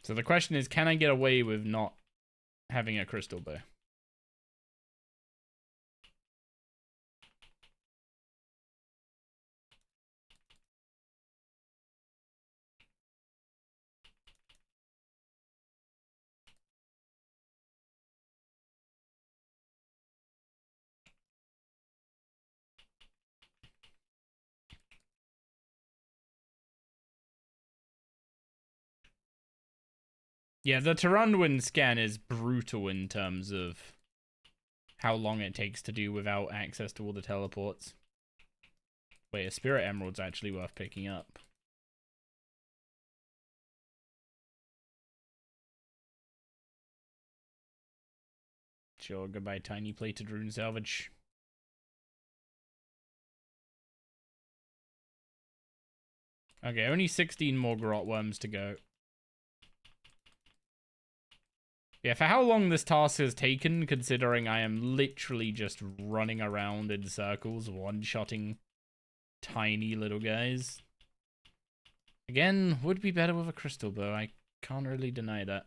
So the question is, can I get away with not having a crystal bow? Yeah, the Tarundwin scan is brutal in terms of how long it takes to do without access to all the teleports. Wait, a Spirit Emerald's actually worth picking up. Sure, goodbye, tiny plated rune salvage. Okay, only 16 more grot worms to go. Yeah, for how long this task has taken, considering I am literally just running around in circles, one-shotting tiny little guys. Again, would be better with a crystal bow. I can't really deny that.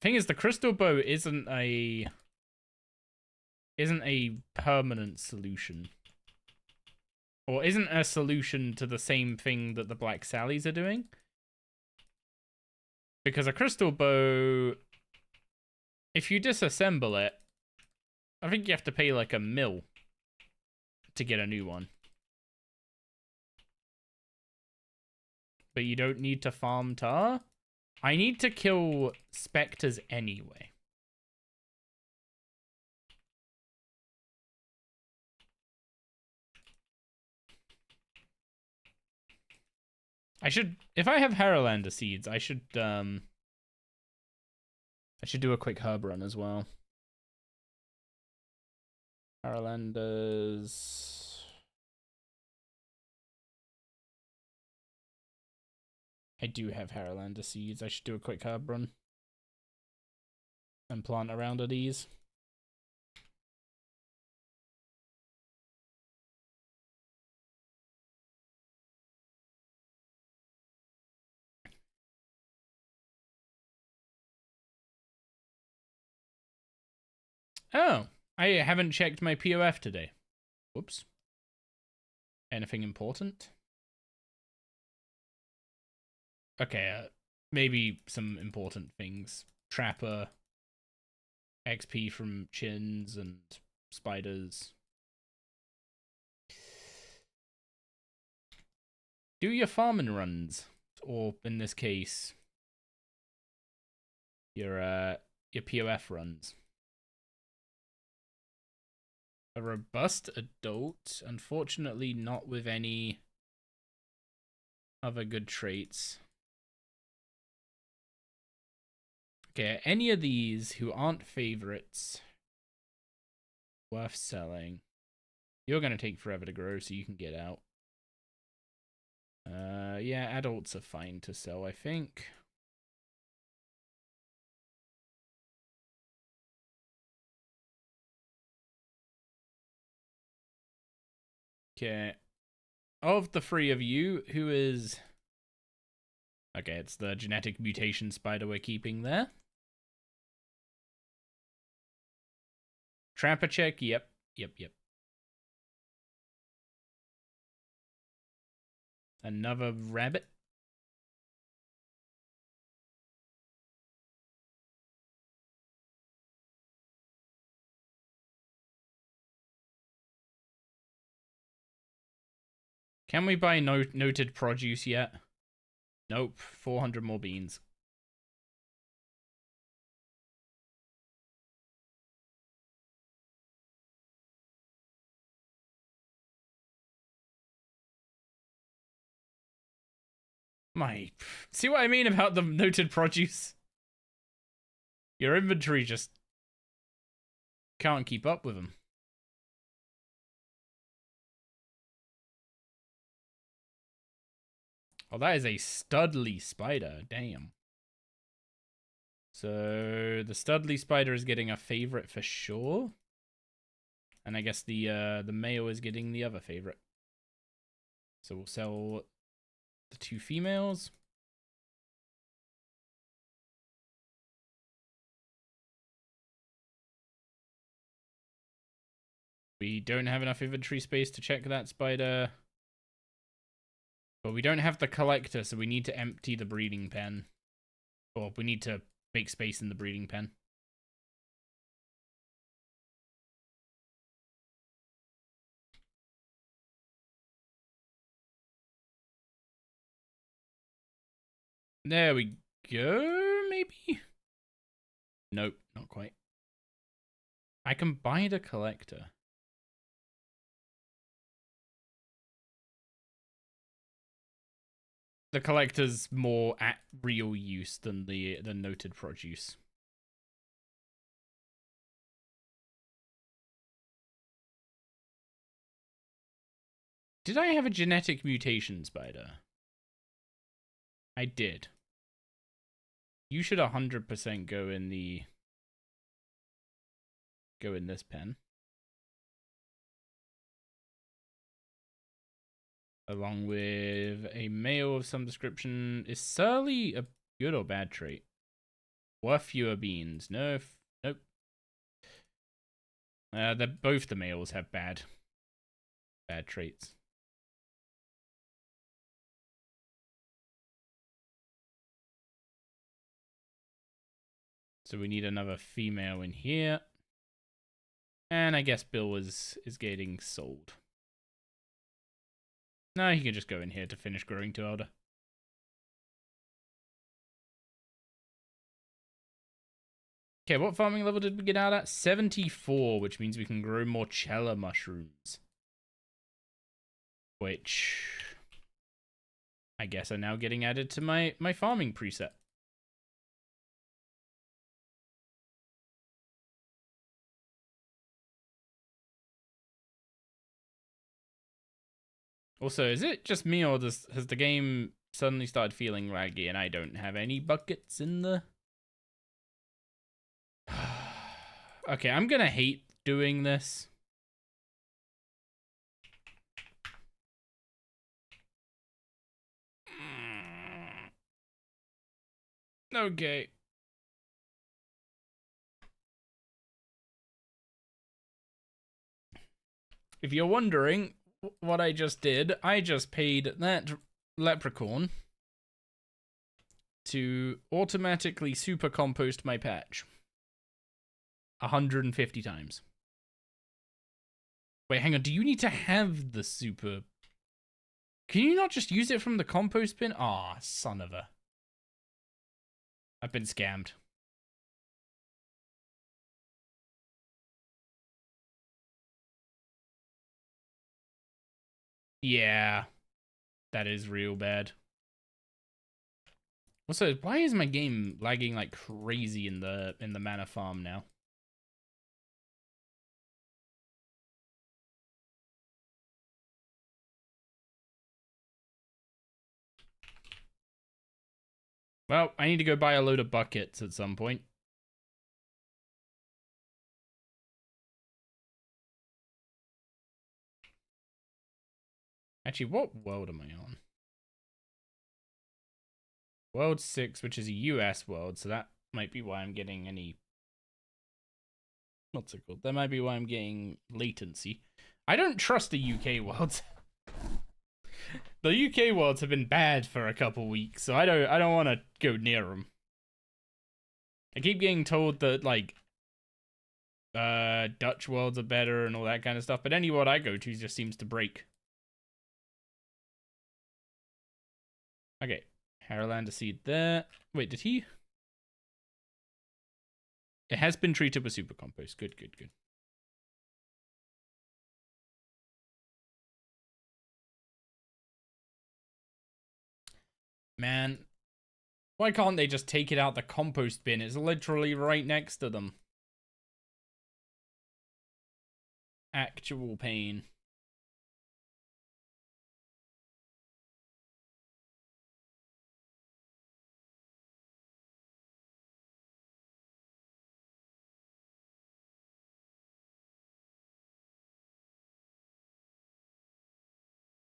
Thing is, the crystal bow isn't a permanent solution. Or isn't a solution to the same thing that the Black Sallies are doing. Because a crystal bow, if you disassemble it, I think you have to pay like $1 mil to get a new one. But you don't need to farm tar. I need to kill specters anyway. I should, if I have Haralander seeds, I should do a quick herb run as well. Haralanders. I do have Haralander seeds. I should do a quick herb run. And plant around at ease. Oh, I haven't checked my POF today. Whoops. Anything important? Okay, maybe some important things. Trapper, XP from chins and spiders. Do your farming runs, or in this case, your POF runs. A robust adult, unfortunately not with any other good traits. Okay, any of these who aren't favorites worth selling. You're gonna take forever to grow, so you can get out. Yeah, adults are fine to sell, I think. Okay. Of the three of you, who is... Okay, it's the genetic mutation spider we're keeping there. Trapper check, yep. Another rabbit. Can we buy noted produce yet? Nope, 400 more beans. See what I mean about the noted produce? Your inventory just can't keep up with them. Oh, that is a studly spider. Damn. So the studly spider is getting a favorite for sure. And I guess the male is getting the other favorite. So we'll sell the 2 females. We don't have enough inventory space to check that spider. But we don't have the collector, so we need to empty the breeding pen. Or we need to make space in the breeding pen. There we go, maybe? Nope, not quite. I can buy the collector. The collector's more at real use than the noted produce. Did I have a genetic mutation spider? I did. You should 100% go in this pen. Along with a male of some description. Is surly a good or bad trait? Worth fewer beans. No. Nope. Both the males have bad traits. So we need another female in here. And I guess Bill is getting sold. No, he can just go in here to finish growing to elder. Okay, what farming level did we get out at? 74, which means we can grow more cella mushrooms. Which I guess are now getting added to my farming preset. Also, is it just me or has the game suddenly started feeling laggy and I don't have any buckets in the... Okay, I'm gonna hate doing this. Okay. If you're wondering what I just did, I just paid that leprechaun to automatically super compost my patch 150 times. Wait, hang on. Do you need to have the super? Can you not just use it from the compost bin? Ah, son of a... I've been scammed. Yeah, that is real bad. Also, why is my game lagging like crazy in the mana farm now? Well, I need to go buy a load of buckets at some point. Actually, what world am I on? World 6, which is a US world, so that might be why I'm getting any... What's it called? That might be why I'm getting latency. I don't trust the UK worlds. The UK worlds have been bad for a couple weeks, so I don't want to go near them. I keep getting told that, like, Dutch worlds are better and all that kind of stuff, but any world I go to just seems to break. Okay, Haralander seed there. Wait, did he? It has been treated with super compost. Good, good, good. Man, why can't they just take it out the compost bin? It's literally right next to them. Actual pain.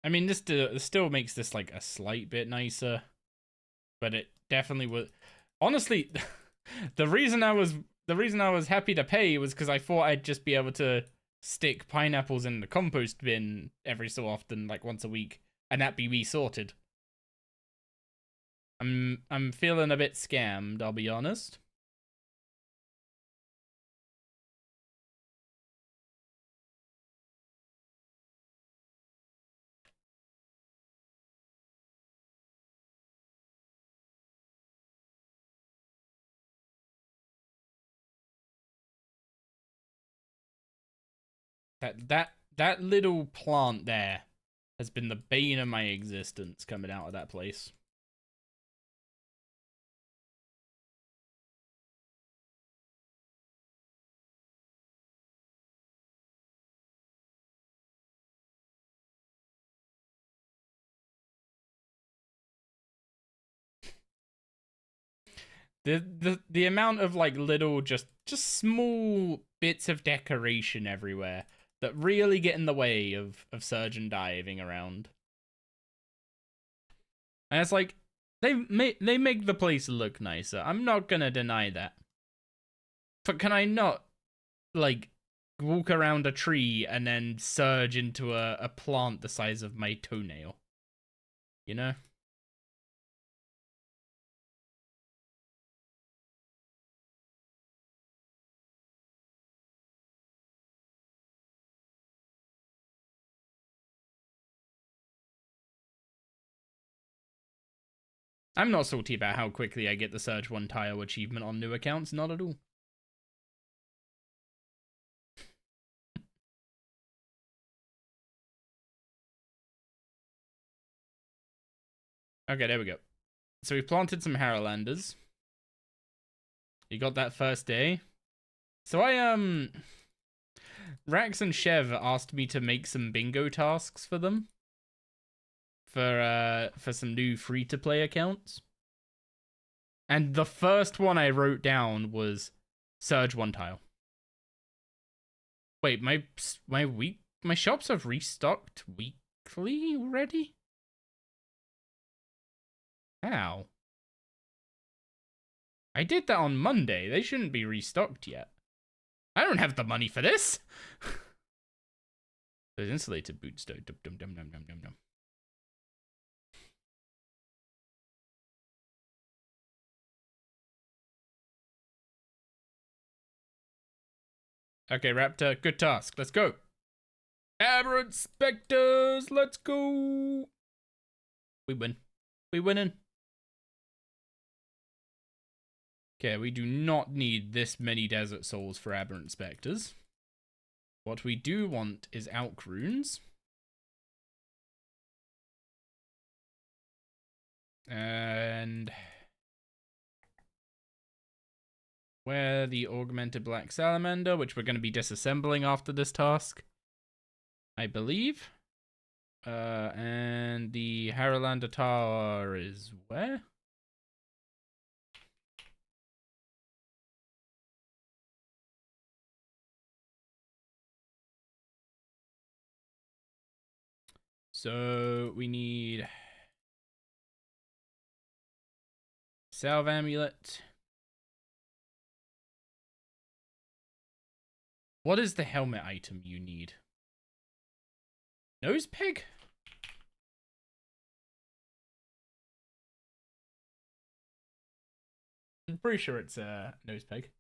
I mean, this still makes this like a slight bit nicer, but it definitely was. Honestly, the reason I was happy to pay was because I thought I'd just be able to stick pineapples in the compost bin every so often, like once a week, and that be me sorted. I'm feeling a bit scammed, I'll be honest. That little plant there has been the bane of my existence coming out of that place. The amount of like little just small bits of decoration everywhere that really get in the way of surgeon diving around. And it's like they make the place look nicer. I'm not gonna deny that. But can I not like walk around a tree and then surge into a plant the size of my toenail? You know? I'm not salty about how quickly I get the Surge 1 tile achievement on new accounts, not at all. Okay, there we go. So we planted some Harrowlanders. You got that first day. So Rax and Chev asked me to make some bingo tasks for them. For some new free-to-play accounts. And the first one I wrote down was Surge 1 tile. Wait, my shops have restocked weekly already? How? I did that on Monday. They shouldn't be restocked yet. I don't have the money for this. There's insulated boots though. Dum dum dum dum dum dum dum. Okay, Raptor, good task. Let's go. Aberrant Spectres, let's go. We win. We winning. Okay, we do not need this many Desert Souls for Aberrant Spectres. What we do want is Alk Runes. And where the Augmented Black Salamander, which we're going to be disassembling after this task, I believe. And the Harrowlander Tower is where? So we need Salve Amulet. What is the helmet item you need? Nose peg? I'm pretty sure it's a nose peg.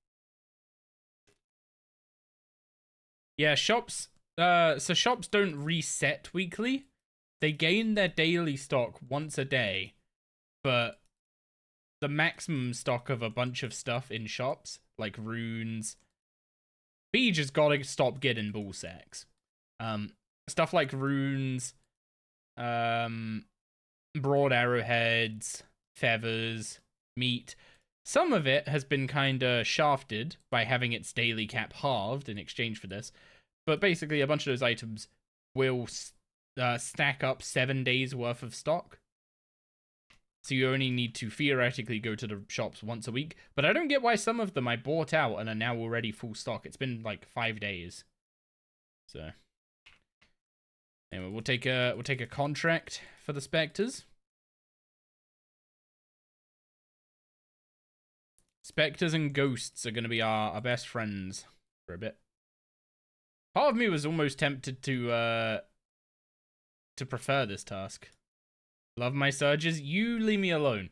Yeah, shops. So shops don't reset weekly. They gain their daily stock once a day, but the maximum stock of a bunch of stuff in shops, like runes, B just gotta stop getting ball sacks. Stuff like runes, broad arrowheads, feathers, meat. Some of it has been kinda shafted by having its daily cap halved in exchange for this, but basically a bunch of those items will stack up 7 days worth of stock. So you only need to theoretically go to the shops once a week. But I don't get why some of them I bought out and are now already full stock. It's been like 5 days. So Anyway, we'll take a contract for the specters. Specters and ghosts are going to be our best friends for a bit. Part of me was almost tempted to prefer this task. Love my surges. You leave me alone.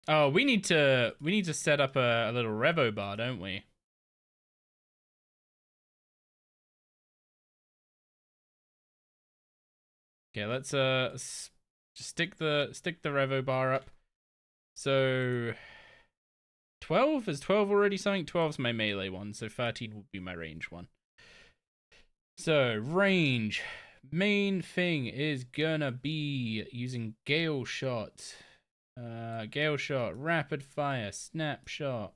Oh, we need to set up a little revo bar, don't we? Okay, let's just stick the revo bar up. So 12? Is 12 already something? 12's my melee one, so 13 will be my range one. So range. Main thing is gonna be using Gale Shot. Gale Shot, Rapid Fire, Snapshot.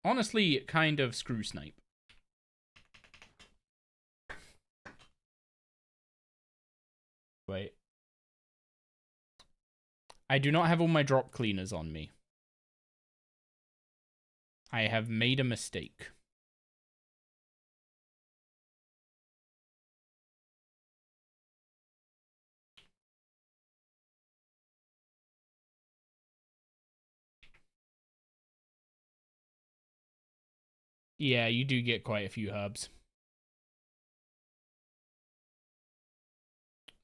Honestly, kind of Screw Snipe. Wait. I do not have all my drop cleaners on me. I have made a mistake. Yeah, you do get quite a few herbs.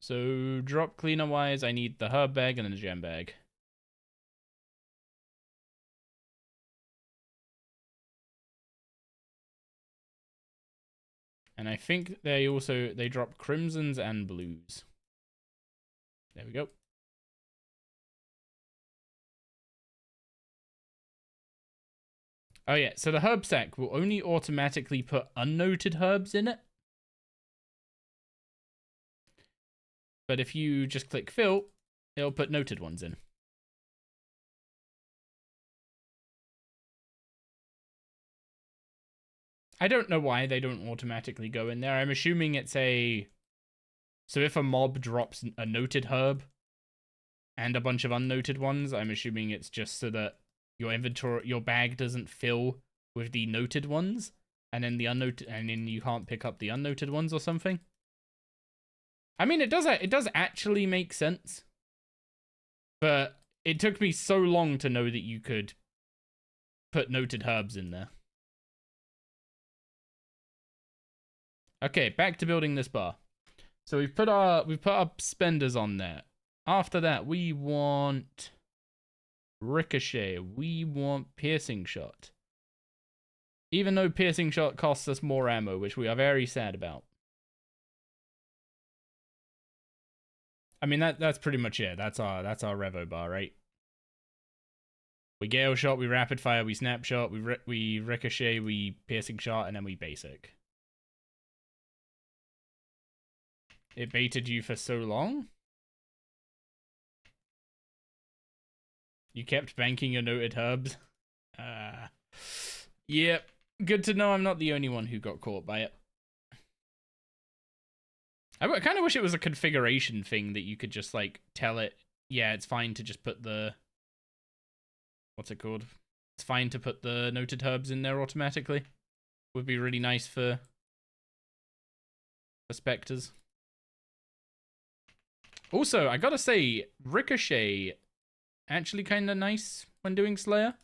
So, drop cleaner wise, I need the herb bag and the gem bag. And I think they drop crimsons and blues. There we go. Oh yeah, so the herb sack will only automatically put unnoted herbs in it. But if you just click fill, it'll put noted ones in. I don't know why they don't automatically go in there. I'm assuming it's a... So if a mob drops a noted herb and a bunch of unnoted ones, I'm assuming it's just so that your bag doesn't fill with the noted ones, and then you can't pick up the unnoted ones or something. I mean, it does actually make sense, but it took me so long to know that you could put noted herbs in there. Okay, back to building this bar. So we've put our spenders on there. After that, we want ricochet. We want piercing shot. Even though piercing shot costs us more ammo, which we are very sad about. I mean, that's pretty much it. That's our revo bar, right? We gale shot, we rapid fire, we snapshot, we ricochet, we piercing shot, and then we basic. It baited you for so long? You kept banking your noted herbs? Yep. Good to know I'm not the only one who got caught by it. I kind of wish it was a configuration thing that you could just, like, tell it, yeah, it's fine to just put the... What's it called? It's fine to put the noted herbs in there automatically. Would be really nice for specters. Also, I gotta say, Ricochet, actually kind of nice when doing Slayer.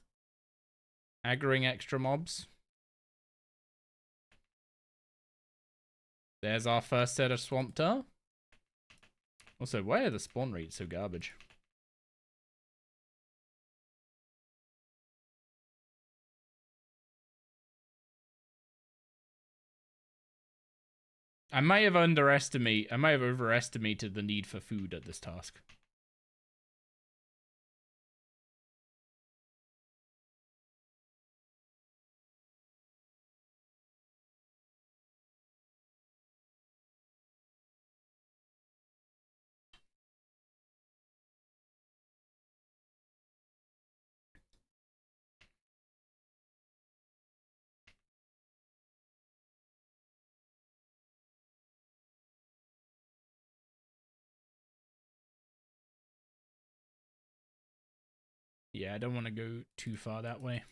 Aggroing extra mobs. There's our first set of Swamp Tar. Also, why are the spawn rates so garbage? I might have overestimated the need for food at this task. Yeah, I don't want to go too far that way.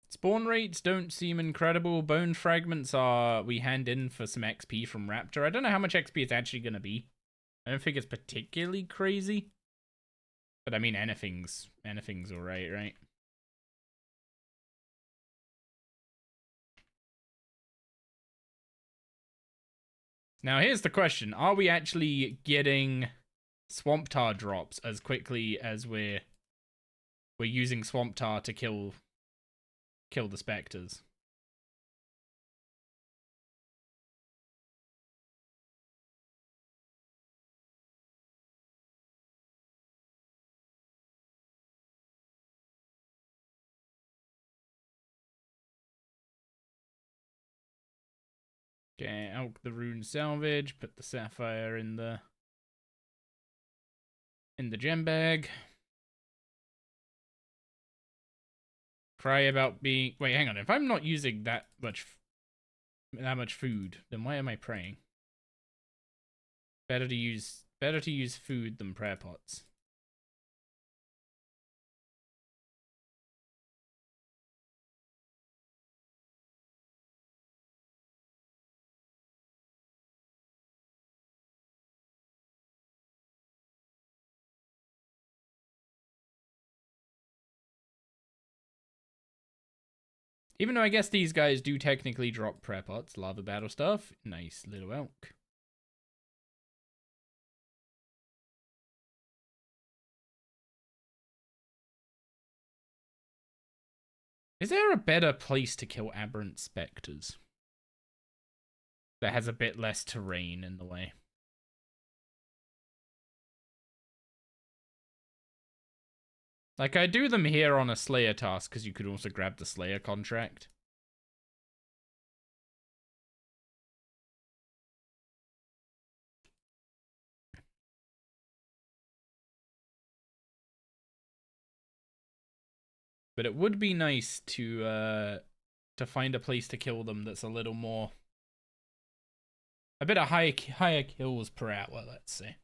Spawn rates don't seem incredible. Bone fragments are we hand in for some XP from Raptor. I don't know how much XP it's actually going to be. I don't think it's particularly crazy. But I mean, anything's alright, right? Now here's the question. Are we actually getting Swamp Tar drops as quickly as we're using Swamp Tar to kill the Spectres? Okay, out the Rune Salvage, put the Sapphire in the gem bag. Cry about being... Wait, hang on. If I'm not using that much food, then why am I praying? Better to use food than prayer pots. Even though I guess these guys do technically drop prayer pots, lava battle stuff. Nice little elk. Is there a better place to kill aberrant specters that has a bit less terrain in the way? Like, I do them here on a Slayer task because you could also grab the Slayer contract. But it would be nice to find a place to kill them that's a little more... a bit of higher kills per hour, let's say.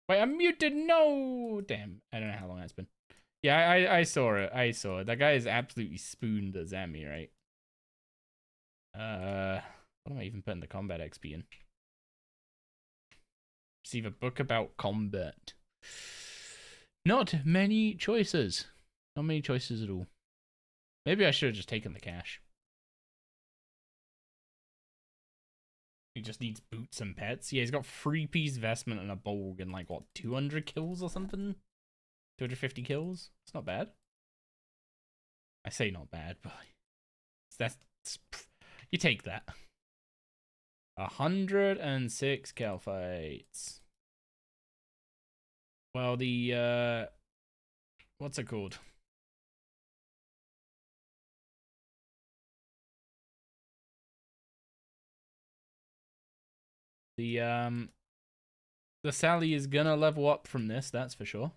Wait, I'm muted. No, damn. I don't know how long that's been. Yeah, I saw it. I saw it. That guy is absolutely spooned at Zami, right? What am I even putting the combat XP in? Receive a book about combat. Not many choices. Not many choices at all. Maybe I should have just taken the cash. He just needs boots and pets. Yeah, he's got 3-piece vestment and a bulg and like, what, 200 kills or something? 250 kills? It's not bad. I say not bad, but that's you take that. 106 cal fights. Well, the what's it called? The Sally is gonna level up from this, that's for sure.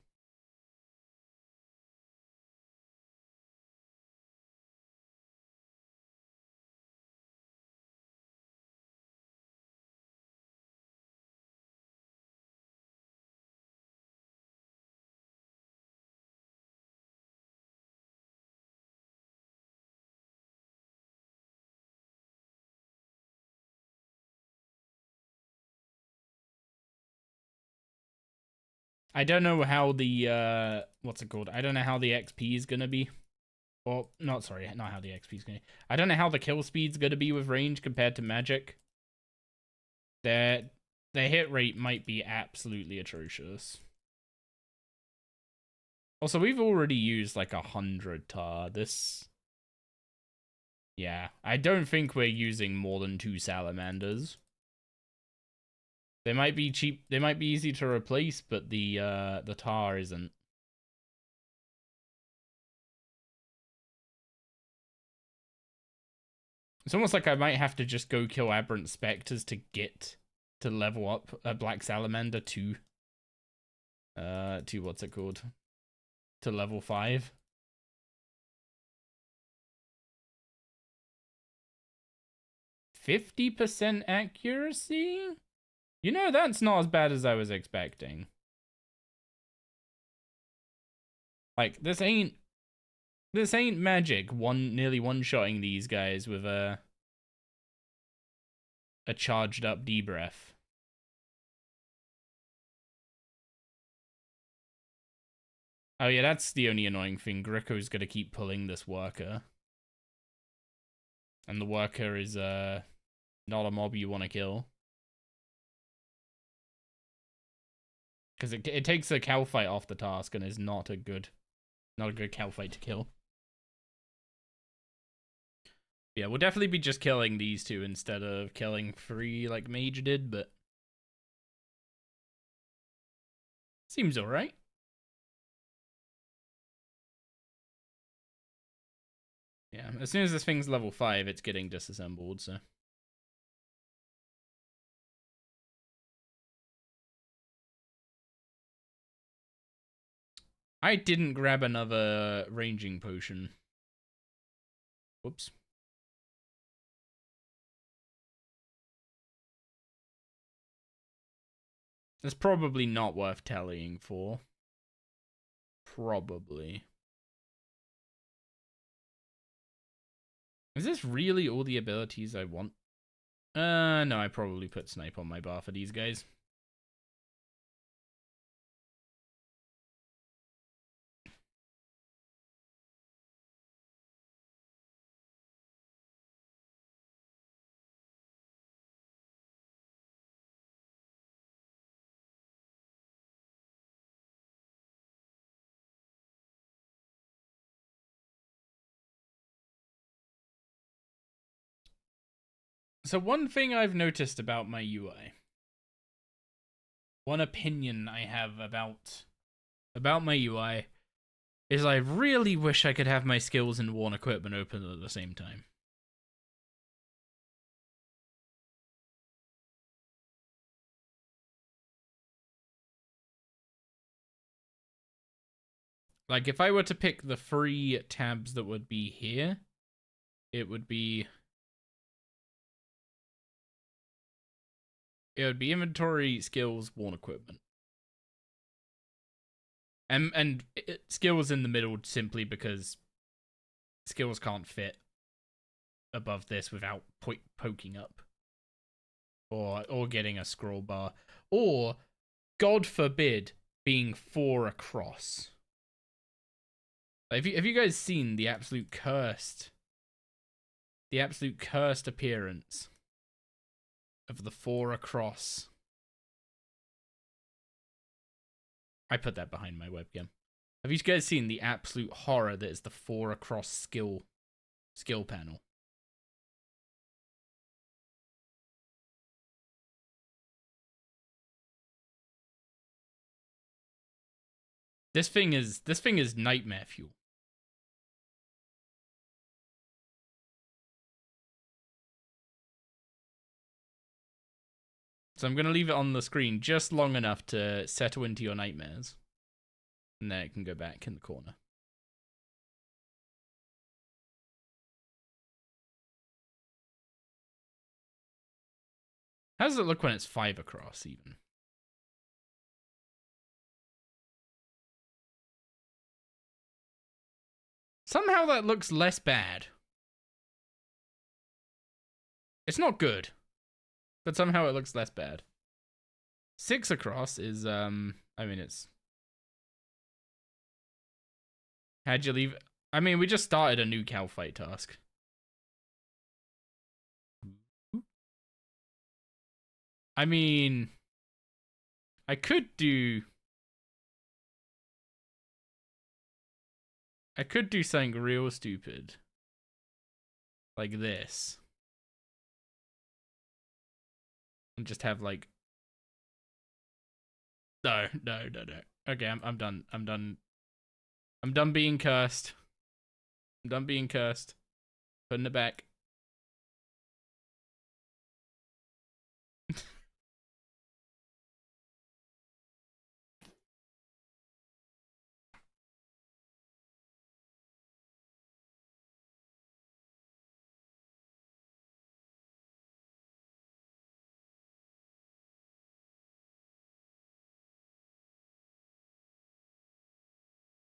I don't know how the what's it called? I don't know how the XP is gonna be. Well, not sorry, not how the XP is gonna. I don't know how the kill speed's gonna be with range compared to magic. The hit rate might be absolutely atrocious. Also, we've already used like 100 tar. This, yeah, I don't think we're using more than 2 salamanders. They might be cheap. They might be easy to replace, but the tar isn't. It's almost like I might have to just go kill aberrant specters to get to level up a black salamander to what's it called? To level 5. %50 accuracy? You know, that's not as bad as I was expecting. Like, this ain't magic. Nearly one-shotting these guys with a charged up D-breath. Oh yeah, that's the only annoying thing. Gricko's gonna keep pulling this worker. And the worker is not a mob you want to kill. Because it takes a cow fight off the task and is not a good cow fight to kill. Yeah, we'll definitely be just killing these two instead of killing 3 like Mage did, but seems alright. Yeah, as soon as this thing's level 5, it's getting disassembled, so. I didn't grab another ranging potion. Whoops. That's probably not worth tallying for. Probably. Is this really all the abilities I want? No, I probably put snipe on my bar for these guys. So one thing I've noticed about my UI, one opinion I have about my UI, is I really wish I could have my skills and worn equipment open at the same time. Like, if I were to pick the 3 tabs that would be here, it would be inventory, skills, worn equipment. And skills in the middle simply because skills can't fit above this without poking up. Or getting a scroll bar. Or, God forbid, being 4 across. Have you guys seen the absolute cursed appearance of the 4 across? I put that behind my webcam. Have you guys seen the absolute horror that is the 4 across skill panel? This thing is nightmare fuel. So I'm going to leave it on the screen just long enough to settle into your nightmares. And then it can go back in the corner. How does it look when it's 5 across, even? Somehow that looks less bad. It's not good, but somehow it looks less bad. 6 across is, I mean, it's... How'd you leave? I mean, we just started a new cow fight task. I mean, I could do something real stupid. Like this. And just have like... No. Okay, I'm done. I'm done being cursed. I'm done being cursed. Putting it back.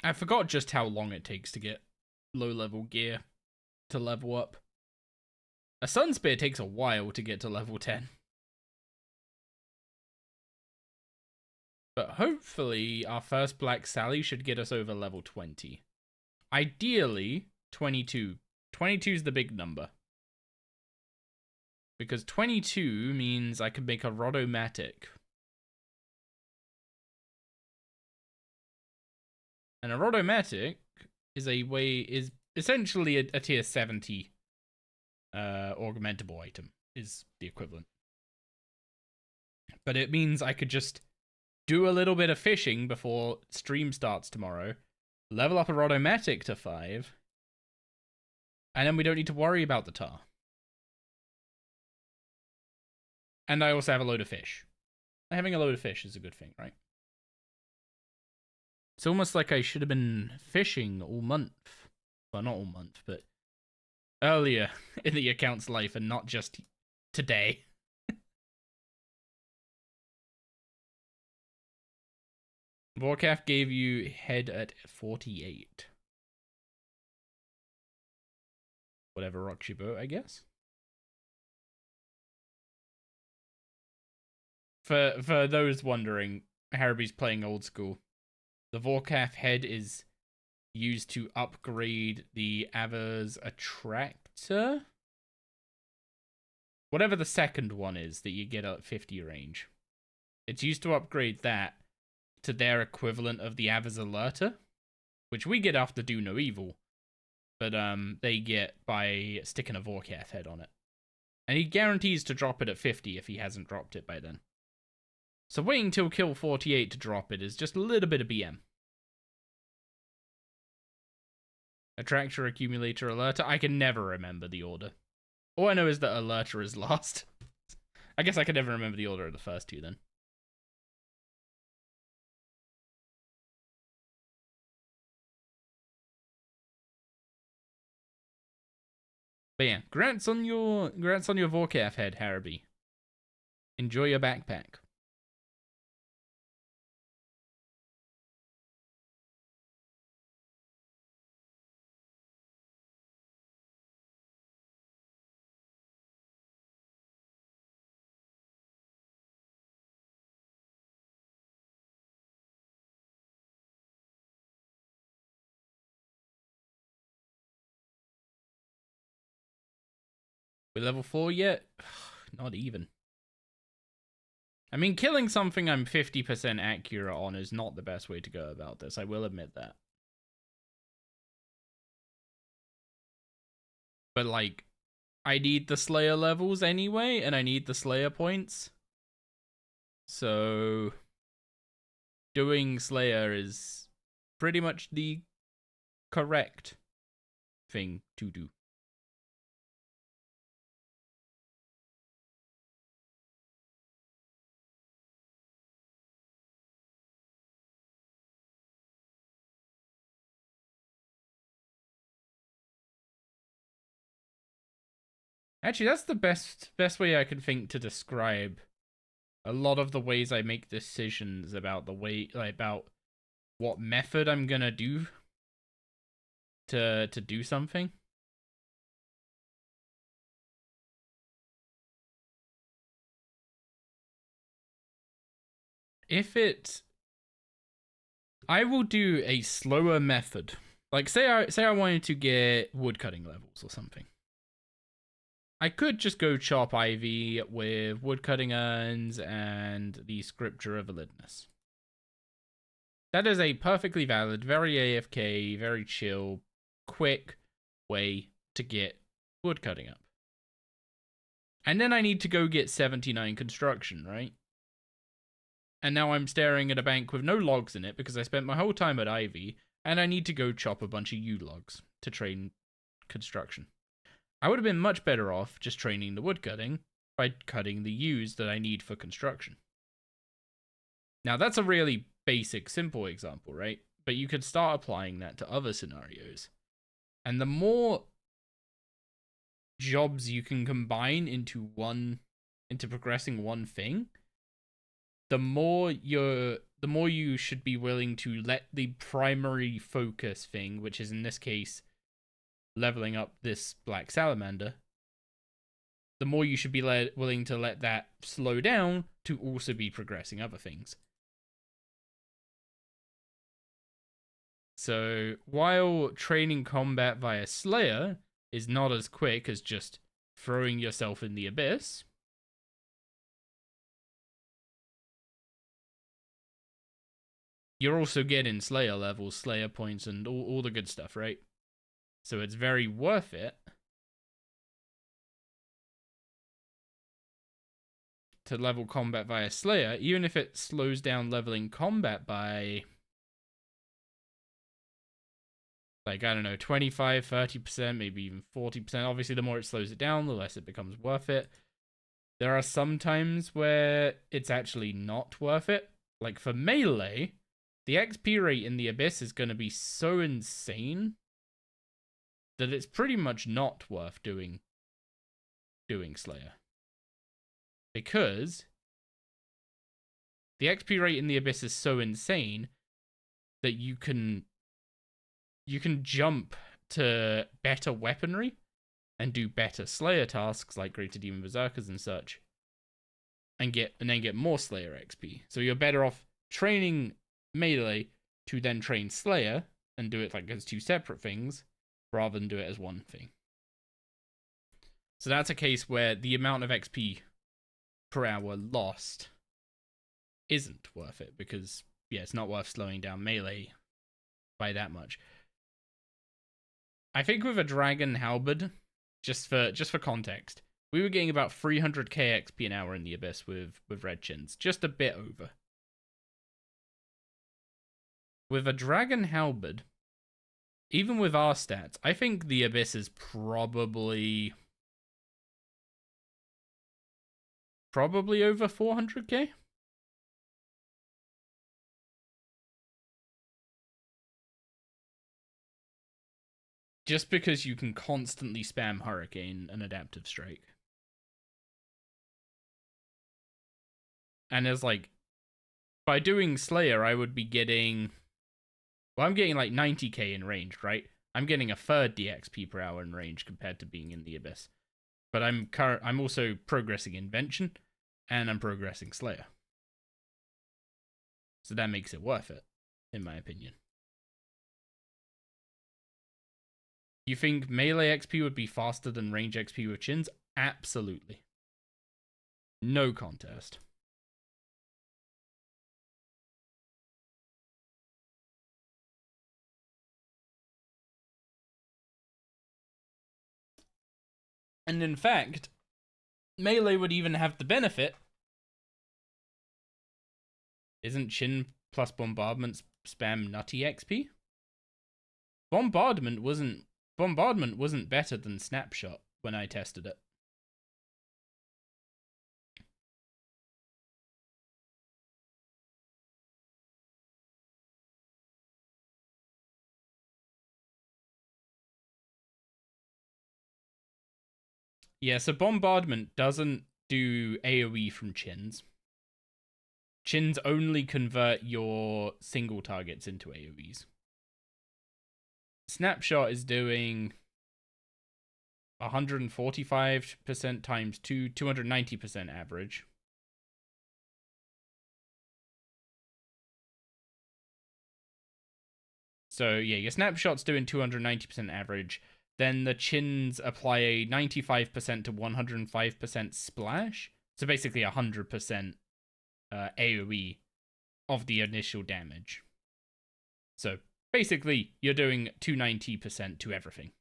I forgot just how long it takes to get low-level gear to level up. A Sun Spear takes a while to get to level 10. But hopefully, our first Black Sally should get us over level 20. Ideally, 22. 22 is the big number. Because 22 means I can make a Rodomatic. And a Rodomatic is essentially a tier 70 augmentable item, is the equivalent. But it means I could just do a little bit of fishing before stream starts tomorrow, level up a Rodomatic to 5, and then we don't need to worry about the tar. And I also have a load of fish. Having a load of fish is a good thing, right? It's almost like I should have been fishing all month. Well, not all month, but earlier in the account's life and not just today. Warcraft gave you head at 48. Whatever rocks your boat, I guess. For those wondering, Haraby's playing old school. The Vorkath head is used to upgrade the Ava's Attractor. Whatever the second one is that you get at 50 range. It's used to upgrade that to their equivalent of the Ava's Alerter, which we get after Do No Evil, but they get by sticking a Vorkath head on it. And he guarantees to drop it at 50 if he hasn't dropped it by then. So waiting till kill 48 to drop it is just a little bit of BM. Attractor, Accumulator, Alerter. I can never remember the order. All I know is that Alerter is last. I guess I can never remember the order of the first two then. But yeah, congrats on your Vorkath head, Haraby. Enjoy your backpack. We level 4 yet? Not even. I mean, killing something I'm 50% accurate on is not the best way to go about this. I will admit that. But, like, I need the Slayer levels anyway, and I need the Slayer points. So, doing Slayer is pretty much the correct thing to do. Actually, that's the best way I can think to describe a lot of the ways I make decisions about the way, like, about what method I'm gonna do to do something. I will do a slower method. Like, say I wanted to get woodcutting levels or something. I could just go chop ivy with woodcutting urns and the Scripture of Validness. That is a perfectly valid, very AFK, very chill, quick way to get woodcutting up. And then I need to go get 79 construction, right? And now I'm staring at a bank with no logs in it because I spent my whole time at ivy, and I need to go chop a bunch of yew logs to train construction. I would have been much better off just training the woodcutting by cutting the yews that I need for construction. Now, that's a really basic, simple example, right? But you could start applying that to other scenarios. And the more jobs you can combine into progressing one thing, the more you should be willing to let the primary focus thing, which is in this case leveling up this black salamander, the more you should be willing to let that slow down to also be progressing other things. So while training combat via Slayer is not as quick as just throwing yourself in the abyss, you're also getting Slayer levels, Slayer points, and all the good stuff, right? So it's very worth it to level combat via Slayer, even if it slows down leveling combat by, like, I don't know, 25, 30%, maybe even 40%. Obviously, the more it slows it down, the less it becomes worth it. There are some times where it's actually not worth it. Like, for melee, the XP rate in the Abyss is going to be so insane that it's pretty much not worth doing Slayer. Because the XP rate in the Abyss is so insane that you can jump to better weaponry and do better Slayer tasks like Greater Demon Berserkers and such, and then get more Slayer XP. So you're better off training melee to then train Slayer and do it like as two separate things rather than do it as one thing. So that's a case where the amount of XP per hour lost isn't worth it because, yeah, it's not worth slowing down melee by that much. I think with a Dragon Halberd, just for context, we were getting about 300k XP an hour in the Abyss with Red Chins, just a bit over. With a Dragon Halberd, even with our stats, I think the Abyss is probably over 400k. Just because you can constantly spam Hurricane and Adaptive Strike. And there's like, by doing Slayer, I would be getting, well, I'm getting like 90k in range, right? I'm getting a third DXP per hour in range compared to being in the Abyss. But I'm also progressing Invention, and I'm progressing Slayer. So that makes it worth it, in my opinion. You think melee XP would be faster than range XP with Chins? Absolutely. No contest. And in fact, melee would even have the benefit. Isn't Chin plus bombardment spam nutty XP? Bombardment wasn't better than Snapshot when I tested it. Yeah, so Bombardment doesn't do AoE from Chins. Chins only convert your single targets into AoEs. Snapshot is doing 145% times 2, 290% average. So yeah, your Snapshot's doing 290% average. Then the Chins apply a 95% to 105% splash. So basically 100% AoE of the initial damage. So basically, you're doing 290% to everything.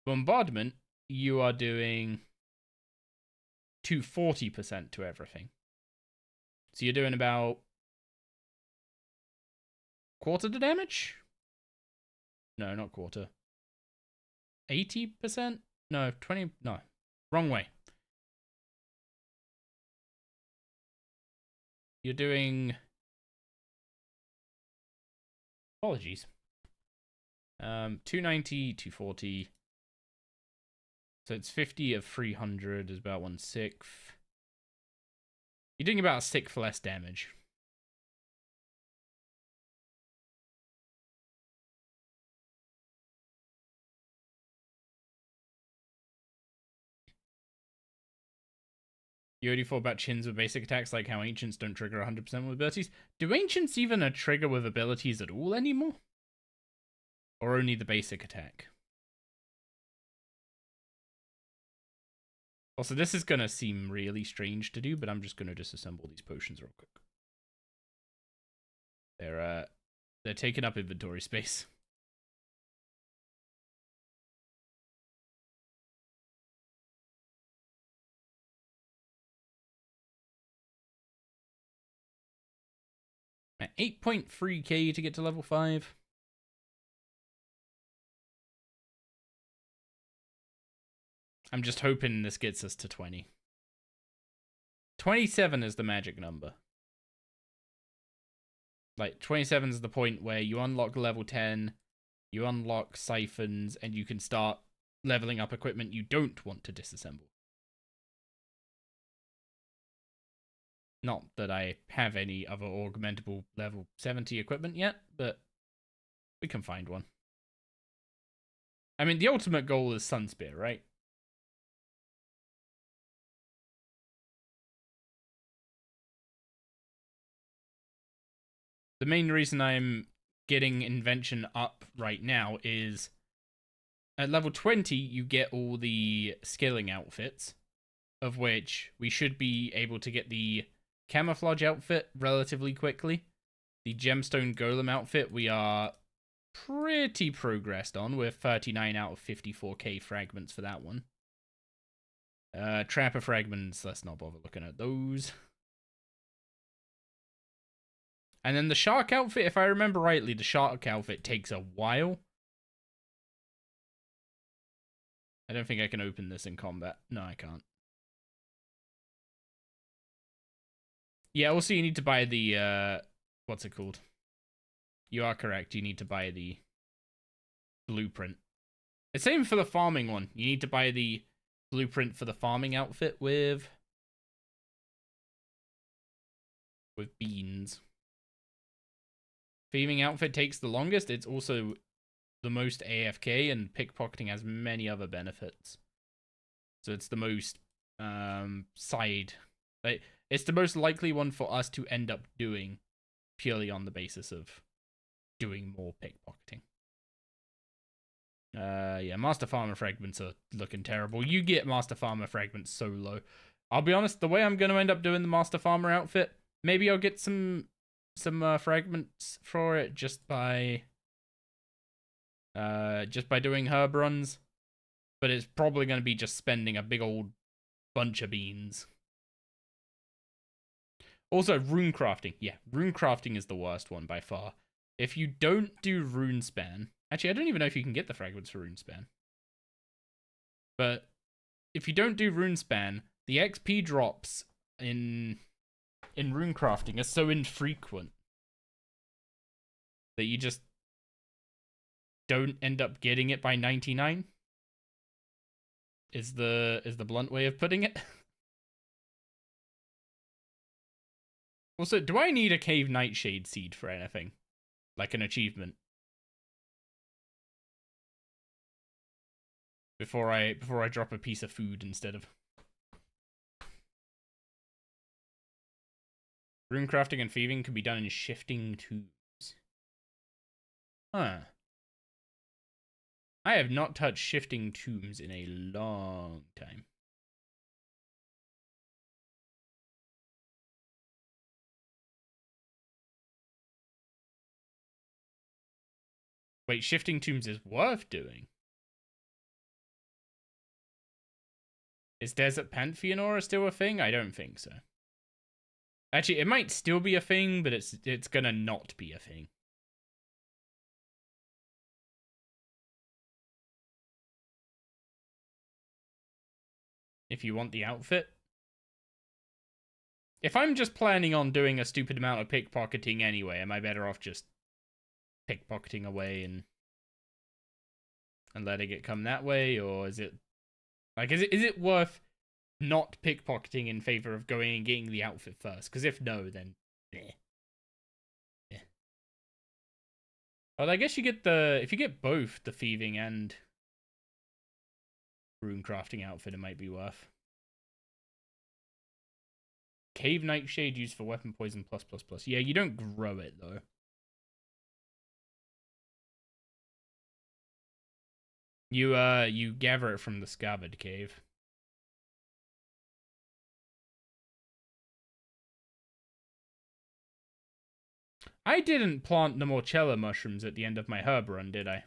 Bombardment, you are doing 240% to everything. So you're doing about quarter the damage? No, not quarter. 80%? No, 20. No, wrong way. You're doing. Apologies. 290, 240. So it's 50 of 300 is about 1/6. You're doing about 1/6 less damage. You already thought about Chins with basic attacks, like how Ancients don't trigger 100% with abilities. Do Ancients even trigger with abilities at all anymore? Or only the basic attack? Also, this is going to seem really strange to do, but I'm just going to disassemble these potions real quick. They're taking up inventory space. At 8.3k to get to level 5. I'm just hoping this gets us to 20. 27 is the magic number. Like, 27 is the point where you unlock level 10, you unlock siphons, and you can start leveling up equipment you don't want to disassemble. Not that I have any other augmentable level 70 equipment yet, but we can find one. I mean, the ultimate goal is Sunspear, right? The main reason I'm getting Invention up right now is at level 20, you get all the skilling outfits, of which we should be able to get the camouflage outfit relatively quickly. The gemstone golem outfit we are pretty progressed on. We're 39 out of 54k fragments for that one. Trapper fragments, let's not bother looking at those. And then the shark outfit, if I remember rightly, the shark outfit takes a while. I don't think I can open this in combat. No, I can't. Yeah, also you need to buy the, what's it called? You are correct, you need to buy the blueprint. It's same for the farming one. You need to buy the blueprint for the farming outfit with beans. Thieving outfit takes the longest. It's also the most AFK, and pickpocketing has many other benefits. So it's the most side. Like, it's the most likely one for us to end up doing purely on the basis of doing more pickpocketing. Yeah, Master Farmer fragments are looking terrible. You get Master Farmer fragments so low. I'll be honest, the way I'm going to end up doing the Master Farmer outfit, maybe I'll get some fragments for it just by doing herb runs. But it's probably going to be just spending a big old bunch of beans. Also, rune crafting. Yeah, rune crafting is the worst one by far. If you don't do rune span... Actually, I don't even know if you can get the fragments for rune span. But if you don't do rune span, the XP drops in rune crafting are so infrequent that you just don't end up getting it by 99. Is the blunt way of putting it. Also, do I need a cave nightshade seed for anything? Like an achievement? Before I drop a piece of food instead of... Rune crafting and thieving can be done in shifting tubes. Huh. I have not touched shifting tombs in a long time. Wait, shifting tombs is worth doing? Is Desert Pantheon Aura still a thing? I don't think so. Actually, it might still be a thing, but it's gonna not be a thing. If you want the outfit. If I'm just planning on doing a stupid amount of pickpocketing anyway, am I better off just pickpocketing away and letting it come that way? Or is it like, is it worth not pickpocketing in favor of going and getting the outfit first? Because if no, then eh. Yeah. Well, I guess you get if you get both the thieving and rune crafting outfit, it might be worth. Cave nightshade used for weapon poison +++. Yeah, you don't grow it though. You gather it from the scabbard cave. I didn't plant the Morchella mushrooms at the end of my herb run, did I?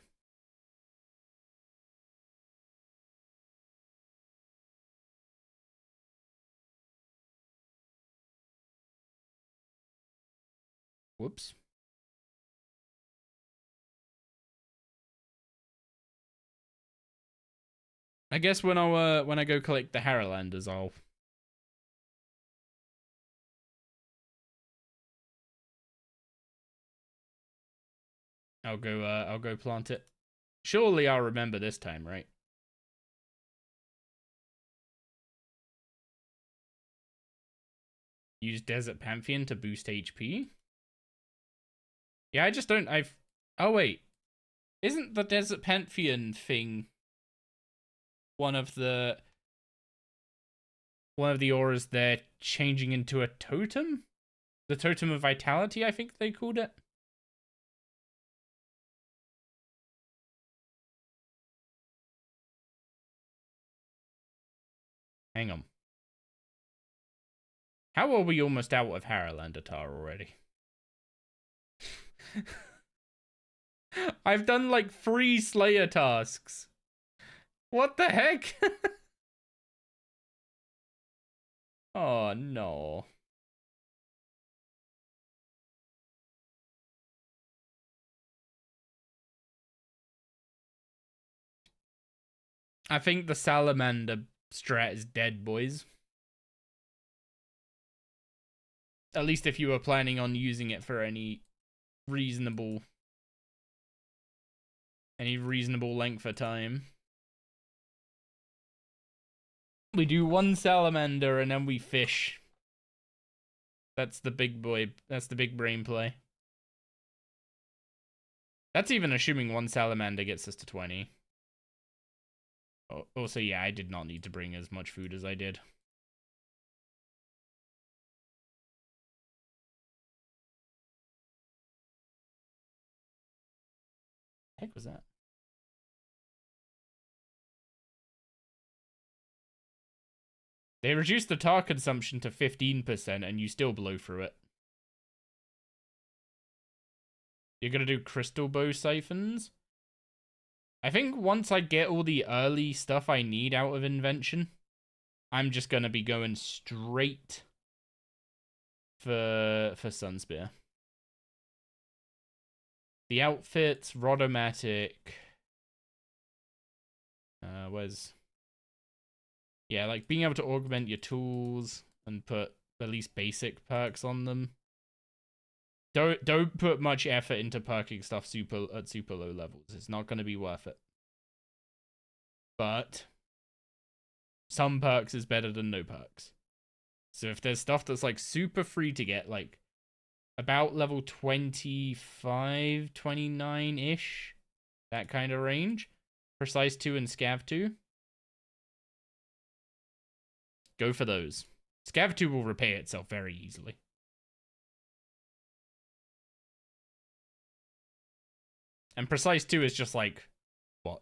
Whoops. I guess when I go collect the Harrowlanders, I'll go plant it. Surely I'll remember this time, right? Use Desert Pantheon to boost HP? Yeah, I just don't... Oh, wait. Isn't the Desert Pantheon thing one of the auras they're changing into a totem? The Totem of Vitality, I think they called it. Hang on. How are we almost out of Harrowlander tar already? I've done like 3 Slayer tasks. What the heck? Oh no. I think the salamander strat is dead, boys. At least if you were planning on using it for any reasonable length of time. We do 1 salamander and then we fish. That's the big boy. That's the big brain play. That's even assuming 1 salamander gets us to 20. Also, yeah, I did not need to bring as much food as I did. Heck was that? They reduced the tar consumption to 15% and you still blow through it. You're gonna do crystal bow siphons? I think once I get all the early stuff I need out of invention, I'm just gonna be going straight for Sunspear. The outfits, Rodomatic. Where's... Yeah, like being able to augment your tools and put at least basic perks on them. Don't put much effort into perking stuff at super low levels. It's not going to be worth it. But some perks is better than no perks. So if there's stuff that's like super free to get, like about level 25, 29-ish, that kind of range, Precise 2 and Scav 2, go for those. Scav 2 will repay itself very easily. And Precise 2 is just like, what?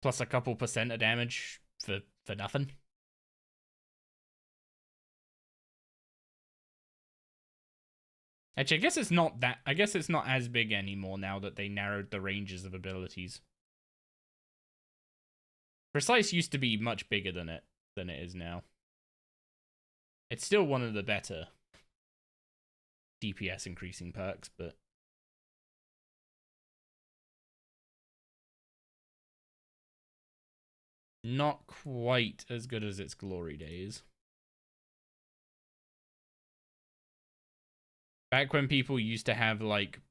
Plus a couple percent of damage for nothing. Actually, I guess it's not as big anymore now that they narrowed the ranges of abilities. Precise used to be much bigger than it is now. It's still one of the better DPS increasing perks, but not quite as good as its glory days. Back when people used to have, like...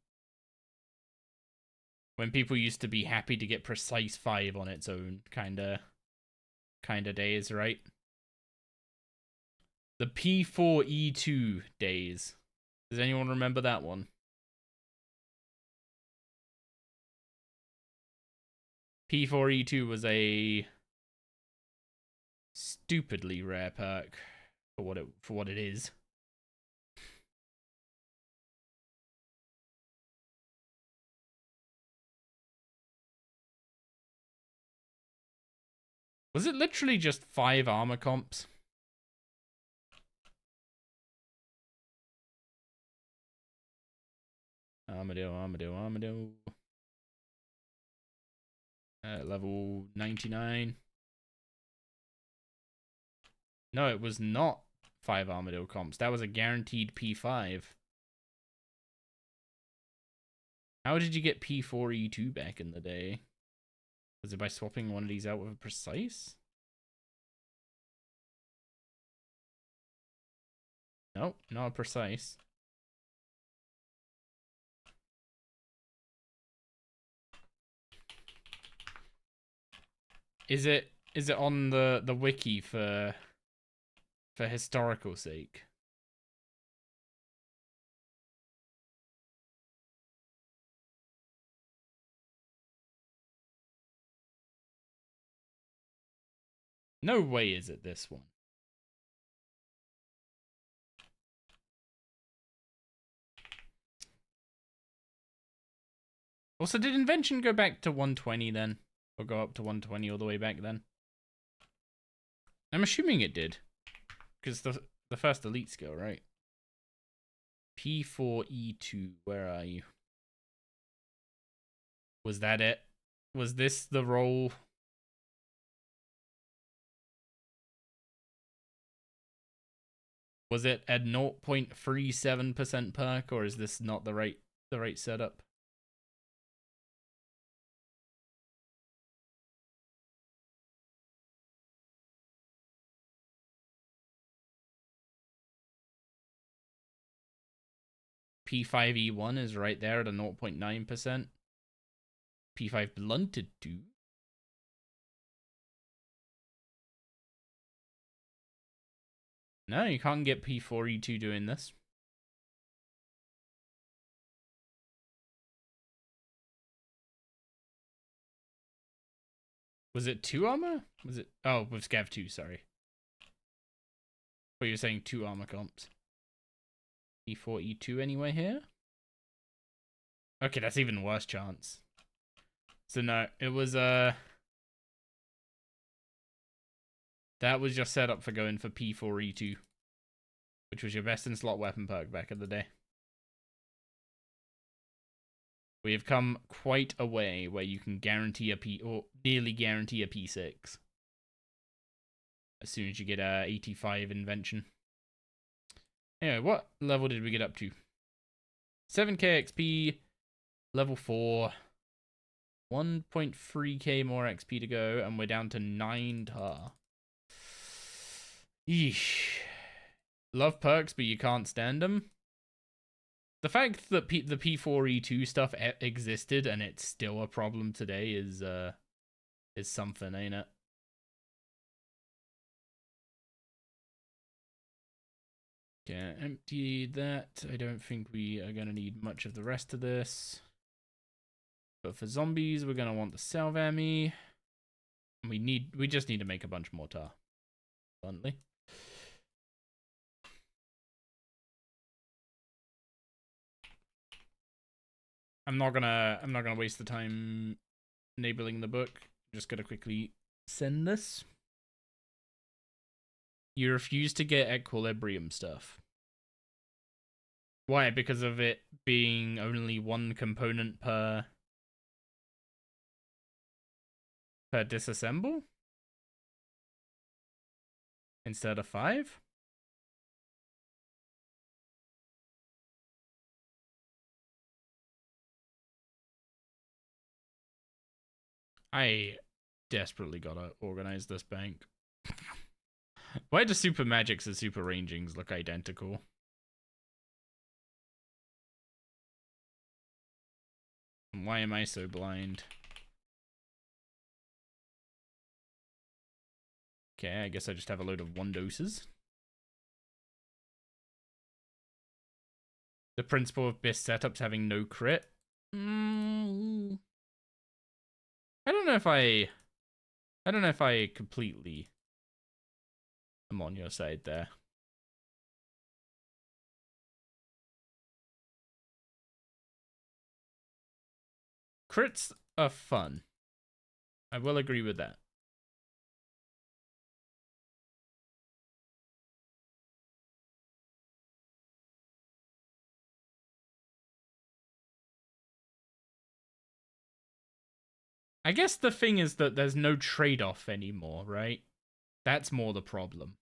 When people used to be happy to get Precise 5 on its own, kinda days, right? The P4E2 days. Does anyone remember that one? P4E2 was a stupidly rare perk for what it is. Was it literally just 5 armor comps? Armadillo. Level 99. No, it was not 5 Armadillo comps. That was a guaranteed P5. How did you get P4E2 back in the day? Was it by swapping one of these out with a Precise? Nope, not a Precise. Is it on the wiki for historical sake? No way is it this one. Also, did Invention go back to 120 then? Or go up to 120 all the way back then? I'm assuming it did. Because the first elite skill, right? P4E2, where are you? Was that it? Was this the role? Was it at 0.37% perk, or is this not the right setup? P5E1 is right there at a 0.9%. P5 blunted 2. No, you can't get P4E2 doing this. Was it 2 armor? Was it... Oh, with Scav 2, sorry. But you're saying 2 armor comps. P4E2 anywhere here? Okay, that's even worse chance. So no, it was That was your setup for going for P4E2, which was your best in slot weapon perk back in the day. We have come quite a way where you can guarantee a P, or nearly guarantee a P6 as soon as you get a 85 invention. Anyway, what level did we get up to? 7k XP, level 4, 1.3k more XP to go, and we're down to 9 tar. Eesh. Love perks, but you can't stand them. The fact that the P4E2 stuff existed and it's still a problem today is something, ain't it? Okay, empty that. I don't think we are going to need much of the rest of this. But for zombies, we're going to want the Salvami. And we just need to make a bunch more tar. Bluntly. I'm not gonna waste the time enabling the book. I'm just gonna quickly send this. You refuse to get equilibrium stuff. Why? Because of it being only one component per disassemble? Instead of 5? I desperately gotta organize this bank. Why do super magics and super rangings look identical? And why am I so blind? Okay, I guess I just have a load of 1 doses. The principle of BIS setups having no crit. I don't know if I completely am on your side there. Crits are fun. I will agree with that. I guess the thing is that there's no trade-off anymore, right? That's more the problem.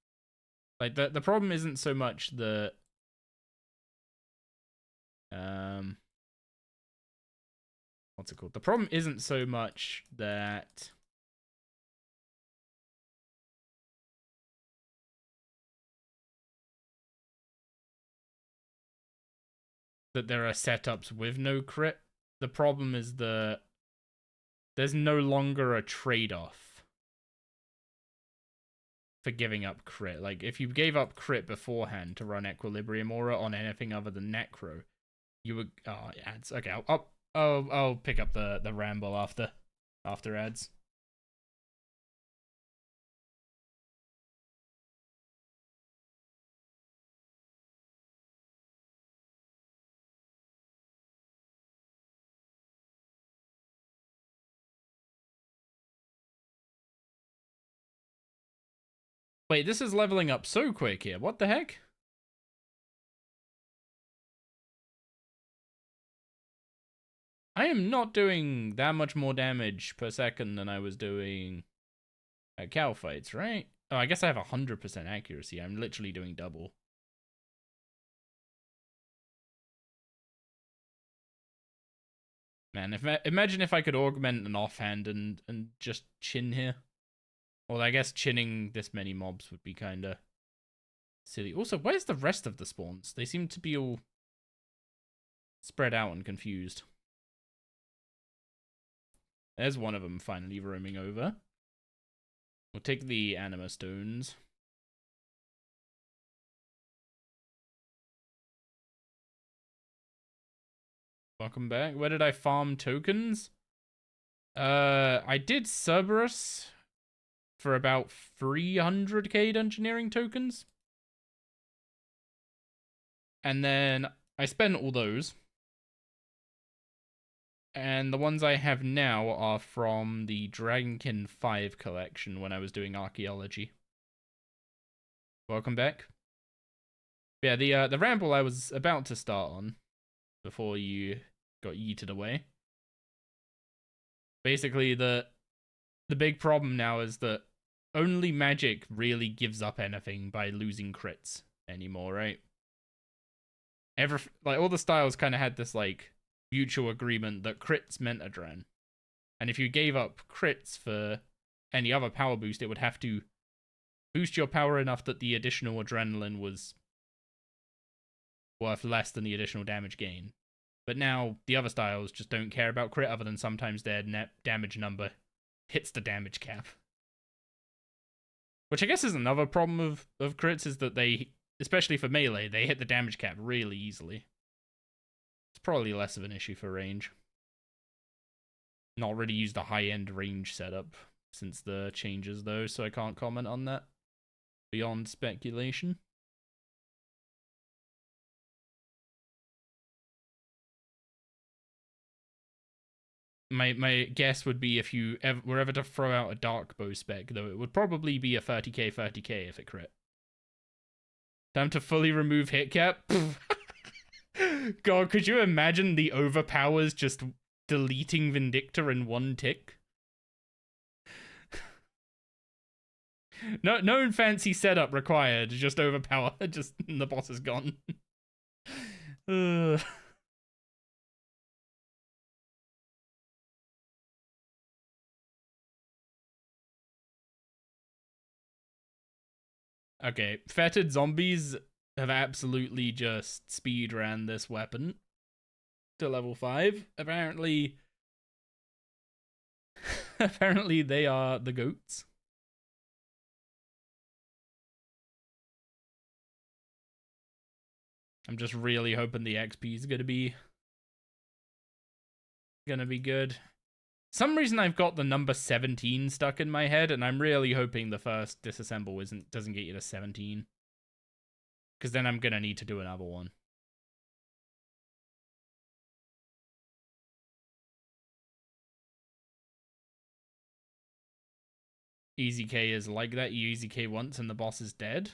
Like, the problem isn't so much the... what's it called? The problem isn't so much that... that there are setups with no crit. The problem is that there's no longer a trade-off for giving up crit. Like, if you gave up crit beforehand to run Equilibrium Aura on anything other than Necro, you would... Oh, ads. Okay, I'll pick up the ramble after ads. Wait, this is leveling up so quick here. What the heck? I am not doing that much more damage per second than I was doing at cow fights, right? Oh, I guess I have 100% accuracy. I'm literally doing double. Man, imagine if I could augment an offhand and just chin here. Well, I guess chinning this many mobs would be kind of silly. Also, where's the rest of the spawns? They seem to be all spread out and confused. There's one of them finally roaming over. We'll take the anima stones. Welcome back. Where did I farm tokens? I did Cerberus for about 300k engineering tokens. And then I spent all those. And the ones I have now are from the Dragonkin 5 collection when I was doing archaeology. Welcome back. Yeah, the ramble I was about to start on before you got yeeted away. Basically, the big problem now is that only Magic really gives up anything by losing crits anymore, right? Like all the styles kind of had this like mutual agreement that crits meant adren, and if you gave up crits for any other power boost, it would have to boost your power enough that the additional adrenaline was worth less than the additional damage gain. But now the other styles just don't care about crit other than sometimes their net damage number hits the damage cap. Which I guess is another problem of crits, is that they, especially for melee, they hit the damage cap really easily. It's probably less of an issue for range. Not really used a high-end range setup since the changes though, so I can't comment on that beyond speculation. My guess would be if you were ever to throw out a dark bow spec, though, it would probably be a 30k if it crit. Time to fully remove hit cap. God, could you imagine the overpowers just deleting Vindicta in one tick? No fancy setup required, just overpower, just the boss is gone. Okay, fetid zombies have absolutely just speedran this weapon to level 5. Apparently they are the goats. I'm just really hoping the XP is gonna be good. Some reason I've got the number 17 stuck in my head, and I'm really hoping the first disassemble doesn't get you to 17. Because then I'm gonna need to do another one. Easy K is like that. You Easy K once and the boss is dead.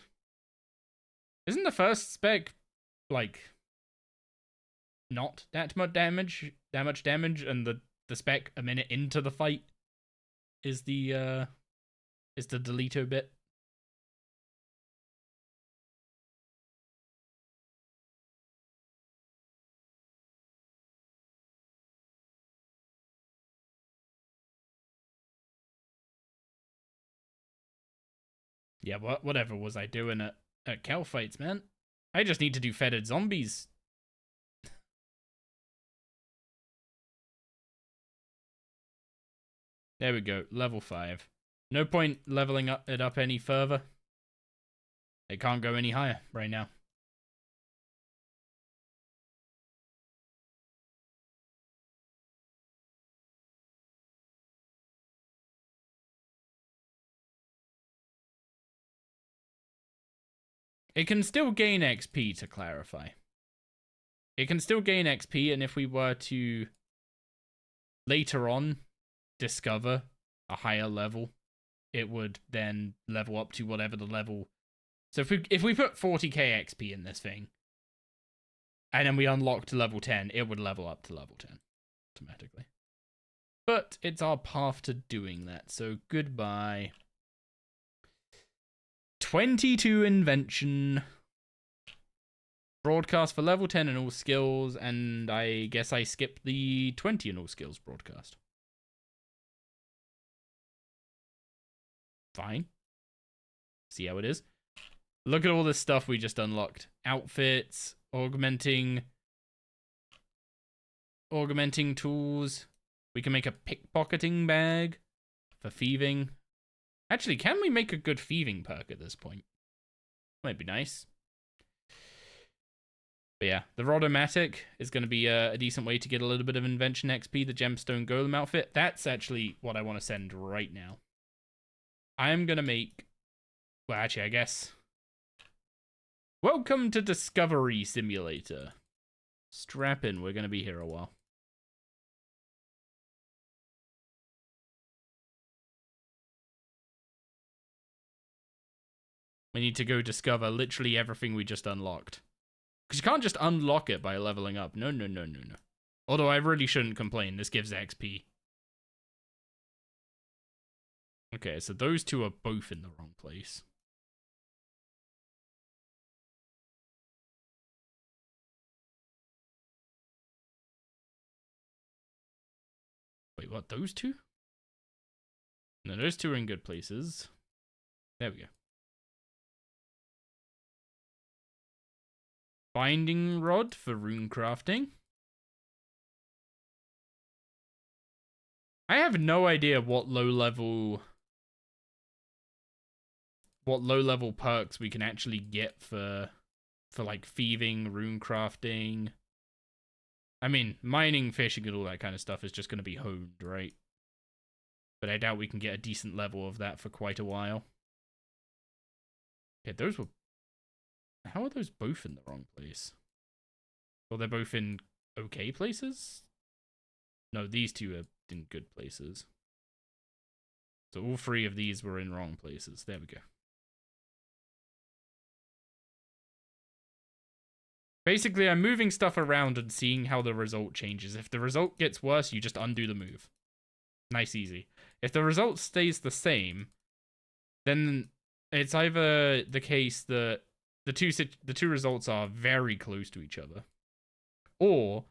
Isn't the first spec like not that much damage, and the spec a minute into the fight is the Delito bit? Yeah, whatever was I doing at Cal fights, man? I just need to do fetid zombies. There we go, level 5. No point leveling it up any further. It can't go any higher right now. It can still gain XP, to clarify. It can still gain XP, and if we were to later on discover a higher level, it would then level up to whatever the level. So if we put 40k XP in this thing, and then we unlocked level 10, it would level up to level 10 automatically. But it's our path to doing that, so goodbye. 22 invention. Broadcast for level 10 in all skills, and I guess I skipped the 20 in all skills broadcast. Fine. See how it is. Look at all this stuff we just unlocked. Outfits, augmenting tools. We can make a pickpocketing bag for thieving. Actually, can we make a good thieving perk at this point? Might be nice. But yeah, the Rodomatic is going to be a decent way to get a little bit of invention XP. The Gemstone Golem outfit, that's actually what I want to send right now. I am going to make... Well, actually, I guess... Welcome to Discovery Simulator. Strap in, we're going to be here a while. We need to go discover literally everything we just unlocked. Because you can't just unlock it by leveling up. No, no, no, no, no. Although I really shouldn't complain. This gives XP. Okay, so those two are both in the wrong place. Wait, what? Those two? No, those two are in good places. There we go. Binding rod for rune crafting. I have no idea what low level perks we can actually get for like thieving, rune crafting. I mean, mining, fishing, and all that kind of stuff is just going to be honed, right? But I doubt we can get a decent level of that for quite a while. Okay, those were... How are those both in the wrong place? Well, they're both in okay places? No, these two are in good places. So all three of these were in wrong places. There we go. Basically, I'm moving stuff around and seeing how the result changes. If the result gets worse, you just undo the move. Nice, easy. If the result stays the same, then it's either the case that the two results are very close to each other, or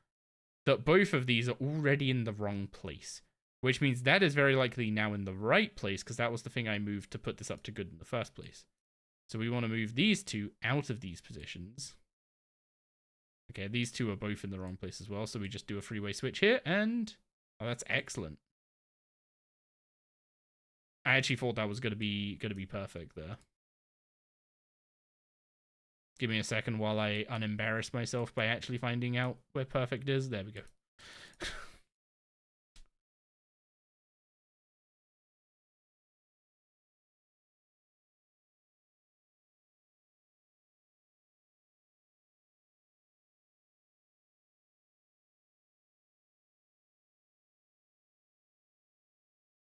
that both of these are already in the wrong place, which means that is very likely now in the right place, because that was the thing I moved to put this up to good in the first place. So we want to move these two out of these positions. Okay, these two are both in the wrong place as well, so we just do a freeway switch here, and... Oh, that's excellent. I actually thought that was gonna be perfect there. Give me a second while I unembarrass myself by actually finding out where perfect is. There we go.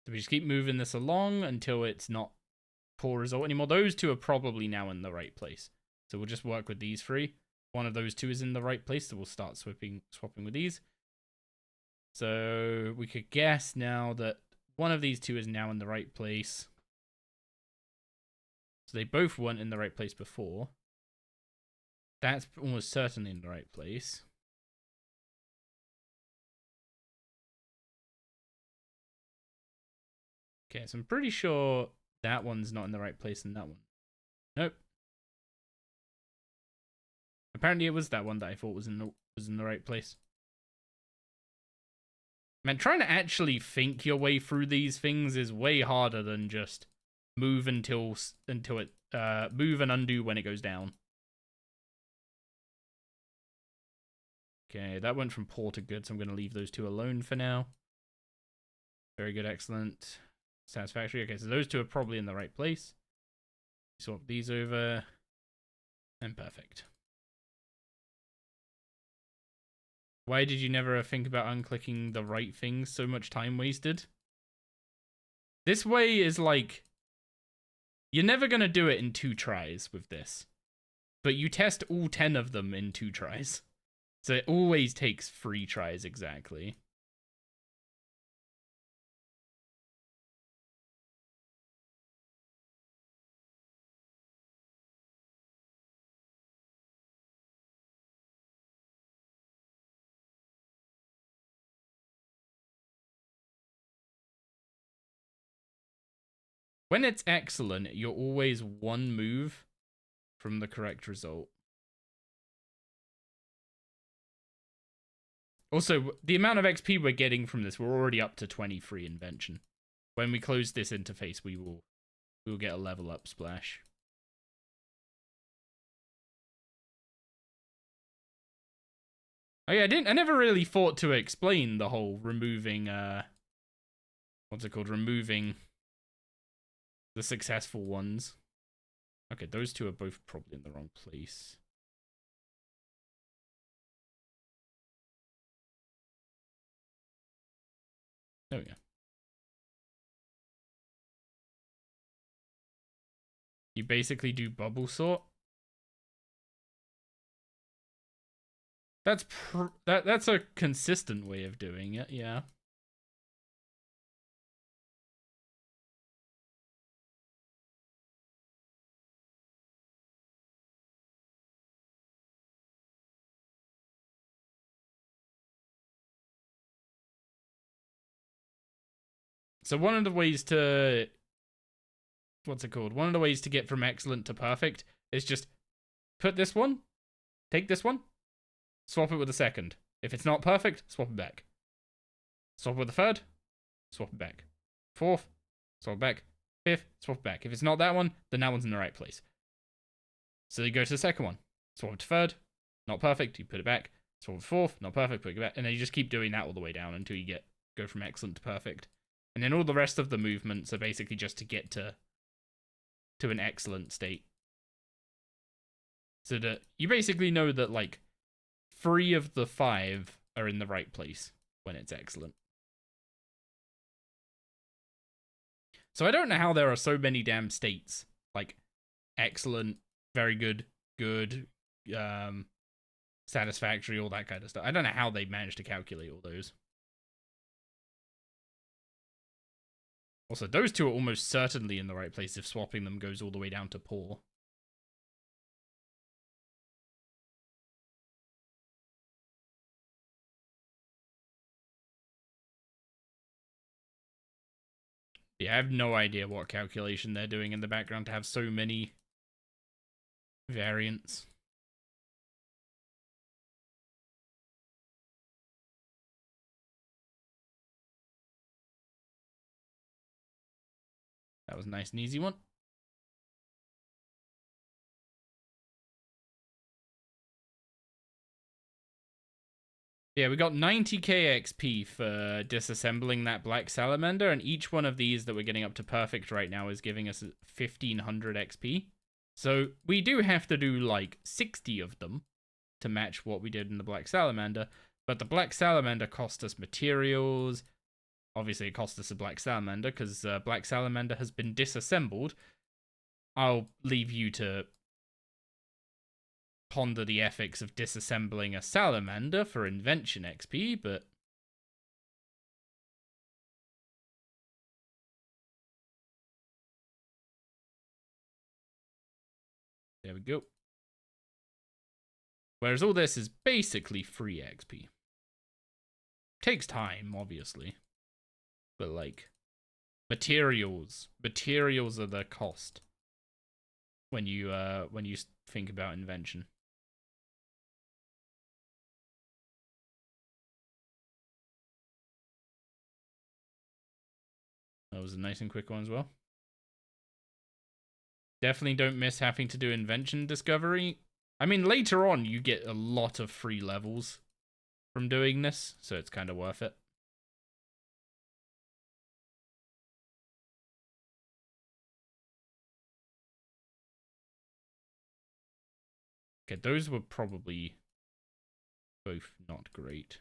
So we just keep moving this along until it's not poor result anymore. Those two are probably now in the right place. So we'll just work with these three. One of those two is in the right place, so we'll start swapping with these. So we could guess now that one of these two is now in the right place. So they both weren't in the right place before. That's almost certainly in the right place. Okay, so I'm pretty sure that one's not in the right place and that one. Nope. Apparently it was that one that I thought was in the right place. Man, trying to actually think your way through these things is way harder than just move until it move and undo when it goes down. Okay, that went from poor to good, so I'm going to leave those two alone for now. Very good, excellent, satisfactory. Okay, so those two are probably in the right place. Swap these over, and perfect. Why did you never think about unclicking the right things? So much time wasted. This way is like... You're never going to do it in 2 tries with this. But you test all 10 of them in 2 tries. So it always takes 3 tries exactly. When it's excellent, you're always 1 move from the correct result. Also, the amount of XP we're getting from this, we're already up to 23 invention. When we close this interface, we will get a level up splash. Oh yeah, I never really thought to explain the whole removing what's it called? Removing the successful ones. Okay, those two are both probably in the wrong place. There we go. You basically do bubble sort. That's a consistent way of doing it, yeah. So one of the ways to what's it called? One of the ways to get from excellent to perfect is just put this one, take this one, swap it with a second. If it's not perfect, swap it back. Swap it with a third, swap it back. Fourth, swap it back. Fifth, swap it back. If it's not that one, then that one's in the right place. So you go to the second one, swap it to third, not perfect, you put it back. Swap it to fourth, not perfect, put it back. And then you just keep doing that all the way down until you go from excellent to perfect. And then all the rest of the movements are basically just to get to an excellent state. So that you basically know that, like, 3 of the 5 are in the right place when it's excellent. So I don't know how there are so many damn states. Like, excellent, very good, good, satisfactory, all that kind of stuff. I don't know how they managed to calculate all those. Also, those two are almost certainly in the right place if swapping them goes all the way down to poor. Yeah, I have no idea what calculation they're doing in the background to have so many variants. That was a nice and easy one. Yeah, we got 90k XP for disassembling that black salamander, and each one of these that we're getting up to perfect right now is giving us 1500 XP. So we do have to do like 60 of them to match what we did in the black salamander, but the black salamander cost us materials. Obviously, it cost us a black salamander because black salamander has been disassembled. I'll leave you to ponder the ethics of disassembling a salamander for invention XP, but there we go. Whereas all this is basically free XP. Takes time, obviously, but like materials are the cost when you think about invention. That was a nice and quick one as well. Definitely don't miss having to do invention discovery. I mean, later on, you get a lot of free levels from doing this, so it's kind of worth it. Okay, those were probably both not great.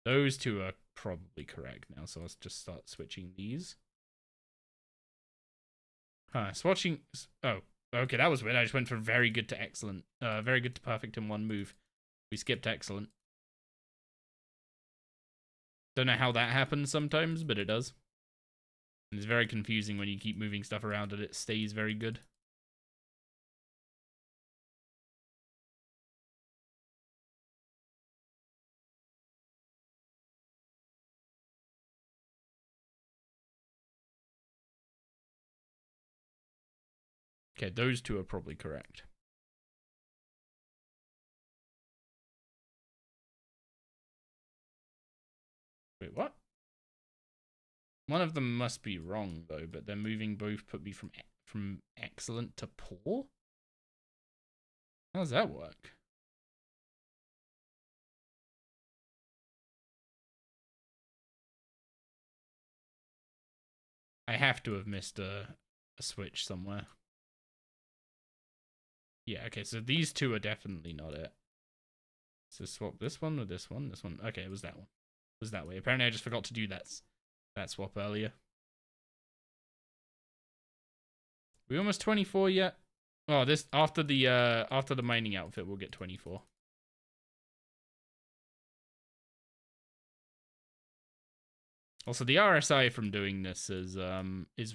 Those two are probably correct now, so let's just start switching these. Swatching. Oh, okay, that was weird. I just went from very good to excellent. Very good to perfect in one move. We skipped excellent. Don't know how that happens sometimes, but it does. And it's very confusing when you keep moving stuff around and it stays very good. Okay, those two are probably correct. Wait, what? One of them must be wrong, though, but they're moving both put me from excellent to poor? How does that work? I have to have missed a switch somewhere. Yeah, okay, so these two are definitely not it. So swap this one with this one, this one. Okay, it was that one. It was that way. Apparently I just forgot to do that swap earlier. We almost 24 yet? Oh, this after the mining outfit, we'll get 24. Also, the RSI from doing this is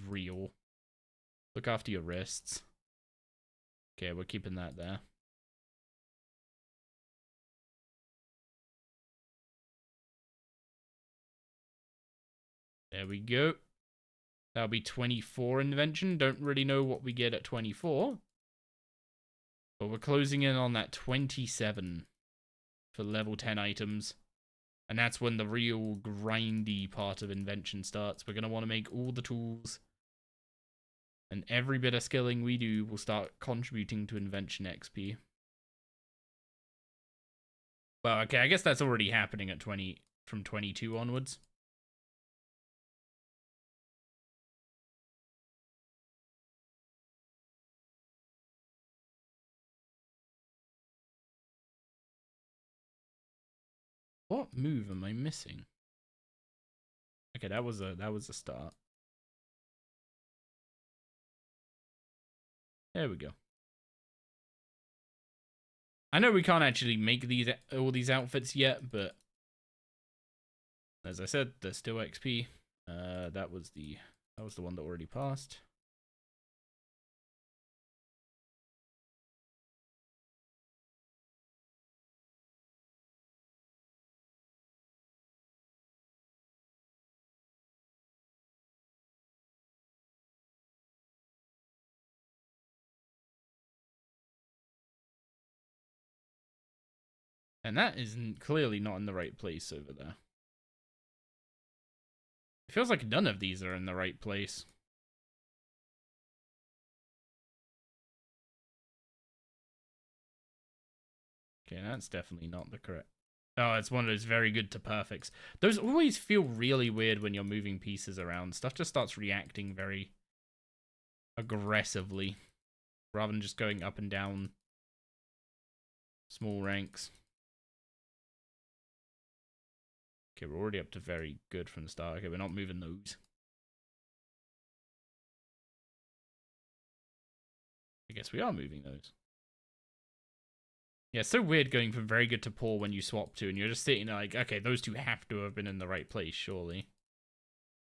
real. Look after your wrists. Okay, we're keeping that there. There we go. That'll be 24 invention. Don't really know what we get at 24. But we're closing in on that 27 for level 10 items. And that's when the real grindy part of invention starts. We're going to want to make all the tools. And every bit of skilling we do will start contributing to invention XP. Well, okay, I guess that's already happening at 20 from 22 onwards. What move am I missing? Okay, that was a start. There we go. I know we can't actually make all these outfits yet, but as I said, there's still XP. That was the one that already passed. And that is clearly not in the right place over there. It feels like none of these are in the right place. Okay, that's definitely not the correct. Oh, it's one of those very good to perfects. Those always feel really weird when you're moving pieces around. Stuff just starts reacting very aggressively rather than just going up and down small ranks. Okay, we're already up to very good from the start. Okay, we're not moving those. I guess we are moving those. Yeah, it's so weird going from very good to poor when you swap to, and you're just sitting there like, okay, those two have to have been in the right place, surely.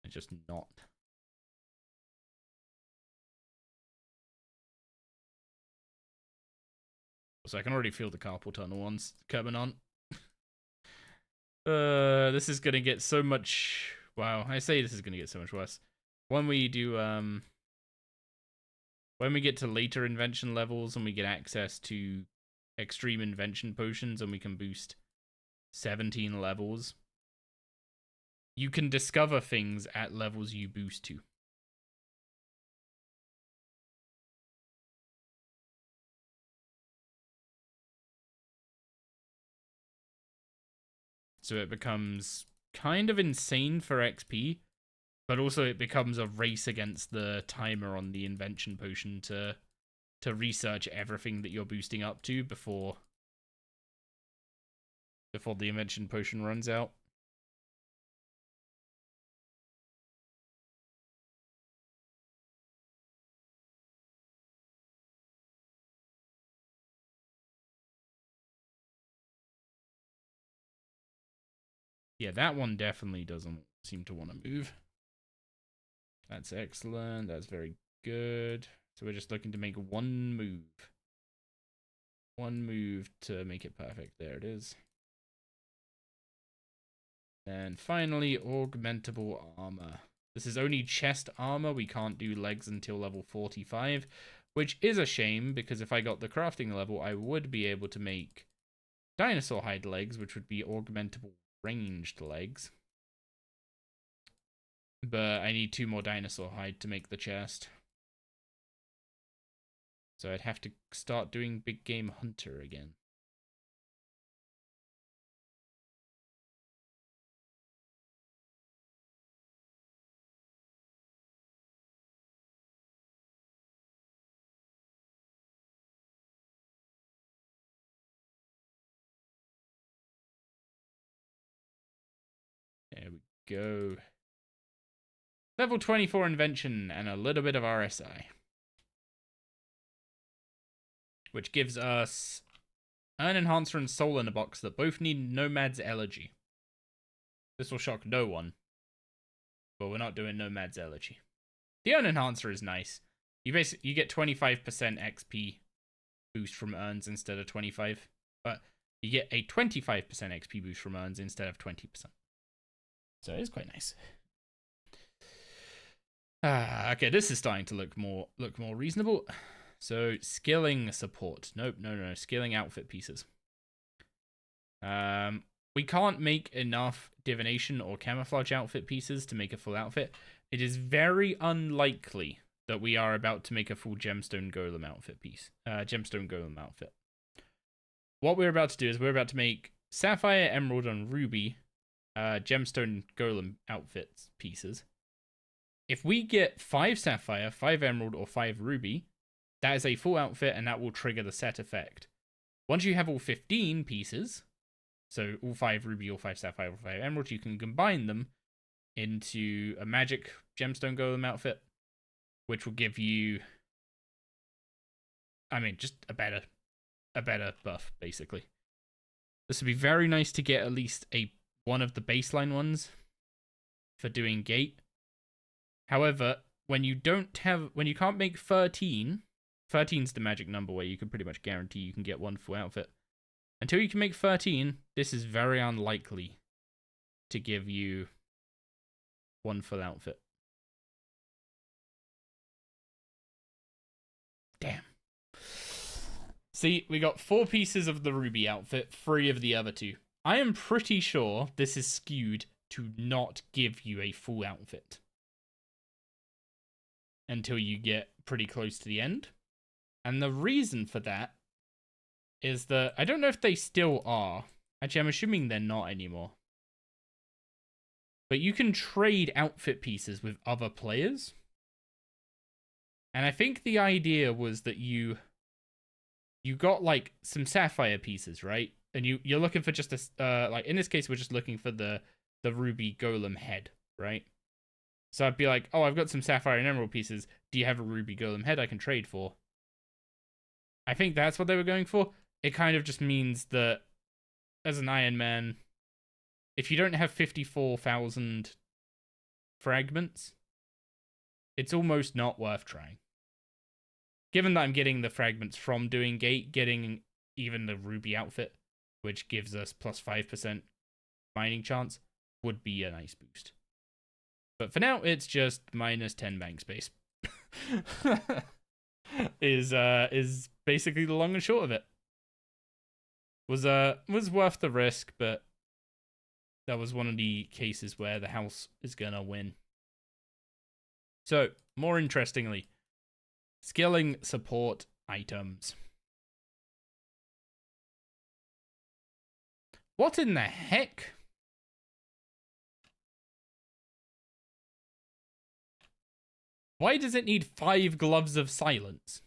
They're just not. So I can already feel the carpal tunnel ones coming on. This is gonna get so much. Wow, I say this is gonna get so much worse. When we do, when we get to later invention levels and we get access to extreme invention potions and we can boost 17 levels, you can discover things at levels you boost to. So it becomes kind of insane for XP, but also it becomes a race against the timer on the invention potion to research everything that you're boosting up to before the invention potion runs out. Yeah, that one definitely doesn't seem to want to move. That's excellent. That's very good. So we're just looking to make one move. One move to make it perfect. There it is. And finally, augmentable armor. This is only chest armor. We can't do legs until level 45, which is a shame because if I got the crafting level, I would be able to make dinosaur hide legs, which would be augmentable ranged legs. But I need 2 more dinosaur hide to make the chest. So I'd have to start doing big game hunter again. There we go. Level 24 invention and a little bit of RSI. which gives us Urn Enhancer and Soul in a box that both need Nomad's Elegy. This will shock no one, but we're not doing Nomad's Elegy. The Urn Enhancer is nice. You get 25% XP boost from urns instead of 25, but you get a 25% XP boost from urns instead of 20%. So it's quite nice. Okay, this is starting to look more reasonable. So skilling support. Nope, no. Skilling outfit pieces. We can't make enough divination or camouflage outfit pieces to make a full outfit. It is very unlikely that we are about to make a full gemstone golem outfit piece. Gemstone golem outfit. What we're about to do is we're about to make sapphire, emerald, and ruby gemstone golem outfits pieces. If we get 5 sapphire, 5 emerald, or 5 ruby, that is a full outfit, and that will trigger the set effect. Once you have all 15 pieces, so all 5 ruby, all 5 sapphire, all 5 emerald, you can combine them into a magic gemstone golem outfit, which will give you, I mean, just a better buff, basically. This would be very nice to get at least one of the baseline ones for doing gate. However, when you can't make 13, 13's the magic number where you can pretty much guarantee you can get one full outfit. Until you can make 13, this is very unlikely to give you one full outfit. Damn. See, we got 4 pieces of the ruby outfit, 3 of the other 2. I am pretty sure this is skewed to not give you a full outfit until you get pretty close to the end. And the reason for that is that I don't know if they still are. Actually, I'm assuming they're not anymore. But you can trade outfit pieces with other players. And I think the idea was that you got like some sapphire pieces, right? And you're looking for just a like in this case we're just looking for the ruby golem head, right? So I'd be like, oh, I've got some sapphire and emerald pieces. Do you have a ruby golem head I can trade for? I think that's what they were going for. It kind of just means that as an Iron Man, if you don't have 54,000 fragments, it's almost not worth trying. Given that I'm getting the fragments from doing gate, getting even the ruby outfit, which gives us plus 5% mining chance, would be a nice boost. But for now, it's just minus 10 bank space. is basically the long and short of it. Was worth the risk, but that was one of the cases where the house is gonna win. So, more interestingly, skilling support items. What in the heck? Why does it need 5 gloves of silence?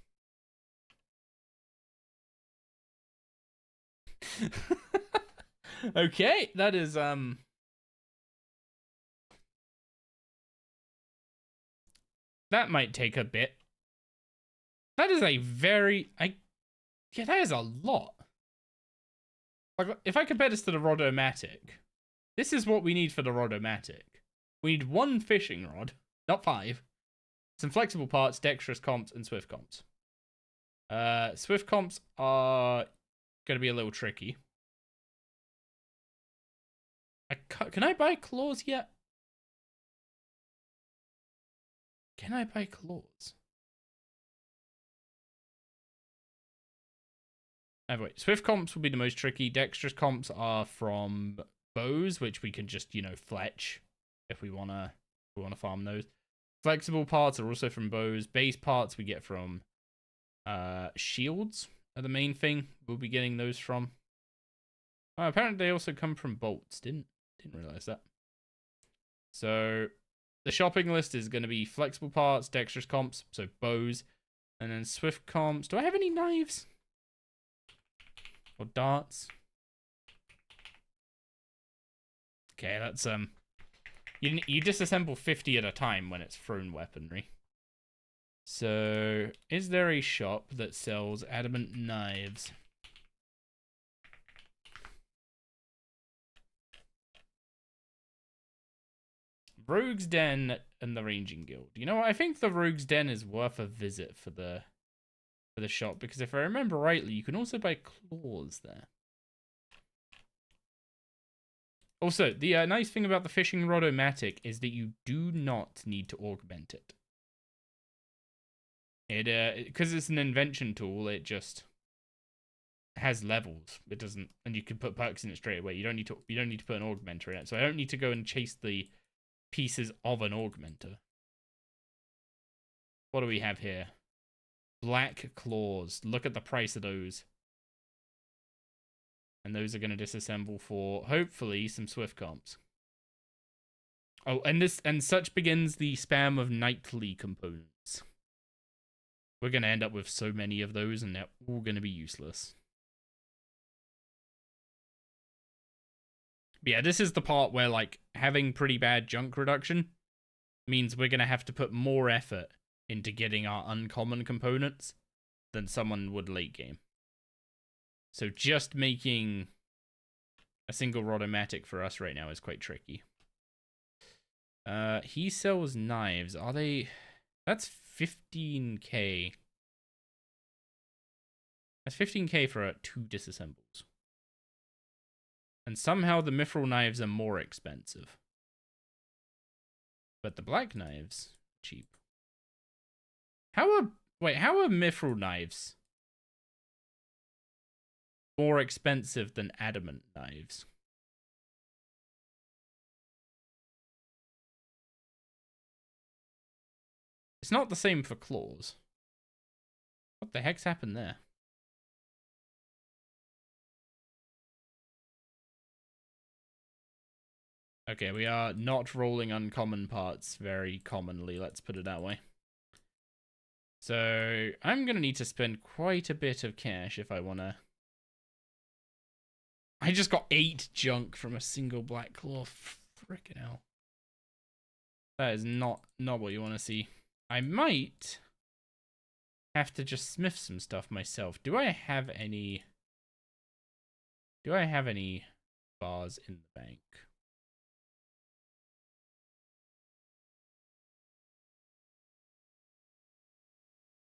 Okay, that is that might take a bit. That is a very yeah, that is a lot. Like if I compare this to the Rodomatic, this is what we need for the Rodomatic. We need 1 fishing rod, not 5. Some flexible parts, dexterous comps, and swift comps. Swift comps are going to be a little tricky. Can I buy claws yet? Can I buy claws? Anyway, swift comps will be the most tricky. Dexterous comps are from bows, which we can just, fletch if we wanna farm those. Flexible parts are also from bows. Base parts we get from shields are the main thing we'll be getting those from. Apparently they also come from bolts. Didn't realize that. So the shopping list is going to be flexible parts, dexterous comps, so bows, and then swift comps. Do I have any knives? Or darts? Okay, that's you disassemble 50 at a time when it's thrown weaponry. So, is there a shop that sells adamant knives? Rogue's Den and the Ranging Guild. You know what? I think the Rogue's Den is worth a visit for the shop, because if I remember rightly, you can also buy claws there. Also, the nice thing about the fishing rod-o-matic is that you do not need to augment it. Because it's an invention tool, it just has levels. It doesn't, and you can put perks in it straight away. You don't need to put an augmenter in it. So I don't need to go and chase the pieces of an augmenter. What do we have here? Black claws. Look at the price of those. And those are going to disassemble for, hopefully, some swift comps. Oh, and such begins the spam of nightly components. We're going to end up with so many of those, and they're all going to be useless. But yeah, this is the part where, like, having pretty bad junk reduction means we're going to have to put more effort into getting our uncommon components than someone would late game. So just making a single rod-o-matic for us right now is quite tricky. He sells knives. Are they... That's 15k. That's 15k for 2 disassembles. And somehow the mithril knives are more expensive. But the black knives, cheap. How are mithril knives more expensive than adamant knives? It's not the same for claws. What the heck's happened there? Okay, we are not rolling uncommon parts very commonly, let's put it that way. So, I'm going to need to spend quite a bit of cash if I want to... I just got 8 junk from a single black claw. Frickin' hell. That is not what you want to see. I might have to just smith some stuff myself. Do I have any bars in the bank?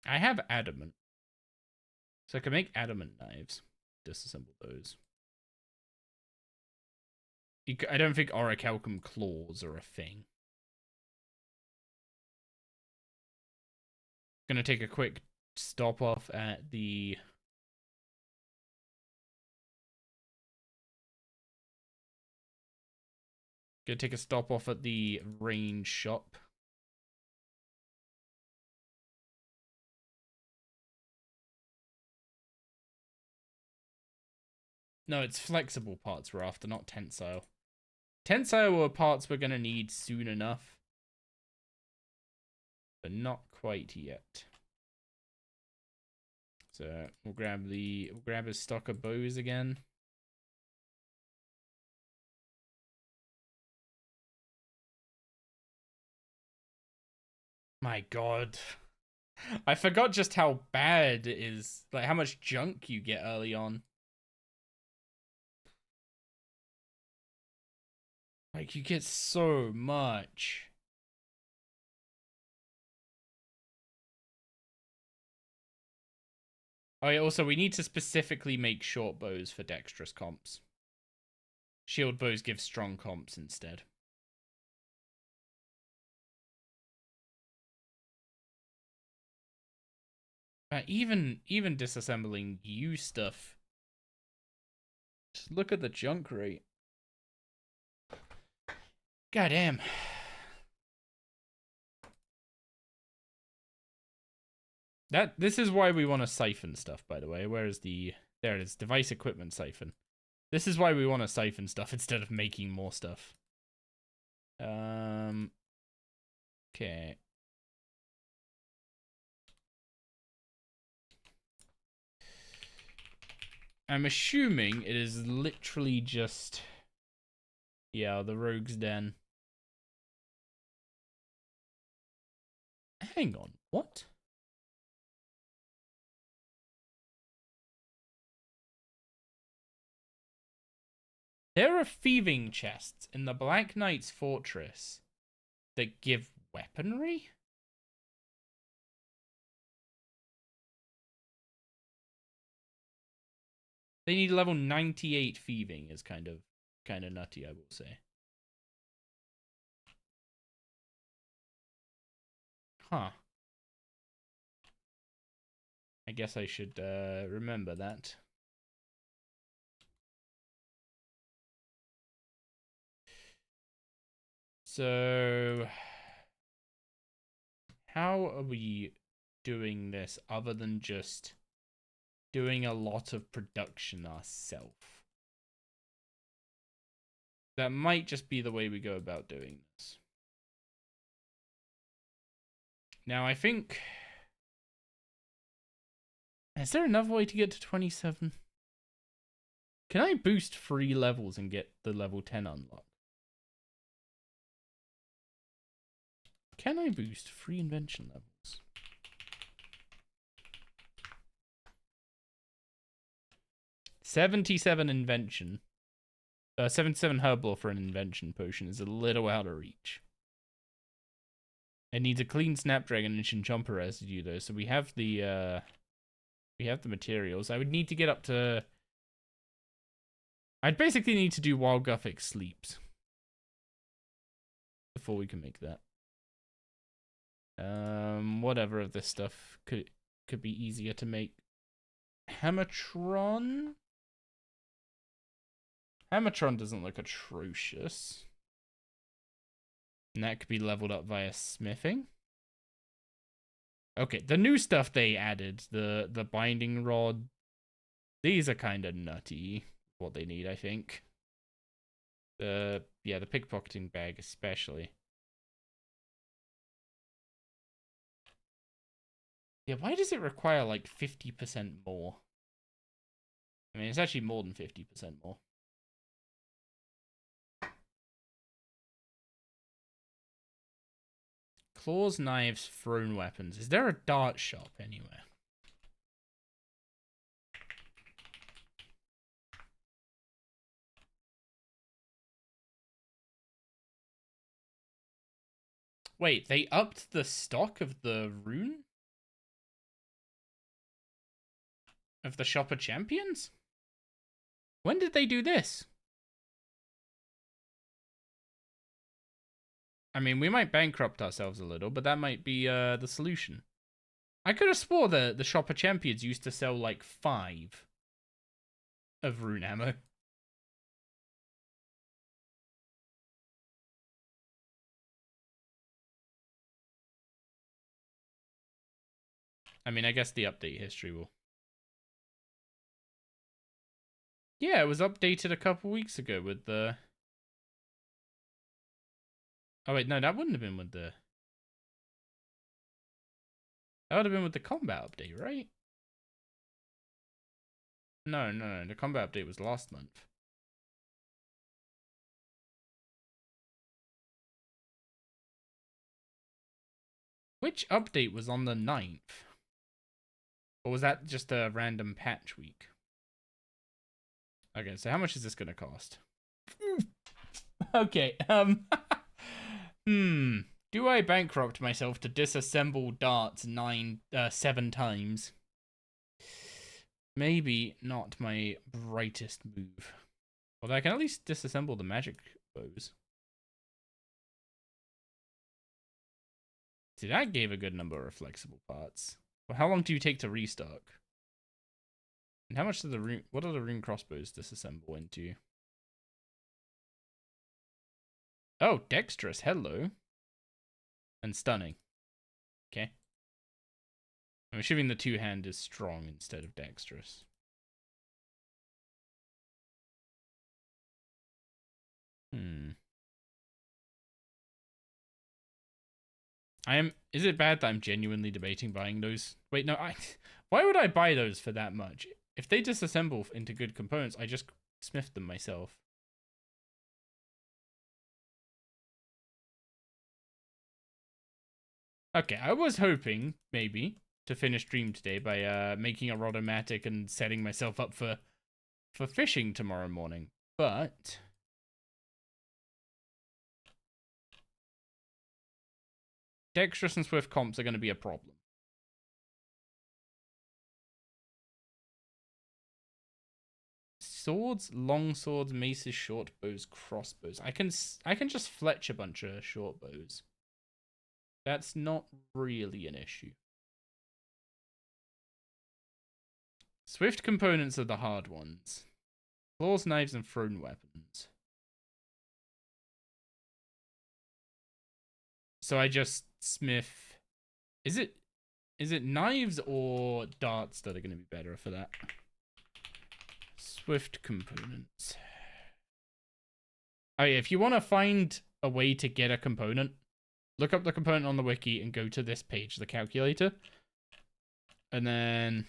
I have adamant. So I can make adamant knives. Disassemble those. I don't think orichalcum claws are a thing. Gonna take a quick stop off at the... Gonna take a stop off at the range shop. No, it's flexible parts we're after, not tensile. Tensile were parts we're gonna need soon enough. But not quite yet. So we'll grab a stock of bows again. My god. I forgot just how bad it is, like how much junk you get early on. Like you get so much. Oh yeah, also we need to specifically make short bows for dexterous comps. Shield bows give strong comps instead. Even disassembling you stuff. Just look at the junk rate. Goddamn. This is why we want to siphon stuff, by the way. Where is the... There it is. Device equipment siphon. This is why we want to siphon stuff instead of making more stuff. Okay. I'm assuming it is literally just... Yeah, the Rogue's Den. Hang on, what? There are thieving chests in the Black Knight's fortress that give weaponry? They need level 98 thieving is kind of nutty, I will say. Huh. I guess I should remember that. So, how are we doing this other than just doing a lot of production ourselves? That might just be the way we go about doing this. Now, I think... Is there another way to get to 27? Can I boost 3 levels and get the level 10 unlocked? Can I boost 3 invention levels? $77 invention. 77 herbal for an invention potion is a little out of reach. It needs a clean snapdragon and chinchomper residue though, so we have the materials. I would need to get up to... I'd basically need to do Wild Gothic sleeps before we can make that. Whatever of this stuff could be easier to make. Hammertron? Hammertron doesn't look atrocious. And that could be leveled up via smithing. Okay, the new stuff they added, the binding rod, these are kind of nutty, what they need, I think. Yeah, the pickpocketing bag especially. Yeah, why does it require like 50% more? I mean, it's actually more than 50% more. Claws, knives, thrown weapons. Is there a dart shop anywhere? Wait, they upped the stock of the rune? Of the Shop of Champions? When did they do this? I mean, we might bankrupt ourselves a little, but that might be the solution. I could have swore the Shop of Champions used to sell like 5 of rune ammo. I mean, I guess the update history will... Yeah, it was updated a couple weeks ago with the... Oh wait, no, that wouldn't have been with the... That would have been with the combat update, right? No, the combat update was last month. Which update was on the 9th? Or was that just a random patch week? Okay, so how much is this gonna cost? Okay, do I bankrupt myself to disassemble darts 7 times? Maybe not my brightest move. Although I can at least disassemble the magic bows. See, that gave a good number of flexible parts. Well, how long do you take to restock? And how much do what are the rune crossbows disassemble into? Oh, dexterous, hello. And stunning. Okay. I'm assuming the 2-hand is strong instead of dexterous. Is it bad that I'm genuinely debating buying those? Wait, no, why would I buy those for that much? If they disassemble into good components, I just smith them myself. Okay, I was hoping, maybe, to finish stream today by making a rodomatic and setting myself up for fishing tomorrow morning. but dexterous and swift comps are going to be a problem. Swords, long swords, maces, short bows, crossbows. I can just fletch a bunch of short bows. That's not really an issue. Swift components are the hard ones. Claws, knives, and thrown weapons. So I just smith. Is it knives or darts that are going to be better for that? Swift components. Oh yeah, if you want to find a way to get a component, look up the component on the wiki and go to this page, the calculator. And then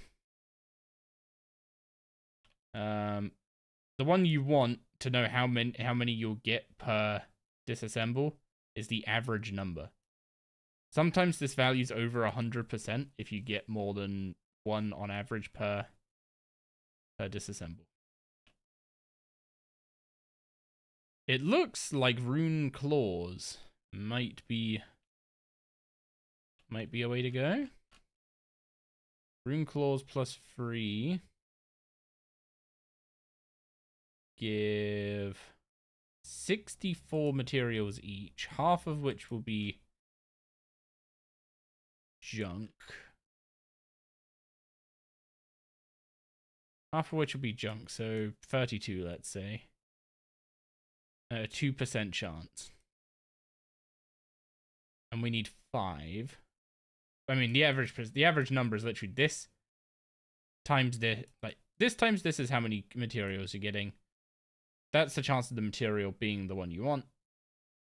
the one you want to know how many you'll get per disassemble is the average number. Sometimes this value's over 100% if you get more than one on average per disassemble. It looks like rune claws might be a way to go. Rune claws +3 give 64 materials each, half of which will be junk. Half of which will be junk, so 32, let's say. 2% chance. And we need 5. I mean, the average number is literally this times this. Like, this times this is how many materials you're getting. That's the chance of the material being the one you want.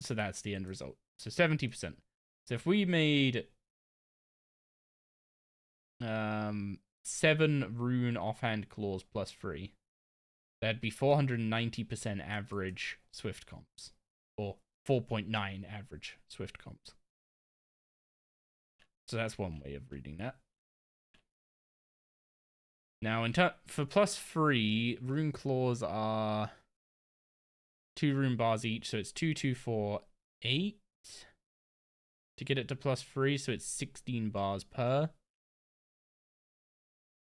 So that's the end result. So 70%. So if we made 7 rune offhand claws +3, that'd be 490% average swift comps, or 4.9 average swift comps. So that's one way of reading that. Now, for +3, rune claws are 2 rune bars each, so it's 2, 2, 4, 8 to get it to +3, so it's 16 bars per.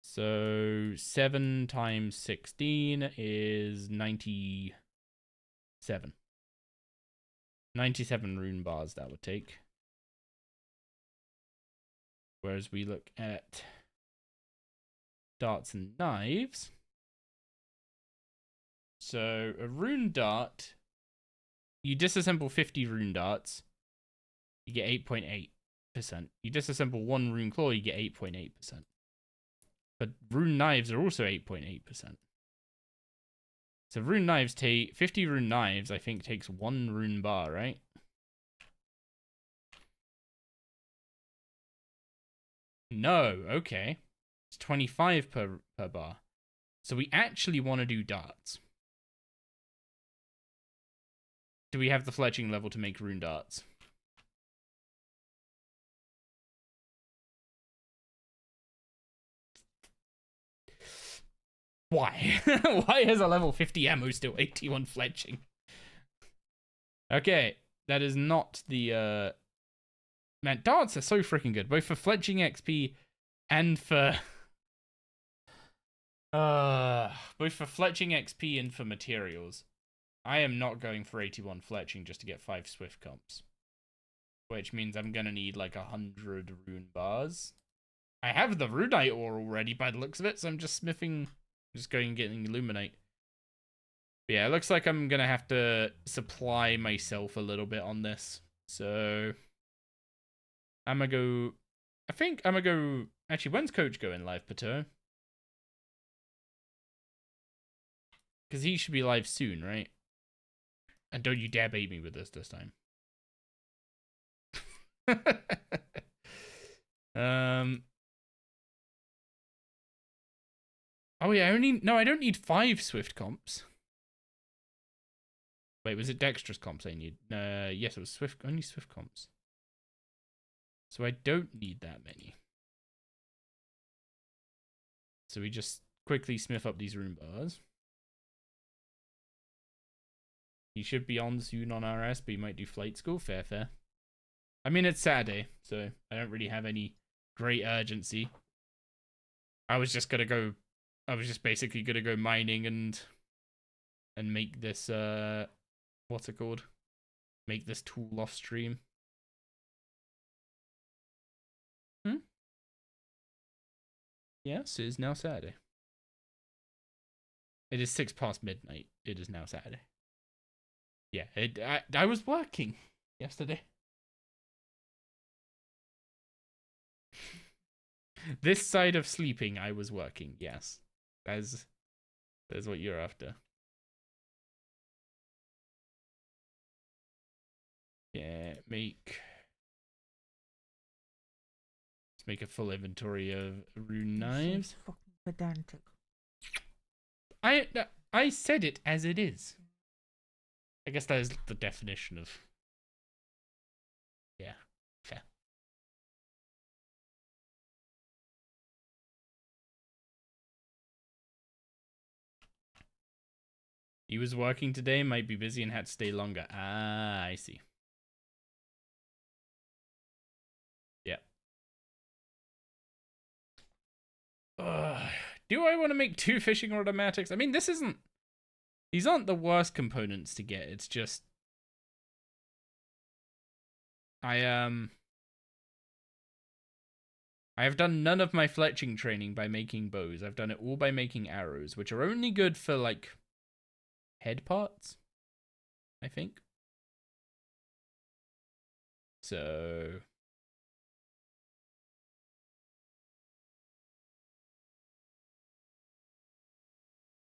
So 7 times 16 is 97. 97 rune bars that would take. Whereas we look at darts and knives. So a rune dart, you disassemble 50 rune darts, you get 8.8%. You disassemble 1 rune claw, you get 8.8%. But rune knives are also 8.8%. So rune knives 50 rune knives, I think, takes 1 rune bar, right? No, okay. It's 25 per bar. So we actually want to do darts. Do we have the fletching level to make rune darts? Why? Why is a level 50 ammo still 81 fletching? Okay, that is not the man, darts are so freaking good, both for fletching XP and for both for fletching XP and for materials. I am not going for 81 fletching just to get 5 swift comps, which means I'm gonna need like 100 rune bars. I have the runite ore already by the looks of it, so I'm just smithing, just going and getting illuminate. But yeah, it looks like I'm gonna have to supply myself a little bit on this. So I'm gonna go. I think I'm gonna go. Actually, when's Coach going live, Pato? Because he should be live soon, right? And don't you dare bait me with this time. Oh yeah, I don't need 5 swift comps. Wait, was it dexterous comps I need? Yes, it was only swift comps. So I don't need that many. So we just quickly smith up these rune bars. He should be on soon on RS, but he might do flight school. Fair. I mean, it's Saturday, so I don't really have any great urgency. I was just basically gonna go mining and make this what's it called? Make this tool off stream. Yes, it is now Saturday. It is 6 past midnight. It is now Saturday. Yeah, I was working yesterday. This side of sleeping, I was working. Yes, that's what you're after. Yeah, let's make a full inventory of rune knives. So fucking pedantic. I said it as it is. I guess that is the definition of. Yeah, fair. He was working today, might be busy and had to stay longer. Ah, I see. Yeah. Do I want to make 2 fishing automatics? I mean, these aren't the worst components to get. It's just I have done none of my fletching training by making bows. I've done it all by making arrows, which are only good for like head parts, I think. So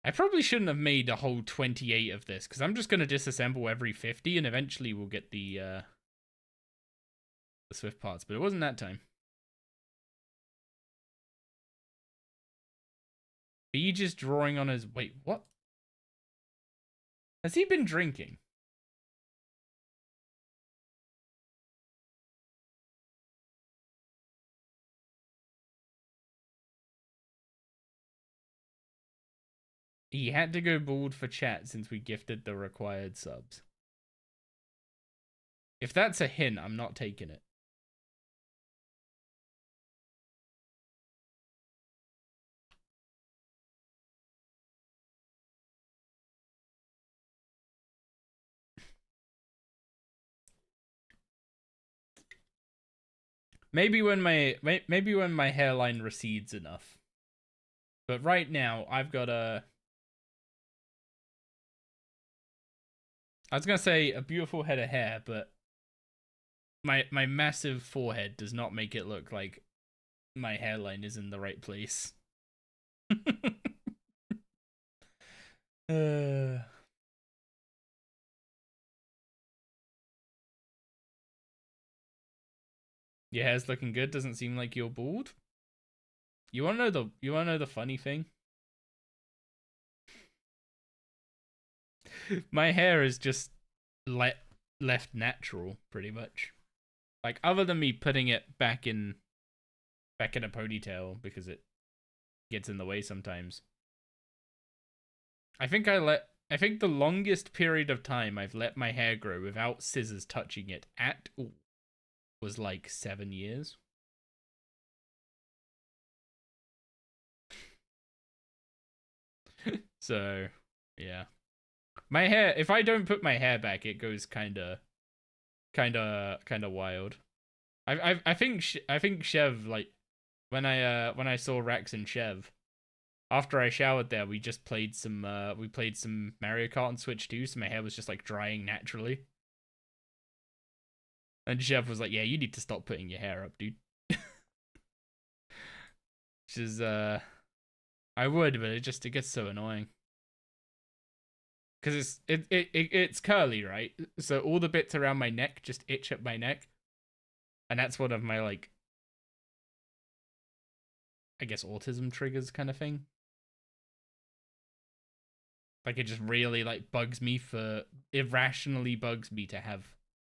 I probably shouldn't have made a whole 28 of this, because I'm just going to disassemble every 50 and eventually we'll get the Swift parts, but it wasn't that time. Beej is drawing on his... Wait, what? Has he been drinking? He had to go bald for chat since we gifted the required subs. If that's a hint, I'm not taking it. Maybe when my hairline recedes enough. But right now, I've got a... I was gonna say a beautiful head of hair, but my massive forehead does not make it look like my hairline is in the right place. Your hair's looking good. Doesn't seem like you're bald. You wanna know the funny thing? My hair is just left natural, pretty much. Like, other than me putting it back in a ponytail because it gets in the way sometimes. I think the longest period of time I've let my hair grow without scissors touching it at all was like 7 years. So, yeah. My hair, if I don't put my hair back, it goes kind of wild. I think Chev, like, when I saw Rax and Chev, after I showered there, we just played some Mario Kart on Switch 2, so my hair was just like drying naturally. And Chev was like, "Yeah, you need to stop putting your hair up, dude." Which is I would, but it gets so annoying. Because it's curly, right? So all the bits around my neck just itch up my neck. And that's one of my, like, I guess autism triggers kind of thing. Like, it just really, like, irrationally bugs me to have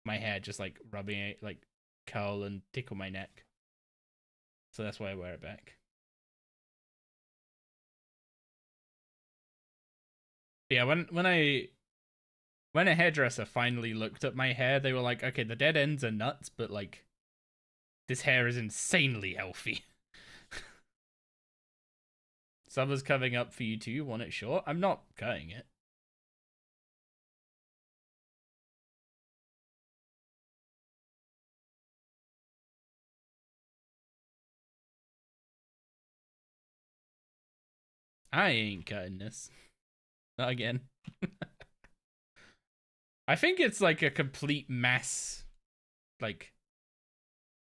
my hair just, like, rubbing it, like, curl and tickle my neck. So that's why I wear it back. Yeah, when when a hairdresser finally looked at my hair, they were like, okay, the dead ends are nuts, but like, this hair is insanely healthy. Summer's coming up for you too. Want it short? I'm not cutting it. I ain't cutting this. Not again. I think it's like a complete mess. Like,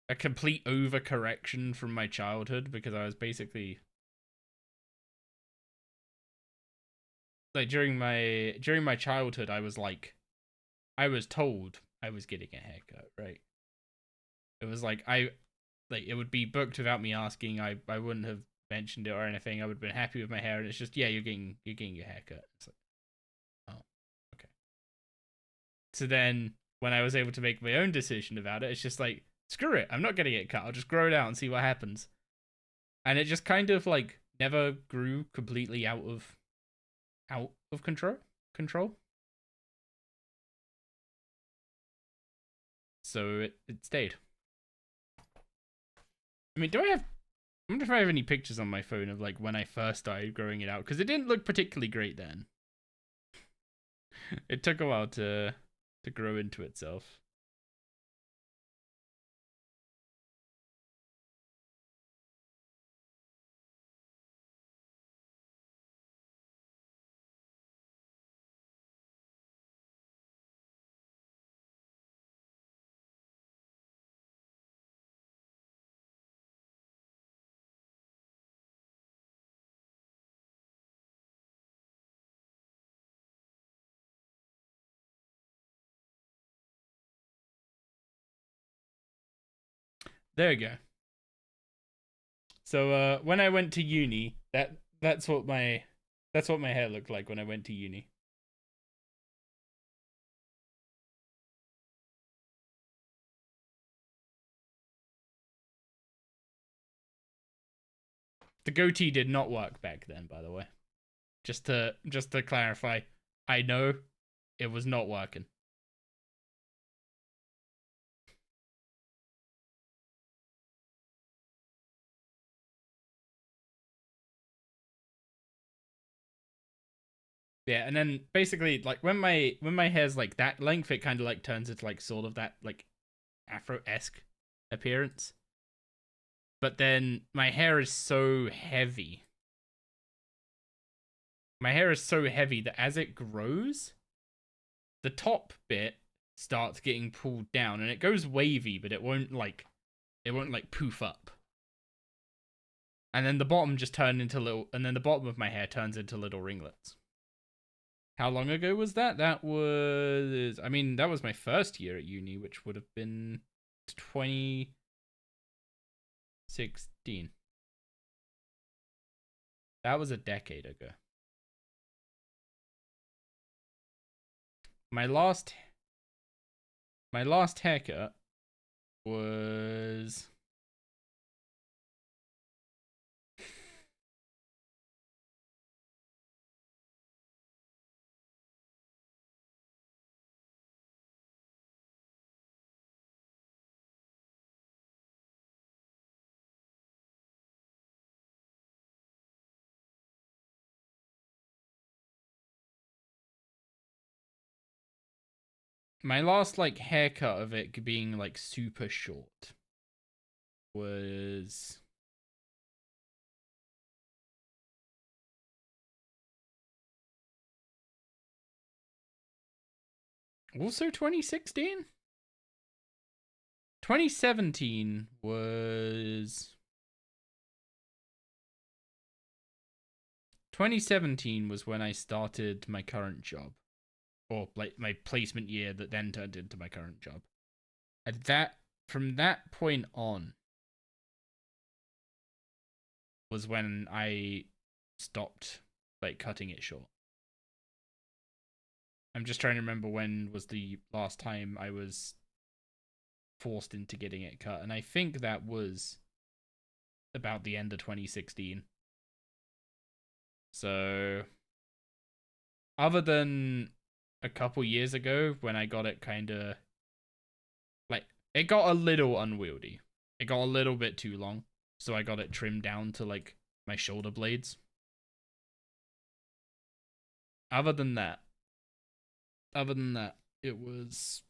a complete overcorrection from my childhood because I was basically... Like, during my childhood, I was like... I was told I was getting a haircut, right? It was like, it would be booked without me asking. I wouldn't have mentioned it or anything. I would have been happy with my hair, and it's just, yeah, you're getting your haircut. It's like, oh, okay. So then when I was able to make my own decision about it, it's just like, screw it, I'm not getting it cut. I'll just grow it out and see what happens. And it just kind of like never grew completely out of control. So it stayed. I mean, I wonder if I have any pictures on my phone of like when I first started growing it out, because it didn't look particularly great then. It took a while to grow into itself. There you go. So when I went to uni, that's what my hair looked like when I went to uni. The goatee did not work back then, by the way. Just to clarify, I know it was not working. Yeah, and then basically like when my hair's like that length, it kind of like turns into like sort of that like afro-esque appearance. But then my hair is so heavy. My hair is so heavy that as it grows, the top bit starts getting pulled down and it goes wavy, but it won't like poof up. And then the bottom just turned into little, and then the bottom of my hair turns into little ringlets. How long ago was that? That was, I mean, that was my first year at uni, which would have been 2016. That was a decade ago. My last haircut was my last like haircut of it being like super short was also 2016. 2017 was 2017 was when I started my current job, or like my placement year that then turned into my current job. And that from that point on was when I stopped like cutting it short. I'm just trying to remember when was the last time I was forced into getting it cut, and I think that was about the end of 2016. So other than a couple years ago when I got it kind of like it got a little unwieldy. It got a little bit too long, so I got it trimmed down to like my shoulder blades. Other than that, it's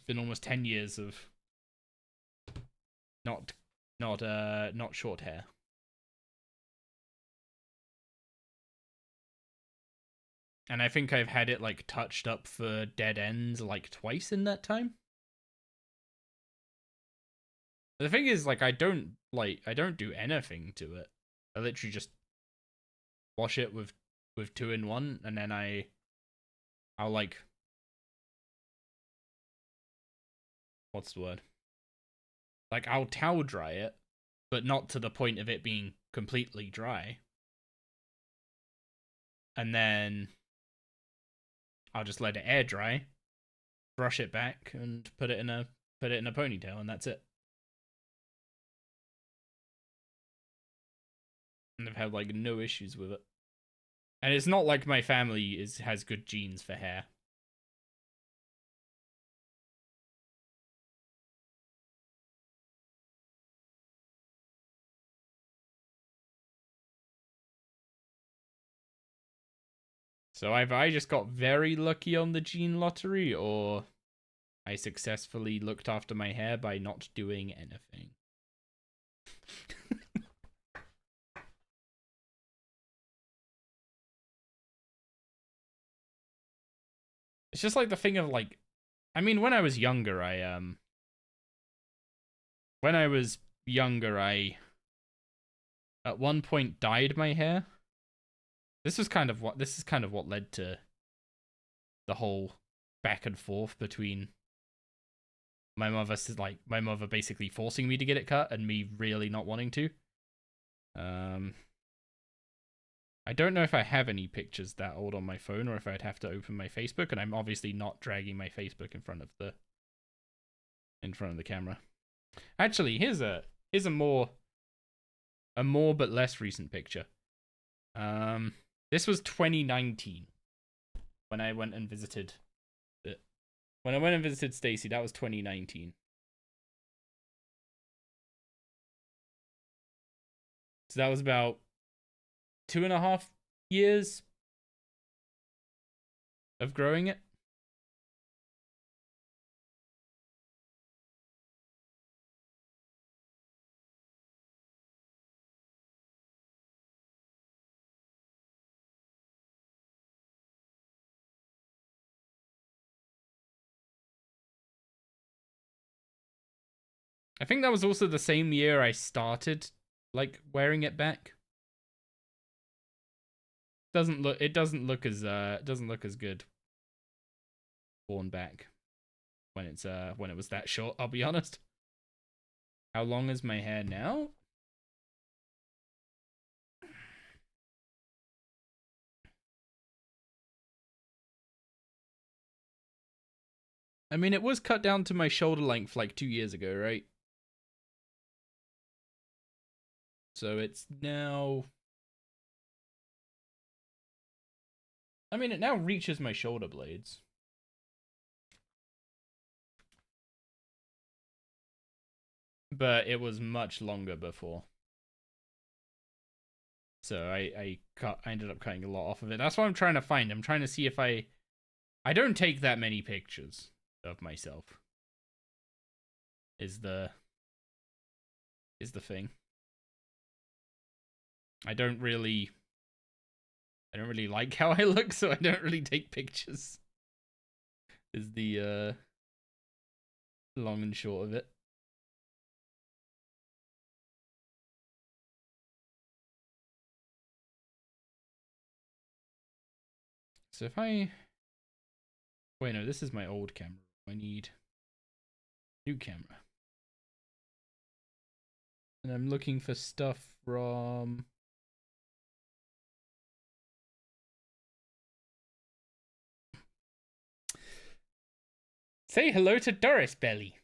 been almost 10 years of not short hair. And I think I've had it like touched up for dead ends like twice in that time. The thing is, like, I don't do anything to it. I literally just wash it with 2-in-1, and then I'll like, what's the word? Like, I'll towel dry it, but not to the point of it being completely dry. And then I'll just let it air dry, brush it back, and put it in a ponytail, and that's it. And I've had like no issues with it. And it's not like my family has good genes for hair. So either I just got very lucky on the gene lottery, or I successfully looked after my hair by not doing anything. It's just like the thing of like, I mean, when I was younger, I at one point dyed my hair. This is kind of what led to the whole back and forth between my mother basically forcing me to get it cut and me really not wanting to. I don't know if I have any pictures that old on my phone, or if I'd have to open my Facebook, and I'm obviously not dragging my Facebook in front of the camera. Actually, here's a more but less recent picture. This was 2019 when I went and visited Stacy. That was 2019. So that was about 2.5 years of growing it. I think that was also the same year I started like wearing it back. It doesn't look as good worn back when it was that short, I'll be honest. How long is my hair now? I mean, it was cut down to my shoulder length like 2 years ago, right? So it's now, I mean, it now reaches my shoulder blades. But it was much longer before. So I ended up cutting a lot off of it. That's what I'm trying to find. I'm trying to see if I don't take that many pictures of myself. Is the thing. I don't really like how I look, so I don't really take pictures. Is the long and short of it. So if I... Wait, no, this is my old camera. I need new camera. And I'm looking for stuff from... Say hello to Doris Belly.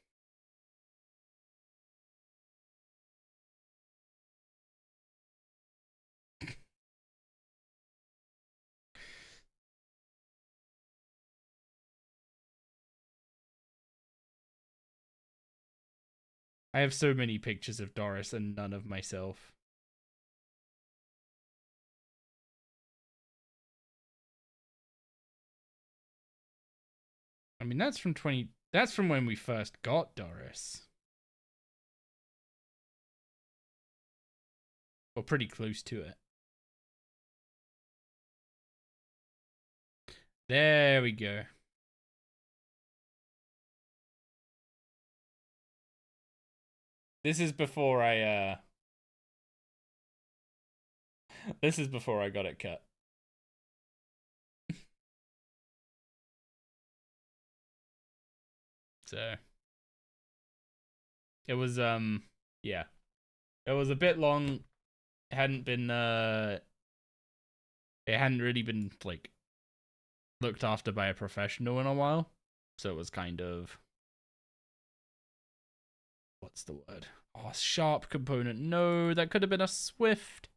I have so many pictures of Doris and none of myself. I mean, that's from when we first got Doris. Or pretty close to it. There we go. This is before I this is before I got it cut. So it was yeah. It was a bit long. It hadn't been it hadn't really been like looked after by a professional in a while. So it was kind of, what's the word? Oh, sharp component. No, that could have been a Swift.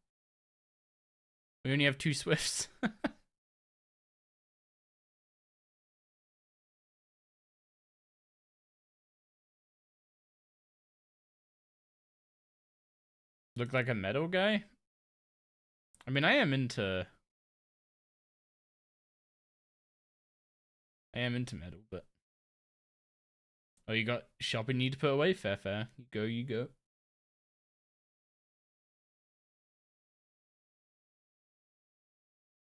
We only have 2 Swifts. Look like a metal guy? I mean, I am into metal, but... Oh, you got shopping you need to put away? Fair, fair. You go.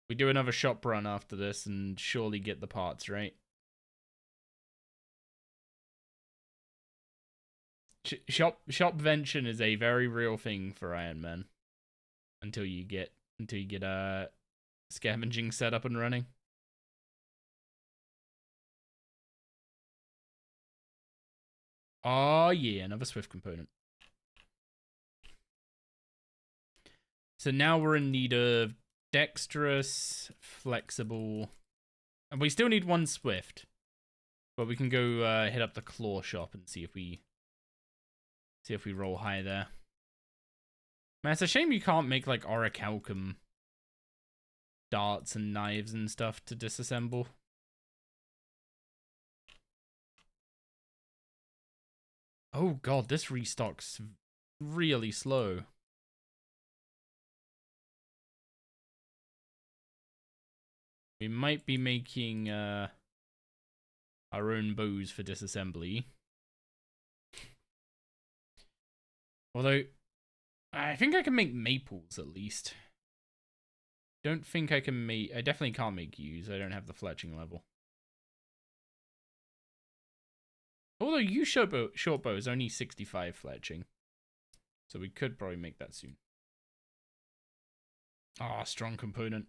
We do another shop run after this and surely get the parts, right? Shopvention is a very real thing for Iron Man. Until you get scavenging set up and running. Oh yeah, another Swift component. So now we're in need of dexterous, flexible, and we still need 1 Swift. But we can go hit up the claw shop and see if we roll high there. Man, it's a shame you can't make like orichalcum darts and knives and stuff to disassemble. Oh god, this restock's really slow. We might be making our own bows for disassembly. Although, I think I can make maples at least. Don't think I can make... I definitely can't make yews. I don't have the fletching level. Although yew short bow is only 65 fletching. So we could probably make that soon. Ah, strong component.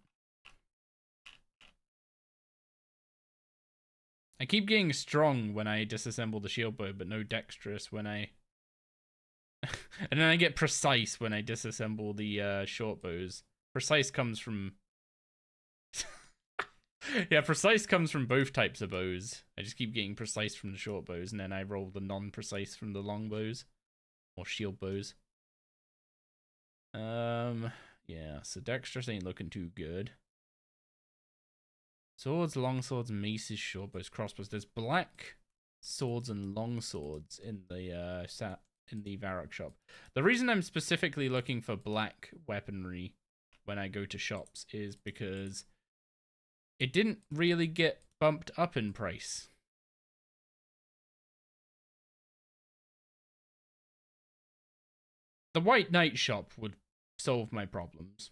I keep getting strong when I disassemble the shield bow, but no dexterous when I... and then I get precise when I disassemble the short bows. Precise comes from... yeah, precise comes from both types of bows. I just keep getting precise from the short bows, and then I roll the non-precise from the long bows. Or shield bows. Yeah, so dexterous ain't looking too good. Swords, long swords, maces, short bows, crossbows. There's black swords and long swords in the Varrock shop. The reason I'm specifically looking for black weaponry when I go to shops is because it didn't really get bumped up in price. The White Knight shop would solve my problems.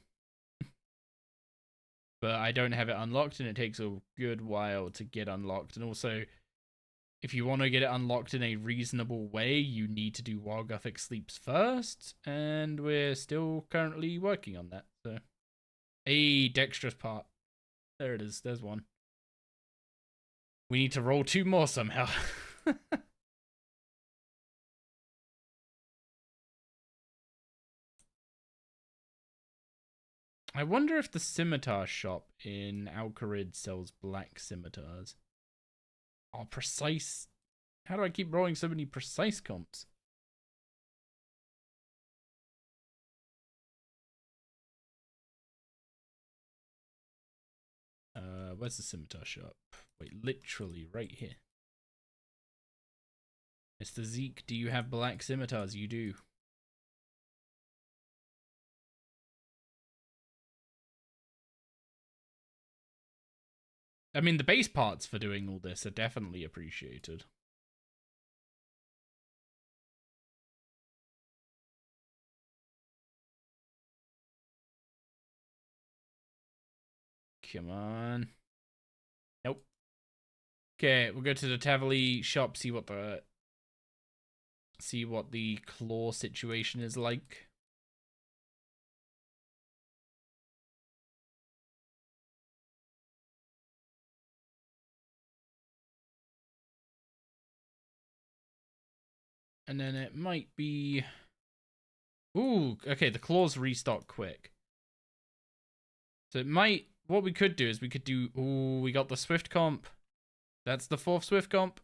But I don't have it unlocked, and it takes a good while to get unlocked. And also, if you want to get it unlocked in a reasonable way, you need to do Wargothic Sleeps first, and we're still currently working on that. So, a dexterous part. There it is. There's one. We need to roll 2 more somehow. I wonder if the scimitar shop in Alcarid sells black scimitars. Oh, precise. How do I keep rolling so many precise comps? Where's the scimitar shop? Wait, literally right here. Mr. Zeke, do you have black scimitars? You do. I mean, the base parts for doing all this are definitely appreciated. Come on. Nope. Okay, we'll go to the Tavali shop, see what the claw situation is like. And then it might be... Ooh, okay, the claws restock quick. So it might... What we could do is we could do... Ooh, we got the Swift comp. That's the 4th Swift comp.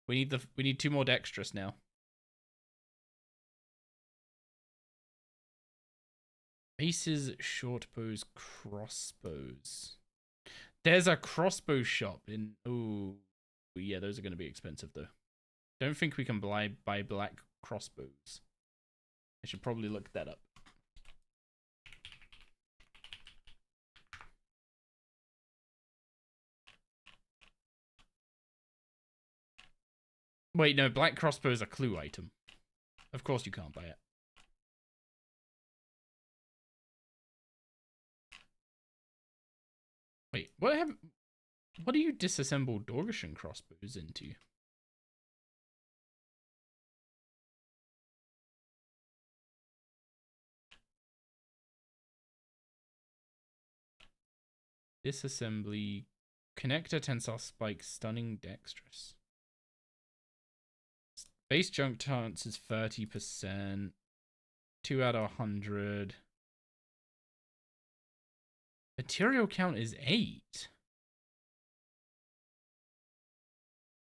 We need 2 more Dexterous now. Aces, short bows, crossbows. There's a crossbow shop in... Ooh. Yeah, those are going to be expensive, though. Don't think we can buy black crossbows. I should probably look that up. Wait, no, black crossbow is a clue item. Of course you can't buy it. Wait, what do you disassemble Dorgashan crossbows into? Disassembly, connector, tensile spike, stunning, dexterous. Base junk chance is 30%. 2 out of 100. Material count is 8.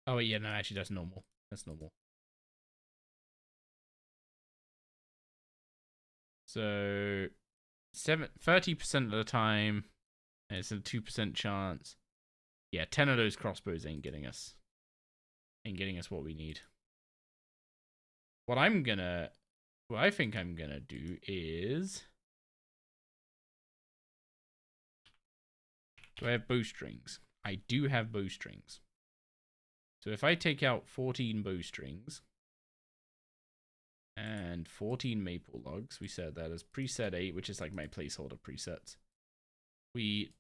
Oh, yeah, no, actually, that's normal. That's normal. So, 30% of the time, it's a 2% chance. Yeah, 10 of those crossbows ain't getting us what we need. What I think I'm gonna do is... Do I have bowstrings? I do have bowstrings. So if I take out 14 bowstrings and 14 maple logs, we set that as preset 8, which is like my placeholder presets. We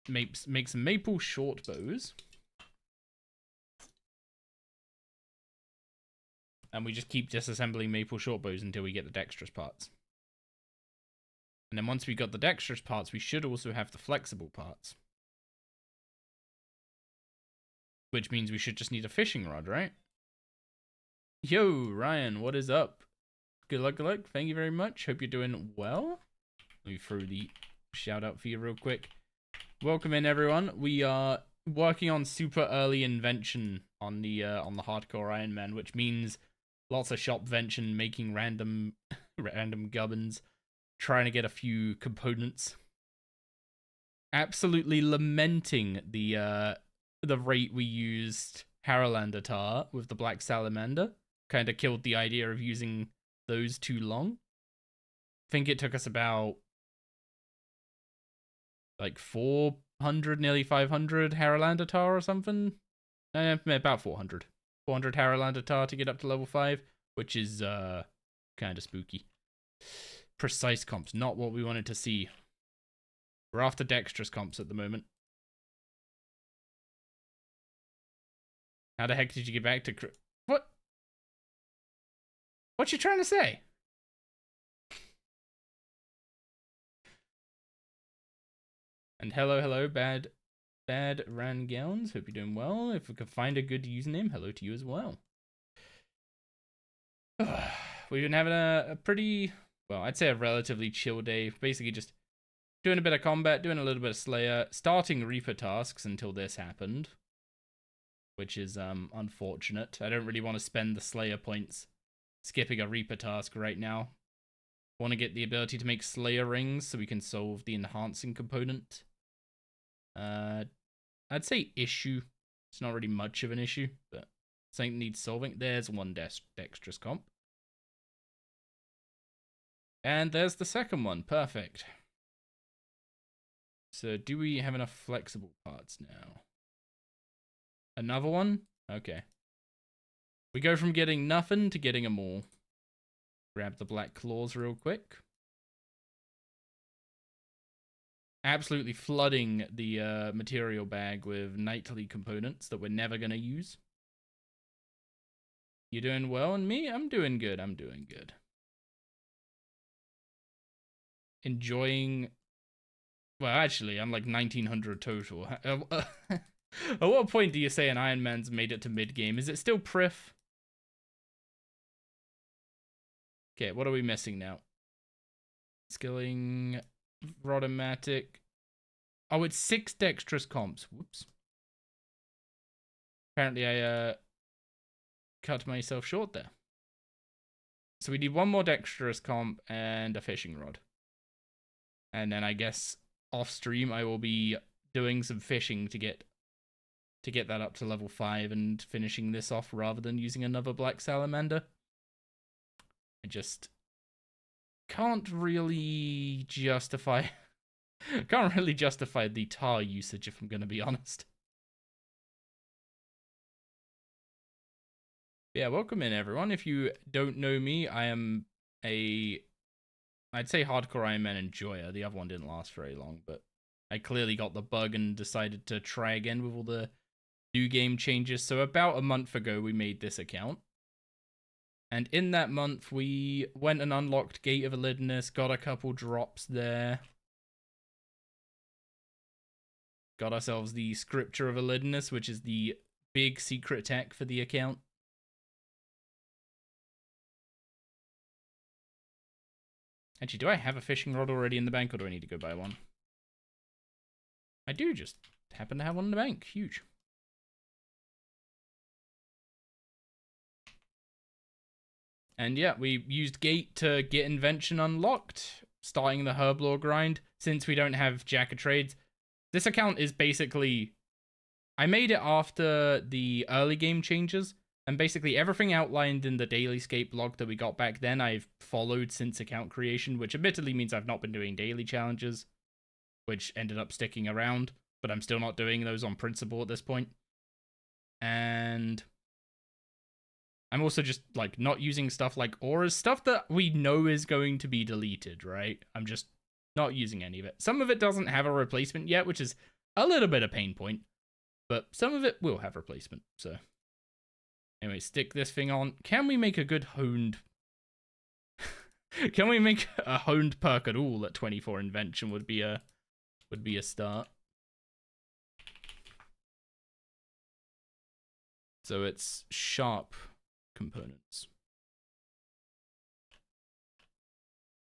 make some maple short bows. And we just keep disassembling maple short bows until we get the dexterous parts. And then once we got the dexterous parts, we should also have the flexible parts. Which means we should just need a fishing rod, right? Yo, Ryan, what is up? Good luck, good luck. Thank you very much. Hope you're doing well. Let me throw the shout out for you real quick. Welcome in, everyone. We are working on super early invention on the hardcore Iron Man, which means lots of shopvention, making random gubbins, trying to get a few components. Absolutely lamenting the rate we used Haralander tar with the Black Salamander. Kind of killed the idea of using those too long. I think it took us about like 400, nearly 500 Haralander tar or something. About 400. 400 Haralander tar to get up to level 5, which is kind of spooky. Precise comps, not what we wanted to see. We're after dexterous comps at the moment. How the heck did you get back to... What? What you trying to say? And hello, bad Rangowns. Hope you're doing well. If we could find a good username, hello to you as well. We've been having a pretty, well, I'd say a relatively chill day. Basically just doing a bit of combat, doing a little bit of Slayer, starting Reaper tasks until this happened. Which is unfortunate. I don't really want to spend the Slayer points skipping a Reaper task right now. Want to get the ability to make Slayer rings so we can solve the enhancing component. I'd say issue. It's not really much of an issue, but Something that needs solving. There's one dexterous comp. And there's the second one. Perfect. So do we have enough flexible parts now? Another one? Okay. We go from getting nothing to getting them all. Grab the black claws real quick. Absolutely flooding the material bag with nightly components that we're never going to use. You doing well? And me? I'm doing good. I'm doing good. Enjoying... Well, actually, I'm like 1900 total. At what point do you say an Iron Man's made it to mid-game? Is it still Prif? Okay, what are we missing now? Skilling... Rodomatic. Oh, it's 6 dexterous comps. Whoops. Apparently I cut myself short there. So we need one more dexterous comp and a fishing rod. And then I guess off stream I will be doing some fishing to get that up to level 5 and finishing this off rather than using another black salamander. I just can't really justify the tar usage, if I'm going to be honest. Yeah, welcome in everyone. If you don't know me, I am I'd say hardcore Iron Man enjoyer. The other one didn't last very long, but I clearly got the bug and decided to try again with all the new game changes. So about a month ago, we made this account. And in that month, we went and unlocked Gate of Elidness, got a couple drops there. Got ourselves the Scripture of Elidness, which is the big secret tech for the account. Actually, do I have a fishing rod already in the bank, or do I need to go buy one? I do just happen to have one in the bank. Huge. And yeah, we used Gate to get Invention unlocked, starting the Herblore grind. Since we don't have Jack of Trades, this account is basically... I made it after the early game changes, and basically everything outlined in the DailyScape log that we got back then, I've followed since account creation, which admittedly means I've not been doing daily challenges, which ended up sticking around, but I'm still not doing those on principle at this point. And... I'm also just, like, not using stuff like auras, stuff that we know is going to be deleted, right? I'm just not using any of it. Some of it doesn't have a replacement yet, which is a little bit of pain point, but some of it will have replacement, so. Anyway, stick this thing on. Can we make a good honed... Can we make a honed perk at all at 24 Invention would be a start. So it's sharp components.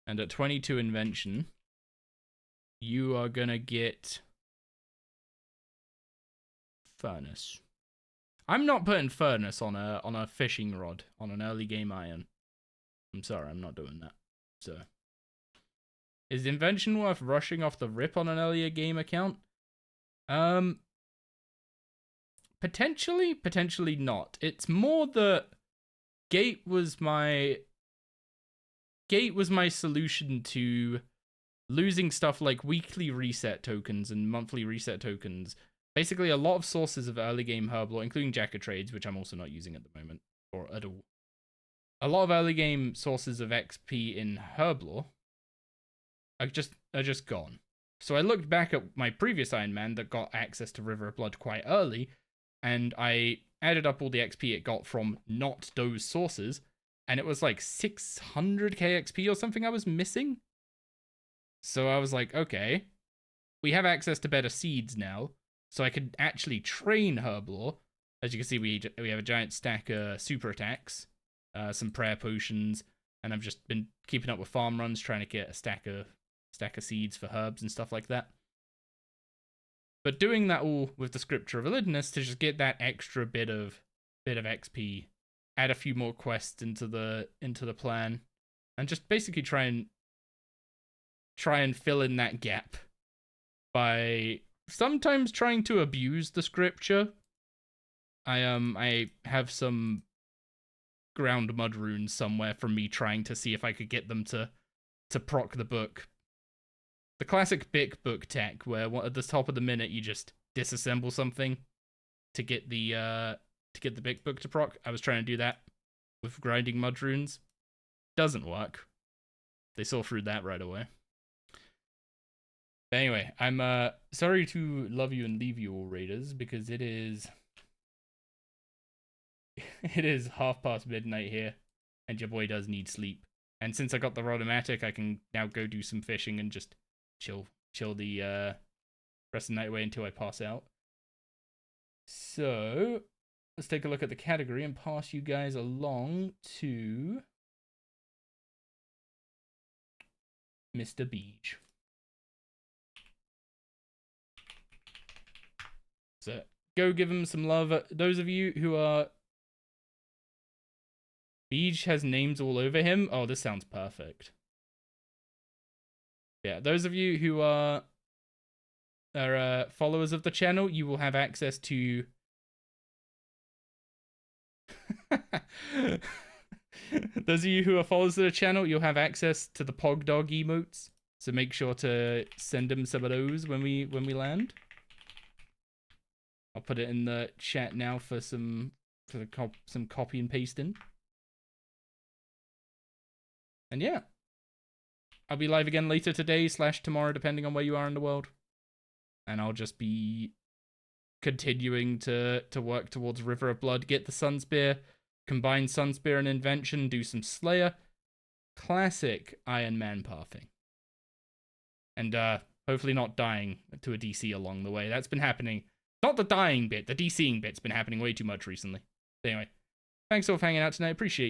And at 22 Invention, you are gonna get furnace. I'm not putting furnace on a fishing rod on an early game iron. I'm sorry, I'm not doing that. So, is Invention worth rushing off the rip on an earlier game account? Potentially not. It's more that Gate was my solution to losing stuff like weekly reset tokens and monthly reset tokens. Basically, a lot of sources of early game Herblore, including Jack of Trades, which I'm also not using at the moment, or at all. A lot of early game sources of XP in Herblore are just gone. So I looked back at my previous Iron Man that got access to River of Blood quite early, and I added up all the XP it got from not those sources, and it was like 600k XP or something I was missing. So I was like, okay, we have access to better seeds now, so I could actually train Herblore. As you can see, we have a giant stack of super attacks, some prayer potions, and I've just been keeping up with farm runs, trying to get a stack of seeds for herbs and stuff like that. But doing that all with the Scripture of Elidness to just get that extra bit of XP, add a few more quests into the plan, and just basically try and fill in that gap by sometimes trying to abuse the Scripture. I have some ground mud runes somewhere from me trying to see if I could get them to proc the book. The classic Bic book tech, where at the top of the minute you just disassemble something to get the Bic book to proc. I was trying to do that with grinding mud runes. Doesn't work. They saw through that right away. But anyway, I'm sorry to love you and leave you all, raiders, because it is midnight midnight here, and your boy does need sleep. And since I got the Rodomatic, I can now go do some fishing and just chill the rest of the night away until I pass out. So let's take a look at the category and pass you guys along to Mr. Beach. So go give him some love. Those of you who are... Beach has names all over him. Oh, this sounds perfect. Yeah, those of you who are followers of the channel, you will have access to... Those of you who are followers of the channel, you'll have access to the Pog Dog emotes. So make sure to send him some of those when we land. I'll put it in the chat now for some copy and pasting. And yeah, I'll be live again later today / tomorrow, depending on where you are in the world. And I'll just be continuing to work towards River of Blood, get the Sun Spear, combine Sun Spear and Invention, do some Slayer. Classic Iron Man pathing. And hopefully not dying to a DC along the way. That's been happening. Not the dying bit, the DCing bit's been happening way too much recently. Anyway, thanks all for hanging out tonight. Appreciate